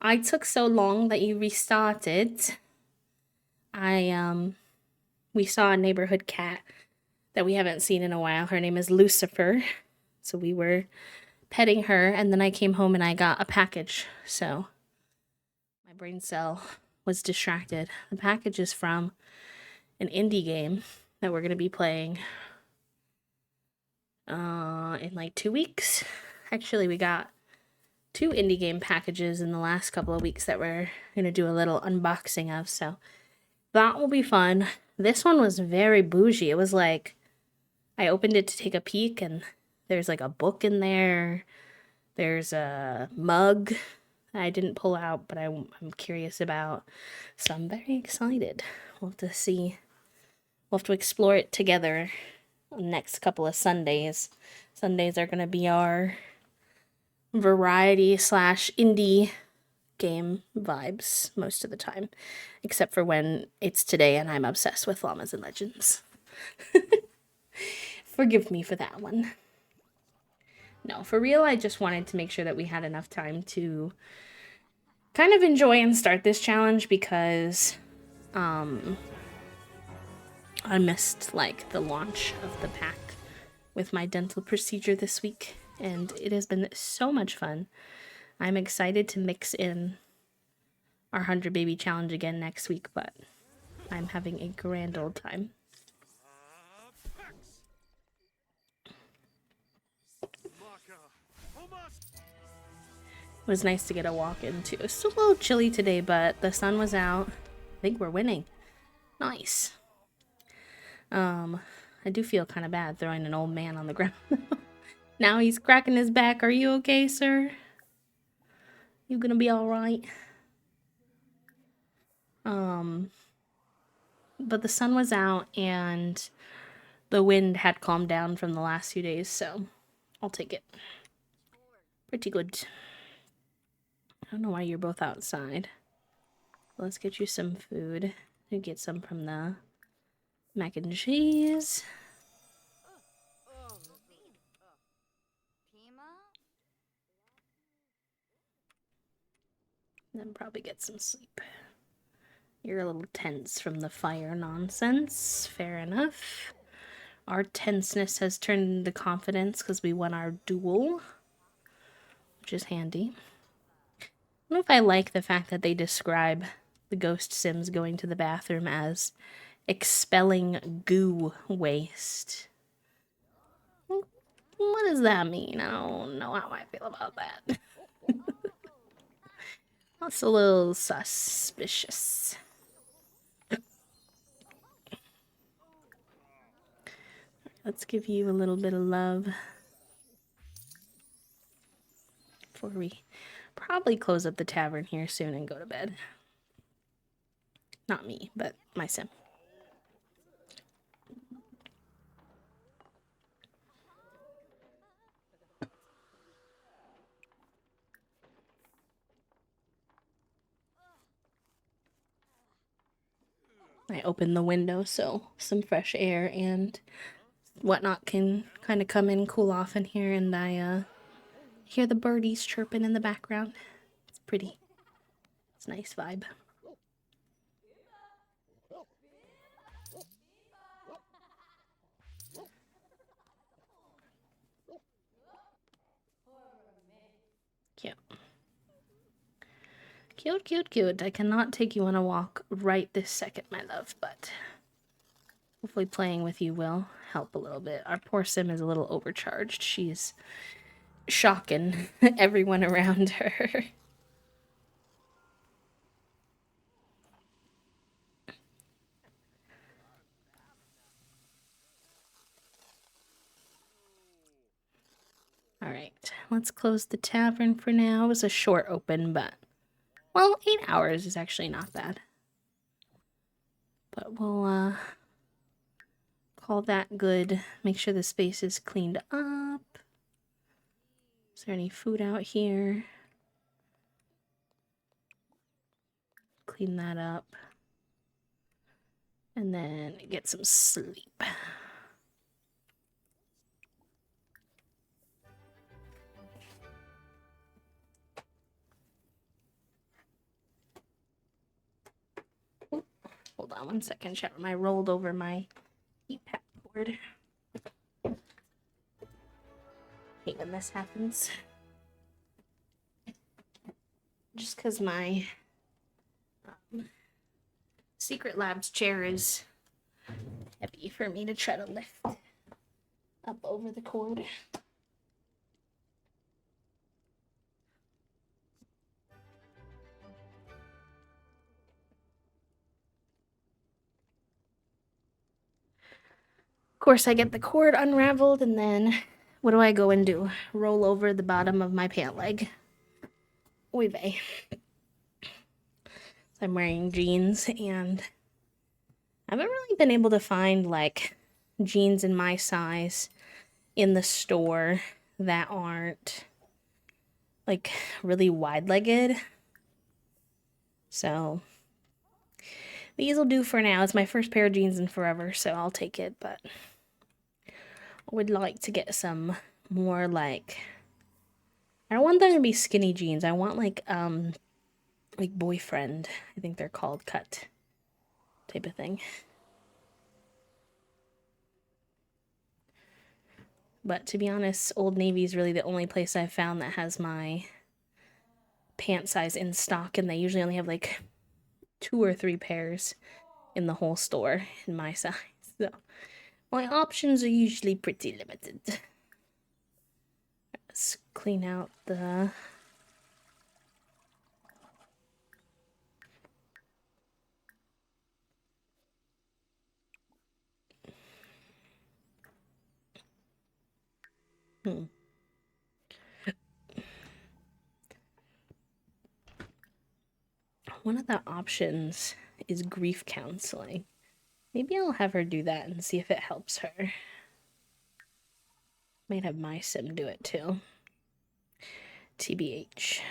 I took so long that you restarted. We saw a neighborhood cat that we haven't seen in a while. Her name is Lucifer. So we were petting her, and then I came home and I got a package. So my brain cell was distracted. The package is from an indie game that we're going to be playing in like 2 weeks. Actually, we got 2 indie game packages in the last couple of weeks that we're going to do a little unboxing of. So that will be fun. This one was very bougie. It was like, I opened it to take a peek, and there's like a book in there. There's a mug I didn't pull out, but I'm curious about. So I'm very excited. We'll have to see. We'll have to explore it together on the next couple of Sundays. Sundays are going to be our variety / indie game vibes most of the time, except for when it's today and I'm obsessed with Llamas and Legends. Forgive me for that one. No, for real, I just wanted to make sure that we had enough time to kind of enjoy and start this challenge because I missed like the launch of the pack with my dental procedure this week, and it has been so much fun. I'm excited to mix in our 100 baby challenge again next week, but I'm having a grand old time. It was nice to get a walk in too. It's still a little chilly today, but the sun was out. I think we're winning. Nice. I do feel kind of bad throwing an old man on the ground. Now he's cracking his back. Are you okay, sir? You gonna be all right? But the sun was out and the wind had calmed down from the last few days, so I'll take it. Pretty good. I don't know why you're both outside. Let's get you some food. You get some from the mac and cheese. Then probably get some sleep. You're a little tense from the fire nonsense. Fair enough. Our tenseness has turned into confidence because we won our duel, which is handy. I don't know if I like the fact that they describe the ghost sims going to the bathroom as expelling goo waste. What does that mean? I don't know how I feel about that. That's a little suspicious. Let's give you a little bit of love before we probably close up the tavern here soon and go to bed. Not me, but my sim. I open the window so some fresh air and whatnot can kind of come in, cool off in here, and I hear the birdies chirping in the background. It's pretty. It's a nice vibe. Cute. Cute, cute, cute. I cannot take you on a walk right this second, my love, but hopefully playing with you will help a little bit. Our poor sim is a little overcharged. She's shocking everyone around her. Alright, let's close the tavern for now. It was a short open, but, well, 8 hours is actually not bad. But we'll, call that good. Make sure the space is cleaned up. Is there any food out here? Clean that up. And then get some sleep. Hold on one second, chat room. I rolled over my heat pad cord. Hate when this happens. Just because my Secret Labs chair is heavy for me to try to lift up over the cord. Of course, I get the cord unraveled, and then what do I go and do? Roll over the bottom of my pant leg. Oy vey. I'm wearing jeans, and I haven't really been able to find, like, jeans in my size in the store that aren't, like, really wide-legged. So these will do for now. It's my first pair of jeans in forever, so I'll take it, but I would like to get some more, like, I don't want them to be skinny jeans. I want, like boyfriend, I think they're called, cut type of thing. But to be honest, Old Navy is really the only place I've found that has my pant size in stock, and they usually only have like 2 or 3 pairs in the whole store in my size. So my options are usually pretty limited. Let's clean out the One of the options is grief counseling. Maybe I'll have her do that and see if it helps her. Might have my sim do it too. TBH.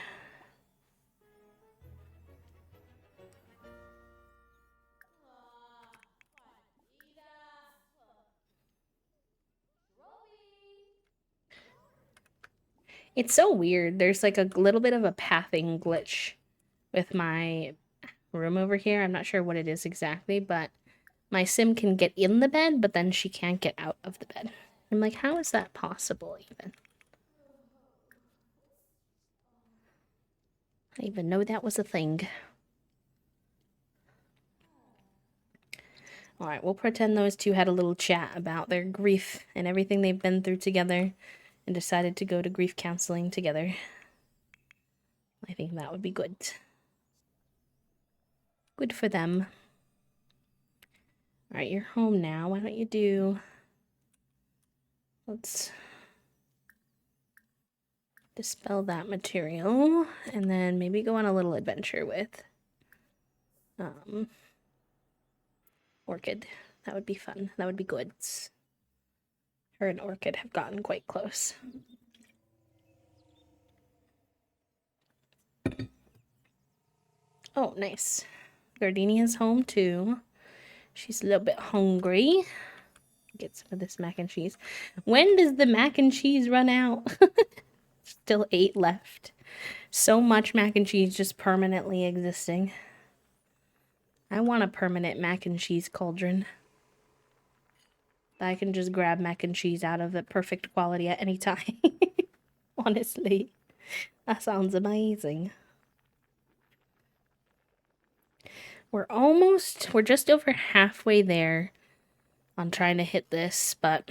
It's so weird. There's like a little bit of a pathing glitch with my room over here. I'm not sure what it is exactly, but my sim can get in the bed, but then she can't get out of the bed. I'm like, how is that possible even? I didn't even know that was a thing. Alright, we'll pretend those two had a little chat about their grief and everything they've been through together and decided to go to grief counseling together. I think that would be good. Good for them. Alright, you're home now. Why don't you do... Let's dispel that material and then maybe go on a little adventure with Orchid. That would be fun. That would be good. Her and Orchid have gotten quite close. Oh, nice. Gardenia's home too. She's a little bit hungry. Get some of this mac and cheese. When does the mac and cheese run out? Still 8 left. So much mac and cheese just permanently existing. I want a permanent mac and cheese cauldron. I can just grab mac and cheese out of the perfect quality at any time. Honestly, that sounds amazing. We're just over halfway there on trying to hit this, but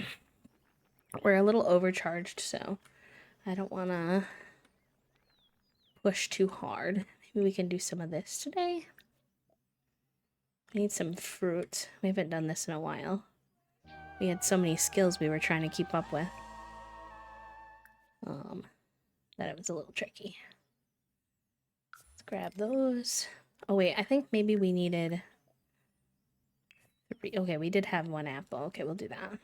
we're a little overcharged, so I don't want to push too hard. Maybe we can do some of this today. We need some fruit. We haven't done this in a while. We had so many skills we were trying to keep up with. That it was a little tricky. Let's grab those. Oh wait, I think maybe we needed 3. Okay, we did have 1 apple. Okay, we'll do that.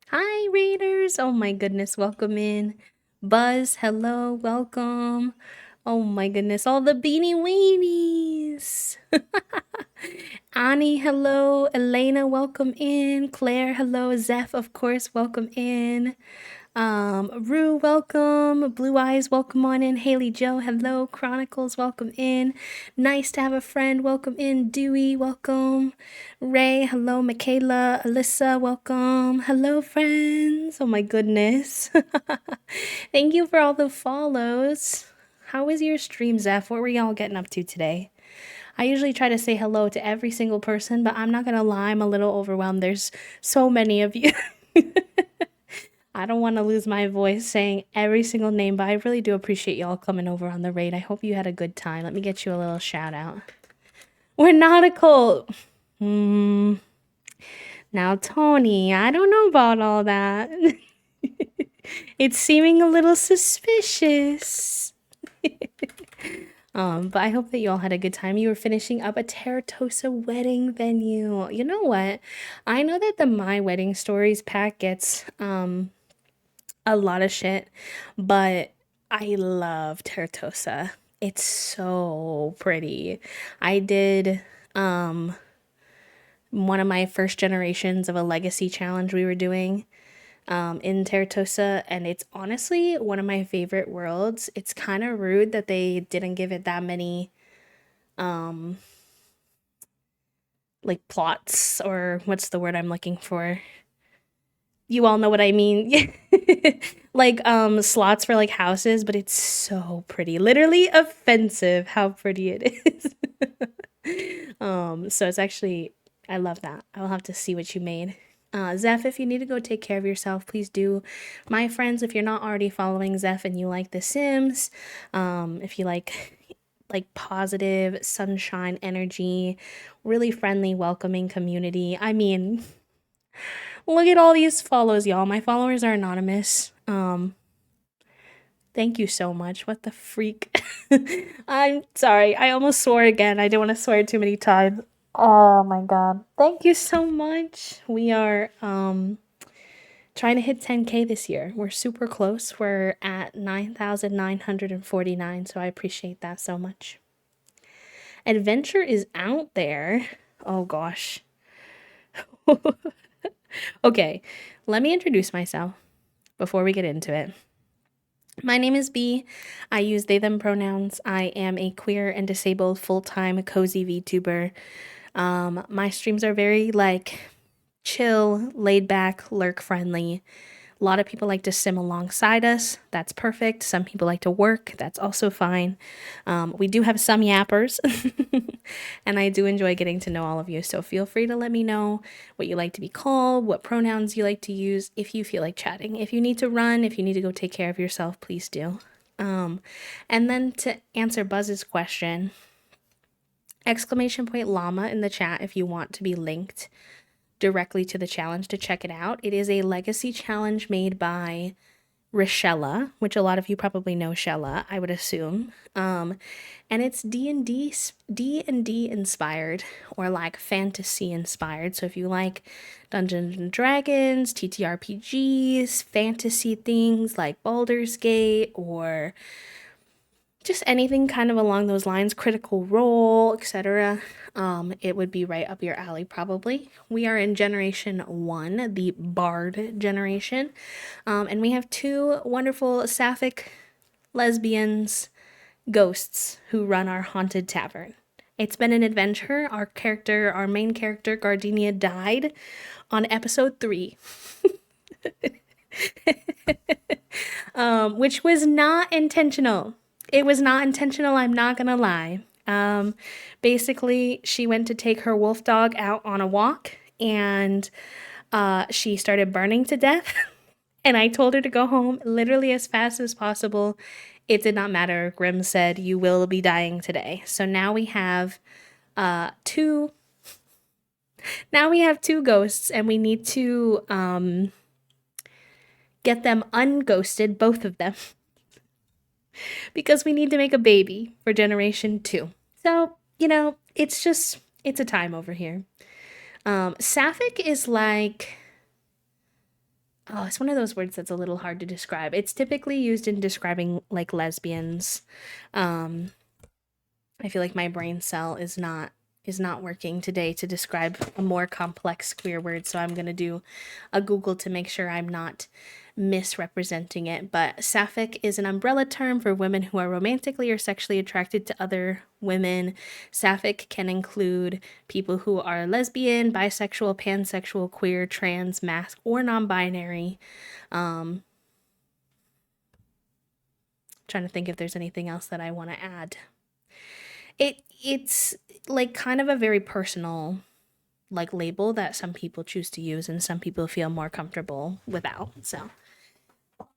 Hi, Raiders! Oh my goodness, welcome in. Buzz, hello, welcome. Oh my goodness, all the beanie weenies! Annie, hello. Elena, welcome in. Claire, hello. Zeph, of course, welcome in. Rue, welcome. Blue Eyes, welcome on in. Haley Joe, hello. Chronicles, welcome in. Nice to have a friend, welcome in. Dewey, welcome. Ray, hello. Michaela, Alyssa, welcome. Hello, friends. Oh my goodness. Thank you for all the follows. How was your stream, Zeph? What were y'all getting up to today? I usually try to say hello to every single person, but I'm not gonna lie, I'm a little overwhelmed. There's so many of you. I don't want to lose my voice saying every single name, but I really do appreciate y'all coming over on the raid. I hope you had a good time. Let me get you a little shout out. We're not a cult. Now, Tony, I don't know about all that. It's seeming a little suspicious. But I hope that you all had a good time. You were finishing up a Terratosa wedding venue. You know what? I know that the My Wedding Stories pack gets a lot of shit, but I love Terratosa. It's so pretty. I did one of my first generations of a legacy challenge we were doing in Terratosa, and it's honestly one of my favorite worlds. It's kind of rude that they didn't give it that many like plots, or what's the word I'm looking for? You all know what I mean. Like slots for like houses, but it's so pretty. Literally offensive how pretty it is. So it's actually, I love that. I'll have to see what you made. Zeph, if you need to go take care of yourself, please do. My friends, if you're not already following Zeph and you like The Sims, if you like positive sunshine energy, really friendly, welcoming community. I mean, look at all these follows, y'all. My followers are anonymous. Thank you so much. What the freak? I'm sorry. I almost swore again. I didn't want to swear too many times. Oh my god. Thank you so much. We are trying to hit 10K this year. We're super close. We're at 9,949, so I appreciate that so much. Adventure is out there. Oh gosh. Okay, let me introduce myself before we get into it. My name is B. I use they, them pronouns. I am a queer and disabled full-time cozy VTuber. My streams are very like chill, laid back, lurk friendly. A lot of people like to sim alongside us. That's perfect. Some people like to work. That's also fine. We do have some yappers, and I do enjoy getting to know all of you. So feel free to let me know what you like to be called, what pronouns you like to use if you feel like chatting. If you need to run, if you need to go take care of yourself, please do. And then to answer Buzz's question, !llama in the chat if you want to be linked directly to the challenge to check it out. It is a legacy challenge made by Rochella, which a lot of you probably know Shella, I would assume. And it's D&D inspired, or like fantasy inspired. So if you like Dungeons and Dragons, TTRPGs, fantasy things like Baldur's Gate, or just anything kind of along those lines, Critical Role, etc., it would be right up your alley probably. We are in Generation 1, the Bard generation, and we have two wonderful sapphic lesbians ghosts who run our haunted tavern. It's been an adventure. Our main character, Gardenia, died on episode 3. Which was not intentional. It was not intentional, I'm not gonna lie. Basically, she went to take her wolf dog out on a walk, and she started burning to death. And I told her to go home literally as fast as possible. It did not matter. Grimm said, "You will be dying today." So now we have two. Now we have two ghosts, and we need to get them unghosted, both of them, because we need to make a baby for Generation 2. So, it's a time over here. Sapphic is like, oh, it's one of those words that's a little hard to describe. It's typically used in describing like lesbians. I feel like my brain cell is not is not working today to describe a more complex queer word, so I'm going to do a Google to make sure I'm not misrepresenting it. But sapphic is an umbrella term for women who are romantically or sexually attracted to other women. Sapphic can include people who are lesbian, bisexual, pansexual, queer, trans, masc, or non-binary. Trying to think if there's anything else that I want to add. It's like kind of a very personal like label that some people choose to use and some people feel more comfortable without. So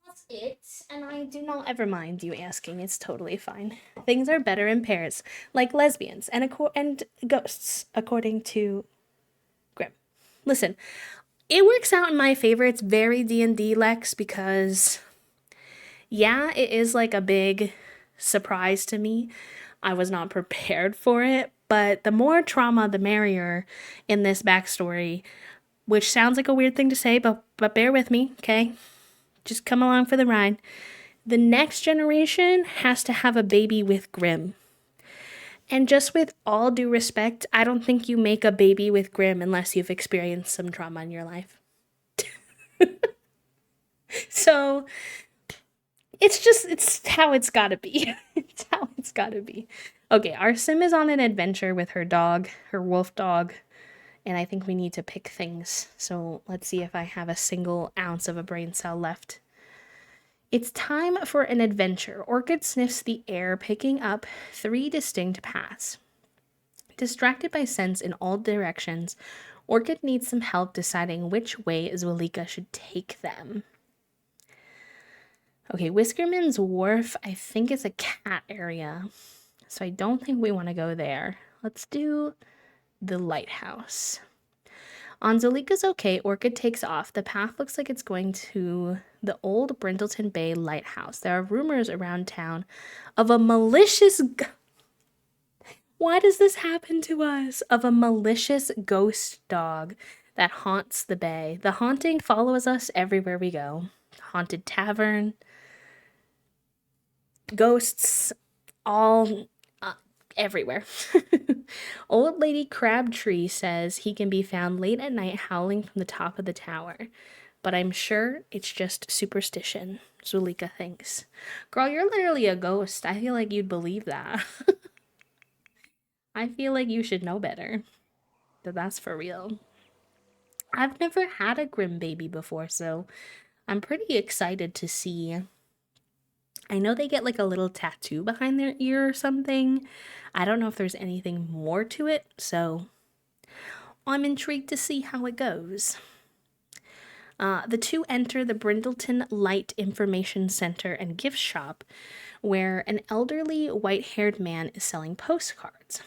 that's it. And I do not ever mind you asking. It's totally fine. Things are better in pairs, like lesbians and ghosts, according to Grimm. Listen, it works out in my favor. It's very D&D, Lex, because yeah, it is like a big surprise to me. I was not prepared for it, but the more trauma, the merrier in this backstory, which sounds like a weird thing to say, but bear with me, okay? Just come along for the ride. The next generation has to have a baby with Grimm. And just with all due respect, I don't think you make a baby with Grimm unless you've experienced some trauma in your life. So it's how it's gotta be. It's how it's gotta be. Okay, our sim is on an adventure with her dog, her wolf dog, and I think we need to pick things. So let's see if I have a single ounce of a brain cell left. It's time for an adventure. Orchid sniffs the air, picking up 3 distinct paths. Distracted by scents in all directions, Orchid needs some help deciding which way Zwilika should take them. Okay, Whiskerman's Wharf, I think is a cat area, so I don't think we want to go there. Let's do the lighthouse. On Zulika's okay, Orchid takes off. The path looks like it's going to the old Brindleton Bay lighthouse. There are rumors around town of a malicious... Why does this happen to us? Of a malicious ghost dog that haunts the bay. The haunting follows us everywhere we go. Haunted tavern, ghosts, all everywhere. Old Lady Crabtree says he can be found late at night howling from the top of the tower, but I'm sure it's just superstition, Zulika thinks. Girl, you're literally a ghost. I feel like you'd believe that. I feel like you should know better. That's for real. I've never had a Grim baby before, so I'm pretty excited to see. I know they get like a little tattoo behind their ear or something. I don't know if there's anything more to it, so I'm intrigued to see how it goes. The two enter the Brindleton Light Information Center and gift shop, where an elderly white-haired man is selling postcards.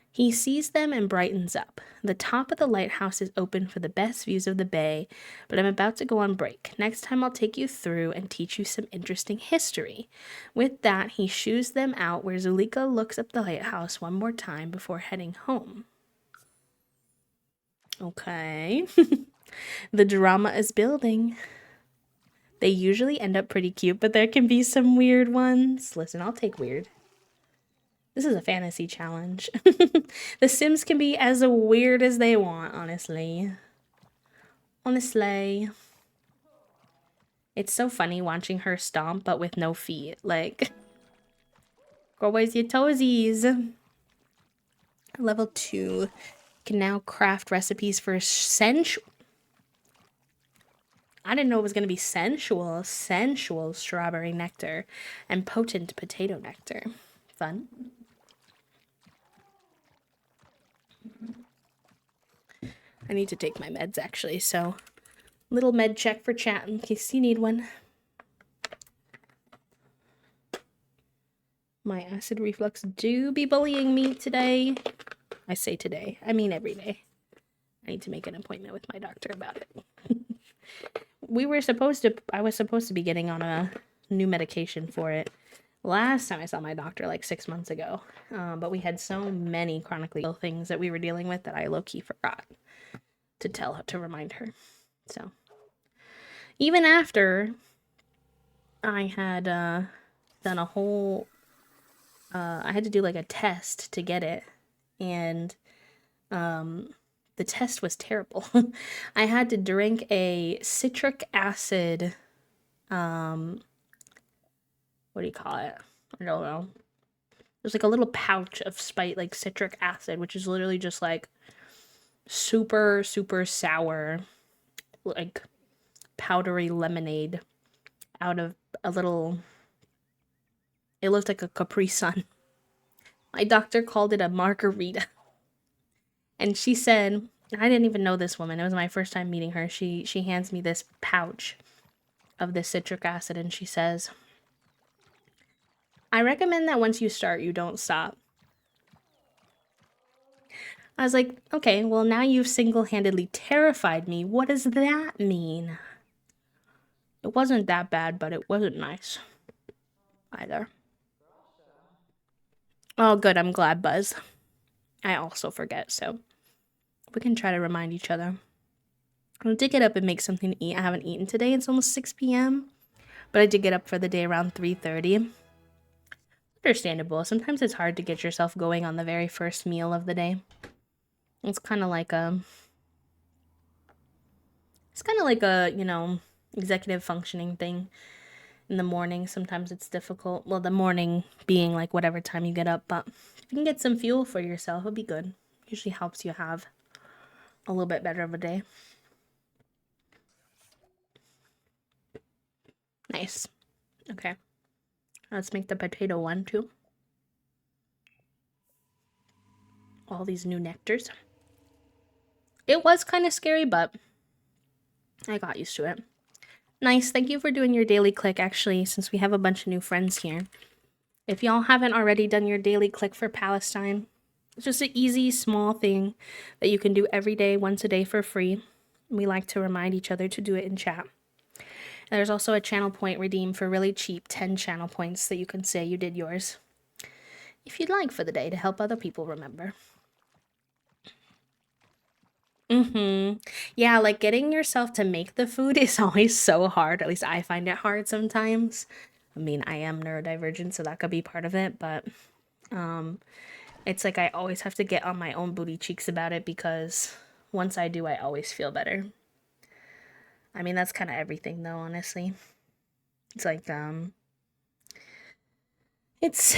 He sees them and brightens up. The top of the lighthouse is open for the best views of the bay, but I'm about to go on break. Next time I'll take you through and teach you some interesting history. With that, he shoos them out where Zulika looks up the lighthouse one more time before heading home. Okay. The drama is building. They usually end up pretty cute, but there can be some weird ones. Listen, I'll take weird. This is a fantasy challenge. The Sims can be as weird as they want, honestly. Honestly. It's so funny watching her stomp, but with no feet. Like, go where's your toesies? Level 2. Can now craft recipes for sensual. I didn't know it was going to be sensual. Sensual strawberry nectar and potent potato nectar. Fun. I need to take my meds, actually, so little med check for chat in case you need one. My acid reflux do be bullying me today. I say today. I mean every day. I need to make an appointment with my doctor about it. I was supposed to be getting on a new medication for it last time I saw my doctor, like 6 months ago. But we had so many chronically ill things that we were dealing with that I low-key forgot to tell her, to remind her. So even after I had done a whole I had to do like a test to get it, and the test was terrible. I had to drink a citric acid, what do you call it? I don't know. There's like a little pouch of like citric acid, which is literally just like super, super sour, like powdery lemonade out of a little, it looked like a Capri Sun. My doctor called it a margarita. And she said, I didn't even know this woman. It was my first time meeting her. She hands me this pouch of this citric acid and she says, I recommend that once you start, you don't stop. I was like, okay, well, now you've single-handedly terrified me. What does that mean? It wasn't that bad, but it wasn't nice either. Oh, good. I'm glad, Buzz. I also forget, so we can try to remind each other. I did get up and make something to eat. I haven't eaten today. It's almost 6 p.m., but I did get up for the day around 3:30. Understandable. Sometimes it's hard to get yourself going on the very first meal of the day. It's kind of like a, executive functioning thing in the morning. Sometimes it's difficult. Well, the morning being like whatever time you get up, but if you can get some fuel for yourself, it'll be good. Usually helps you have a little bit better of a day. Nice. Okay. Let's make the potato one too. All these new nectars. It was kind of scary, but I got used to it. Nice. Thank you for doing your daily click, actually, since we have a bunch of new friends here. If y'all haven't already done your daily click for Palestine, it's just an easy, small thing that you can do every day, once a day for free. We like to remind each other to do it in chat. And there's also a channel point redeem for really cheap 10 channel points that you can say you did yours if you'd like for the day to help other people remember. Yeah, like getting yourself to make the food is always so hard. At least I find it hard sometimes. I mean, I am neurodivergent, so that could be part of it, but it's like I always have to get on my own booty cheeks about it because once I do, I always feel better. I mean, that's kind of everything though, honestly. It's like it's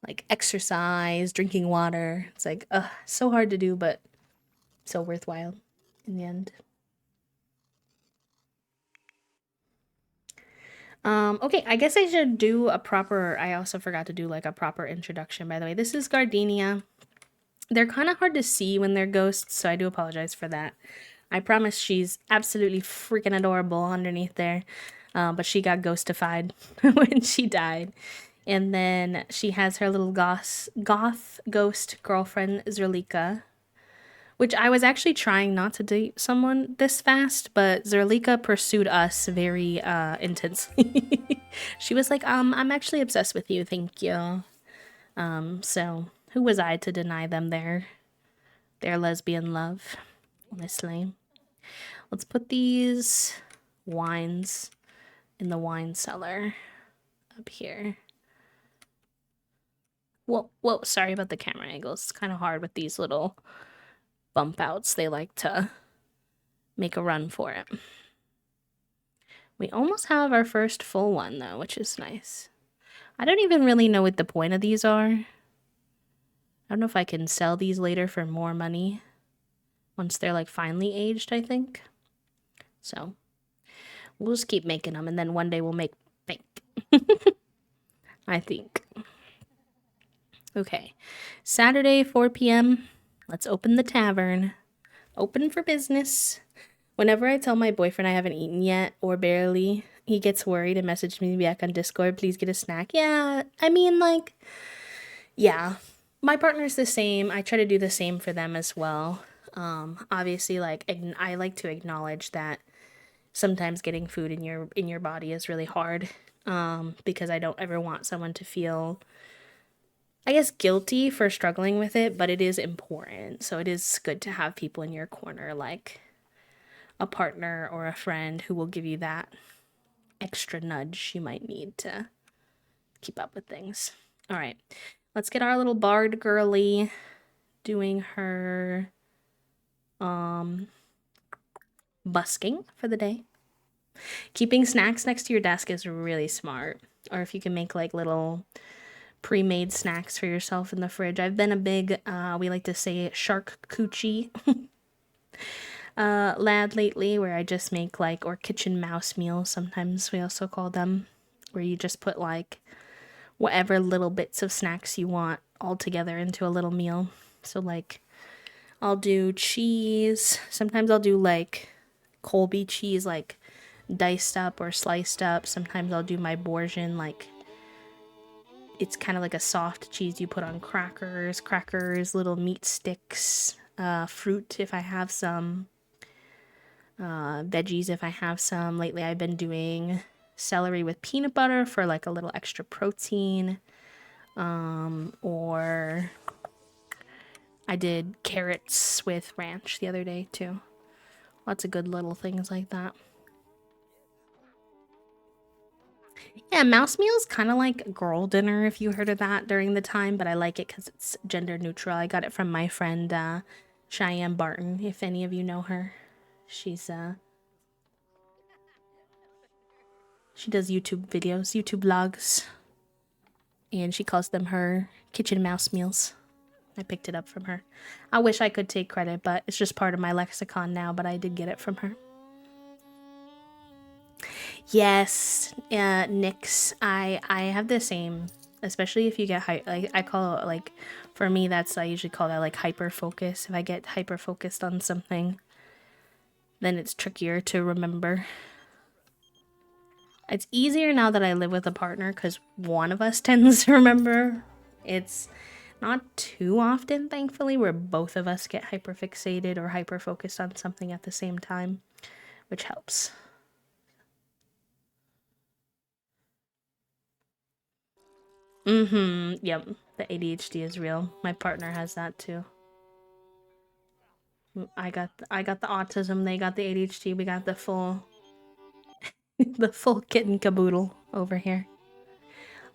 like exercise, drinking water. It's like so hard to do, but so worthwhile in the end. Okay, I guess I should do a proper, I also forgot to do like a proper introduction, by the way. This is Gardenia. They're kind of hard to see when they're ghosts, so I do apologize for that. I promise she's absolutely freaking adorable underneath there, but she got ghostified when she died. And then she has her little goth ghost girlfriend, Zerlika, which I was actually trying not to date someone this fast, but Zerlika pursued us very intensely. She was like, I'm actually obsessed with you, thank you. So who was I to deny them their lesbian love? Honestly. Let's put these wines in the wine cellar up here. Whoa, sorry about the camera angles. It's kind of hard with these little bump outs. They like to make a run for it. We almost have our first full one, though, which is nice. I don't even really know what the point of these are. I don't know if I can sell these later for more money once they're, like, finally aged, I think. So, we'll just keep making them, and then one day we'll make bank. I think. Okay. Saturday, 4 p.m. Let's open the tavern. Open for business. Whenever I tell my boyfriend I haven't eaten yet, or barely, he gets worried and messages me back on Discord, please get a snack. Yeah, I mean, like, yeah. My partner's the same. I try to do the same for them as well. Obviously, like, I like to acknowledge that sometimes getting food in your body is really hard. Because I don't ever want someone to feel, I guess, guilty for struggling with it, but it is important. So it is good to have people in your corner, like a partner or a friend who will give you that extra nudge you might need to keep up with things. All right, let's get our little bard girly doing her busking for the day. Keeping snacks next to your desk is really smart. Or if you can make like little pre-made snacks for yourself in the fridge. I've been a big, we like to say shark coochie lad lately, where I just make like, or kitchen mouse meals sometimes we also call them, where you just put like whatever little bits of snacks you want all together into a little meal. So like I'll do cheese. Sometimes I'll do like Colby cheese, like diced up or sliced up. Sometimes I'll do my Bourguignon, like it's kind of like a soft cheese you put on crackers, little meat sticks, fruit if I have some, veggies if I have some. Lately I've been doing celery with peanut butter for like a little extra protein. Or I did carrots with ranch the other day too. Lots of good little things like that. Yeah, mouse meal is kind of like girl dinner if you heard of that during the time, but I like it because it's gender neutral. I got it from my friend Cheyenne Barton, if any of you know her. She's she does YouTube videos, YouTube vlogs, and she calls them her kitchen mouse meals. I picked it up from her. I wish I could take credit, but it's just part of my lexicon now, but I did get it from her. Yes, Nyx. I have the same, especially if you get like I call it like, for me that's, I usually call that like hyper focus. If I get hyper focused on something, then it's trickier to remember. It's easier now that I live with a partner because one of us tends to remember. It's not too often, thankfully, where both of us get hyper fixated or hyper focused on something at the same time, which helps. Yep. The ADHD is real. My partner has that too. I got the autism, they got the ADHD, we got the full the full kit and caboodle over here.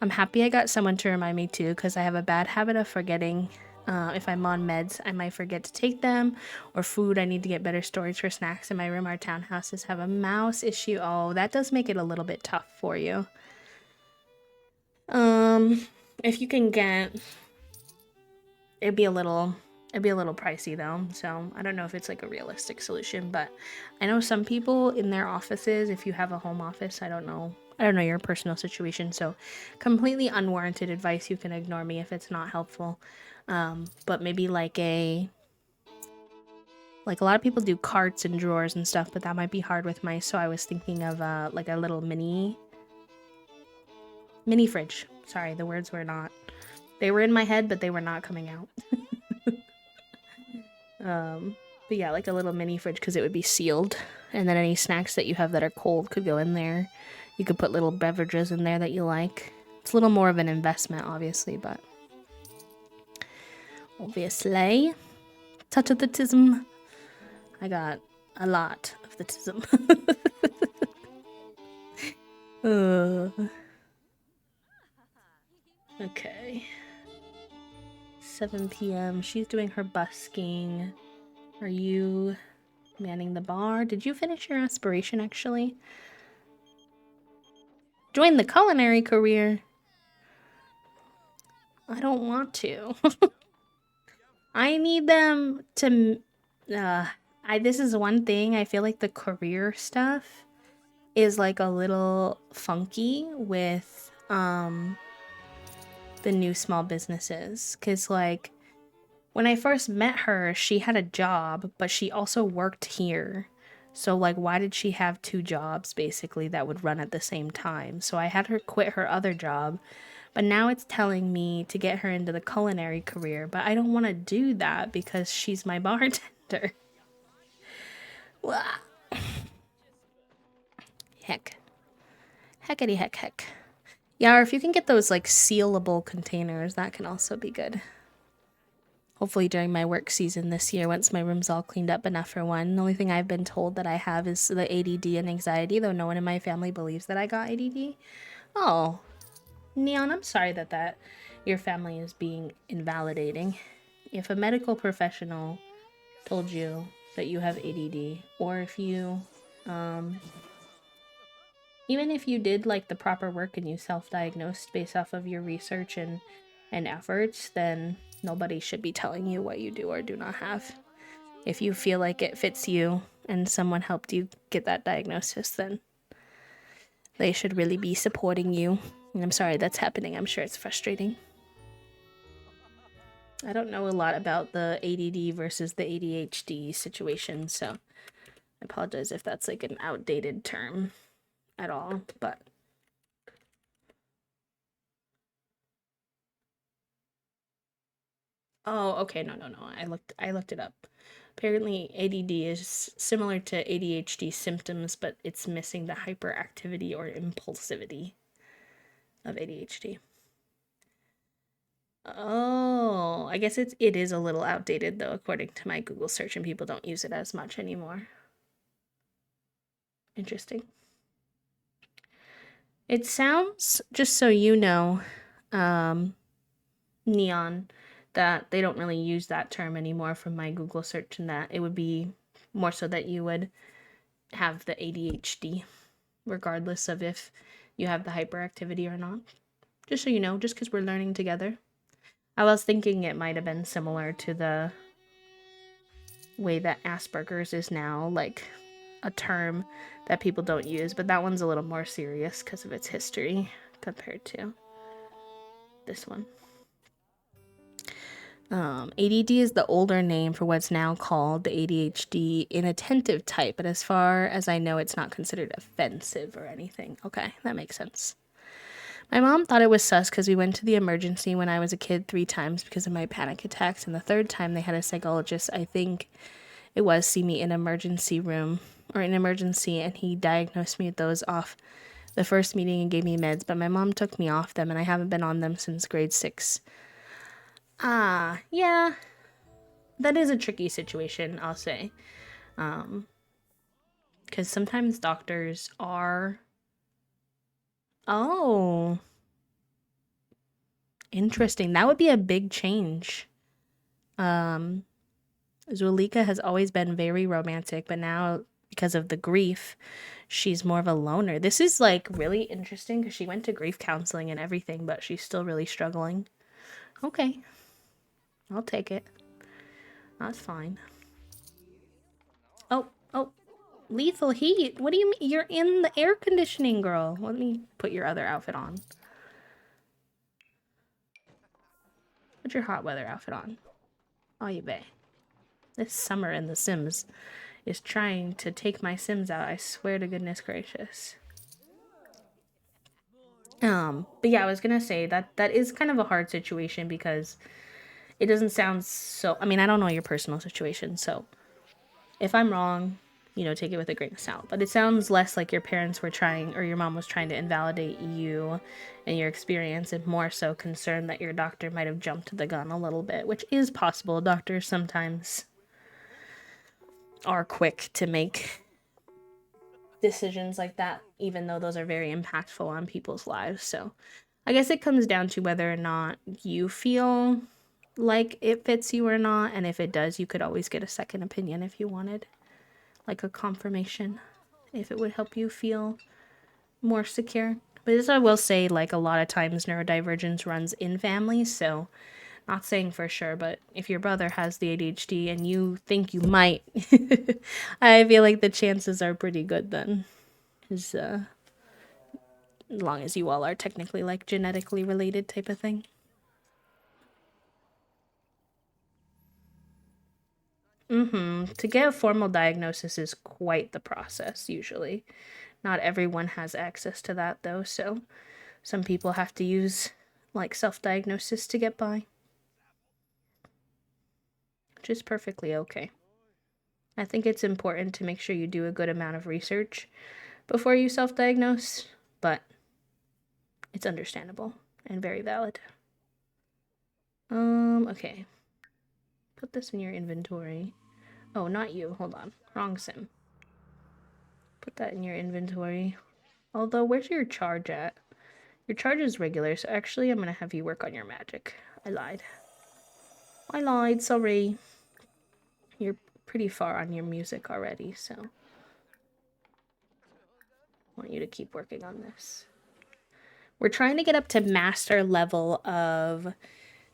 I'm happy I got someone to remind me too, because I have a bad habit of forgetting. If I'm on meds, I might forget to take them, or food. I need to get better storage for snacks in my room. Our townhouses have a mouse issue. Oh, that does make it a little bit tough for you. Um, if you can get, it'd be a little pricey though, so I don't know if it's like a realistic solution, but I know some people in their offices, if you have a home office, I don't know your personal situation, so completely unwarranted advice, you can ignore me if it's not helpful. But maybe like a lot of people do carts and drawers and stuff, but that might be hard with mice, so I was thinking of like a little mini fridge. Sorry, the words were not, they were in my head, but they were not coming out. But yeah, like a little mini fridge, because it would be sealed, and then any snacks that you have that are cold could go in there. You could put little beverages in there that you like. It's a little more of an investment, obviously, but obviously, touch of the tism. I got a lot of the tism. Okay. 7 p.m. She's doing her busking. Are you manning the bar? Did you finish your aspiration, actually? Join the culinary career. I don't want to. I need them to. This is one thing. I feel like the career stuff is like a little funky with the new small businesses, because like when I first met her, she had a job, but she also worked here. So like, why did she have two jobs basically that would run at the same time? So I had her quit her other job. But now it's telling me to get her into the culinary career, but I don't want to do that because she's my bartender. Heck. Heckity heck heck. Yeah, or if you can get those like sealable containers, that can also be good. Hopefully during my work season this year, once my room's all cleaned up enough for one. The only thing I've been told that I have is the ADD and anxiety, though no one in my family believes that I got ADD. Oh, Neon, I'm sorry that your family is being invalidating. if a medical professional told you that you have ADD, or if you, um, even if you did like the proper work and you self-diagnosed based off of your research and efforts, then nobody should be telling you what you do or do not have. If you feel like it fits you and someone helped you get that diagnosis, then they should really be supporting you. And I'm sorry that's happening. I'm sure it's frustrating. I don't know a lot about the ADD versus the ADHD situation, so I apologize if that's like an outdated term at all, but oh, okay, no, no, no. I looked it up. Apparently ADD is similar to ADHD symptoms, but it's missing the hyperactivity or impulsivity of ADHD. Oh, I guess it is a little outdated though, according to my Google search, and people don't use it as much anymore. Interesting. It sounds, just so you know, um, Neon, that they don't really use that term anymore from my Google search, and that it would be more so that you would have the ADHD, regardless of if you have the hyperactivity or not. Just so you know, just because we're learning together. I was thinking it might have been similar to the way that Asperger's is now, like a term that people don't use, but that one's a little more serious because of its history compared to this one. ADD is the older name for what's now called the ADHD inattentive type, but as far as I know, it's not considered offensive or anything. Okay, that makes sense. My mom thought it was sus because we went to the emergency when I was a kid 3 times because of my panic attacks, and the third time they had a psychologist, I think it was, see me in emergency room or in emergency, and he diagnosed me with those off the first meeting and gave me meds, but my mom took me off them and I haven't been on them since grade 6. Ah, yeah, that is a tricky situation, I'll say. Because sometimes doctors are. Oh, interesting. That would be a big change. Um, Zulika has always been very romantic, but now because of the grief, she's more of a loner. This is like really interesting because she went to grief counseling and everything, but she's still really struggling. Okay, I'll take it. That's fine. Oh, oh, lethal heat. What do you mean? You're in the air conditioning, girl. Let me put your other outfit on. Put your hot weather outfit on. Oh, you bay. This summer in The Sims is trying to take my Sims out. I swear to goodness gracious. But yeah, I was gonna say that is kind of a hard situation because it doesn't sound so. I mean, I don't know your personal situation, so if I'm wrong, take it with a grain of salt. But it sounds less like your parents were trying or your mom was trying to invalidate you and your experience, and more so concerned that your doctor might have jumped the gun a little bit, which is possible. Doctors sometimes are quick to make decisions like that, even though those are very impactful on people's lives. So I guess it comes down to whether or not you feel like it fits you or not. And if it does, you could always get a second opinion if you wanted, like a confirmation, if it would help you feel more secure. But as I will say, like a lot of times neurodivergence runs in families, so not saying for sure, but if your brother has the ADHD and you think you might, I feel like the chances are pretty good then. Is as long as you all are technically like genetically related type of thing. To get a formal diagnosis is quite the process usually. Not everyone has access to that though, so some people have to use like self-diagnosis to get by, which is perfectly okay. I think it's important to make sure you do a good amount of research before you self-diagnose, but it's understandable and very valid. Okay. Put this in your inventory. Oh, not you. Hold on. Wrong sim. Put that in your inventory. Although, where's your charge at? Your charge is regular, so actually I'm gonna have you work on your magic. I lied. I lied, sorry. You're pretty far on your music already, so I want you to keep working on this. We're trying to get up to master level of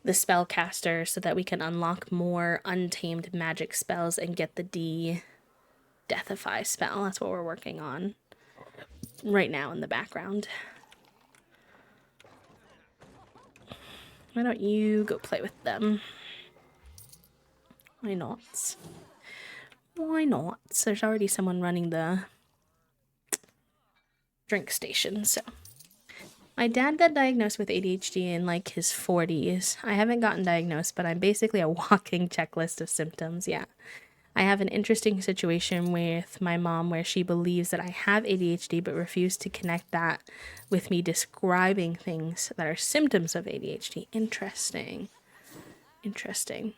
the spellcaster so that we can unlock more untamed magic spells and get the de-deathify spell. That's what we're working on right now in the background. Why don't you go play with them? Why not? Why not? There's already someone running the drink station, so. My dad got diagnosed with ADHD in like his 40s. I haven't gotten diagnosed, but I'm basically a walking checklist of symptoms. Yeah. I have an interesting situation with my mom where she believes that I have ADHD but refused to connect that with me describing things that are symptoms of ADHD. Interesting. Interesting.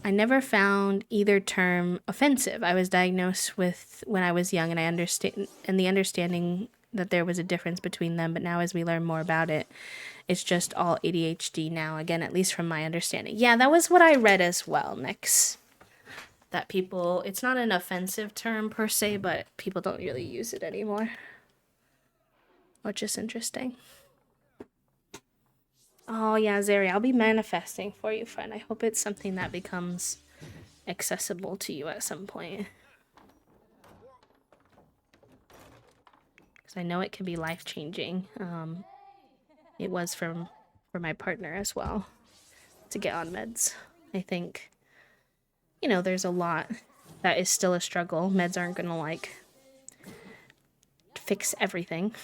I never found either term offensive. I was diagnosed with when I was young, and I understand and the understanding that there was a difference between them, but now as we learn more about it, it's just all ADHD now, again, at least from my understanding. Yeah, that was what I read as well, Nix. That people, it's not an offensive term per se, but people don't really use it anymore, which is interesting. Oh yeah, Zeri, I'll be manifesting for you, friend. I hope it's something that becomes accessible to you at some point. Because I know it can be life-changing. It was for my partner as well to get on meds. I think, there's a lot that is still a struggle. Meds aren't gonna like fix everything,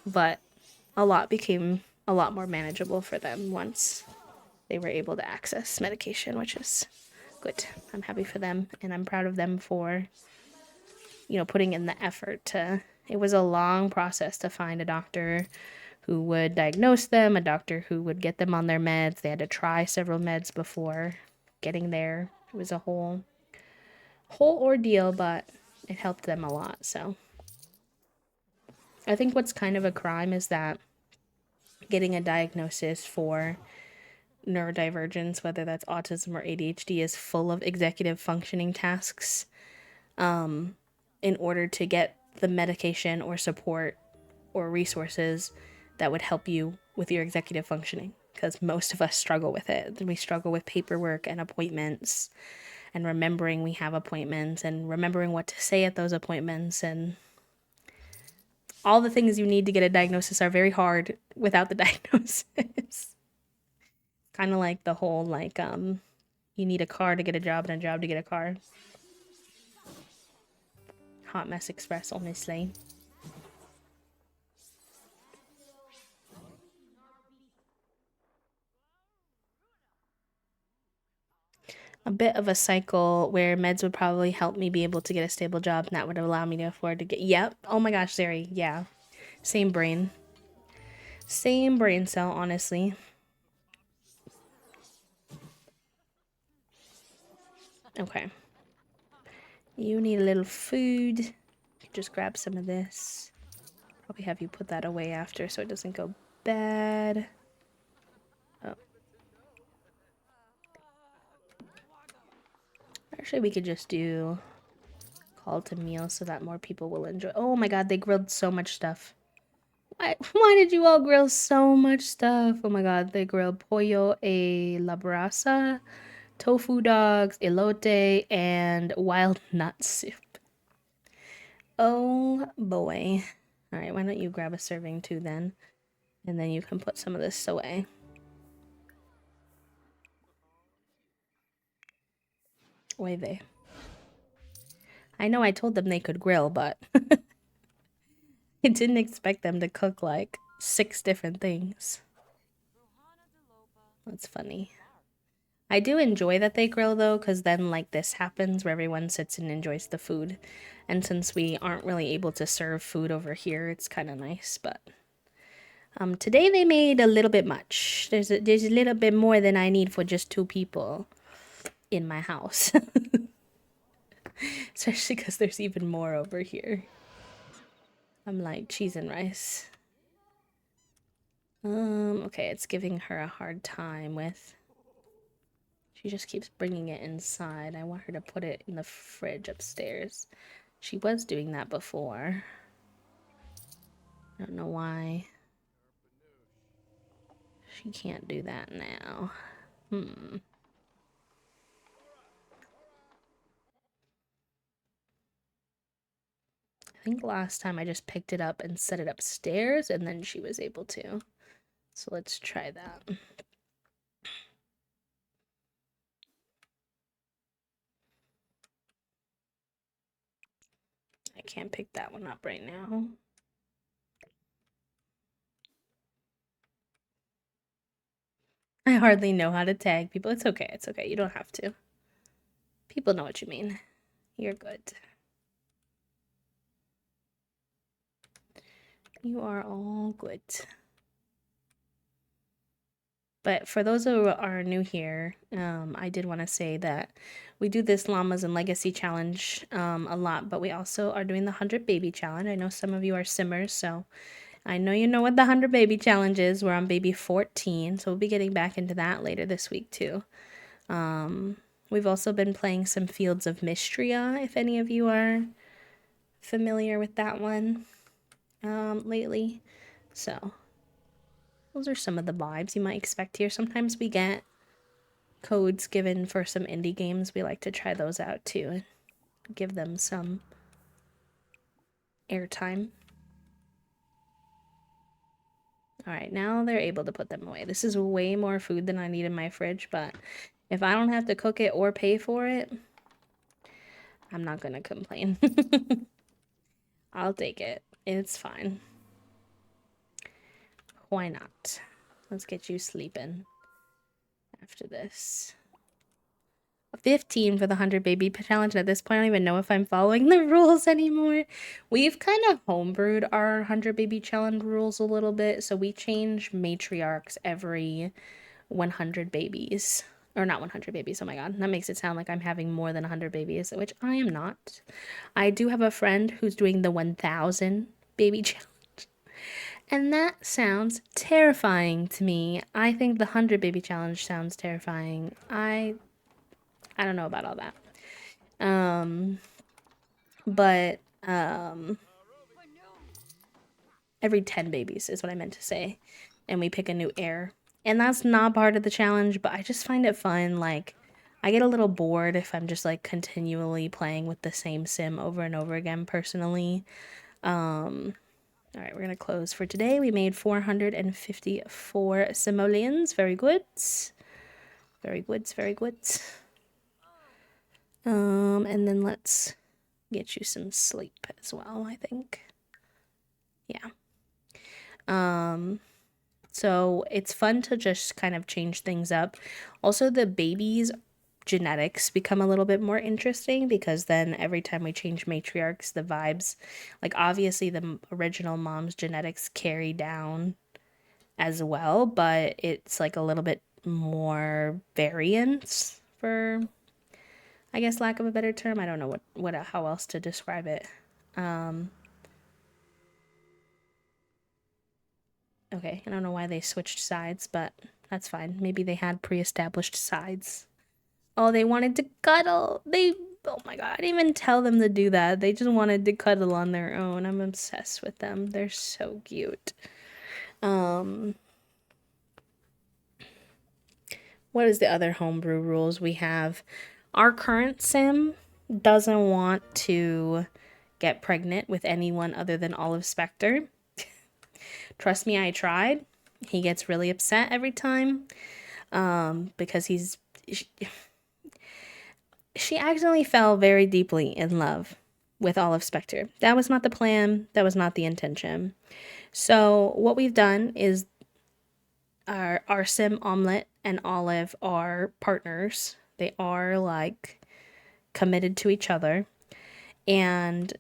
but a lot became a lot more manageable for them once they were able to access medication, which is good. I'm happy for them, and I'm proud of them for, putting in the effort to. It was a long process to find a doctor who would diagnose them, a doctor who would get them on their meds. They had to try several meds before getting there. It was a whole ordeal, but it helped them a lot. So I think what's kind of a crime is that getting a diagnosis for neurodivergence, whether that's autism or ADHD, is full of executive functioning tasks in order to get the medication or support or resources that would help you with your executive functioning, because most of us struggle with it. We struggle with paperwork and appointments and remembering we have appointments and remembering what to say at those appointments, and all the things you need to get a diagnosis are very hard without the diagnosis. Kind of like the whole you need a car to get a job and a job to get a car. Hot mess express, honestly. A bit of a cycle where meds would probably help me be able to get a stable job, and that would allow me to afford to get. Yep. Oh my gosh, Zeri. Yeah. Same brain. Same brain cell, honestly. Okay. You need a little food. Just grab some of this. Probably have you put that away after so it doesn't go bad. Oh. Actually, we could just do call to meal so that more people will enjoy. Oh my god, they grilled so much stuff. Why did you all grill so much stuff? Oh my god, they grilled pollo a la brasa, tofu dogs, elote, and wild nut soup. Oh boy. Alright, why don't you grab a serving too then? And then you can put some of this away. Away they. I know I told them they could grill, but I didn't expect them to cook like 6 different things. That's funny. I do enjoy that they grill though, because then like this happens where everyone sits and enjoys the food. And since we aren't really able to serve food over here, it's kind of nice. But today they made a little bit much. There's a little bit more than I need for just 2 people in my house. Especially because there's even more over here. I'm like cheese and rice. Okay, it's giving her a hard time with She just keeps bringing it inside. I want her to put it in the fridge upstairs. She was doing that before. I don't know why she can't do that now. I think last time I just picked it up and set it upstairs and then she was able to. So let's try that. I can't pick that one up right now. I hardly know how to tag people. It's okay. It's okay. You don't have to. People know what you mean. You're good. You are all good. But for those who are new here, I did want to say that we do this Llamas and Legacy Challenge a lot, but we also are doing the 100 Baby Challenge. I know some of you are simmers, so I know you know what the 100 Baby Challenge is. We're on baby 14, so we'll be getting back into that later this week too. We've also been playing some Fields of Mystria, if any of you are familiar with that one lately. So those are some of the vibes you might expect here. Sometimes we get codes given for some indie games. We like to try those out too and give them some airtime. All right, now they're able to put them away. This is way more food than I need in my fridge, but if I don't have to cook it or pay for it, I'm not gonna complain. I'll take it. It's fine. Why not? Let's get you sleeping after this. 15 for the 100 baby challenge. At this point, I don't even know if I'm following the rules anymore. We've kind of homebrewed our 100 baby challenge rules a little bit. So we change matriarchs every 100 babies. Or not 100 babies. Oh my god. That makes it sound like I'm having more than 100 babies, which I am not. I do have a friend who's doing the 1,000 baby challenge. And that sounds terrifying to me. I think the 100 baby challenge sounds terrifying. I don't know about all that. But every 10 babies is what I meant to say. And we pick a new heir. And that's not part of the challenge, but I just find it fun. Like, I get a little bored if I'm just like continually playing with the same sim over and over again personally. All right, we're gonna close for today. We made 454 simoleons. Very good. Very good, very good. And then let's get you some sleep as well, I think. Yeah. So it's fun to just kind of change things up. Also, the babies' genetics become a little bit more interesting because then every time we change matriarchs, the vibes, like obviously the original mom's genetics carry down as well, but it's like a little bit more variance for, I guess, lack of a better term. I don't know what how else to describe it. Okay, I don't know why they switched sides, but that's fine. Maybe they had pre-established sides. Oh, they wanted to cuddle. Oh my god, I didn't even tell them to do that. They just wanted to cuddle on their own. I'm obsessed with them. They're so cute. What is the other homebrew rules we have? Our current sim doesn't want to get pregnant with anyone other than Olive Spectre. Trust me, I tried. He gets really upset every time because she accidentally fell very deeply in love with Olive Spectre. That was not the plan. That was not the intention. So what we've done is our sim Omelette and Olive are partners. They are like committed to each other, and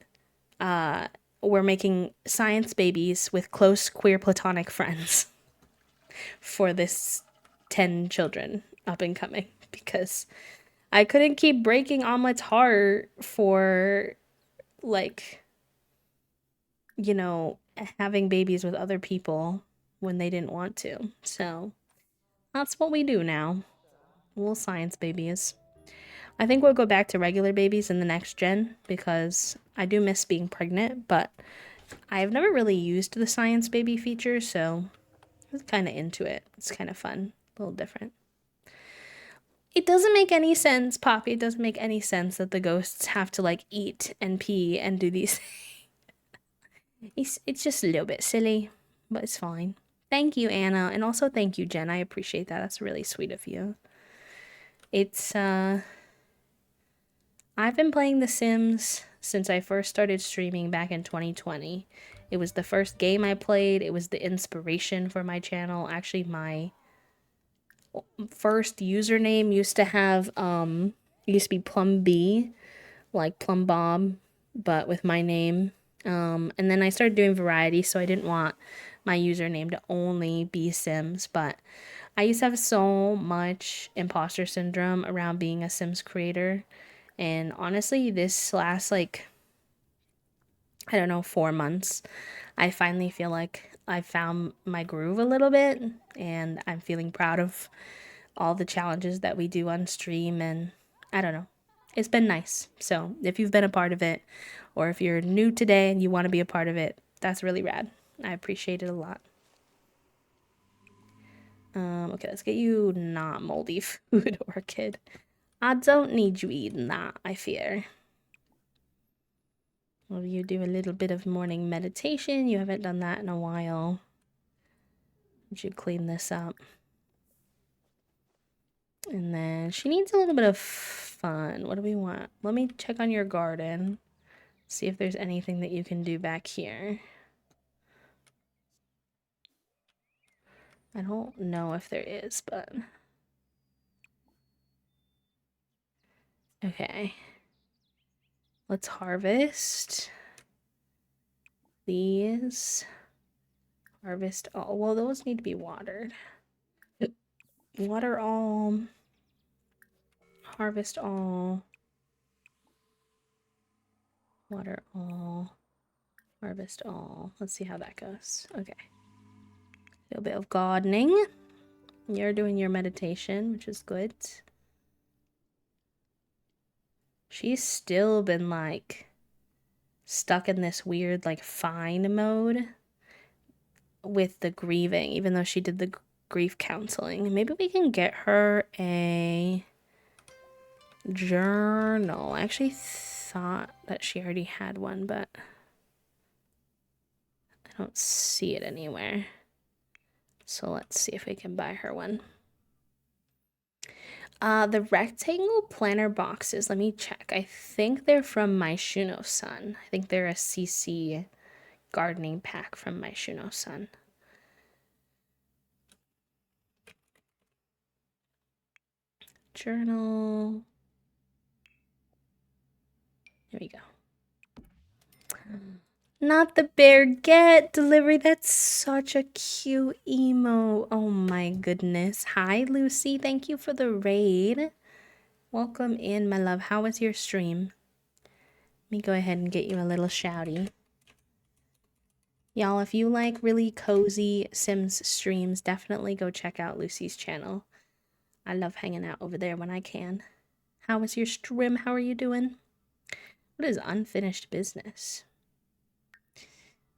we're making science babies with close queer platonic friends for this 10 children up and coming because I couldn't keep breaking Omelette's heart for like, having babies with other people when they didn't want to. So that's what we do now. Little science babies. I think we'll go back to regular babies in the next gen because I do miss being pregnant, but I've never really used the science baby feature, so I'm kind of into it. It's kind of fun, a little different. It doesn't make any sense, Poppy. It doesn't make any sense that the ghosts have to like eat and pee and do these. It's just a little bit silly, but it's fine. Thank you, Anna, and also thank you, Jen. I appreciate that. That's really sweet of you. It's I've been playing The Sims since I first started streaming back in 2020. It was the first game I played. It was the inspiration for my channel. Actually, my first username used to have used to be Plum B, like Plum Bob, but with my name. And then I started doing variety, so I didn't want my username to only be Sims, but I used to have so much imposter syndrome around being a Sims creator. And honestly, this last like I don't know, 4 months, I finally feel like I found my groove a little bit, and I'm feeling proud of all the challenges that we do on stream, and I don't know. It's been nice. So, if you've been a part of it, or if you're new today and you want to be a part of it, that's really rad. I appreciate it a lot. Okay, let's get you not moldy food, Orchid. I don't need you eating that, I fear. Will you do a little bit of morning meditation? You haven't done that in a while. We should clean this up. And then she needs a little bit of fun. What do we want? Let me check on your garden. See if there's anything that you can do back here. I don't know if there is, but... Okay. Let's harvest these. Harvest all. Well, those need to be watered. Water all. Harvest all. Water all. Harvest all. Let's see how that goes. Okay. A little bit of gardening. You're doing your meditation, which is good. She's still been like stuck in this weird like fine mode with the grieving, even though she did the grief counseling. Maybe we can get her a journal. I actually thought that she already had one, but I don't see it anywhere. So let's see if we can buy her one. The rectangle planner boxes, let me check. I think they're from My Shuno-san. I think they're a CC gardening pack from My Shuno-san. Journal. There we go. Not the bear get delivery. That's such a cute emo. Oh my goodness. Hi, Lucy. Thank you for the raid. Welcome in, my love. How was your stream? Let me go ahead and get you a little shouty. Y'all, if you like really cozy Sims streams, definitely go check out Lucy's channel. I love hanging out over there when I can. How was your stream? How are you doing? What is unfinished business?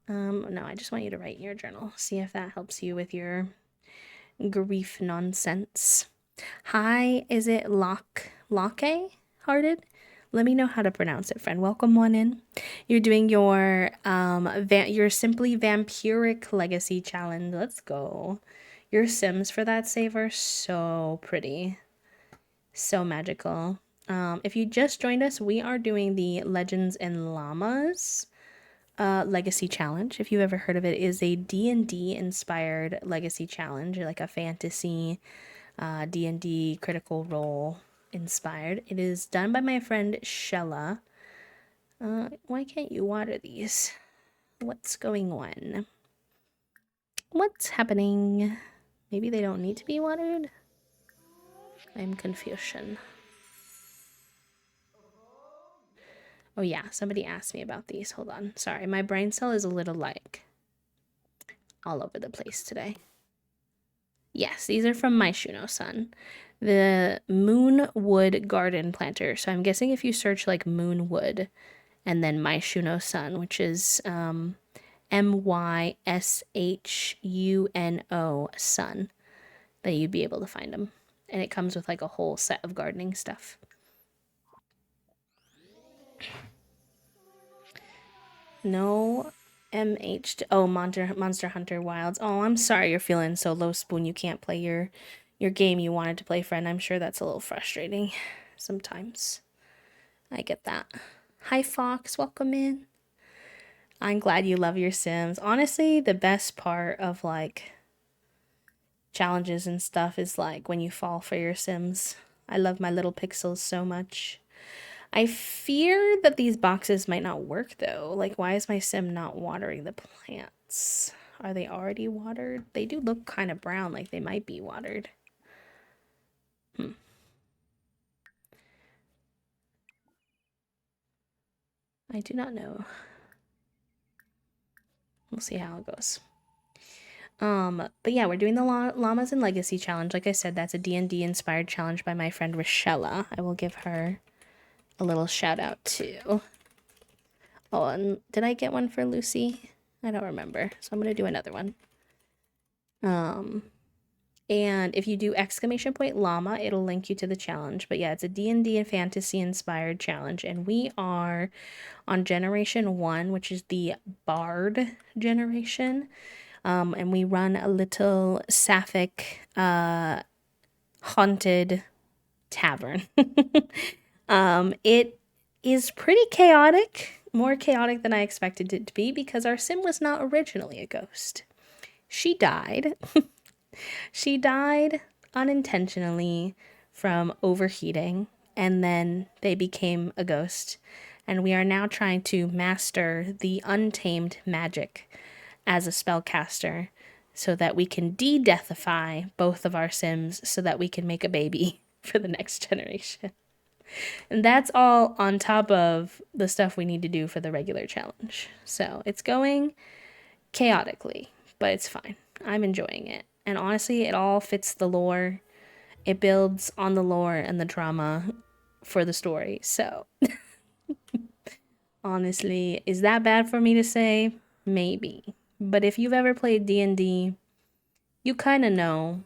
No, I just want you to write in your journal. See if that helps you with your grief nonsense. Hi, is it Locke Hearted? Let me know how to pronounce it, friend. Welcome on in. You're doing your your Simply Vampiric Legacy Challenge. Let's go. Your Sims for that save are so pretty. So magical. If you just joined us, we are doing the Legends and Llamas Legacy Challenge. If you've ever heard of it, is a D&D inspired legacy challenge, like a fantasy D&D critical role inspired. It is done by my friend Shella. Why can't you water these? What's going on? What's happening? Maybe they don't need to be watered? I'm confusion. Oh yeah, somebody asked me about these. Hold on. Sorry, my brain cell is a little like all over the place today. Yes, these are from My Shuno-san. The Moonwood Garden Planter. So I'm guessing if you search like Moonwood and then Myshuno Sun, which is Myshuno Sun, that you'd be able to find them. And it comes with like a whole set of gardening stuff. No Oh, Monster Hunter Wilds. Oh, I'm sorry you're feeling so low, Spoon. You can't play your game you wanted to play, friend. I'm sure that's a little frustrating sometimes. I get that. Hi, Fox. Welcome in. I'm glad you love your Sims. Honestly, the best part of like challenges and stuff is like when you fall for your Sims. I love my little pixels so much. I fear that these boxes might not work though. Like, why is my sim not watering the plants? Are they already watered? They do look kind of brown, like they might be watered. I do not know. We'll see how it goes. But yeah, we're doing the Llamas and Legacy challenge. Like I said, that's a D&D inspired challenge by my friend Rochella. I will give her a little shout out too. Oh, and did I get one for Lucy? I don't remember. So I'm gonna do another one. And if you do !llama, it'll link you to the challenge. But yeah, it's a D&D and fantasy inspired challenge. And we are on generation 1, which is the Bard generation. And we run a little sapphic haunted tavern. It is pretty chaotic, more chaotic than I expected it to be because our sim was not originally a ghost. She died. She died unintentionally from overheating, and then they became a ghost. And we are now trying to master the untamed magic as a spellcaster so that we can de-deathify both of our sims so that we can make a baby for the next generation. And that's all on top of the stuff we need to do for the regular challenge. So it's going chaotically, but it's fine. I'm enjoying it. And honestly, it all fits the lore. It builds on the lore and the drama for the story. So, honestly, is that bad for me to say? Maybe. But if you've ever played D&D, you kind of know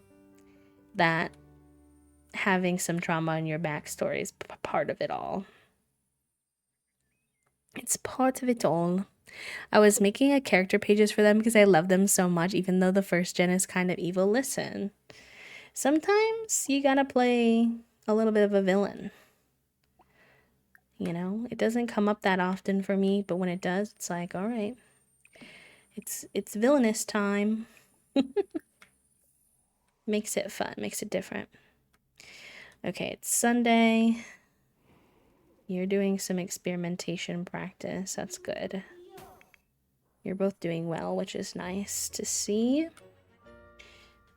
that having some trauma in your backstory is part of it all. It's part of it all. I was making a character pages for them because I love them so much, even though the first gen is kind of evil. Listen, sometimes you gotta play a little bit of a villain. You know, it doesn't come up that often for me, but when it does, it's like, all right, it's villainous time. Makes it fun, makes it different. Okay, it's Sunday. You're doing some experimentation practice. That's good. You're both doing well, which is nice to see.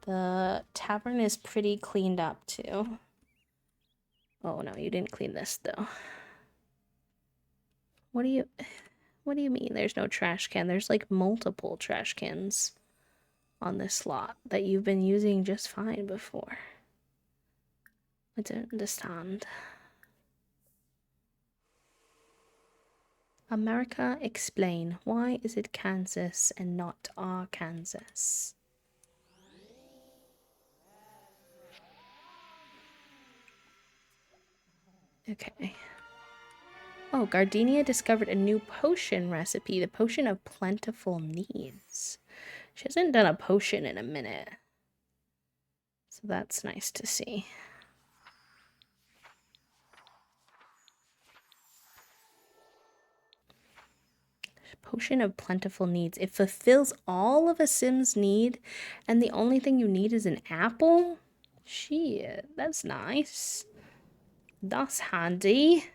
The tavern is pretty cleaned up too. Oh no, you didn't clean this though. What do you mean there's no trash can? There's like multiple trash cans on this lot that you've been using just fine before. I don't understand. America, explain. Why is it Kansas and not Arkansas? Okay. Oh, Gardenia discovered a new potion recipe, the Potion of Plentiful Needs. She hasn't done a potion in a minute. So that's nice to see. Potion of Plentiful Needs. It fulfills all of a Sim's need, and the only thing you need is an apple? Shit, that's nice. That's handy.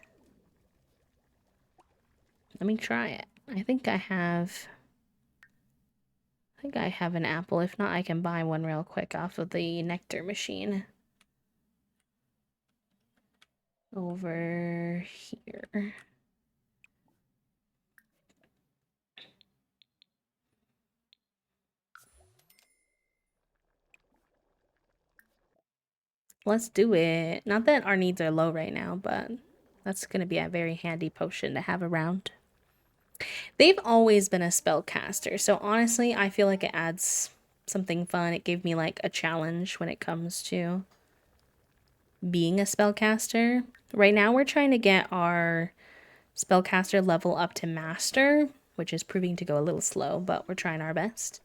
Let me try it. I think I have an apple. If not, I can buy one real quick off of the nectar machine. Over here. Let's do it. Not that our needs are low right now, but that's going to be a very handy potion to have around. They've always been a spellcaster, so honestly, I feel like it adds something fun. It gave me like a challenge when it comes to being a spellcaster. Right now, we're trying to get our spellcaster level up to master, which is proving to go a little slow, but we're trying our best.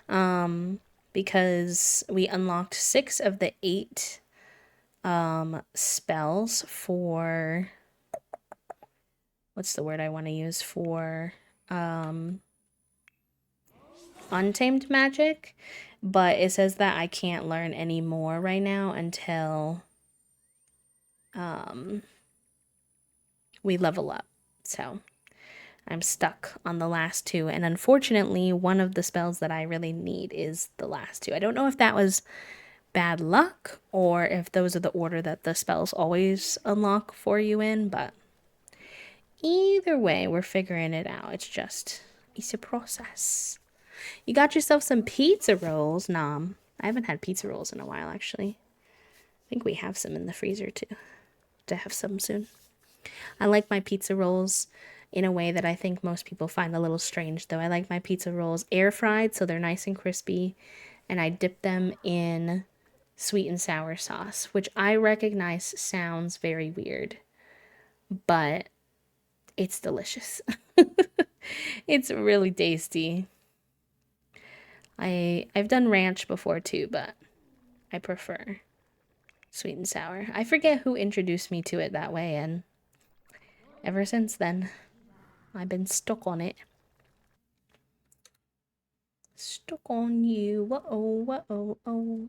Because we unlocked 6 of the 8 spells for what's the word I want to use for untamed magic, but it says that I can't learn any more right now until we level up. So I'm stuck on the last 2, and unfortunately, one of the spells that I really need is the last 2. I don't know if that was bad luck or if those are the order that the spells always unlock for you in, but either way, we're figuring it out. It's a process. You got yourself some pizza rolls, Nom. I haven't had pizza rolls in a while, actually. I think we have some in the freezer, too. To have some soon. I like my pizza rolls in a way that I think most people find a little strange, though. I like my pizza rolls air fried, so they're nice and crispy, and I dip them in sweet and sour sauce, which I recognize sounds very weird, but it's delicious. It's really tasty. I've done ranch before too, but I prefer sweet and sour. I forget who introduced me to it that way, and ever since then, I've been stuck on it. Stuck on you. Whoa, whoa, oh.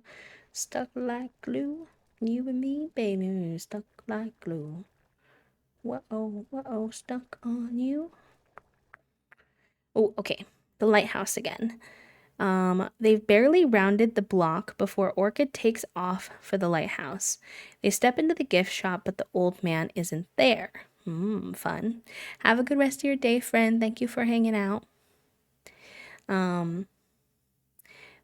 Stuck like glue. You and me, baby, stuck like glue. Whoa, stuck on you. Oh, okay. The lighthouse again. They've barely rounded the block before Orchid takes off for the lighthouse. They step into the gift shop, but the old man isn't there. Fun. Have a good rest of your day, friend. Thank you for hanging out.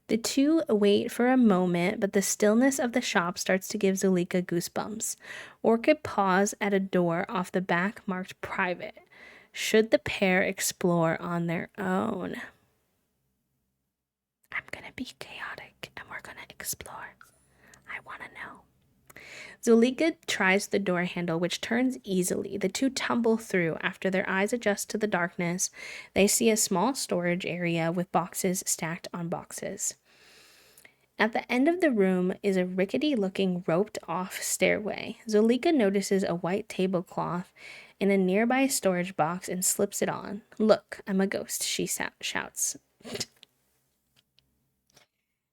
The two wait for a moment, but the stillness of the shop starts to give Zulika goosebumps. Orchid paws at a door off the back marked private. Should the pair explore on their own? I'm gonna be chaotic and we're gonna explore. I wanna know. Zulika tries the door handle, which turns easily. The two tumble through. After their eyes adjust to the darkness, they see a small storage area with boxes stacked on boxes. At the end of the room is a rickety-looking roped-off stairway. Zulika notices a white tablecloth in a nearby storage box and slips it on. Look, I'm a ghost, she shouts.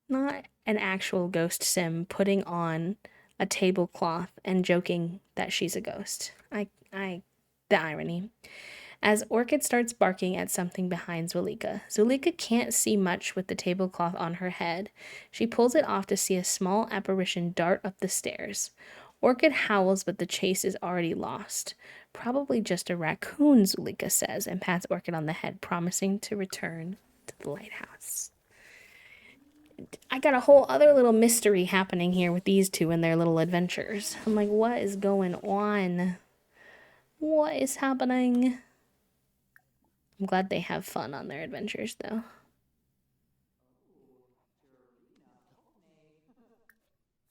Not an actual ghost sim putting on a tablecloth and joking that she's a ghost. The irony. As Orchid starts barking at something behind Zulika. Zulika can't see much with the tablecloth on her head. She pulls it off to see a small apparition dart up the stairs. Orchid howls, but the chase is already lost. Probably just a raccoon, Zulika says, and pats Orchid on the head, promising to return to the lighthouse. I got a whole other little mystery happening here with these two and their little adventures. I'm like, what is going on? What is happening? I'm glad they have fun on their adventures, though.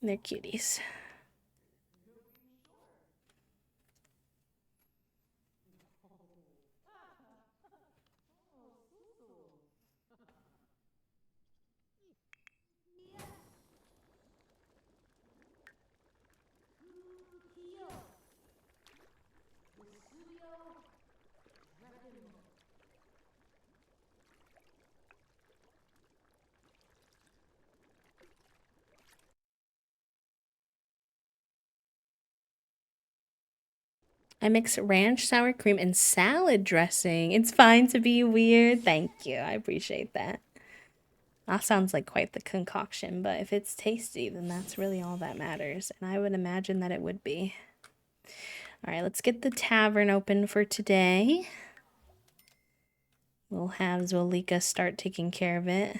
They're cuties. I mix ranch, sour cream, and salad dressing. It's fine to be weird. Thank you. I appreciate that. That sounds like quite the concoction, but if it's tasty, then that's really all that matters. And I would imagine that it would be. All right, let's get the tavern open for today. We'll have Zolika start taking care of it.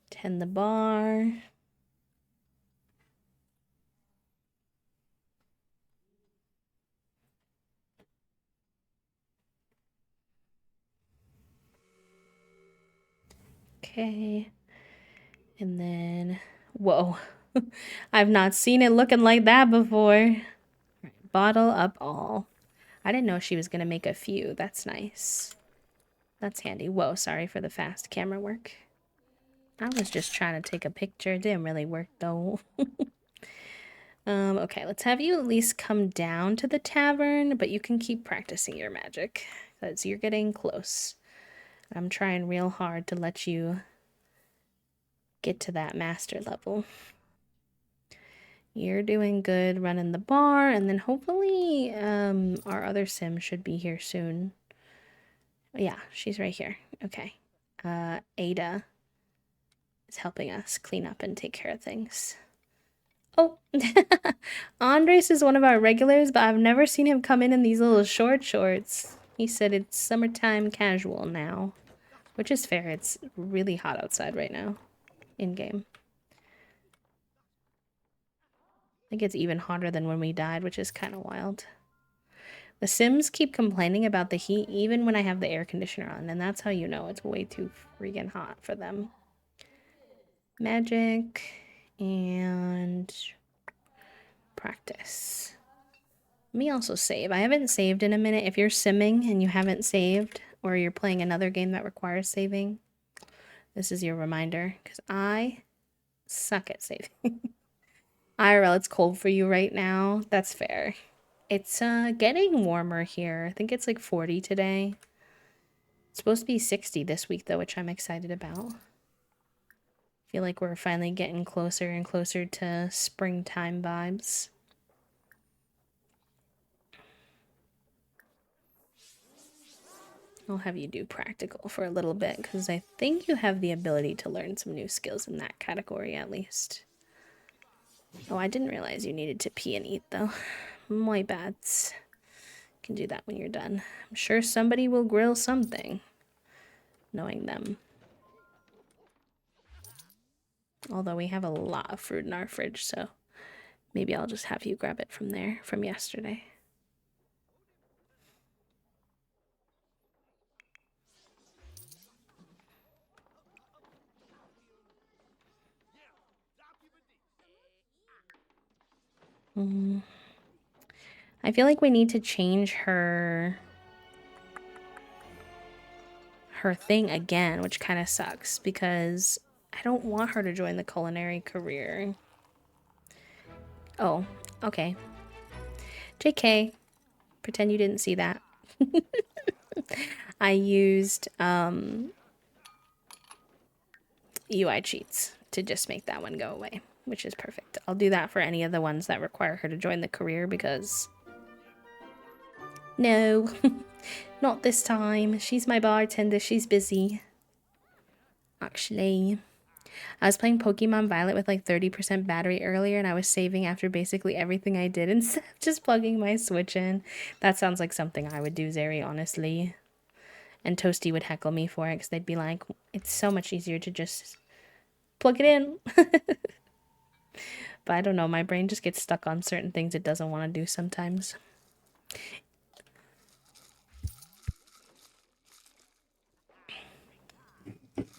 Tend the bar. Okay. And then, whoa. I've not seen it looking like that before. Bottle up all. I didn't know she was going to make a few. That's nice. That's handy. Whoa, sorry for the fast camera work. I was just trying to take a picture. It didn't really work though. Okay, let's have you at least come down to the tavern, but you can keep practicing your magic because you're getting close. I'm trying real hard to let you get to that master level. You're doing good running the bar, and then hopefully our other sim should be here soon. Yeah, she's right here. Okay. Ada is helping us clean up and take care of things. Oh, Andres is one of our regulars, but I've never seen him come in these little short shorts. He said it's summertime casual now, which is fair. It's really hot outside right now, in-game. I think it's even hotter than when we died, which is kind of wild. The Sims keep complaining about the heat even when I have the air conditioner on, and that's how you know it's way too freaking hot for them. Magic and practice. Let me also save. I haven't saved in a minute. If you're simming and you haven't saved, or you're playing another game that requires saving, this is your reminder, because I suck at saving. IRL, it's cold for you right now. That's fair. It's getting warmer here. I think it's like 40 today. It's supposed to be 60 this week, though, which I'm excited about. Feel like we're finally getting closer and closer to springtime vibes. I'll have you do practical for a little bit, because I think you have the ability to learn some new skills in that category, at least. Oh, I didn't realize you needed to pee and eat, though. My bads. You can do that when you're done. I'm sure somebody will grill something, knowing them. Although we have a lot of fruit in our fridge, so maybe I'll just have you grab it from there, from yesterday. I feel like we need to change her thing again, which kind of sucks because I don't want her to join the culinary career. Oh, okay. JK, pretend you didn't see that. I used UI cheats to just make that one go away, which is perfect. I'll do that for any of the ones that require her to join the career because... No, not this time. She's my bartender. She's busy. Actually, I was playing Pokemon Violet with like 30% battery earlier, and I was saving after basically everything I did instead of just plugging my Switch in. That sounds like something I would do, Zeri, honestly. And Toasty would heckle me for it because they'd be like, it's so much easier to just plug it in. But I don't know, my brain just gets stuck on certain things it doesn't want to do sometimes.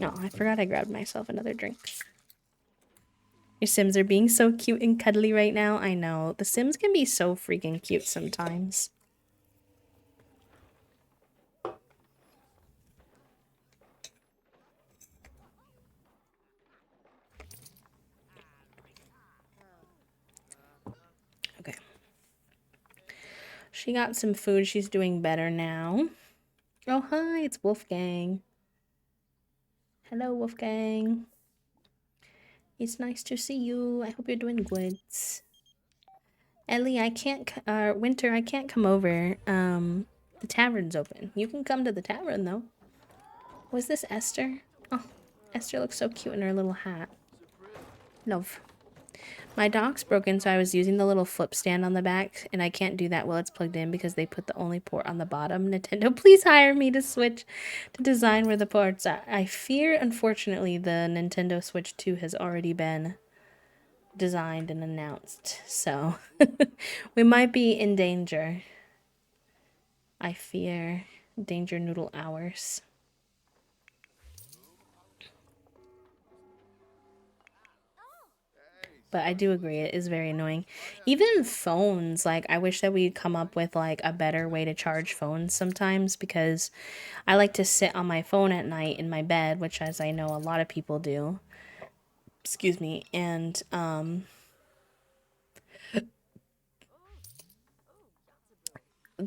No, I forgot I grabbed myself another drink. Your Sims are being so cute and cuddly right now. I know. The Sims can be so freaking cute sometimes. Okay. She got some food. She's doing better now. Oh, hi. It's Wolfgang. Hello, Wolfgang. It's nice to see you. I hope you're doing good. Ellie, I can't... Winter, I can't come over. The tavern's open. You can come to the tavern, though. Was this Esther? Oh, Esther looks so cute in her little hat. Love. My dock's broken, so I was using the little flip stand on the back, and I can't do that while it's plugged in because they put the only port on the bottom. Nintendo, please hire me to switch to design where the ports are. I fear, unfortunately, the Nintendo Switch 2 has already been designed and announced, so we might be in danger. I fear danger noodle hours. But I do agree, it is very annoying. Even phones, like, I wish that we'd come up with, like, a better way to charge phones sometimes because I like to sit on my phone at night in my bed, which, as I know, a lot of people do. Excuse me. And,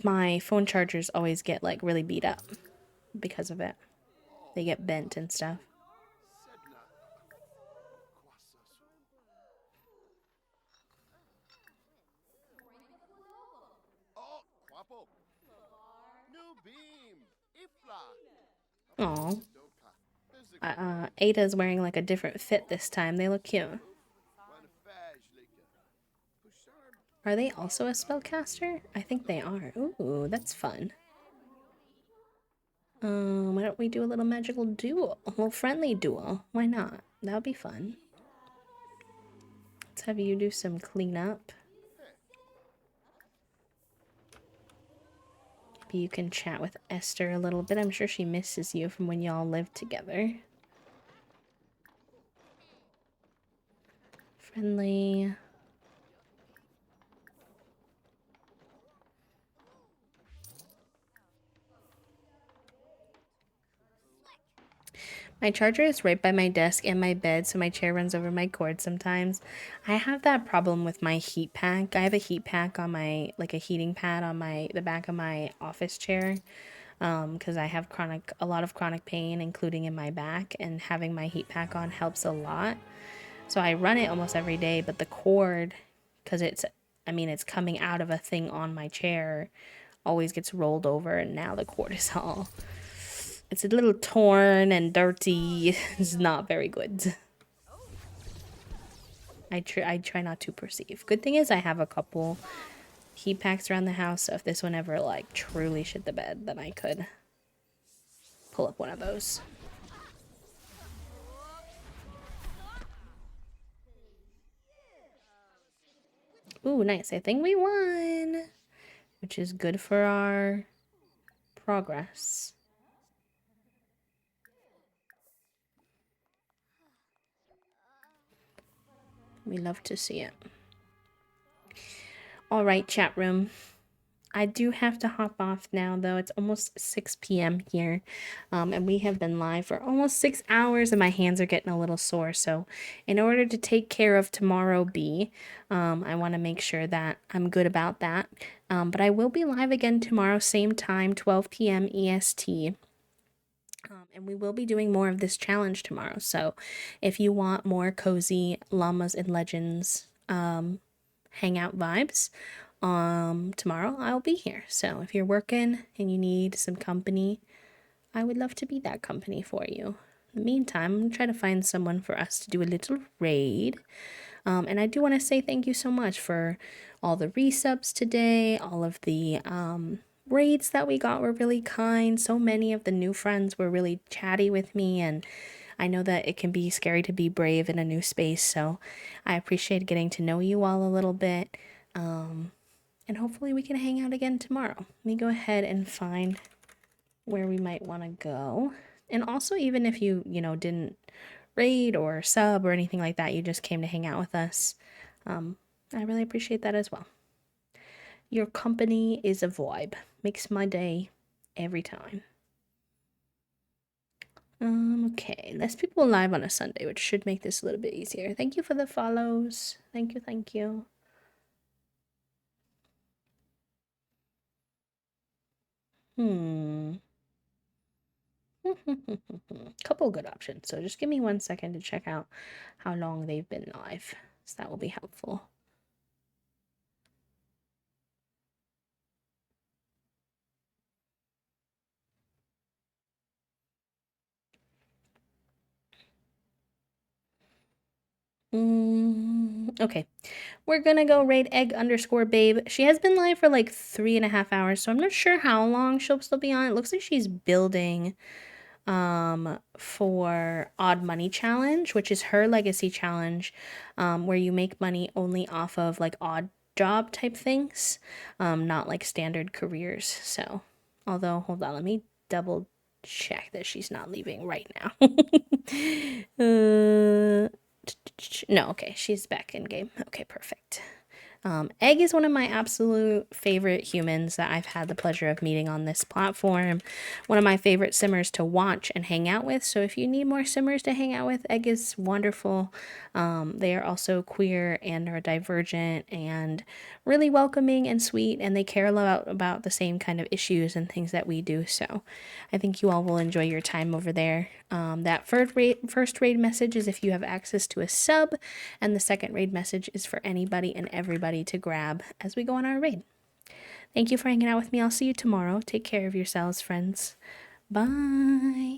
my phone chargers always get, like, really beat up because of it. They get bent and stuff. Oh, Ada's wearing like a different fit this time. They look cute. Are they also a spellcaster? I think they are. Ooh, that's fun. Why don't we do a little magical duel? A little friendly duel. Why not? That would be fun. Let's have you do some cleanup. Maybe you can chat with Esther a little bit. I'm sure she misses you from when y'all lived together. Friendly. My charger is right by my desk and my bed, so my chair runs over my cord sometimes. I have that problem with my heat pack. I have a heat pack on my, like a heating pad on the back of my office chair, because I have a lot of chronic pain, including in my back, and having my heat pack on helps a lot. So I run it almost every day, but the cord, because it's coming out of a thing on my chair, always gets rolled over, and now the cord is all it's a little torn and dirty. It's not very good. I try not to perceive. Good thing is I have a couple heat packs around the house, so if this one ever like truly shit the bed, then I could pull up one of those. Ooh, nice. I think we won, which is good for our progress. We love to see it. All right, chat room. I do have to hop off now, though. It's almost 6 p.m. here, and we have been live for almost 6 hours, and my hands are getting a little sore. So, in order to take care of tomorrow B, I want to make sure that I'm good about that. But I will be live again tomorrow, same time, 12 p.m. EST. And we will be doing more of this challenge tomorrow. So, if you want more cozy llamas and legends hangout vibes, tomorrow I'll be here. So if you're working and you need some company, I would love to be that company for you. In the meantime, I'm gonna try to find someone for us to do a little raid. And I do want to say thank you so much for all the resubs today. All of the raids that we got were really kind. So many of the new friends were really chatty with me, and I know that it can be scary to be brave in a new space. So I appreciate getting to know you all a little bit. And hopefully we can hang out again tomorrow. Let me go ahead and find where we might want to go. And also, even if you didn't raid or sub or anything like that, you just came to hang out with us, I really appreciate that as well. Your company is a vibe. Makes my day every time. Okay, less people live on a Sunday, which should make this a little bit easier. Thank you for the follows. Thank you, thank you. Couple good options. So just give me 1 second to check out how long they've been live. So that will be helpful. Okay. We're gonna go raid egg_babe. She has been live for like 3.5 hours, so I'm not sure how long she'll still be on. It looks like she's building for Odd Money Challenge, which is her legacy challenge, where you make money only off of like odd job type things, not like standard careers. So, although, hold on, let me double check that she's not leaving right now. No, okay, she's back in game. Okay, perfect. Egg is one of my absolute favorite humans that I've had the pleasure of meeting on this platform. One of my favorite simmers to watch and hang out with. So if you need more simmers to hang out with, Egg is wonderful. They are also queer and are divergent and really welcoming and sweet, and they care a lot about the same kind of issues and things that we do. So I think you all will enjoy your time over there. That first raid message is if you have access to a sub, and the second raid message is for anybody and everybody to grab as we go on our raid. Thank you for hanging out with me. I'll see you tomorrow. Take care of yourselves, friends. Bye.